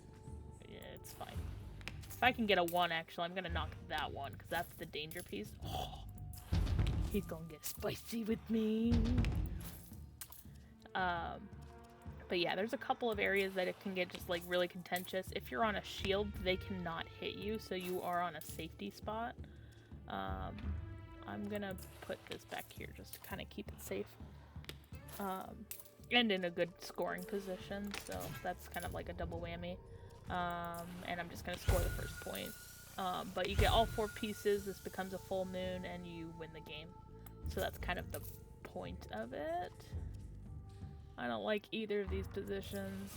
yeah, it's fine. If I can get a 1, actually, I'm gonna knock that one, because that's the danger piece. Oh, he's gonna get spicy with me. But yeah, there's a couple of areas that it can get just like really contentious. If you're on a shield, they cannot hit you, so you are on a safety spot. I'm gonna put this back here just to kind of keep it safe. And in a good scoring position, so that's kind of like a double whammy. And I'm just gonna score the first point. But you get all 4 pieces, this becomes a full moon, and you win the game. So that's kind of the point of it. I don't like either of these positions.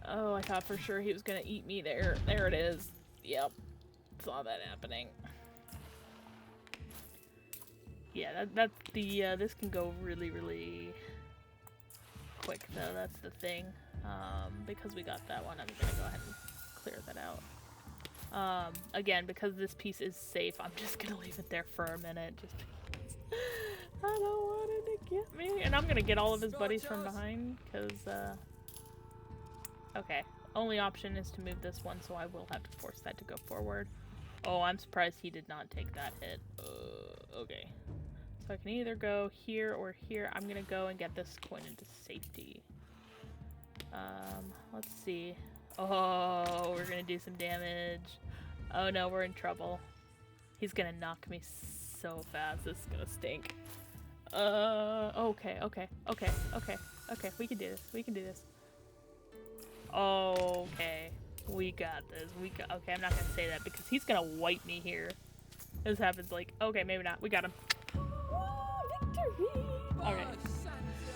Oh, I thought for sure he was gonna eat me there. There it is. Yep. Saw that happening. Yeah, that's the, this can go really, really quick, though. That's the thing. Because we got that one, I'm gonna go ahead and clear that out. Again, because this piece is safe, I'm just gonna leave it there for a minute, just because I don't want it to get me. And I'm gonna get all of his buddies from behind, because, okay. Only option is to move this one, so I will have to force that to go forward. Oh, I'm surprised he did not take that hit. Okay. So I can either go here or here. I'm gonna go and get this coin into safety. Let's see. Oh, we're gonna do some damage. Oh no, we're in trouble. He's gonna knock me so fast. This is gonna stink. Okay. We can do this. We can do this. Okay. We got this. Okay, I'm not gonna say that because he's gonna wipe me here. This happens like, okay, maybe not. We got him. Victory! Alright.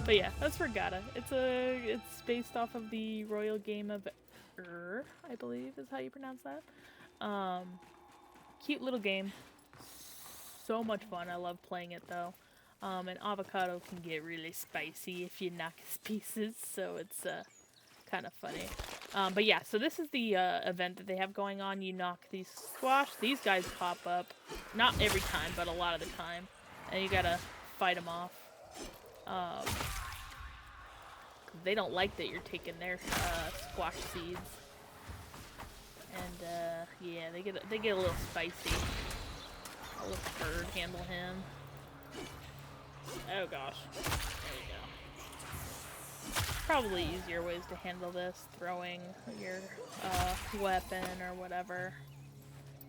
But yeah, that's Regatta. It's based off of the royal game of I believe is how you pronounce that. Cute little game. So much fun. I love playing it though. And avocado can get really spicy if you knock his pieces, so it's kind of funny. But yeah, so this is the event that they have going on. You knock these squash. These guys pop up. Not every time, but a lot of the time. And you gotta fight them off. They don't like that you're taking their squash seeds. And yeah, they get a little spicy. I'll let the bird handle him. Oh gosh. There you go. Probably easier ways to handle this, throwing your weapon or whatever.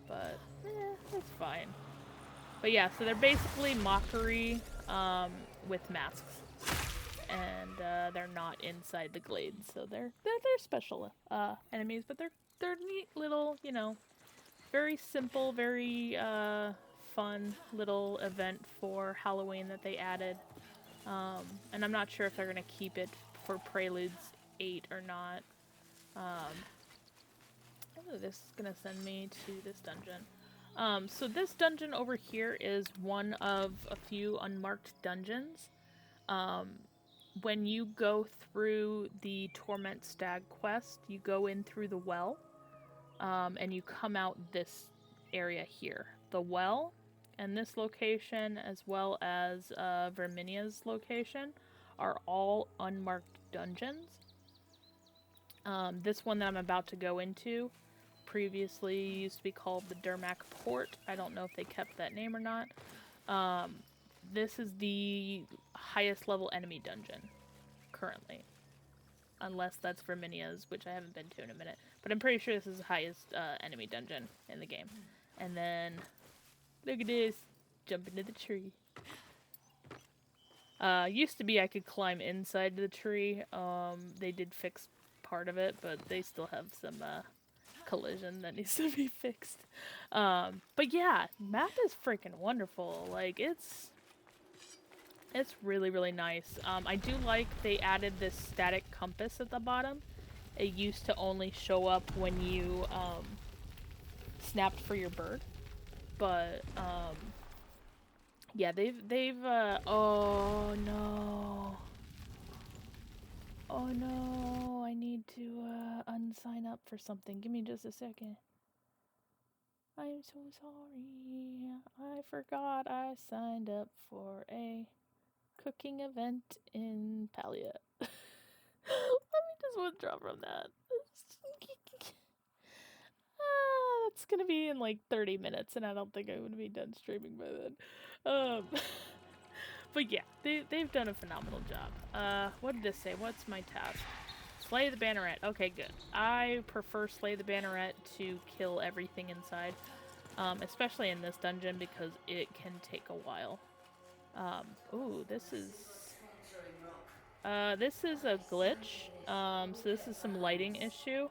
But it's fine. But yeah, so they're basically mockery with masks. And they're not inside the glade, so they're special enemies, but they're neat little, you know, very simple, very fun little event for Halloween that they added. And I'm not sure if they're gonna keep it for Preludes 8 or not. Oh, this is gonna send me to this dungeon. So this dungeon over here is one of a few unmarked dungeons. When you go through the Torment Stag quest, you go in through the well, and you come out this area here. The well and this location, as well as Verminia's location, are all unmarked dungeons. This one that I'm about to go into previously used to be called the Dermac Port. I don't know if they kept that name or not. This is the highest level enemy dungeon currently. Unless that's Verminia's, which I haven't been to in a minute. But I'm pretty sure this is the highest enemy dungeon in the game. And then, look at this. Jump into the tree. Used to be I could climb inside the tree. They did fix part of it, but they still have some collision that needs to be fixed. But yeah, map is freaking wonderful. Like, it's really, really nice. I do like they added this static compass at the bottom. It used to only show up when you snapped for your bird. But yeah, they've oh no. Oh no, I need to unsign up for something. Give me just a second. I'm so sorry. I forgot I signed up for a cooking event in Palia. Let me just withdraw from that. That's gonna be in like 30 minutes, and I don't think I'm gonna be done streaming by then. But yeah, they've done a phenomenal job. What did this say? What's my task? Slay the Banneret. Okay, good. I prefer Slay the Banneret to kill everything inside. Especially in this dungeon because it can take a while. Ooh, this is a glitch. So this is some lighting issue.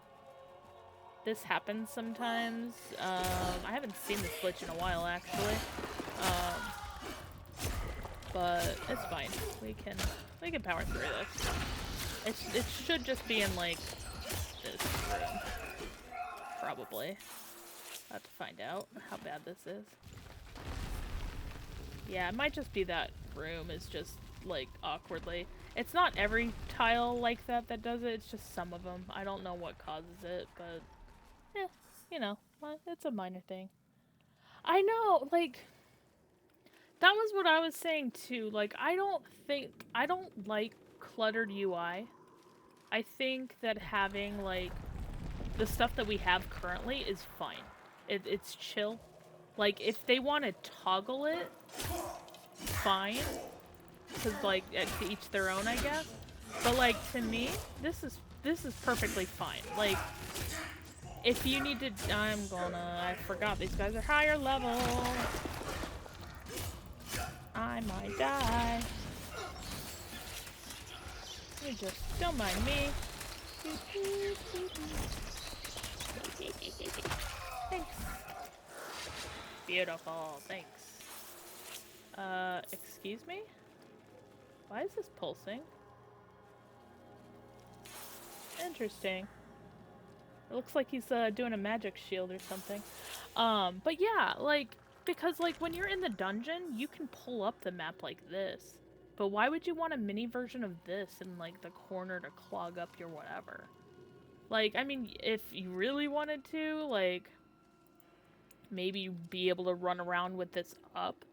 This happens sometimes. I haven't seen this glitch in a while, actually. But it's fine. We can power through this. It should just be in like this room, probably. I'll have to find out how bad this is. Yeah, it might just be that room is just like awkwardly. It's not every tile like that does it. It's just some of them. I don't know what causes it, but you know, it's a minor thing. I know, like, that was what I was saying too. Like, I don't like cluttered UI. I think that having, like, the stuff that we have currently is fine. It's chill. Like, if they want to toggle it, fine. Because, like, to each their own, I guess. But, like, to me, this is perfectly fine. Like, if you need to... I forgot these guys are higher level. I might die. You just don't mind me. Thanks. Beautiful, thanks. Excuse me? Why is this pulsing? Interesting. It looks like he's doing a magic shield or something. But yeah, like, because like when you're in the dungeon, you can pull up the map like this. But why would you want a mini version of this in like the corner to clog up your whatever? Like, I mean, if you really wanted to, like, maybe be able to run around with this up.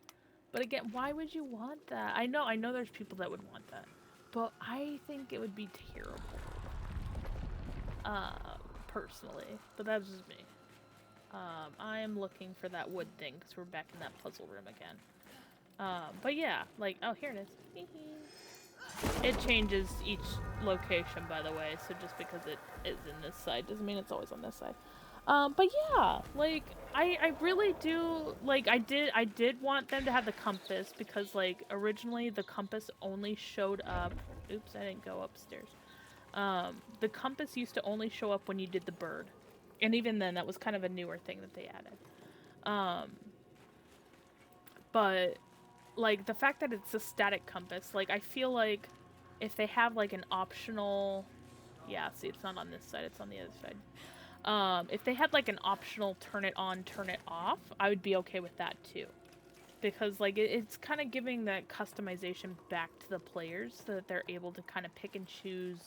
But again, why would you want that? I know there's people that would want that. But I think it would be terrible. Personally. But that's just me. I am looking for that wood thing because we're back in that puzzle room again. But yeah, like, oh, here it is. It changes each location, by the way, so just because it is in this side doesn't mean it's always on this side. But yeah, like, I really do, like, I did want them to have the compass because, like, originally the compass only showed up, oops, I didn't go upstairs. The compass used to only show up when you did the bird. And even then, that was kind of a newer thing that they added. But like, the fact that it's a static compass, like, I feel like if they have, like, an optional... Yeah, see, it's not on this side, it's on the other side. If they had, like, an optional turn it on, turn it off, I would be okay with that, too. Because, like, it's kind of giving that customization back to the players so that they're able to kind of pick and choose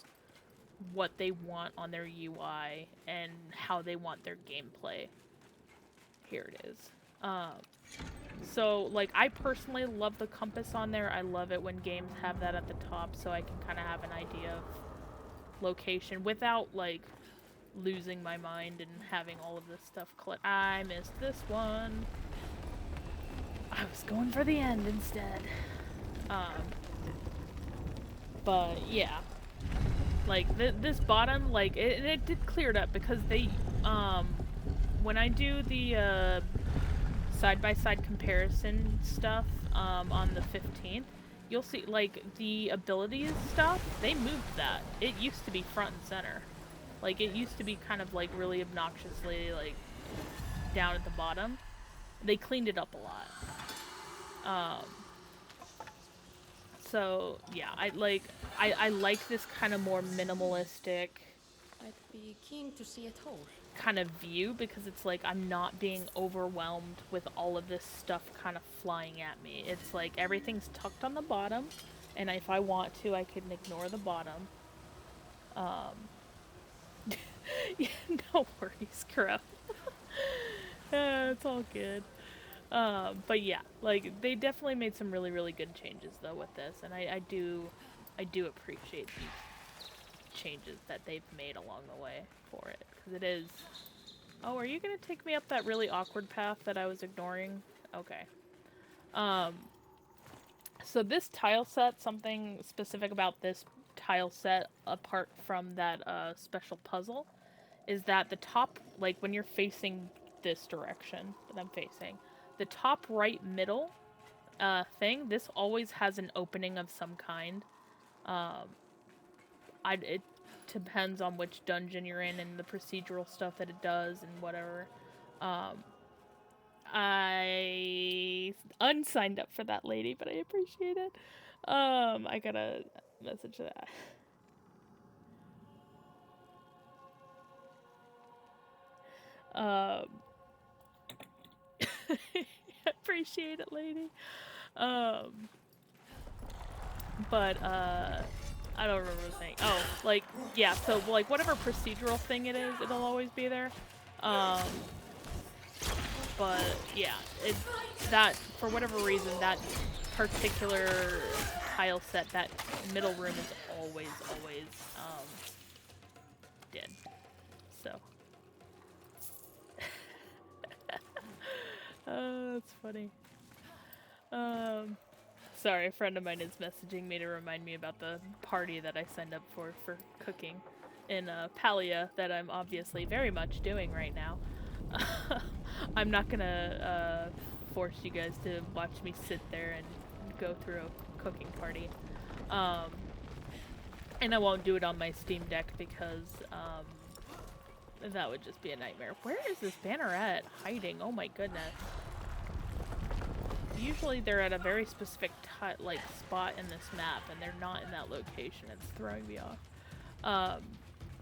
what they want on their UI and how they want their gameplay. Here it is. So, like, I personally love the compass on there. I love it when games have that at the top so I can kind of have an idea of location without, like, losing my mind and having all of this stuff I missed this one. I was going for the end instead. But, yeah. Like, this bottom, like, it did clear it up because they, when I do the, side-by-side comparison stuff, on the 15th, you'll see, like, the abilities stuff, they moved that. It used to be front and center. Like, it used to be kind of, like, really obnoxiously, like, down at the bottom. They cleaned it up a lot. So, yeah, I like this kind of more minimalistic I'd be keen to see it whole. kind of view because it's like I'm not being overwhelmed with all of this stuff kind of flying at me. It's like everything's tucked on the bottom, and if I want to, I can ignore the bottom. Yeah, no worries, Crow. It's all good. But yeah, like, they definitely made some really, really good changes, though, with this, and I do appreciate these changes that they've made along the way for it, because it is... Oh, are you gonna take me up that really awkward path that I was ignoring? Okay. So this tile set, something specific about this tile set, apart from that, special puzzle, is that the top, like, when you're facing this direction that I'm facing, the top right middle thing, this always has an opening of some kind. It depends on which dungeon you're in and the procedural stuff that it does and whatever. I unsigned up for that lady, but I appreciate it. I gotta message that. I appreciate it, lady. But, I don't remember the thing. Oh, like, yeah, so, like, whatever procedural thing it is, it'll always be there. But, yeah, that, for whatever reason, that particular tile set, that middle room is always, dead. So. That's funny. Sorry, a friend of mine is messaging me to remind me about the party that I signed up for cooking in Palia that I'm obviously very much doing right now. I'm not gonna force you guys to watch me sit there and go through a cooking party. And I won't do it on my Steam Deck because that would just be a nightmare. Where is this banneret hiding? Oh my goodness. Usually they're at a very specific like spot in this map, and they're not in that location. It's throwing me off.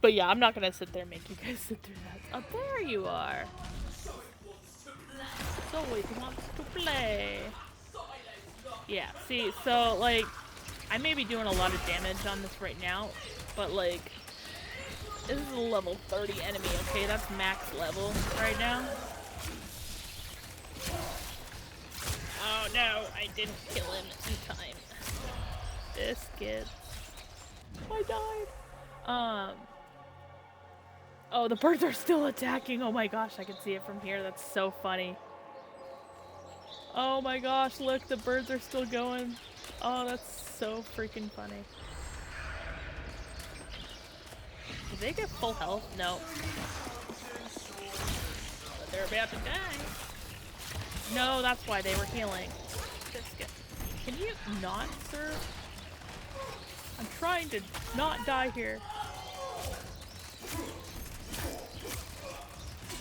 But yeah, I'm not gonna sit there and make you guys sit through that. Oh, there you are. Zoe wants to play. Yeah, see, so like, I may be doing a lot of damage on this right now, but like, this is a level 30 enemy, okay? That's max level right now. Oh no, I didn't kill him in time. Biscuits. I died. Oh, the birds are still attacking. Oh my gosh, I can see it from here. That's so funny. Oh my gosh, look, the birds are still going. Oh, that's so freaking funny. Did they get full health? No. But they're about to die. No, that's why they were healing. Can you not, sir? I'm trying to not die here.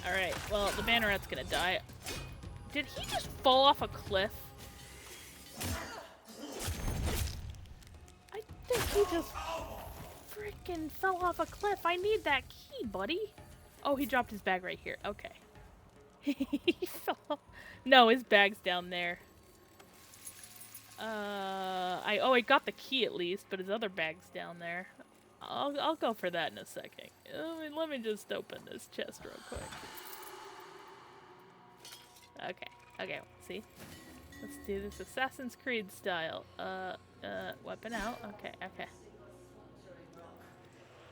Alright, well, the banneret's gonna die. Did he just fall off a cliff? He just freaking fell off a cliff. I need that key, buddy. Oh, he dropped his bag right here. Okay. He fell off. No, his bag's down there. I got the key at least, but his other bag's down there. I'll go for that in a second. Let me just open this chest real quick. Okay, see? Let's do this Assassin's Creed style. Weapon out. Okay.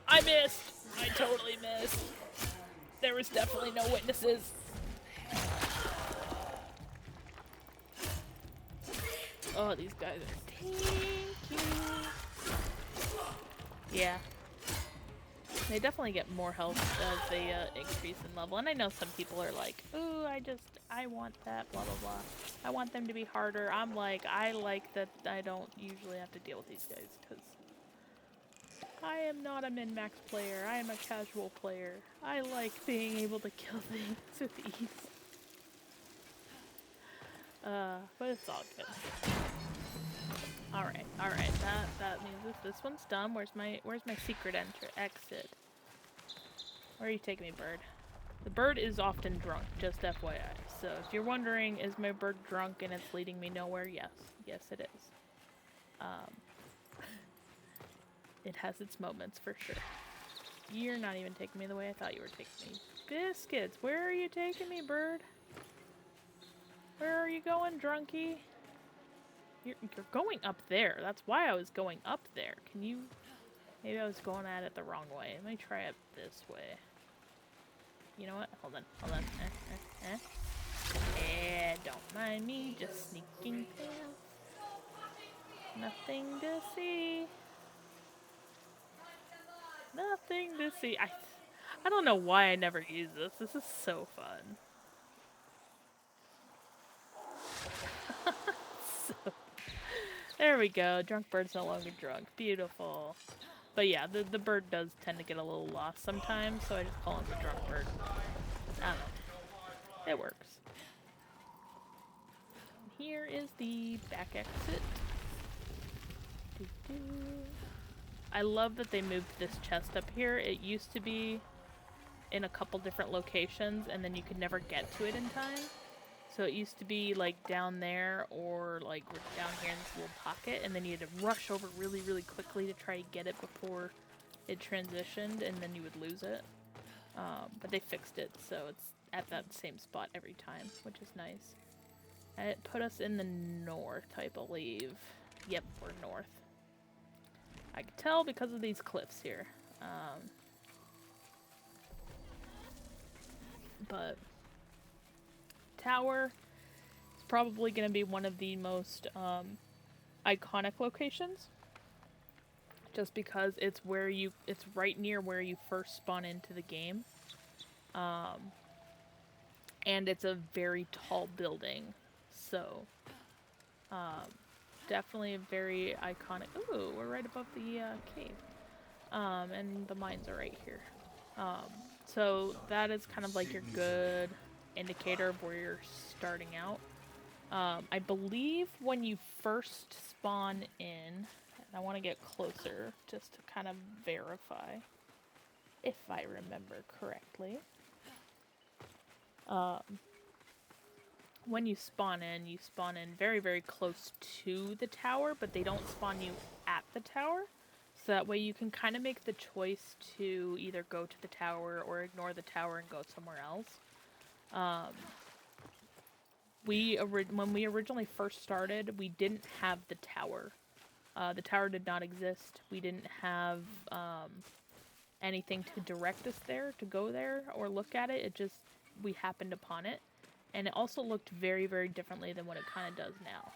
I missed! I totally missed. There was definitely no witnesses. Oh, these guys are tanky. Yeah. They definitely get more health as they increase in level. And I know some people are like, ooh, I want that, blah, blah, blah. I want them to be harder. I'm like, I like that I don't usually have to deal with these guys, because I am not a min-max player. I am a casual player. I like being able to kill things with ease. But it's all good. Alright. That means this one's done. Where's my secret exit? Where are you taking me, bird? The bird is often drunk, just FYI. So if you're wondering, is my bird drunk and it's leading me nowhere? Yes. Yes, it is. It has its moments, for sure. You're not even taking me the way I thought you were taking me. Biscuits, where are you taking me, bird? Where are you going, drunkie? You're going up there. That's why I was going up there. Can you... Maybe I was going at it the wrong way. Let me try it this way. You know what? Hold on. Don't mind me, just sneaking past. Nothing to see. Nothing to see. I don't know why I never use this. This is so fun. There we go. Drunk bird's no longer drunk. Beautiful. But yeah, the bird does tend to get a little lost sometimes, so I just call him the drunk bird. I don't know. It works. Here is the back exit. I love that they moved this chest up here. It used to be in a couple different locations, and then you could never get to it in time. So it used to be like down there or like down here in this little pocket, and then you had to rush over really, really quickly to try to get it before it transitioned, and then you would lose it. But they fixed it, so it's at that same spot every time, which is nice. And it put us in the north, I believe. Yep, we're north. I can tell because of these cliffs here. But tower is probably going to be one of the most iconic locations, just because it's right near where you first spawn into the game, and it's a very tall building, so definitely a very iconic. Ooh, we're right above the cave, and the mines are right here. So that is kind of like your good indicator of where you're starting out. I believe when you first spawn in, and I want to get closer just to kind of verify if I remember correctly. When you spawn in very, very close to the tower, but they don't spawn you at the tower. So that way you can kind of make the choice to either go to the tower or ignore the tower and go somewhere else. When we originally first started, we didn't have the tower. The tower did not exist. We didn't have anything to direct us there, to go there or look at it. We happened upon it. And it also looked very, very differently than what it kind of does now.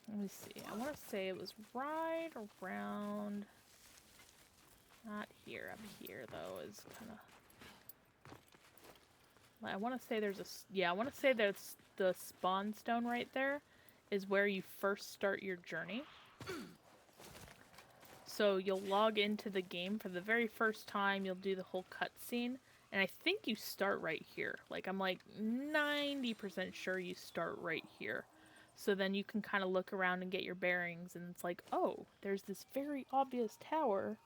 Let me see. I want to say it was right around... Not here. Up here, though, is kind of... I want to say there's a... Yeah, I want to say there's the spawn stone right there is where you first start your journey. So you'll log into the game for the very first time. You'll do the whole cutscene. And I think you start right here. Like, I'm like 90% sure you start right here. So then you can kind of look around and get your bearings, and it's like, oh, there's this very obvious tower.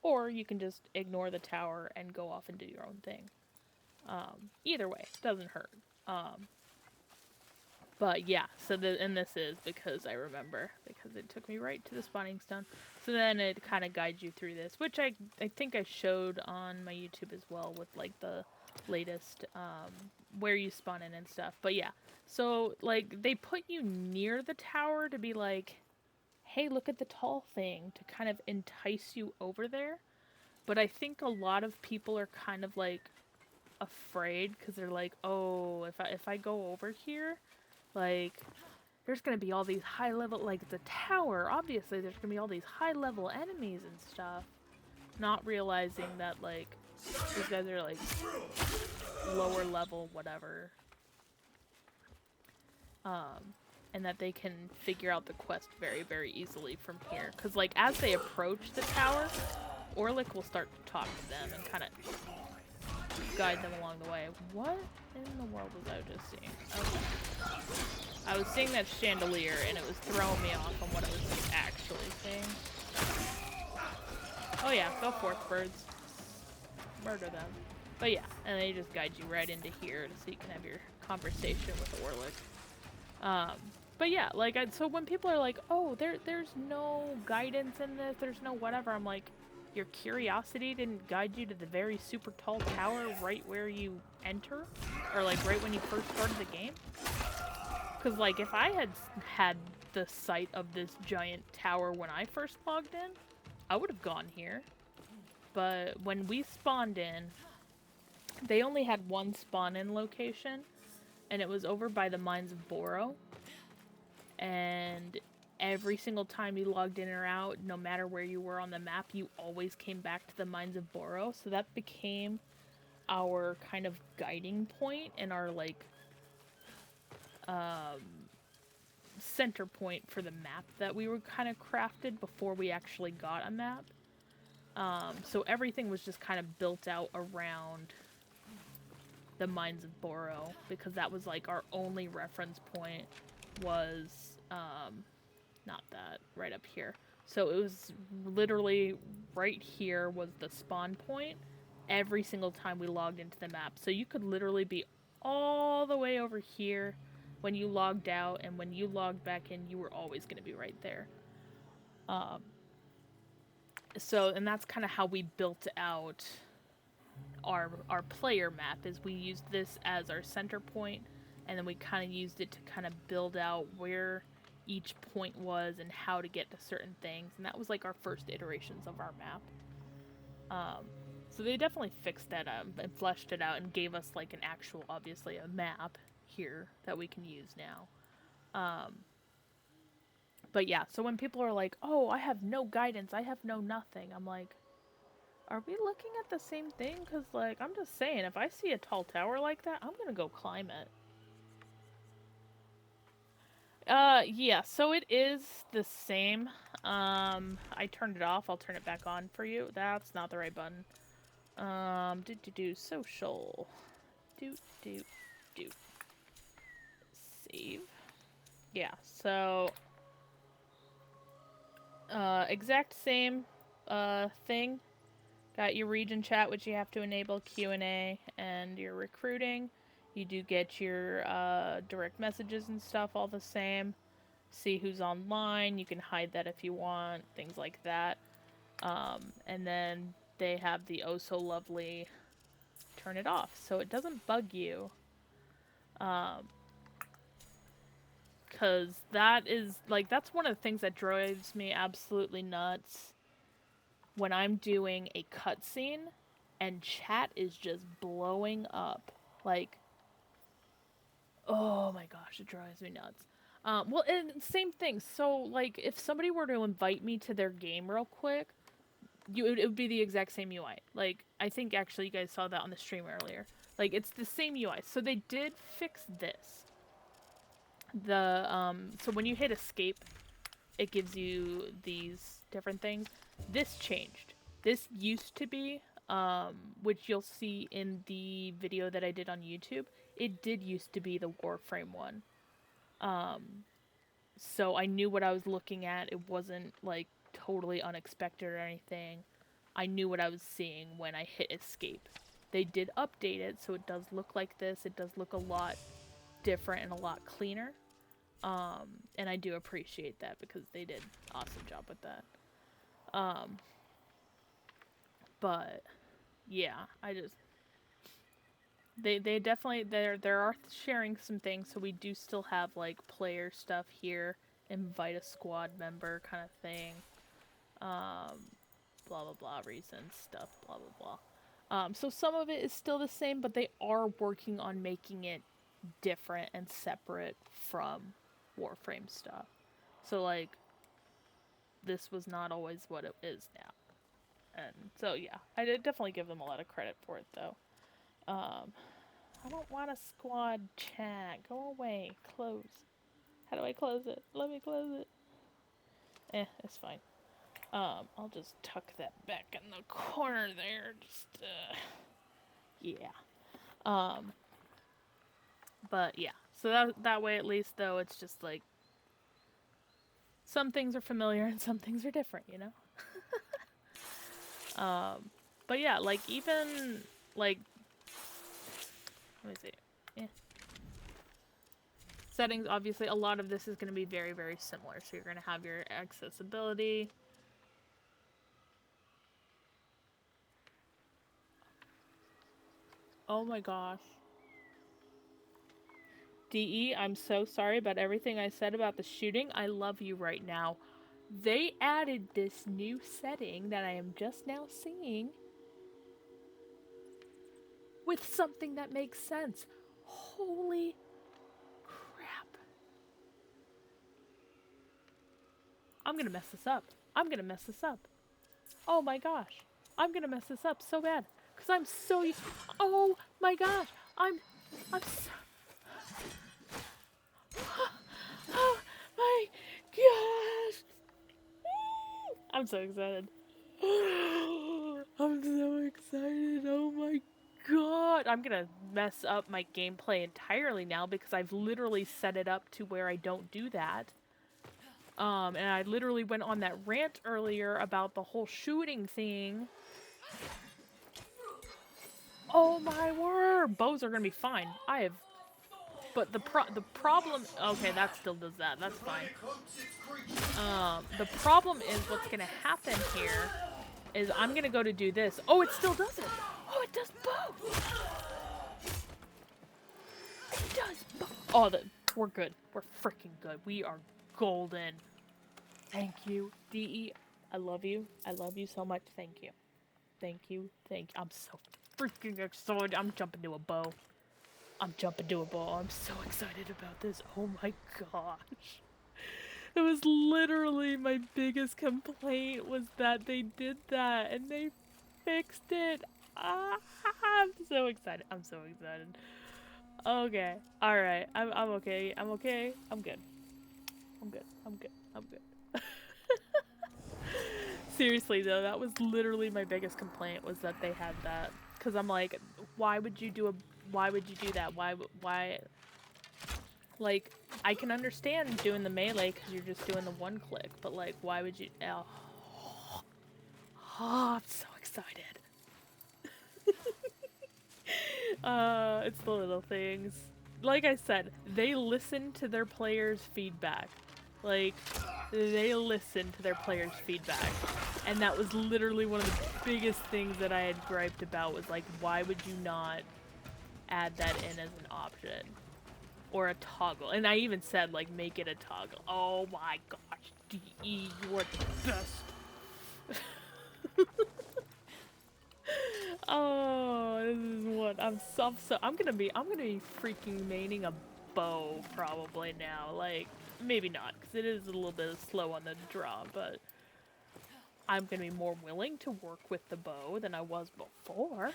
Or you can just ignore the tower and go off and do your own thing. Either way, doesn't hurt. But yeah, and this is because I remember, because it took me right to the spawning stone. So then it kind of guides you through this, which I think I showed on my YouTube as well with like the latest where you spawn in and stuff. But yeah, so like they put you near the tower to be like, hey, look at the tall thing, to kind of entice you over there. But I think a lot of people are kind of like afraid because they're like, oh, if I go over here, like there's gonna be all these high level, like the tower, obviously there's gonna be all these high level enemies and stuff, not realizing that like these guys are like lower level whatever, and that they can figure out the quest very, very easily from here. Because like as they approach the tower, Orlick will start to talk to them and kind of guide them along the way. What in the world was I just seeing? Okay. I was seeing that chandelier and it was throwing me off on what I was actually seeing. Oh yeah, go forth, birds. Murder them. But yeah, and they just guide you right into here so you can have your conversation with Orlick. But yeah, like, so when people are like, oh, there's no guidance in this, there's no whatever, I'm like, your curiosity didn't guide you to the very super tall tower right where you enter? Or like right when you first started the game? Because like if I had the sight of this giant tower when I first logged in, I would have gone here. But when we spawned in, they only had one spawn-in location, and it was over by the Mines of Boro. And every single time you logged in or out, no matter where you were on the map, you always came back to the Mines of Boro. So that became our kind of guiding point and our like center point for the map that we were kind of crafted before we actually got a map. So everything was just kind of built out around the Mines of Boro, because that was like our only reference point was, not that, right up here. So it was literally right here was the spawn point every single time we logged into the map. So you could literally be all the way over here when you logged out, and when you logged back in, you were always going to be right there. So, and that's kind of how we built out our player map, is we used this as our center point, and then we kind of used it to kind of build out where each point was and how to get to certain things, and that was like our first iterations of our map. So they definitely fixed that up and fleshed it out and gave us like an actual, obviously, a map here that we can use now. But yeah, so when people are like, oh, I have no guidance, I have no nothing, I'm like, are we looking at the same thing? Because, like, I'm just saying, if I see a tall tower like that, I'm gonna go climb it. Yeah, so it is the same. I turned it off. I'll turn it back on for you. That's not the right button. Social. Do. Save. Yeah, so, exact same, thing. Got your region chat, which you have to enable, Q&A, and your recruiting. You do get your direct messages and stuff all the same. See who's online. You can hide that if you want, things like that. And then they have the oh so lovely turn it off so it doesn't bug you. Because that is, like, that's one of the things that drives me absolutely nuts when I'm doing a cutscene and chat is just blowing up. Like, oh my gosh, it drives me nuts. Well, and same thing. So, like, if somebody were to invite me to their game real quick, it would be the exact same UI. Like, I think actually you guys saw that on the stream earlier. Like, it's the same UI. So they did fix this. So when you hit escape, it gives you these different things. This changed. This used to be, which you'll see in the video that I did on YouTube, it did used to be the Warframe one. So I knew what I was looking at. It wasn't like totally unexpected or anything. I knew what I was seeing when I hit escape. They did update it, so it does look like this. It does look a lot different and a lot cleaner. And I do appreciate that because they did an awesome job with that. But yeah, I just they definitely there are sharing some things, so we do still have like player stuff here, invite a squad member kind of thing. Blah blah blah reasons stuff, blah blah blah. So some of it is still the same, but they are working on making it different and separate from Warframe stuff. So like this was not always what it is now. And so yeah, I did definitely give them a lot of credit for it though. I don't want a squad chat. Go away. Close. How do I close it? Let me close it. It's fine. I'll just tuck that back in the corner there. Just, yeah. But yeah. So that way at least though, it's just like, some things are familiar and some things are different, you know? But yeah, like even, like, let me see. Yeah. Settings, obviously, a lot of this is going to be very, very similar. So you're going to have your accessibility. Oh my gosh. DE, I'm so sorry about everything I said about the shooting. I love you right now. They added this new setting that I am just now seeing with something that makes sense. Holy crap. I'm gonna mess this up. I'm gonna mess this up. Oh my gosh. I'm gonna mess this up so bad. Because I'm so used. Oh my gosh. I'm so. Oh my gosh. I'm so excited. I'm so excited. Oh my god. I'm gonna mess up my gameplay entirely now because I've literally set it up to where I don't do that. And I literally went on that rant earlier about the whole shooting thing. Oh my word! Bows are gonna be fine. But the problem. Okay, that still does that. That's fine. The problem is what's gonna happen here is I'm gonna go to do this. Oh, it still does it. Oh, it does both. It does both. Oh, we're good. We're freaking good. We are golden. Thank you, DE. I love you. I love you so much. Thank you. Thank you. I'm so freaking excited. I'm jumping to a bow. I'm so excited about this. Oh my gosh. It was literally my biggest complaint was that they did that and they fixed it. Ah, I'm so excited. Okay. Alright. I'm okay. I'm okay. I'm good. Seriously though, that was literally my biggest complaint was that they had that. Cause I'm like, why would you do that? Why? Like, I can understand doing the melee because you're just doing the one click, but like, why would you? Oh, I'm so excited. It's the little things. Like I said, they listen to their players' feedback. Like, they listen to their players' feedback. And that was literally one of the biggest things that I had griped about was like, why would you not add that in as an option? Or a toggle. And I even said, like, make it a toggle. Oh my gosh, DE, you are the best. Oh, this is what I'm gonna be freaking maining a bow probably now. Like, maybe not, because it is a little bit slow on the draw, but I'm gonna be more willing to work with the bow than I was before.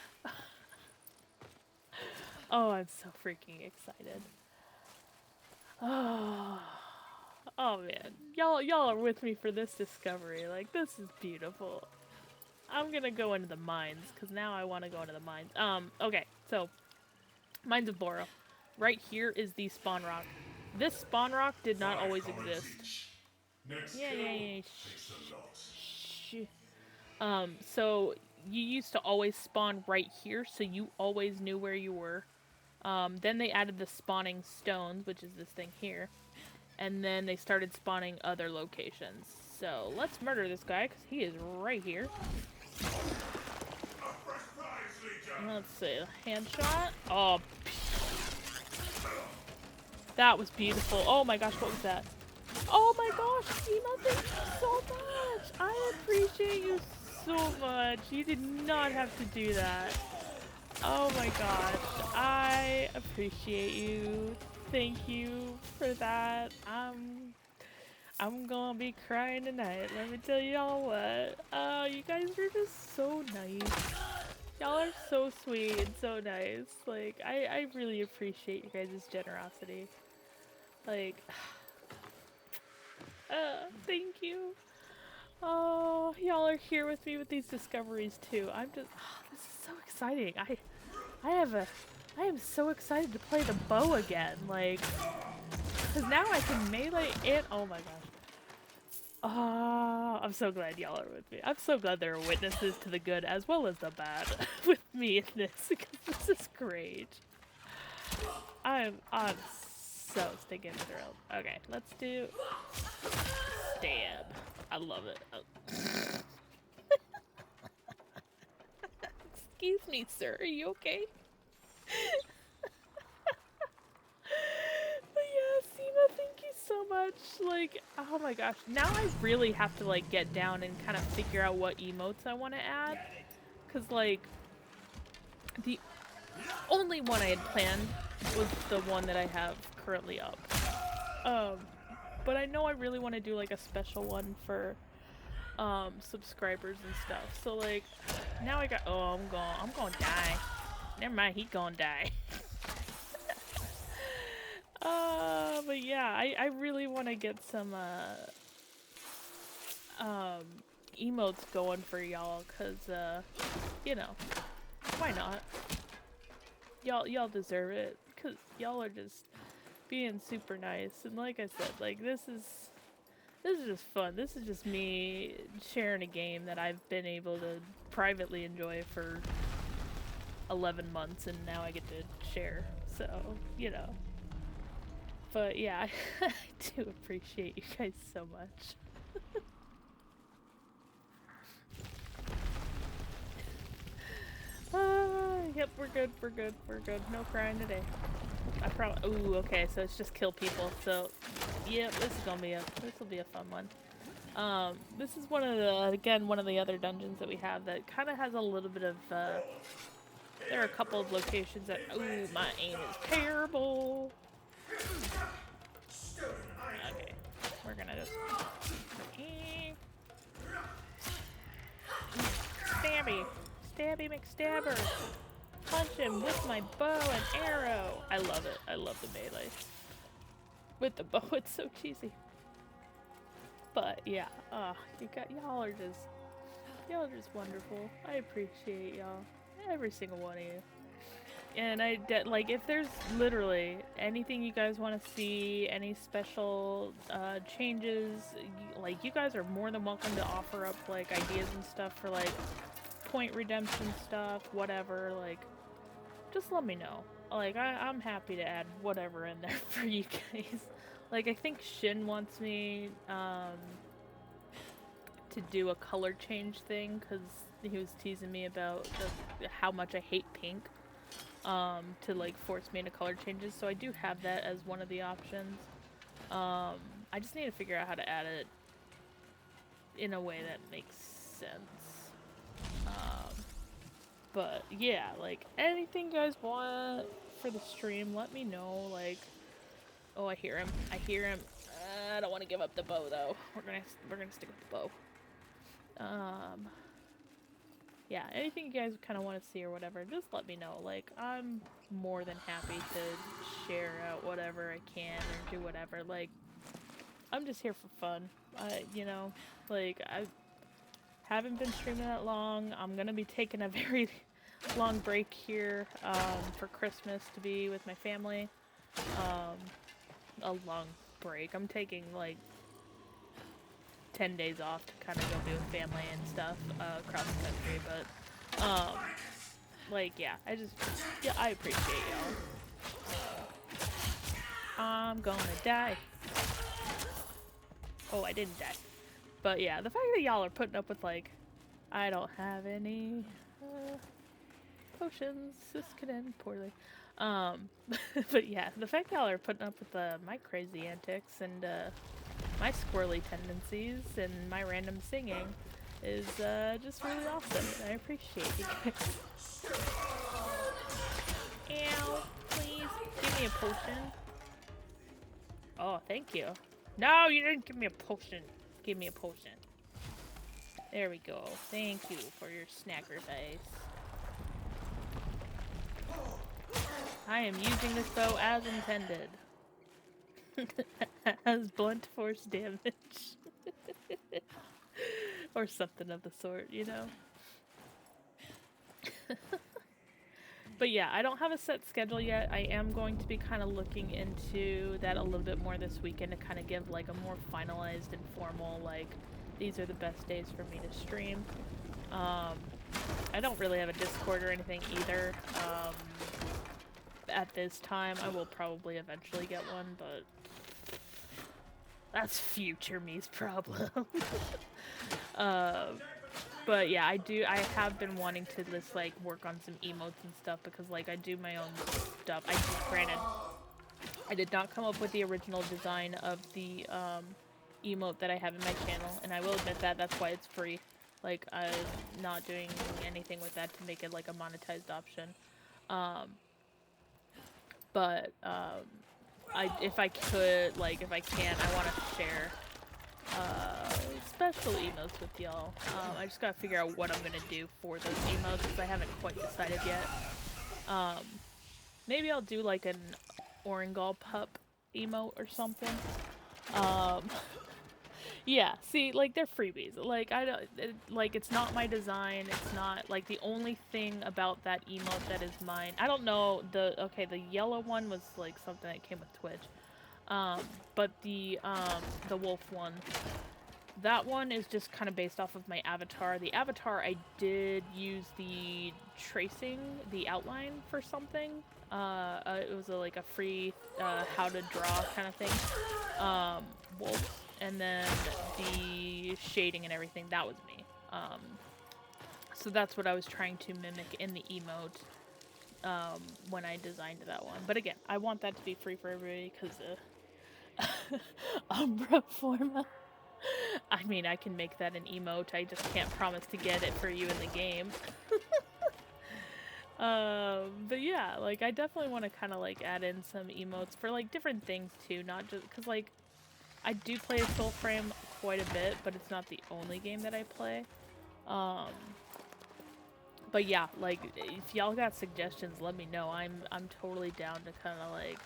Oh, I'm so freaking excited. Oh man, y'all are with me for this discovery. Like, this is beautiful. I'm gonna go into the mines because now I want to go into the mines. Okay, so Mines of Boro. right here is the spawn rock. This spawn rock did not always exist. Yeah. So you used to always spawn right here, so you always knew where you were. Then they added the spawning stones, which is this thing here. And then they started spawning other locations. So let's murder this guy, because he is right here. Let's see, hand shot. Oh, that was beautiful. Oh my gosh, what was that? Oh my gosh, Seema, thank you so much. I appreciate you so much. You did not have to do that. Oh my gosh, I appreciate you. Thank you for that. I'm gonna be crying tonight. Let me tell y'all what. You guys are just so nice. Y'all are so sweet and so nice. Like, I really appreciate you guys' generosity. Like, thank you. Oh, y'all are here with me with these discoveries too. I'm just, this is so exciting. I am so excited to play the bow again. Like, cause now I can melee it. Oh my gosh. Oh, I'm so glad y'all are with me. I'm so glad there are witnesses to the good as well as the bad with me in this, because this is great. I'm so stinking thrilled. Okay, let's do stab. I love it. Oh. Excuse me, sir. Are you okay? But yeah, Seema, thank you so much. Like, oh my gosh. Now I really have to, like, get down and kind of figure out what emotes I want to add. Because, like, the only one I had planned was the one that I have currently up. But I know I really want to do, like, a special one for, subscribers and stuff. So, like, now I got, oh, I'm gonna die. Never mind, he gonna die. But yeah, I really want to get some, emotes going for y'all, cause, you know, why not? Y'all deserve it, cause y'all are just being super nice, and like I said, like, this is just fun. This is just me sharing a game that I've been able to privately enjoy for 11 months, and now I get to share, so, you know. But yeah, I do appreciate you guys so much. Yep, we're good. No crying today. I probably, ooh, okay, so it's just kill people, so, yep, this will be a fun one. This is one of the other dungeons that we have that kind of has a little bit of, there are a couple of locations that, ooh, my aim is terrible. Okay, we're gonna just, Stabby McStabber. Punch him with my bow and arrow. I love it. I love the melee. With the bow, it's so cheesy. But yeah, y'all are just wonderful. I appreciate y'all. Every single one of you. And like, if there's literally anything you guys want to see, any special changes, like, you guys are more than welcome to offer up, like, ideas and stuff for, like, point redemption stuff, whatever, like, just let me know. Like, I'm happy to add whatever in there for you guys. Like, I think Shin wants me to do a color change thing, because he was teasing me about how much I hate pink. To, like, force me into color changes, so I do have that as one of the options. I just need to figure out how to add it in a way that makes sense. But yeah, like, anything you guys want for the stream, let me know. Like, oh, I hear him. I don't want to give up the bow though. We're gonna stick with the bow. Yeah, anything you guys kind of want to see or whatever, just let me know. Like, I'm more than happy to share out whatever I can or do whatever. Like, I'm just here for fun. You know, like, I haven't been streaming that long. I'm gonna be taking a very long break here for Christmas to be with my family. a long break. I'm taking like 10 days off to kind of go be with family and stuff across the country, but like yeah, I appreciate y'all. I'm gonna die. Oh, I didn't die. But yeah, the fact that y'all are putting up with like, I don't have any potions, this could end poorly. But yeah, the fact y'all are putting up with my crazy antics and my squirrely tendencies and my random singing is just really awesome, and I appreciate you guys. Ow, please, give me a potion. Oh, thank you. No, you didn't give me a potion. Give me a potion. There we go. Thank you for your sacrifice. I am using this bow as intended. As blunt force damage. Or something of the sort, you know? But yeah, I don't have a set schedule yet. I am going to be kind of looking into that a little bit more this weekend to kind of give like a more finalized and formal, like, these are the best days for me to stream. I don't really have a Discord or anything either. At this time, I will probably eventually get one, but that's future me's problem. But yeah, I have been wanting to just like work on some emotes and stuff because like I do my own stuff. Granted, I did not come up with the original design of the emote that I have in my channel, and I will admit that that's why it's free. Like, I'm not doing anything with that to make it like a monetized option. But if I can, I want to share special emotes with y'all. I just gotta figure out what I'm gonna do for those emotes because I haven't quite decided yet. Maybe I'll do like an Oringal pup emote or something. Yeah, see, like, they're freebies. Like, it's not my design. It's not, like, the only thing about that emote that is mine. I don't know, the yellow one was, like, something that came with Twitch. But the wolf one, that one is just kind of based off of my avatar. The avatar, I did use the tracing, the outline for something. It was like a free, how to draw kind of thing. Wolf. And then the shading and everything, that was me. So that's what I was trying to mimic in the emote when I designed that one. But again, I want that to be free for everybody because Umbra Forma. I mean, I can make that an emote. I just can't promise to get it for you in the game. But yeah, like, I definitely want to kind of like add in some emotes for like different things too, not just because like I do play Soulframe quite a bit, but it's not the only game that I play. But yeah, like, if y'all got suggestions, let me know. I'm totally down to kind of like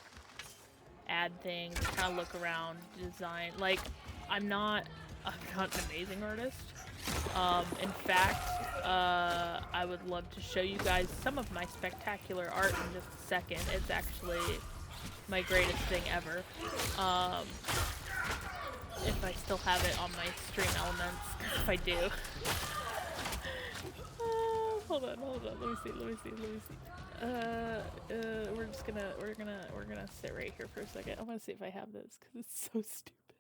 add things, kind of look around, design. Like, I'm not an amazing artist. In fact, I would love to show you guys some of my spectacular art in just a second. It's actually my greatest thing ever. If I still have it on my stream elements, if I do. Hold on, let me see. We're gonna sit right here for a second. I wanna see if I have this, because it's so stupid.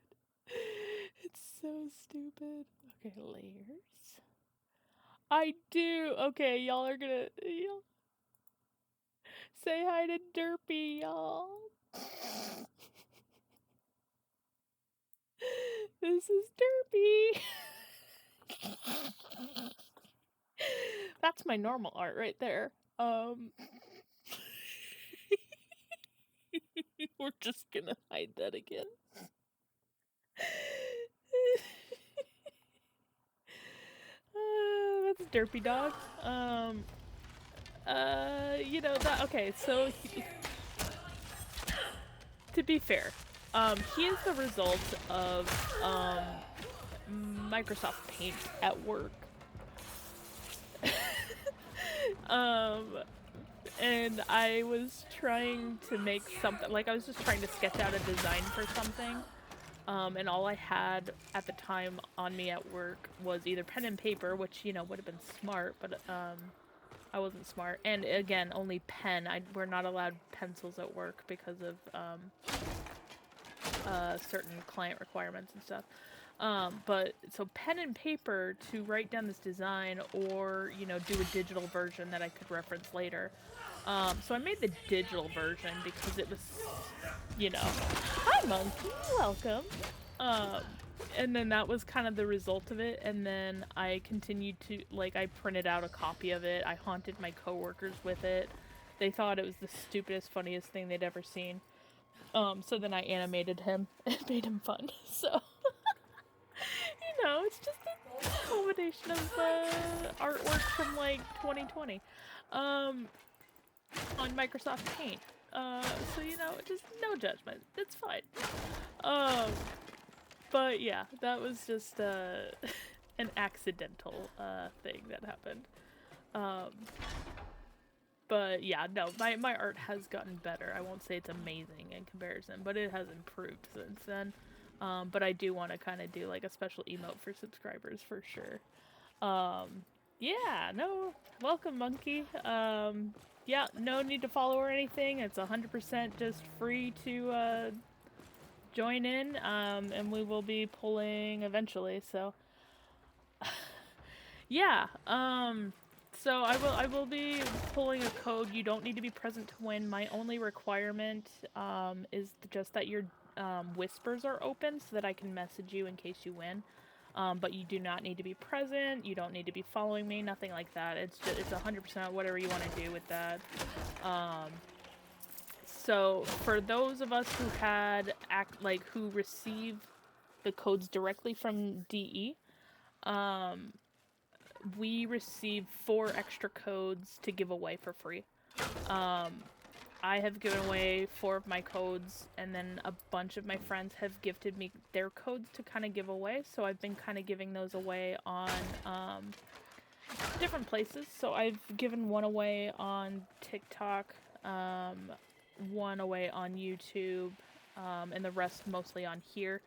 It's so stupid. Okay, layers. I do! Okay, y'all are gonna, say hi to Derpy, y'all. This is Derpy. That's my normal art right there. We're just gonna hide that again. That's Derpy Dog. Okay, so to be fair, he is the result of, Microsoft Paint at work. and I was trying to make something, like I was just trying to sketch out a design for something. And all I had at the time on me at work was either pen and paper, which, you know, would have been smart, but I wasn't smart. And again, only pen. We're not allowed pencils at work because of certain client requirements and stuff. But so pen and paper to write down this design, or, you know, do a digital version that I could reference later. So I made the digital version because it was, you know, hi monkey, welcome. And then that was kind of the result of it. And then I continued to, like, I printed out a copy of it. I haunted my coworkers with it. They thought it was the stupidest, funniest thing they'd ever seen. So then I animated him and made him fun. So, you know, it's just a combination of artwork from like 2020 on Microsoft Paint. So, you know, just no judgment. It's fine. But yeah, that was just an accidental thing that happened. But yeah, no, my art has gotten better. I won't say it's amazing in comparison, but it has improved since then. But I do want to kind of do like a special emote for subscribers for sure. Yeah, no, welcome monkey. Yeah, no need to follow or anything. It's 100% just free to join in, and we will be pulling eventually, so yeah, so I will be pulling a code. You don't need to be present to win. My only requirement is just that your whispers are open so that I can message you in case you win. But you do not need to be present. You don't need to be following me. Nothing like that. It's 100% whatever you want to do with that. So for those of us who who receive the codes directly from DE, we receive 4 extra codes to give away for free. I have given away 4 of my codes, and then a bunch of my friends have gifted me their codes to kind of give away, so I've been kind of giving those away on different places. So I've given one away on TikTok, one away on YouTube, and the rest mostly on here.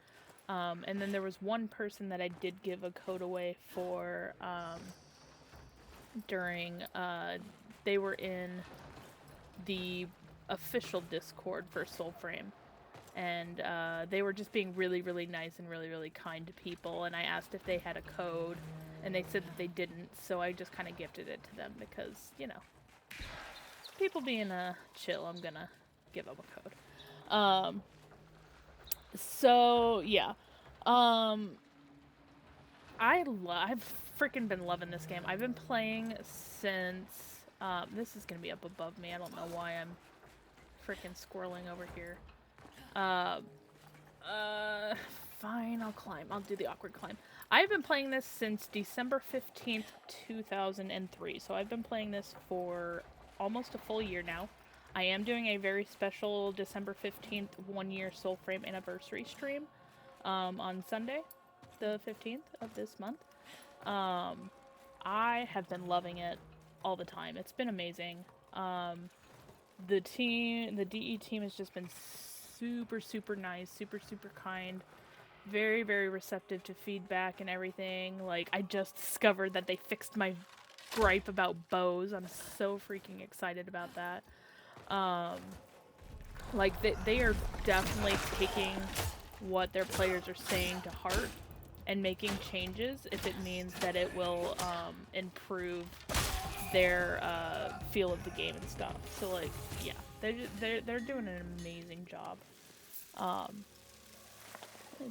And then there was one person that I did give a code away for during, they were in the official Discord for Soulframe. And they were just being really, really nice and really, really kind to people. And I asked if they had a code, and they said that they didn't. So I just kind of gifted it to them because, you know, people being chill, I'm gonna give them a code. So yeah, I've freaking been loving this game. I've been playing since this is gonna be up above me. I don't know why I'm freaking squirreling over here. Fine, I'll climb. I'll do the awkward climb. I've been playing this since December 15th, 2003. So I've been playing this for almost a full year now. I am doing a very special December 15th 1-year Soulframe anniversary stream on Sunday, the 15th of this month. I have been loving it all the time. It's been amazing. The DE team has just been super, super nice, super, super kind, very, very receptive to feedback and everything. Like, I just discovered that they fixed my gripe about bows. I'm so freaking excited about that. Like, they are definitely taking what their players are saying to heart and making changes if it means that it will improve their feel of the game and stuff. So, like, yeah, they're doing an amazing job.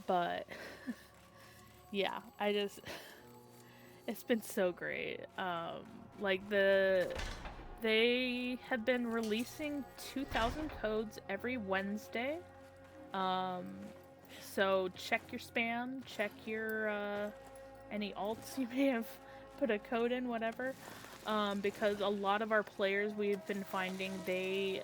But yeah, it's been so great. Like, they have been releasing 2,000 codes every Wednesday. So check your spam, check your any alts you may have put a code in, whatever. Because a lot of our players, we've been finding they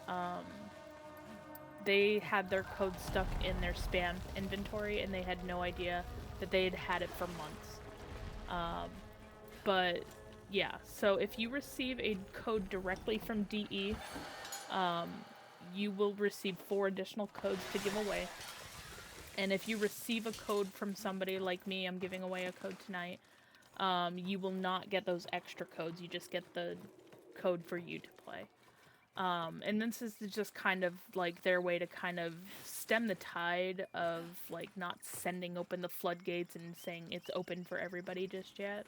had their code stuck in their spam inventory, and they had no idea that they had had it for months. But yeah, so if you receive a code directly from DE, you will receive 4 additional codes to give away. And if you receive a code from somebody like me, I'm giving away a code tonight, you will not get those extra codes, you just get the code for you to play. And this is just kind of like their way to kind of stem the tide of like not sending open the floodgates and saying it's open for everybody just yet.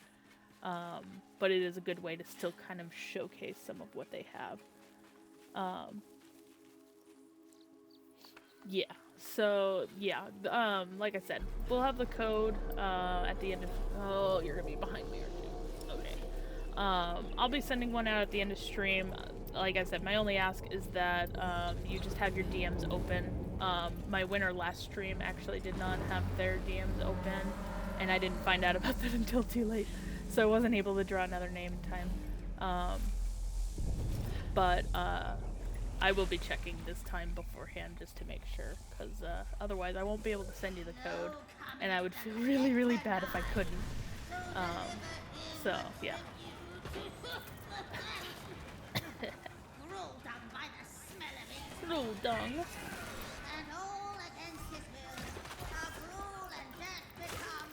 But it is a good way to still kind of showcase some of what they have. Yeah, so yeah, like I said, we'll have the code at the end of. Oh, you're gonna be behind me, aren't you? Okay. I'll be sending one out at the end of stream. Like I said, my only ask is that you just have your DMs open. My winner last stream actually did not have their DMs open, and I didn't find out about that until too late, so I wasn't able to draw another name in time. But I will be checking this time beforehand just to make sure, because otherwise I won't be able to send you the code, and I would feel really, really bad if I couldn't. So, yeah. Gruel dung by the smell of it. Gruel dung. And all against his will. How gruel and dirt become.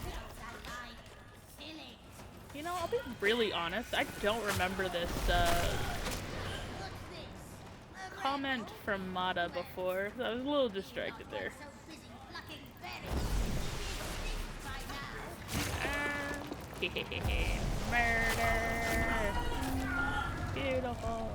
Things alike. Fill it. You know, I'll be really honest, I don't remember this What's this? comment from Mata before, so I was a little distracted there. So busy plucking berries. You'd think by now. Murder! Beautiful.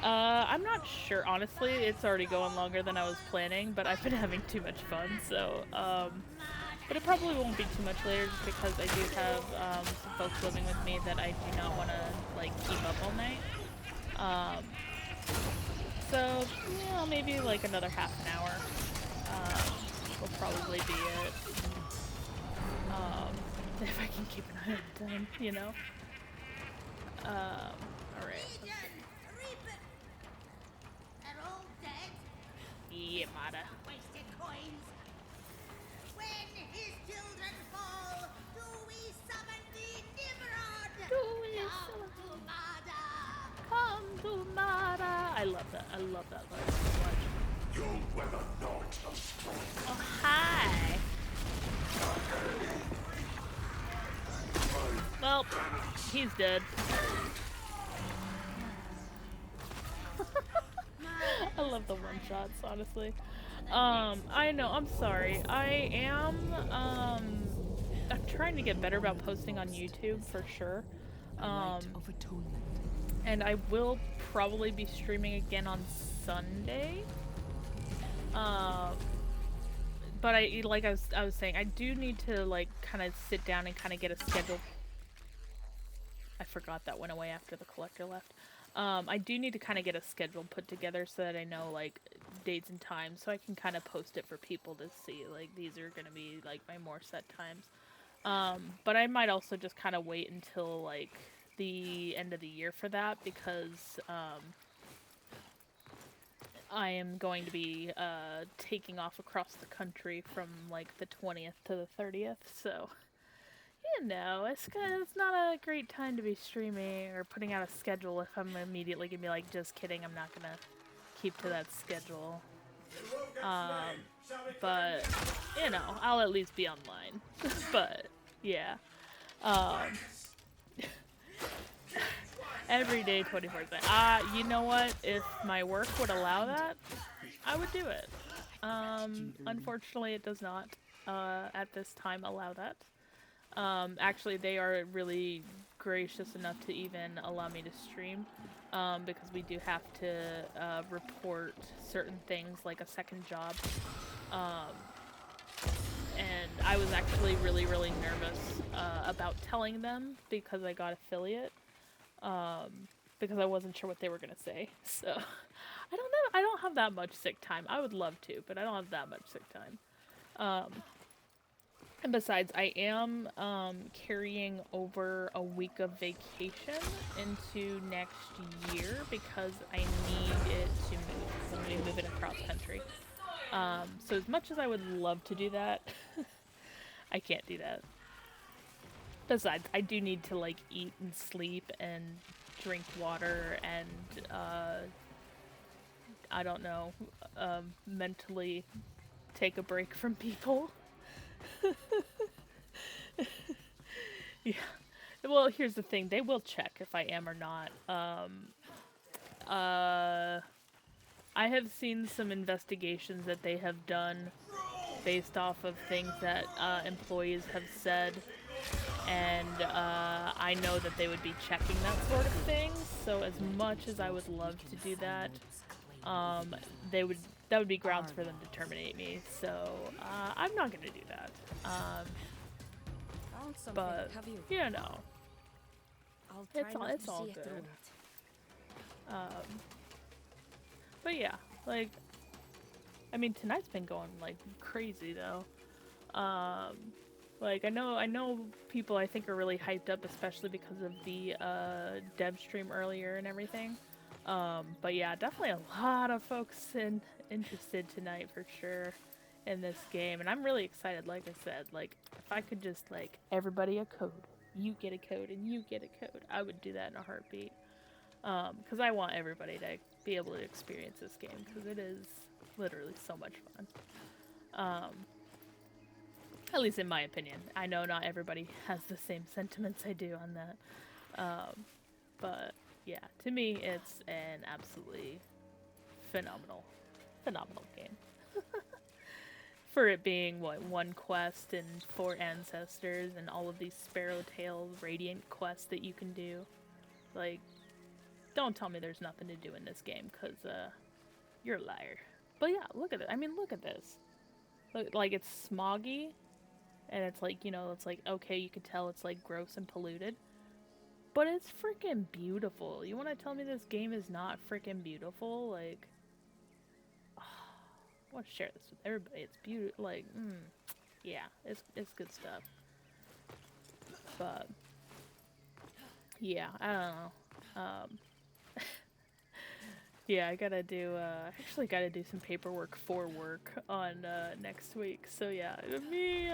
I'm not sure, honestly. It's already going longer than I was planning, but I've been having too much fun, so, but it probably won't be too much later just because I do have, some folks living with me that I do not want to, like, keep up all night. So, yeah, maybe, like, another half an hour, will probably be it. If I can keep an eye on the time, you know? Alright. Reap it. They're all dead. Yeah, Mata. Wasted coins. When his children fall, do we summon the Nimrod? Do we Come to Mada. Come to Mata! I love that line so much. You'll weather not a storm. Oh, hi! Well, he's dead. I love the one-shots, honestly. I know, I'm sorry. I'm trying to get better about posting on YouTube, for sure. Rite of atonement. And I will probably be streaming again on Sunday. But I was saying, I do need to, like, kind of sit down and kind of get a schedule. I forgot that went away after the collector left. I do need to kind of get a schedule put together so that I know, like, dates and times, so I can kind of post it for people to see, like, these are gonna be, like, my more set times. But I might also just kind of wait until, like, the end of the year for that, because, I am going to be, taking off across the country from, like, the 20th to the 30th, so, you know, it's not a great time to be streaming or putting out a schedule if I'm immediately gonna be like, just kidding, I'm not gonna keep to that schedule. But, you know, I'll at least be online. But, yeah. Every day, 24/7. You know what? If my work would allow that, I would do it. Unfortunately, it does not, at this time, allow that. Actually, they are really gracious enough to even allow me to stream, because we do have to, report certain things, like a second job. And I was actually really, really nervous, about telling them because I got affiliate. Because I wasn't sure what they were gonna say, so I don't know. I don't have that much sick time. I would love to, but I don't have that much sick time. And besides, I am carrying over a week of vacation into next year because I need it to move. I'm gonna be moving across country. So as much as I would love to do that, I can't do that. Besides, I do need to like eat and sleep and drink water and I don't know, mentally take a break from people. Yeah. Well, here's the thing. They will check if I am or not. I have seen some investigations that they have done based off of things that employees have said, and I know that they would be checking that sort of thing. So as much as I would love to do that, that would be grounds for them to terminate me. So I'm not gonna do that. Found something, But have you? you know, I'll try it's all not it's to all see it through good. it. But yeah, like, I mean, tonight's been going like crazy though. Like I know people I think are really hyped up, especially because of the dev stream earlier and everything. But yeah, definitely a lot of folks interested tonight for sure in this game, and I'm really excited. Like I said, like if I could just like everybody a code, you get a code, and you get a code, I would do that in a heartbeat. Because I want everybody to be able to experience this game because it is literally so much fun. At least in my opinion. I know not everybody has the same sentiments I do on that. But yeah, to me it's an absolutely phenomenal game. For it being, what, one quest and 4 ancestors and all of these Sparrowtail Radiant quests that you can do. Like, don't tell me there's nothing to do in this game, because you're a liar. But yeah, look at it. I mean, look at this. Look, like, it's smoggy, and it's like, you know, it's like, okay, you could tell it's like gross and polluted. But it's freaking beautiful. You want to tell me this game is not freaking beautiful? Like, I want to share this with everybody. It's beautiful. Like, yeah, it's good stuff. But yeah, I don't know. Yeah, I gotta do, actually gotta do some paperwork for work on, next week. So yeah, me,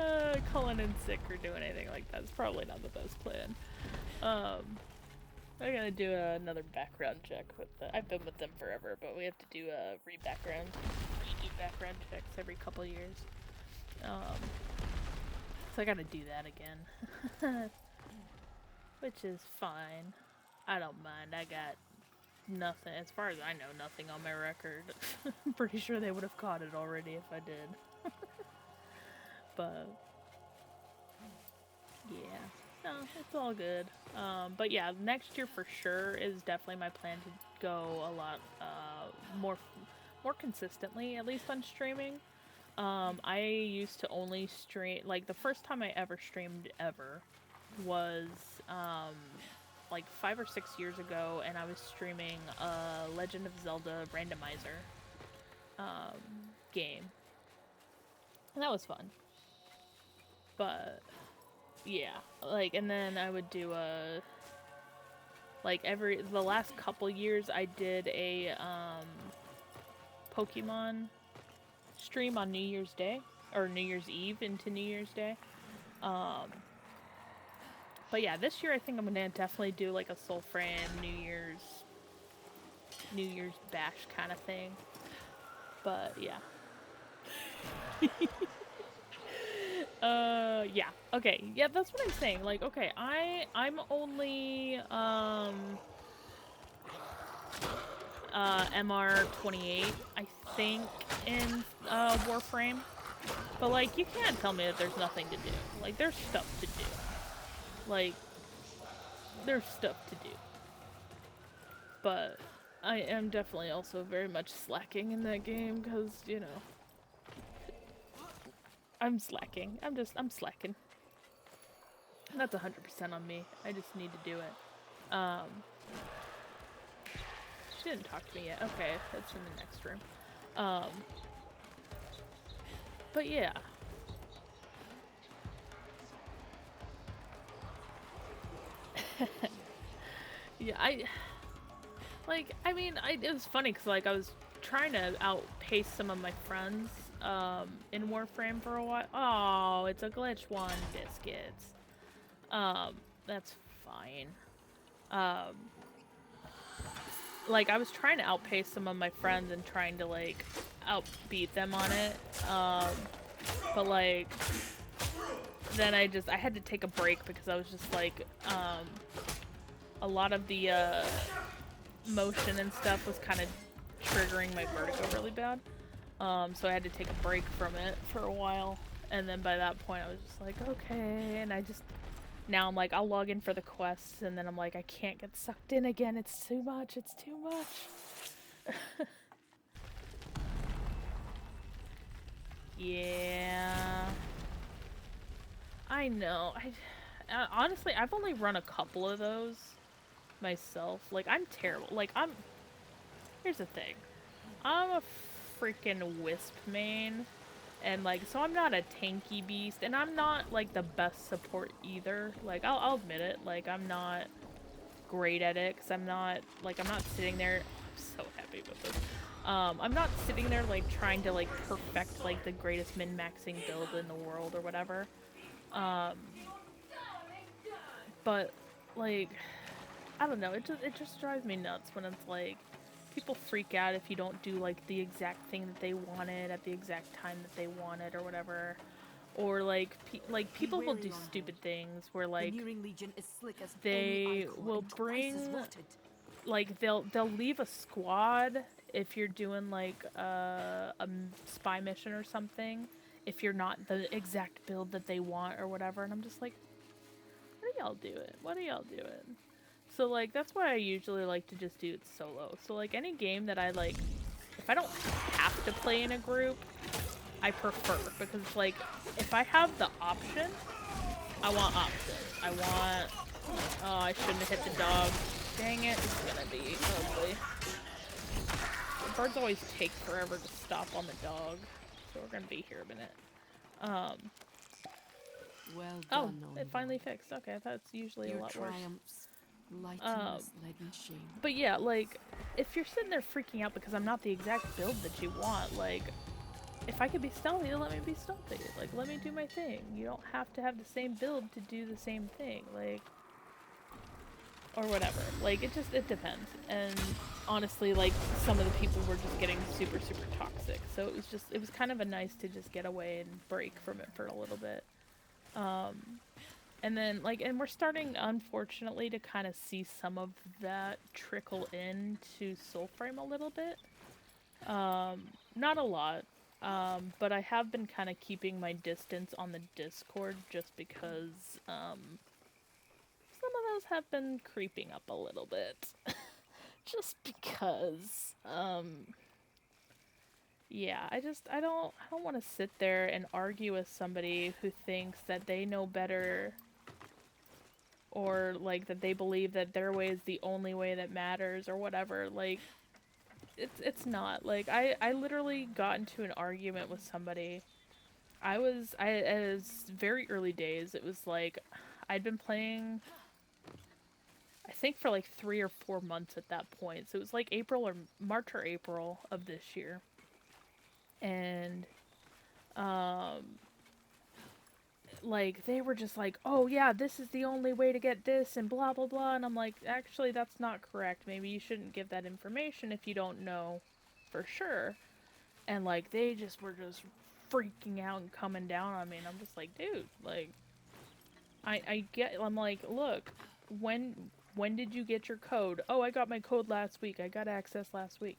calling in sick or doing anything like that's probably not the best plan. I gotta do another background check with I've been with them forever, but we have to do, redo background checks every couple years. So I gotta do that again. Which is fine. I don't mind. I got nothing, as far as I know, nothing on my record. I'm pretty sure they would have caught it already if I did. But yeah, no, it's all good. But yeah, next year for sure is definitely my plan to go a lot more consistently, at least on streaming. I used to only stream, like the first time I ever streamed ever was like 5 or 6 years ago, and I was streaming a Legend of Zelda randomizer game. And that was fun. But yeah, like, and then I would do like the last couple years I did a Pokemon stream on New Year's Day, or New Year's Eve into New Year's Day. But yeah, this year I think I'm gonna definitely do like a Soulframe New Year's bash kind of thing. But yeah. Yeah. Okay. Yeah, that's what I'm saying. Like, okay, I'm only MR 28, I think, in Warframe. But like, you can't tell me that there's nothing to do. Like, there's stuff to do. Like, there's stuff to do. But I am definitely also very much slacking in that game because, you know, I'm slacking. I'm slacking. That's 100% on me. I just need to do it. She didn't talk to me yet. Okay, that's in the next room. But yeah. Yeah, it was funny because, like, I was trying to outpace some of my friends in Warframe for a while. Oh, it's a glitch one, biscuits. That's fine. Like, I was trying to outpace some of my friends and trying to, like, outbeat them on it. But, like, then I had to take a break because I was just, like, a lot of the, motion and stuff was kind of triggering my vertigo really bad. So I had to take a break from it for a while. And then by that point, I was just like, okay. And now I'm like, I'll log in for the quests, and then I'm like, I can't get sucked in again. It's too much. It's too much. Yeah. I know. Honestly, I've only run a couple of those myself. Like, I'm terrible. Like, here's the thing. I'm a freaking Wisp main. And, like, so I'm not a tanky beast, and I'm not, like, the best support either. Like, I'll admit it. Like, I'm not great at it, because I'm not sitting there... I'm so happy with this. I'm not sitting there, like, trying to, like, perfect, like, the greatest min-maxing build in the world or whatever. But, like, I don't know. It just drives me nuts when it's, like, people freak out if you don't do, like, the exact thing that they wanted at the exact time that they wanted or whatever. Or, like, people will do stupid things where, like, they will bring, like, they'll leave a squad if you're doing, like, a spy mission or something, if you're not the exact build that they want or whatever, and I'm just like, what are y'all doing? What are y'all doing? So, like, that's why I usually like to just do it solo. So, like, any game that I, like, if I don't have to play in a group, I prefer. Because, like, if I have the option, I want options. I want... Oh, I shouldn't have hit the dog. Dang it, it's gonna be ugly. The birds always take forever to stop on the dog. So we're gonna be here a minute. Well Oh, done, it finally fixed. Okay, that's usually a lot worse. Lighten this leaden shame. But yeah, like, if you're sitting there freaking out because I'm not the exact build that you want, like, if I could be stealthy, let me be stealthy. Like, let me do my thing. You don't have to have the same build to do the same thing, like, or whatever. Like, it depends. And honestly, like, some of the people were just getting super, super toxic. So it was kind of nice to just get away and break from it for a little bit. And then, like, and we're starting, unfortunately, to kind of see some of that trickle into Soulframe a little bit. Not a lot, but I have been kind of keeping my distance on the Discord just because, some of those have been creeping up a little bit. Just because, yeah, I don't want to sit there and argue with somebody who thinks that they know better, or, like, that they believe that their way is the only way that matters, or whatever. Like, it's not. Like, I literally got into an argument with somebody. It was very early days. It was, like, I'd been playing, I think, for, like, 3 or 4 months at that point. So it was, like, March or April of this year. And, like, they were just like, oh yeah, this is the only way to get this, and blah blah blah, and I'm like, actually, that's not correct. Maybe you shouldn't give that information if you don't know for sure. And, like, they just were just freaking out and coming down on me, and I'm just like, dude, like, I'm like, look, when did you get your code? Oh, I got my code last week. I got access last week.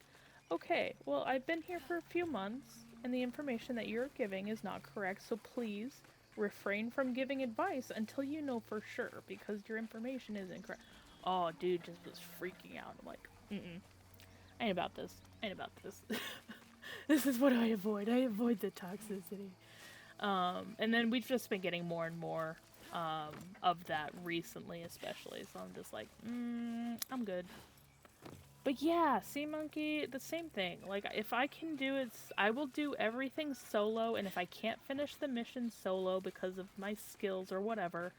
Okay, well, I've been here for a few months, and the information that you're giving is not correct, so please refrain from giving advice until you know for sure, because your information is incorrect. Oh, dude just was freaking out. I'm like, ain't about this. Ain't about this. This is what I avoid. I avoid the toxicity. And then we've just been getting more and more of that recently, especially, so I'm just like, I'm good. But yeah, Sea Monkey, the same thing. Like, if I can do it, I will do everything solo, and if I can't finish the mission solo because of my skills or whatever,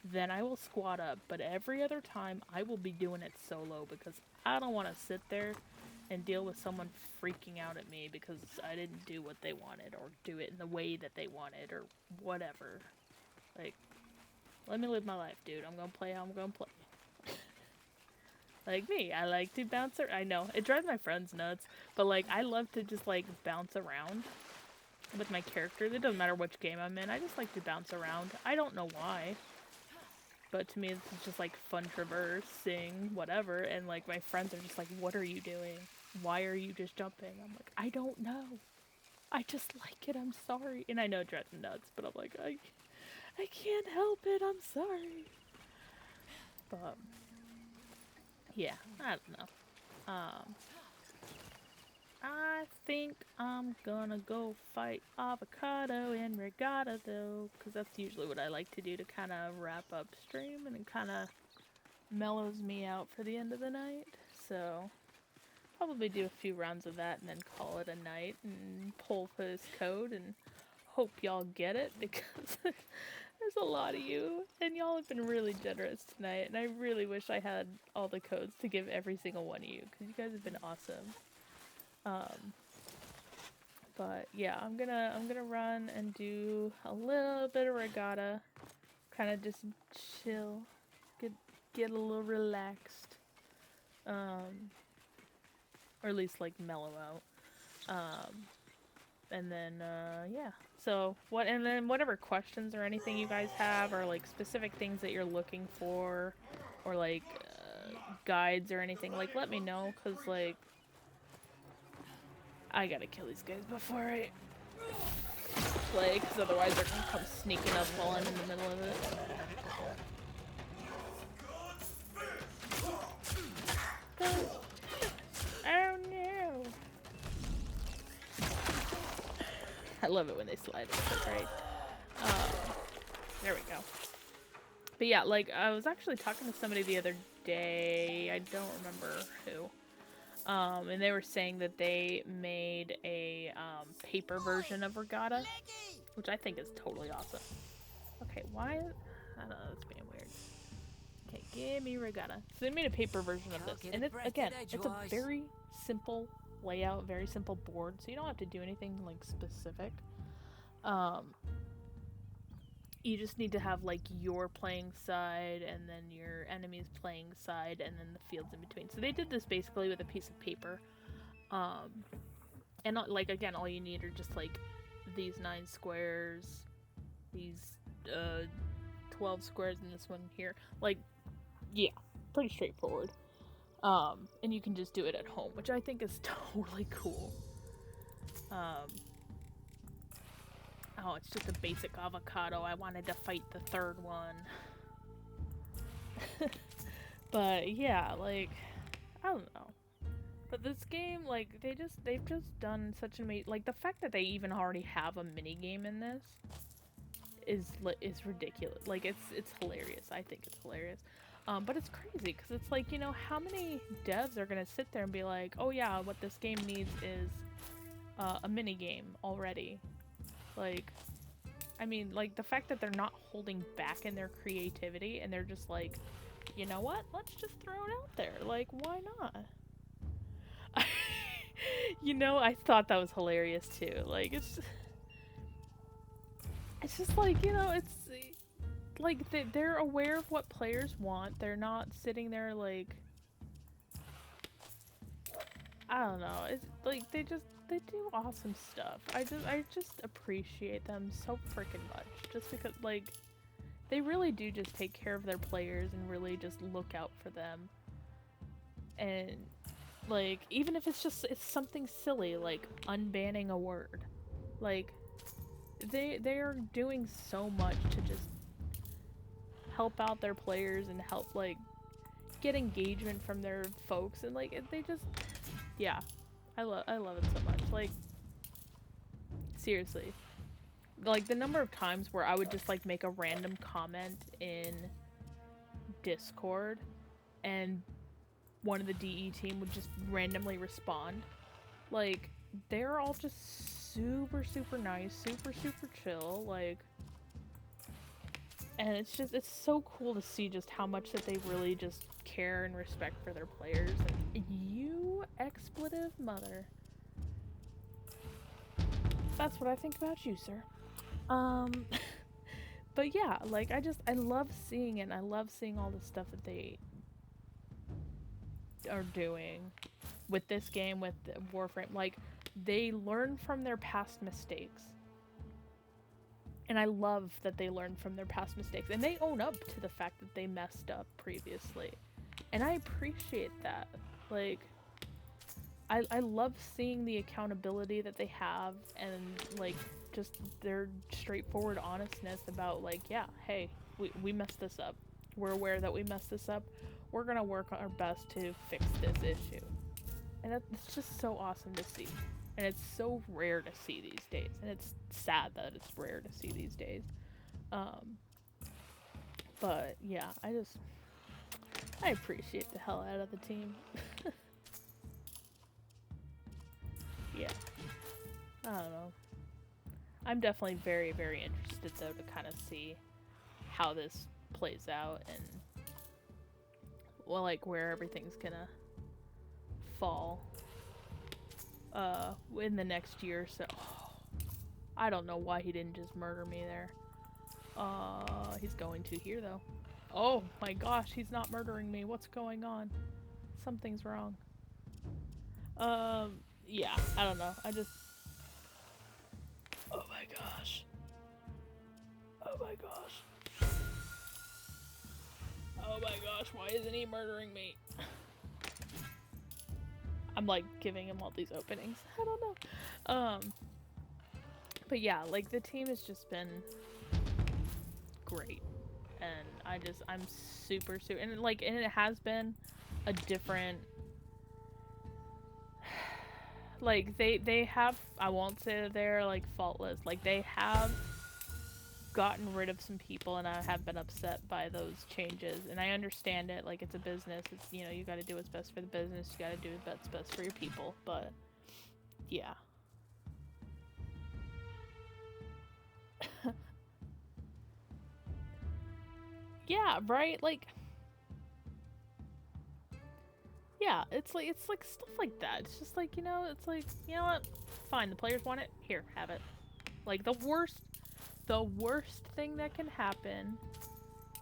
then I will squad up. But every other time, I will be doing it solo, because I don't want to sit there and deal with someone freaking out at me because I didn't do what they wanted or do it in the way that they wanted or whatever. Like, let me live my life, dude. I'm gonna play how I'm gonna play. Like me, I like to bounce around. I know, it drives my friends nuts, but like, I love to just like bounce around with my characters. It doesn't matter which game I'm in, I just like to bounce around. I don't know why, but to me it's just like fun traversing, whatever, and like my friends are just like, what are you doing? Why are you just jumping? I'm like, I don't know. I just like it, I'm sorry. And I know it drives me nuts, but I'm like, I can't help it, I'm sorry. But yeah, I don't know. I think I'm gonna go fight Avocado in Regatta though, because that's usually what I like to do to kind of wrap up stream, and it kind of mellows me out for the end of the night. So probably do a few rounds of that and then call it a night and pull for this code and hope y'all get it, because there's a lot of you and y'all have been really generous tonight, and I really wish I had all the codes to give every single one of you, because you guys have been awesome. But yeah, I'm gonna run and do a little bit of regatta, kind of just chill, get a little relaxed, or at least like mellow out, and then yeah. So and then whatever questions or anything you guys have, or like specific things that you're looking for, or like guides or anything, like let me know, cause like I gotta kill these guys before I play, because otherwise they're gonna come sneaking up while I'm in the middle of it. Oh no! I love it when they slide. It's great. There we go. But yeah, like I was actually talking to somebody the other day. I don't remember who. And they were saying that they made a paper version of Regatta, which I think is totally awesome. Okay, why? I don't know, it's being weird. Okay, give me Regatta. So they made a paper version of this, and it's a very simple layout, very simple board, so you don't have to do anything like specific. You just need to have like your playing side and then your enemy's playing side and then the fields in between. So they did this basically with a piece of paper. And not, like, again, all you need are just like these 9 squares, these 12 squares, and this one here. Like, yeah, pretty straightforward. And you can just do it at home, which I think is totally cool. Oh, it's just a basic avocado. I wanted to fight the third one. But yeah, like, I don't know. But this game, like, they've just done such an amazing, like, the fact that they even already have a mini game in this is ridiculous. Like, it's hilarious. I think it's hilarious. But it's crazy, because it's like, you know, how many devs are gonna sit there and be like, oh yeah, what this game needs is a mini game already. Like, I mean, like, the fact that they're not holding back in their creativity, and they're just like, you know what, let's just throw it out there. Like, why not? You know, I thought that was hilarious too. Like, it's just like, you know, it's like they're aware of what players want. They're not sitting there like, I don't know. It's like they do awesome stuff. I just appreciate them so freaking much. Just because, like, they really do just take care of their players and really just look out for them. And like, even if it's something silly like unbanning a word, like they are doing so much to just help out their players and help like get engagement from their folks, and like they just, yeah, I love it so much. Like, seriously, like the number of times where I would just like make a random comment in Discord and one of the DE team would just randomly respond. Like, they're all just super nice, super chill, like, and it's so cool to see just how much that they really just care and respect for their players. And you expletive mother. That's what I think about you, sir. But yeah, like I love seeing it. And I love seeing all the stuff that they are doing with this game, with Warframe. Like, they learn from their past mistakes. And I love that they learn from their past mistakes. And they own up to the fact that they messed up previously. And I appreciate that. Like, I love seeing the accountability that they have and, like, just their straightforward honestness about, like, yeah, hey, we messed this up. We're aware that we messed this up. We're gonna work our best to fix this issue. And it's just so awesome to see. And it's so rare to see these days. And it's sad that it's rare to see these days. But yeah, I appreciate the hell out of the team. Yeah. I don't know. I'm definitely very, very interested though to kind of see how this plays out and, well, like, where everything's gonna fall in the next year or so. I don't know why he didn't just murder me there. He's going to here though. Oh my gosh, he's not murdering me. What's going on? Something's wrong. Yeah, I don't know. Oh my gosh. Oh my gosh. Oh my gosh, why isn't he murdering me? I'm like giving him all these openings. I don't know. But yeah, like the team has just been great. And I'm super, and it has been a different, like, they have, I won't say that they're, like, faultless. Like, they have gotten rid of some people, and I have been upset by those changes. And I understand it. Like, it's a business. It's, you know, you gotta do what's best for the business. You gotta do what's best for your people. But, yeah. Yeah, right? Like, yeah, it's like stuff like that. It's just like, you know, it's like, you know what? Fine, the players want it. Here, have it. Like, the worst thing that can happen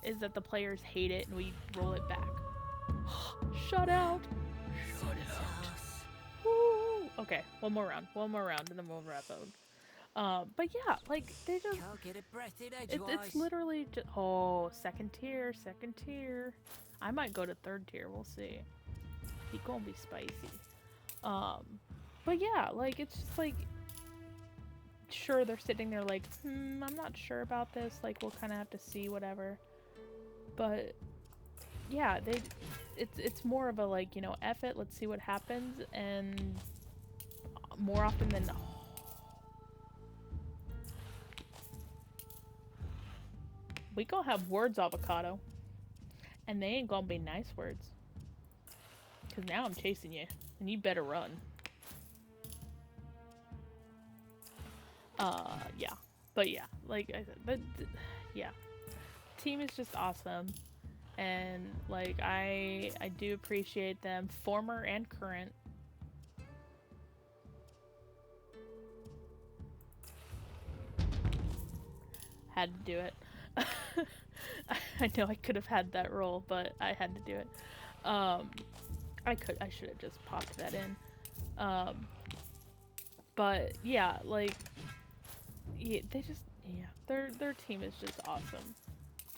is that the players hate it and we roll it back. Shut out. Shut out. Woo. Okay, one more round, and then we'll wrap up. But yeah, like, they just, Can't get a breath in edgewise. it's literally just, oh, second tier. I might go to third tier, we'll see. He gonna be spicy. But yeah, like, it's just like, sure, they're sitting there like, I'm not sure about this, like, we'll kind of have to see, whatever. But yeah, it's more of a, like, you know, F it, let's see what happens. And more often than not, we gonna have words, avocado, and they ain't gonna be nice words, because now I'm chasing you and you better run. Yeah. But yeah, like I said, yeah. Team is just awesome. And, like, I do appreciate them, former and current. Had to do it. I know I could have had that role, but I had to do it. I should have just popped that in. But yeah, like, yeah, their team is just awesome.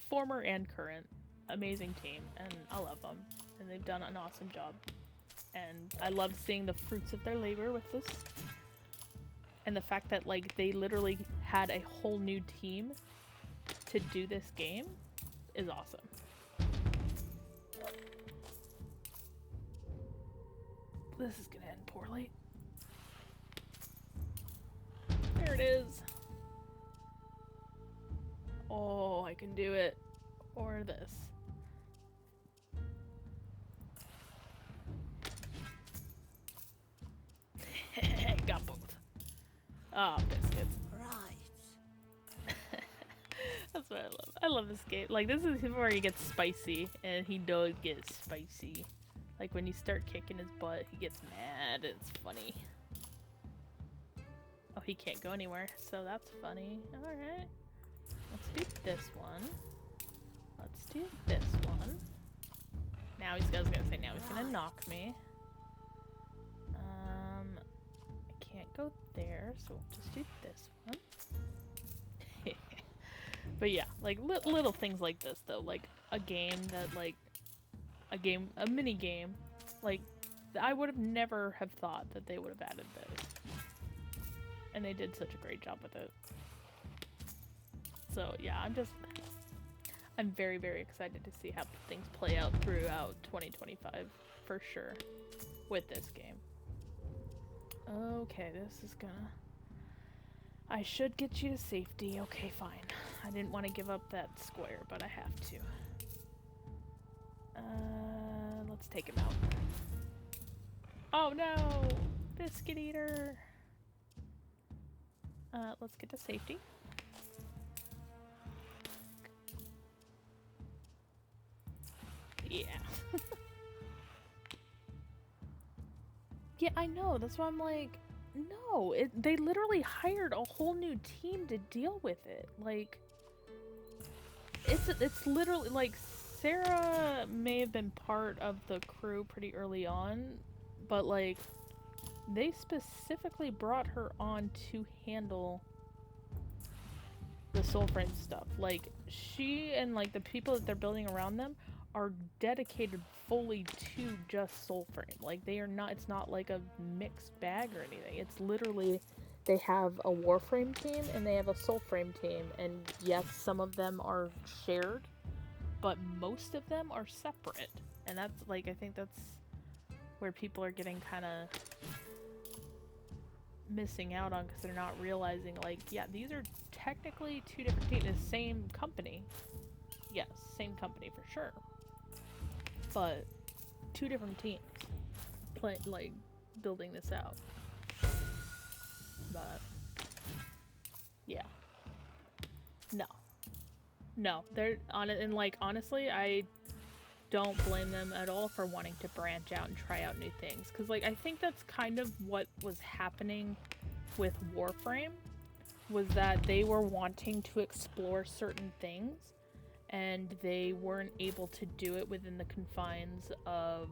Former and current, amazing team, and I love them, and they've done an awesome job. And I love seeing the fruits of their labor with this, and the fact that, like, they literally had a whole new team to do this game is awesome. This is gonna end poorly. There it is. Oh, I can do it. Or this. Got both. Oh, biscuits. Right. That's what I love. I love this game. Like, this is where he gets spicy, and he does get spicy. Like when you start kicking his butt, he gets mad. It's funny. Oh, he can't go anywhere, so that's funny. Alright. Let's do this one. Let's do this one. Now I was gonna say, now he's gonna knock me. I can't go there, so we'll just do this one. But yeah, like little things like this though, like a game that like a mini game, like I would have never have thought that they would have added this, and they did such a great job with it. So yeah, I'm very, very excited to see how things play out throughout 2025 for sure with this game. Okay, this is gonna. I should get you to safety. Okay, fine. I didn't want to give up that square, but I have to. Let's take him out. Oh no! Biscuit eater! Let's get to safety. Yeah. Yeah, I know. That's why I'm like, no. They literally hired a whole new team to deal with it. Like, it's literally like Sarah may have been part of the crew pretty early on, but like they specifically brought her on to handle the Soulframe stuff. Like she and like the people that they're building around them are dedicated fully to just Soulframe. Like they are not, it's not like a mixed bag or anything. It's literally they have a Warframe team and they have a Soulframe team, and yes, some of them are shared, but most of them are separate. And that's like, I think that's where people are getting kind of missing out on, because they're not realizing like, yeah, these are technically two different teams, the same company. Yes, same company for sure, but two different teams like building this out. But yeah, no, they're on it, and like honestly, I don't blame them at all for wanting to branch out and try out new things, because like I think that's kind of what was happening with Warframe, was that they were wanting to explore certain things and they weren't able to do it within the confines of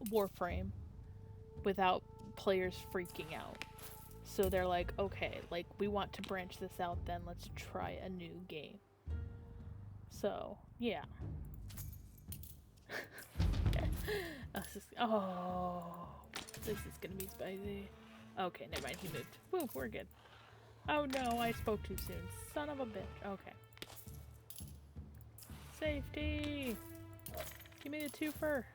Warframe without players freaking out. So they're like, okay, like we want to branch this out, then let's try a new game. So yeah. Oh, this is gonna be spicy. Okay, never mind, he moved. Woo, we're good. Oh no, I spoke too soon. Son of a bitch. Okay. Safety! Give me the twofer!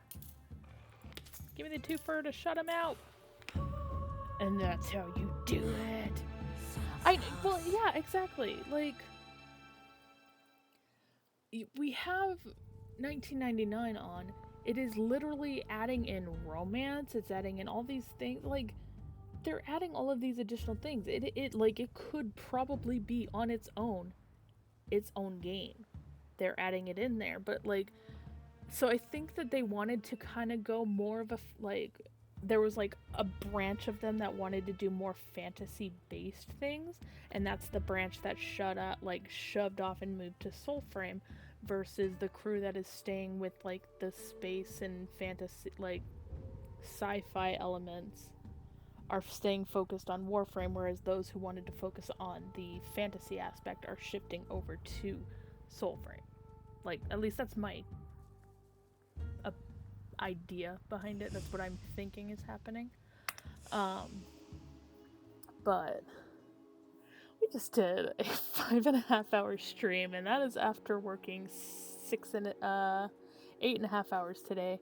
Give me the twofer to shut him out! And that's how you do it! Well, yeah, exactly. Like, we have 1999 on. It is literally adding in romance, it's adding in all these things, like, they're adding all of these additional things. It could probably be on its own game. They're adding it in there, but like, so I think that they wanted to kind of go more of a, like, there was like a branch of them that wanted to do more fantasy based things, and that's the branch that shoved off and moved to Soulframe, versus the crew that is staying with like the space and fantasy, like sci-fi elements, are staying focused on Warframe, whereas those who wanted to focus on the fantasy aspect are shifting over to Soulframe. Like, at least that's my idea behind it. That's what I'm thinking is happening. But we just did a 5.5 hour stream, and that is after working 8.5 hours today.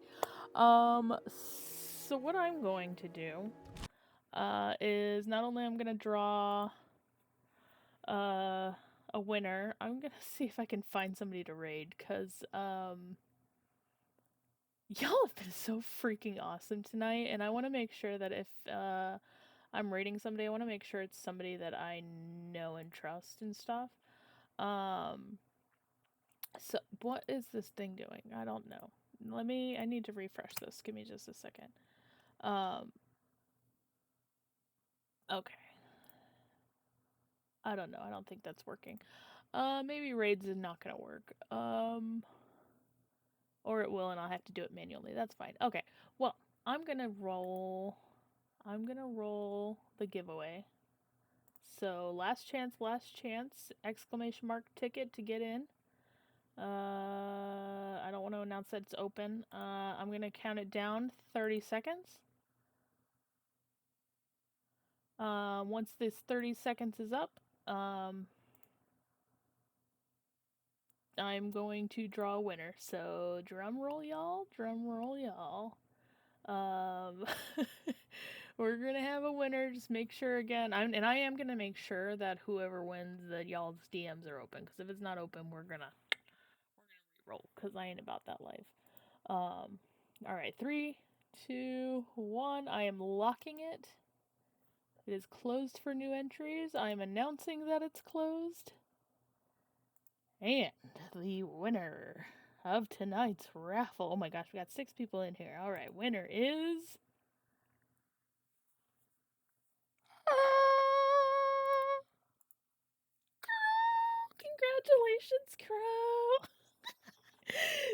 So what I'm going to do is not only I'm gonna draw a winner, I'm gonna see if I can find somebody to raid, because y'all have been so freaking awesome tonight, and I want to make sure that if I'm raiding somebody, I want to make sure it's somebody that I know and trust and stuff. So what is this thing doing? I don't know. I need to refresh this. Give me just a second. Okay. I don't know. I don't think that's working. Maybe raids is not gonna work. Or it will, and I'll have to do it manually. That's fine. Okay. Well, I'm gonna roll the giveaway. So last chance, exclamation mark ticket to get in. I don't want to announce that it's open. I'm gonna count it down 30 seconds. Once this 30 seconds is up, I'm going to draw a winner. So drum roll, y'all. Drum roll, y'all. We're gonna have a winner. Just make sure again. I am gonna make sure that whoever wins, that y'all's DMs are open. Because if it's not open, we're gonna re-roll. Because I ain't about that life. All right, 3, 2, 1. I am locking it. It is closed for new entries. I am announcing that it's closed. And the winner of tonight's raffle. Oh my gosh, we got 6 people in here. All right, winner is. Congratulations, Crow!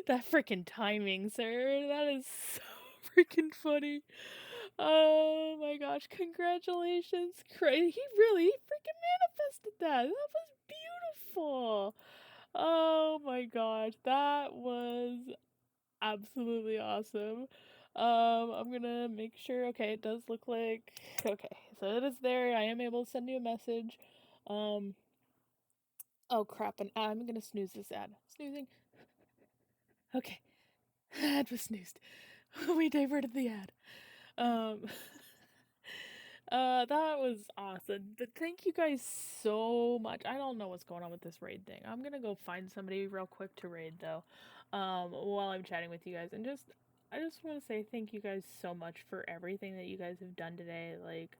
That freaking timing, sir. That is so freaking funny. Oh my gosh, congratulations, Crow. He freaking manifested that. That was beautiful. Oh my gosh, that was absolutely awesome. I'm gonna make sure. Okay, it does look like. Okay, so it is there. I am able to send you a message. Oh crap! And I'm gonna snooze this ad. Snoozing. Okay, ad was snoozed. We diverted the ad. Um. That was awesome. But thank you guys so much. I don't know what's going on with this raid thing. I'm gonna go find somebody real quick to raid though. While I'm chatting with you guys, and I just want to say thank you guys so much for everything that you guys have done today. Like,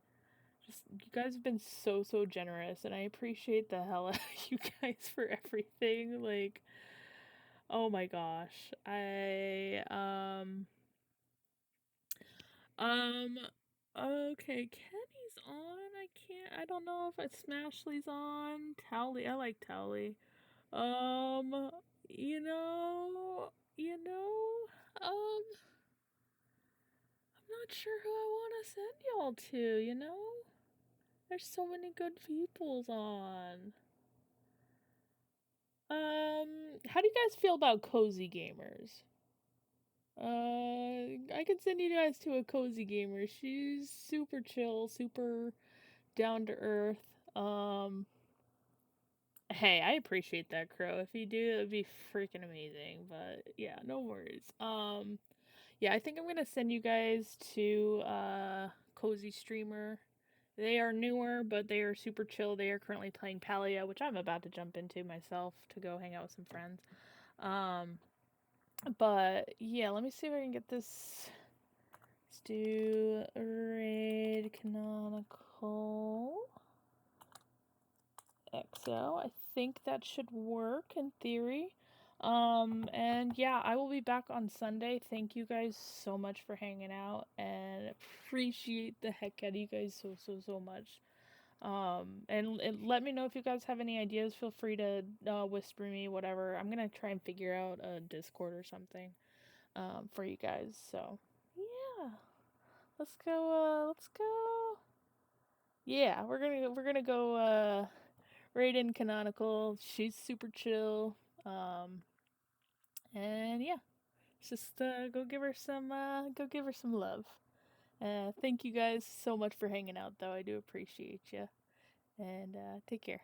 just you guys have been so generous, and I appreciate the hell out of you guys for everything. Like, oh my gosh, um, okay, Kenny's on. I don't know if it's Smashley's on. Towley, I like Towley. Um, you know, um, I'm not sure who I want to send y'all to. There's so many good peoples on. How do you guys feel about cozy gamers? I could send you guys to a cozy gamer. She's super chill, super down to earth. Hey, I appreciate that, Crow. If you do, it'd be freaking amazing. But yeah, no worries. Yeah, I think I'm gonna send you guys to Cozy Streamer. They are newer, but they are super chill. They are currently playing Palia, which I'm about to jump into myself to go hang out with some friends. But yeah, let me see if I can get this. Let's do raid canonical XO. I think that should work in theory. And yeah, I will be back on Sunday. Thank you guys so much for hanging out, and appreciate the heck out of you guys so much. And let me know if you guys have any ideas. Feel free to whisper me, whatever. I'm gonna try and figure out a Discord or something for you guys. So yeah, let's go. Let's go. Yeah, we're gonna go raid in canonical. She's super chill. And yeah, just go give her some love. Thank you guys so much for hanging out, though. I do appreciate you. And take care.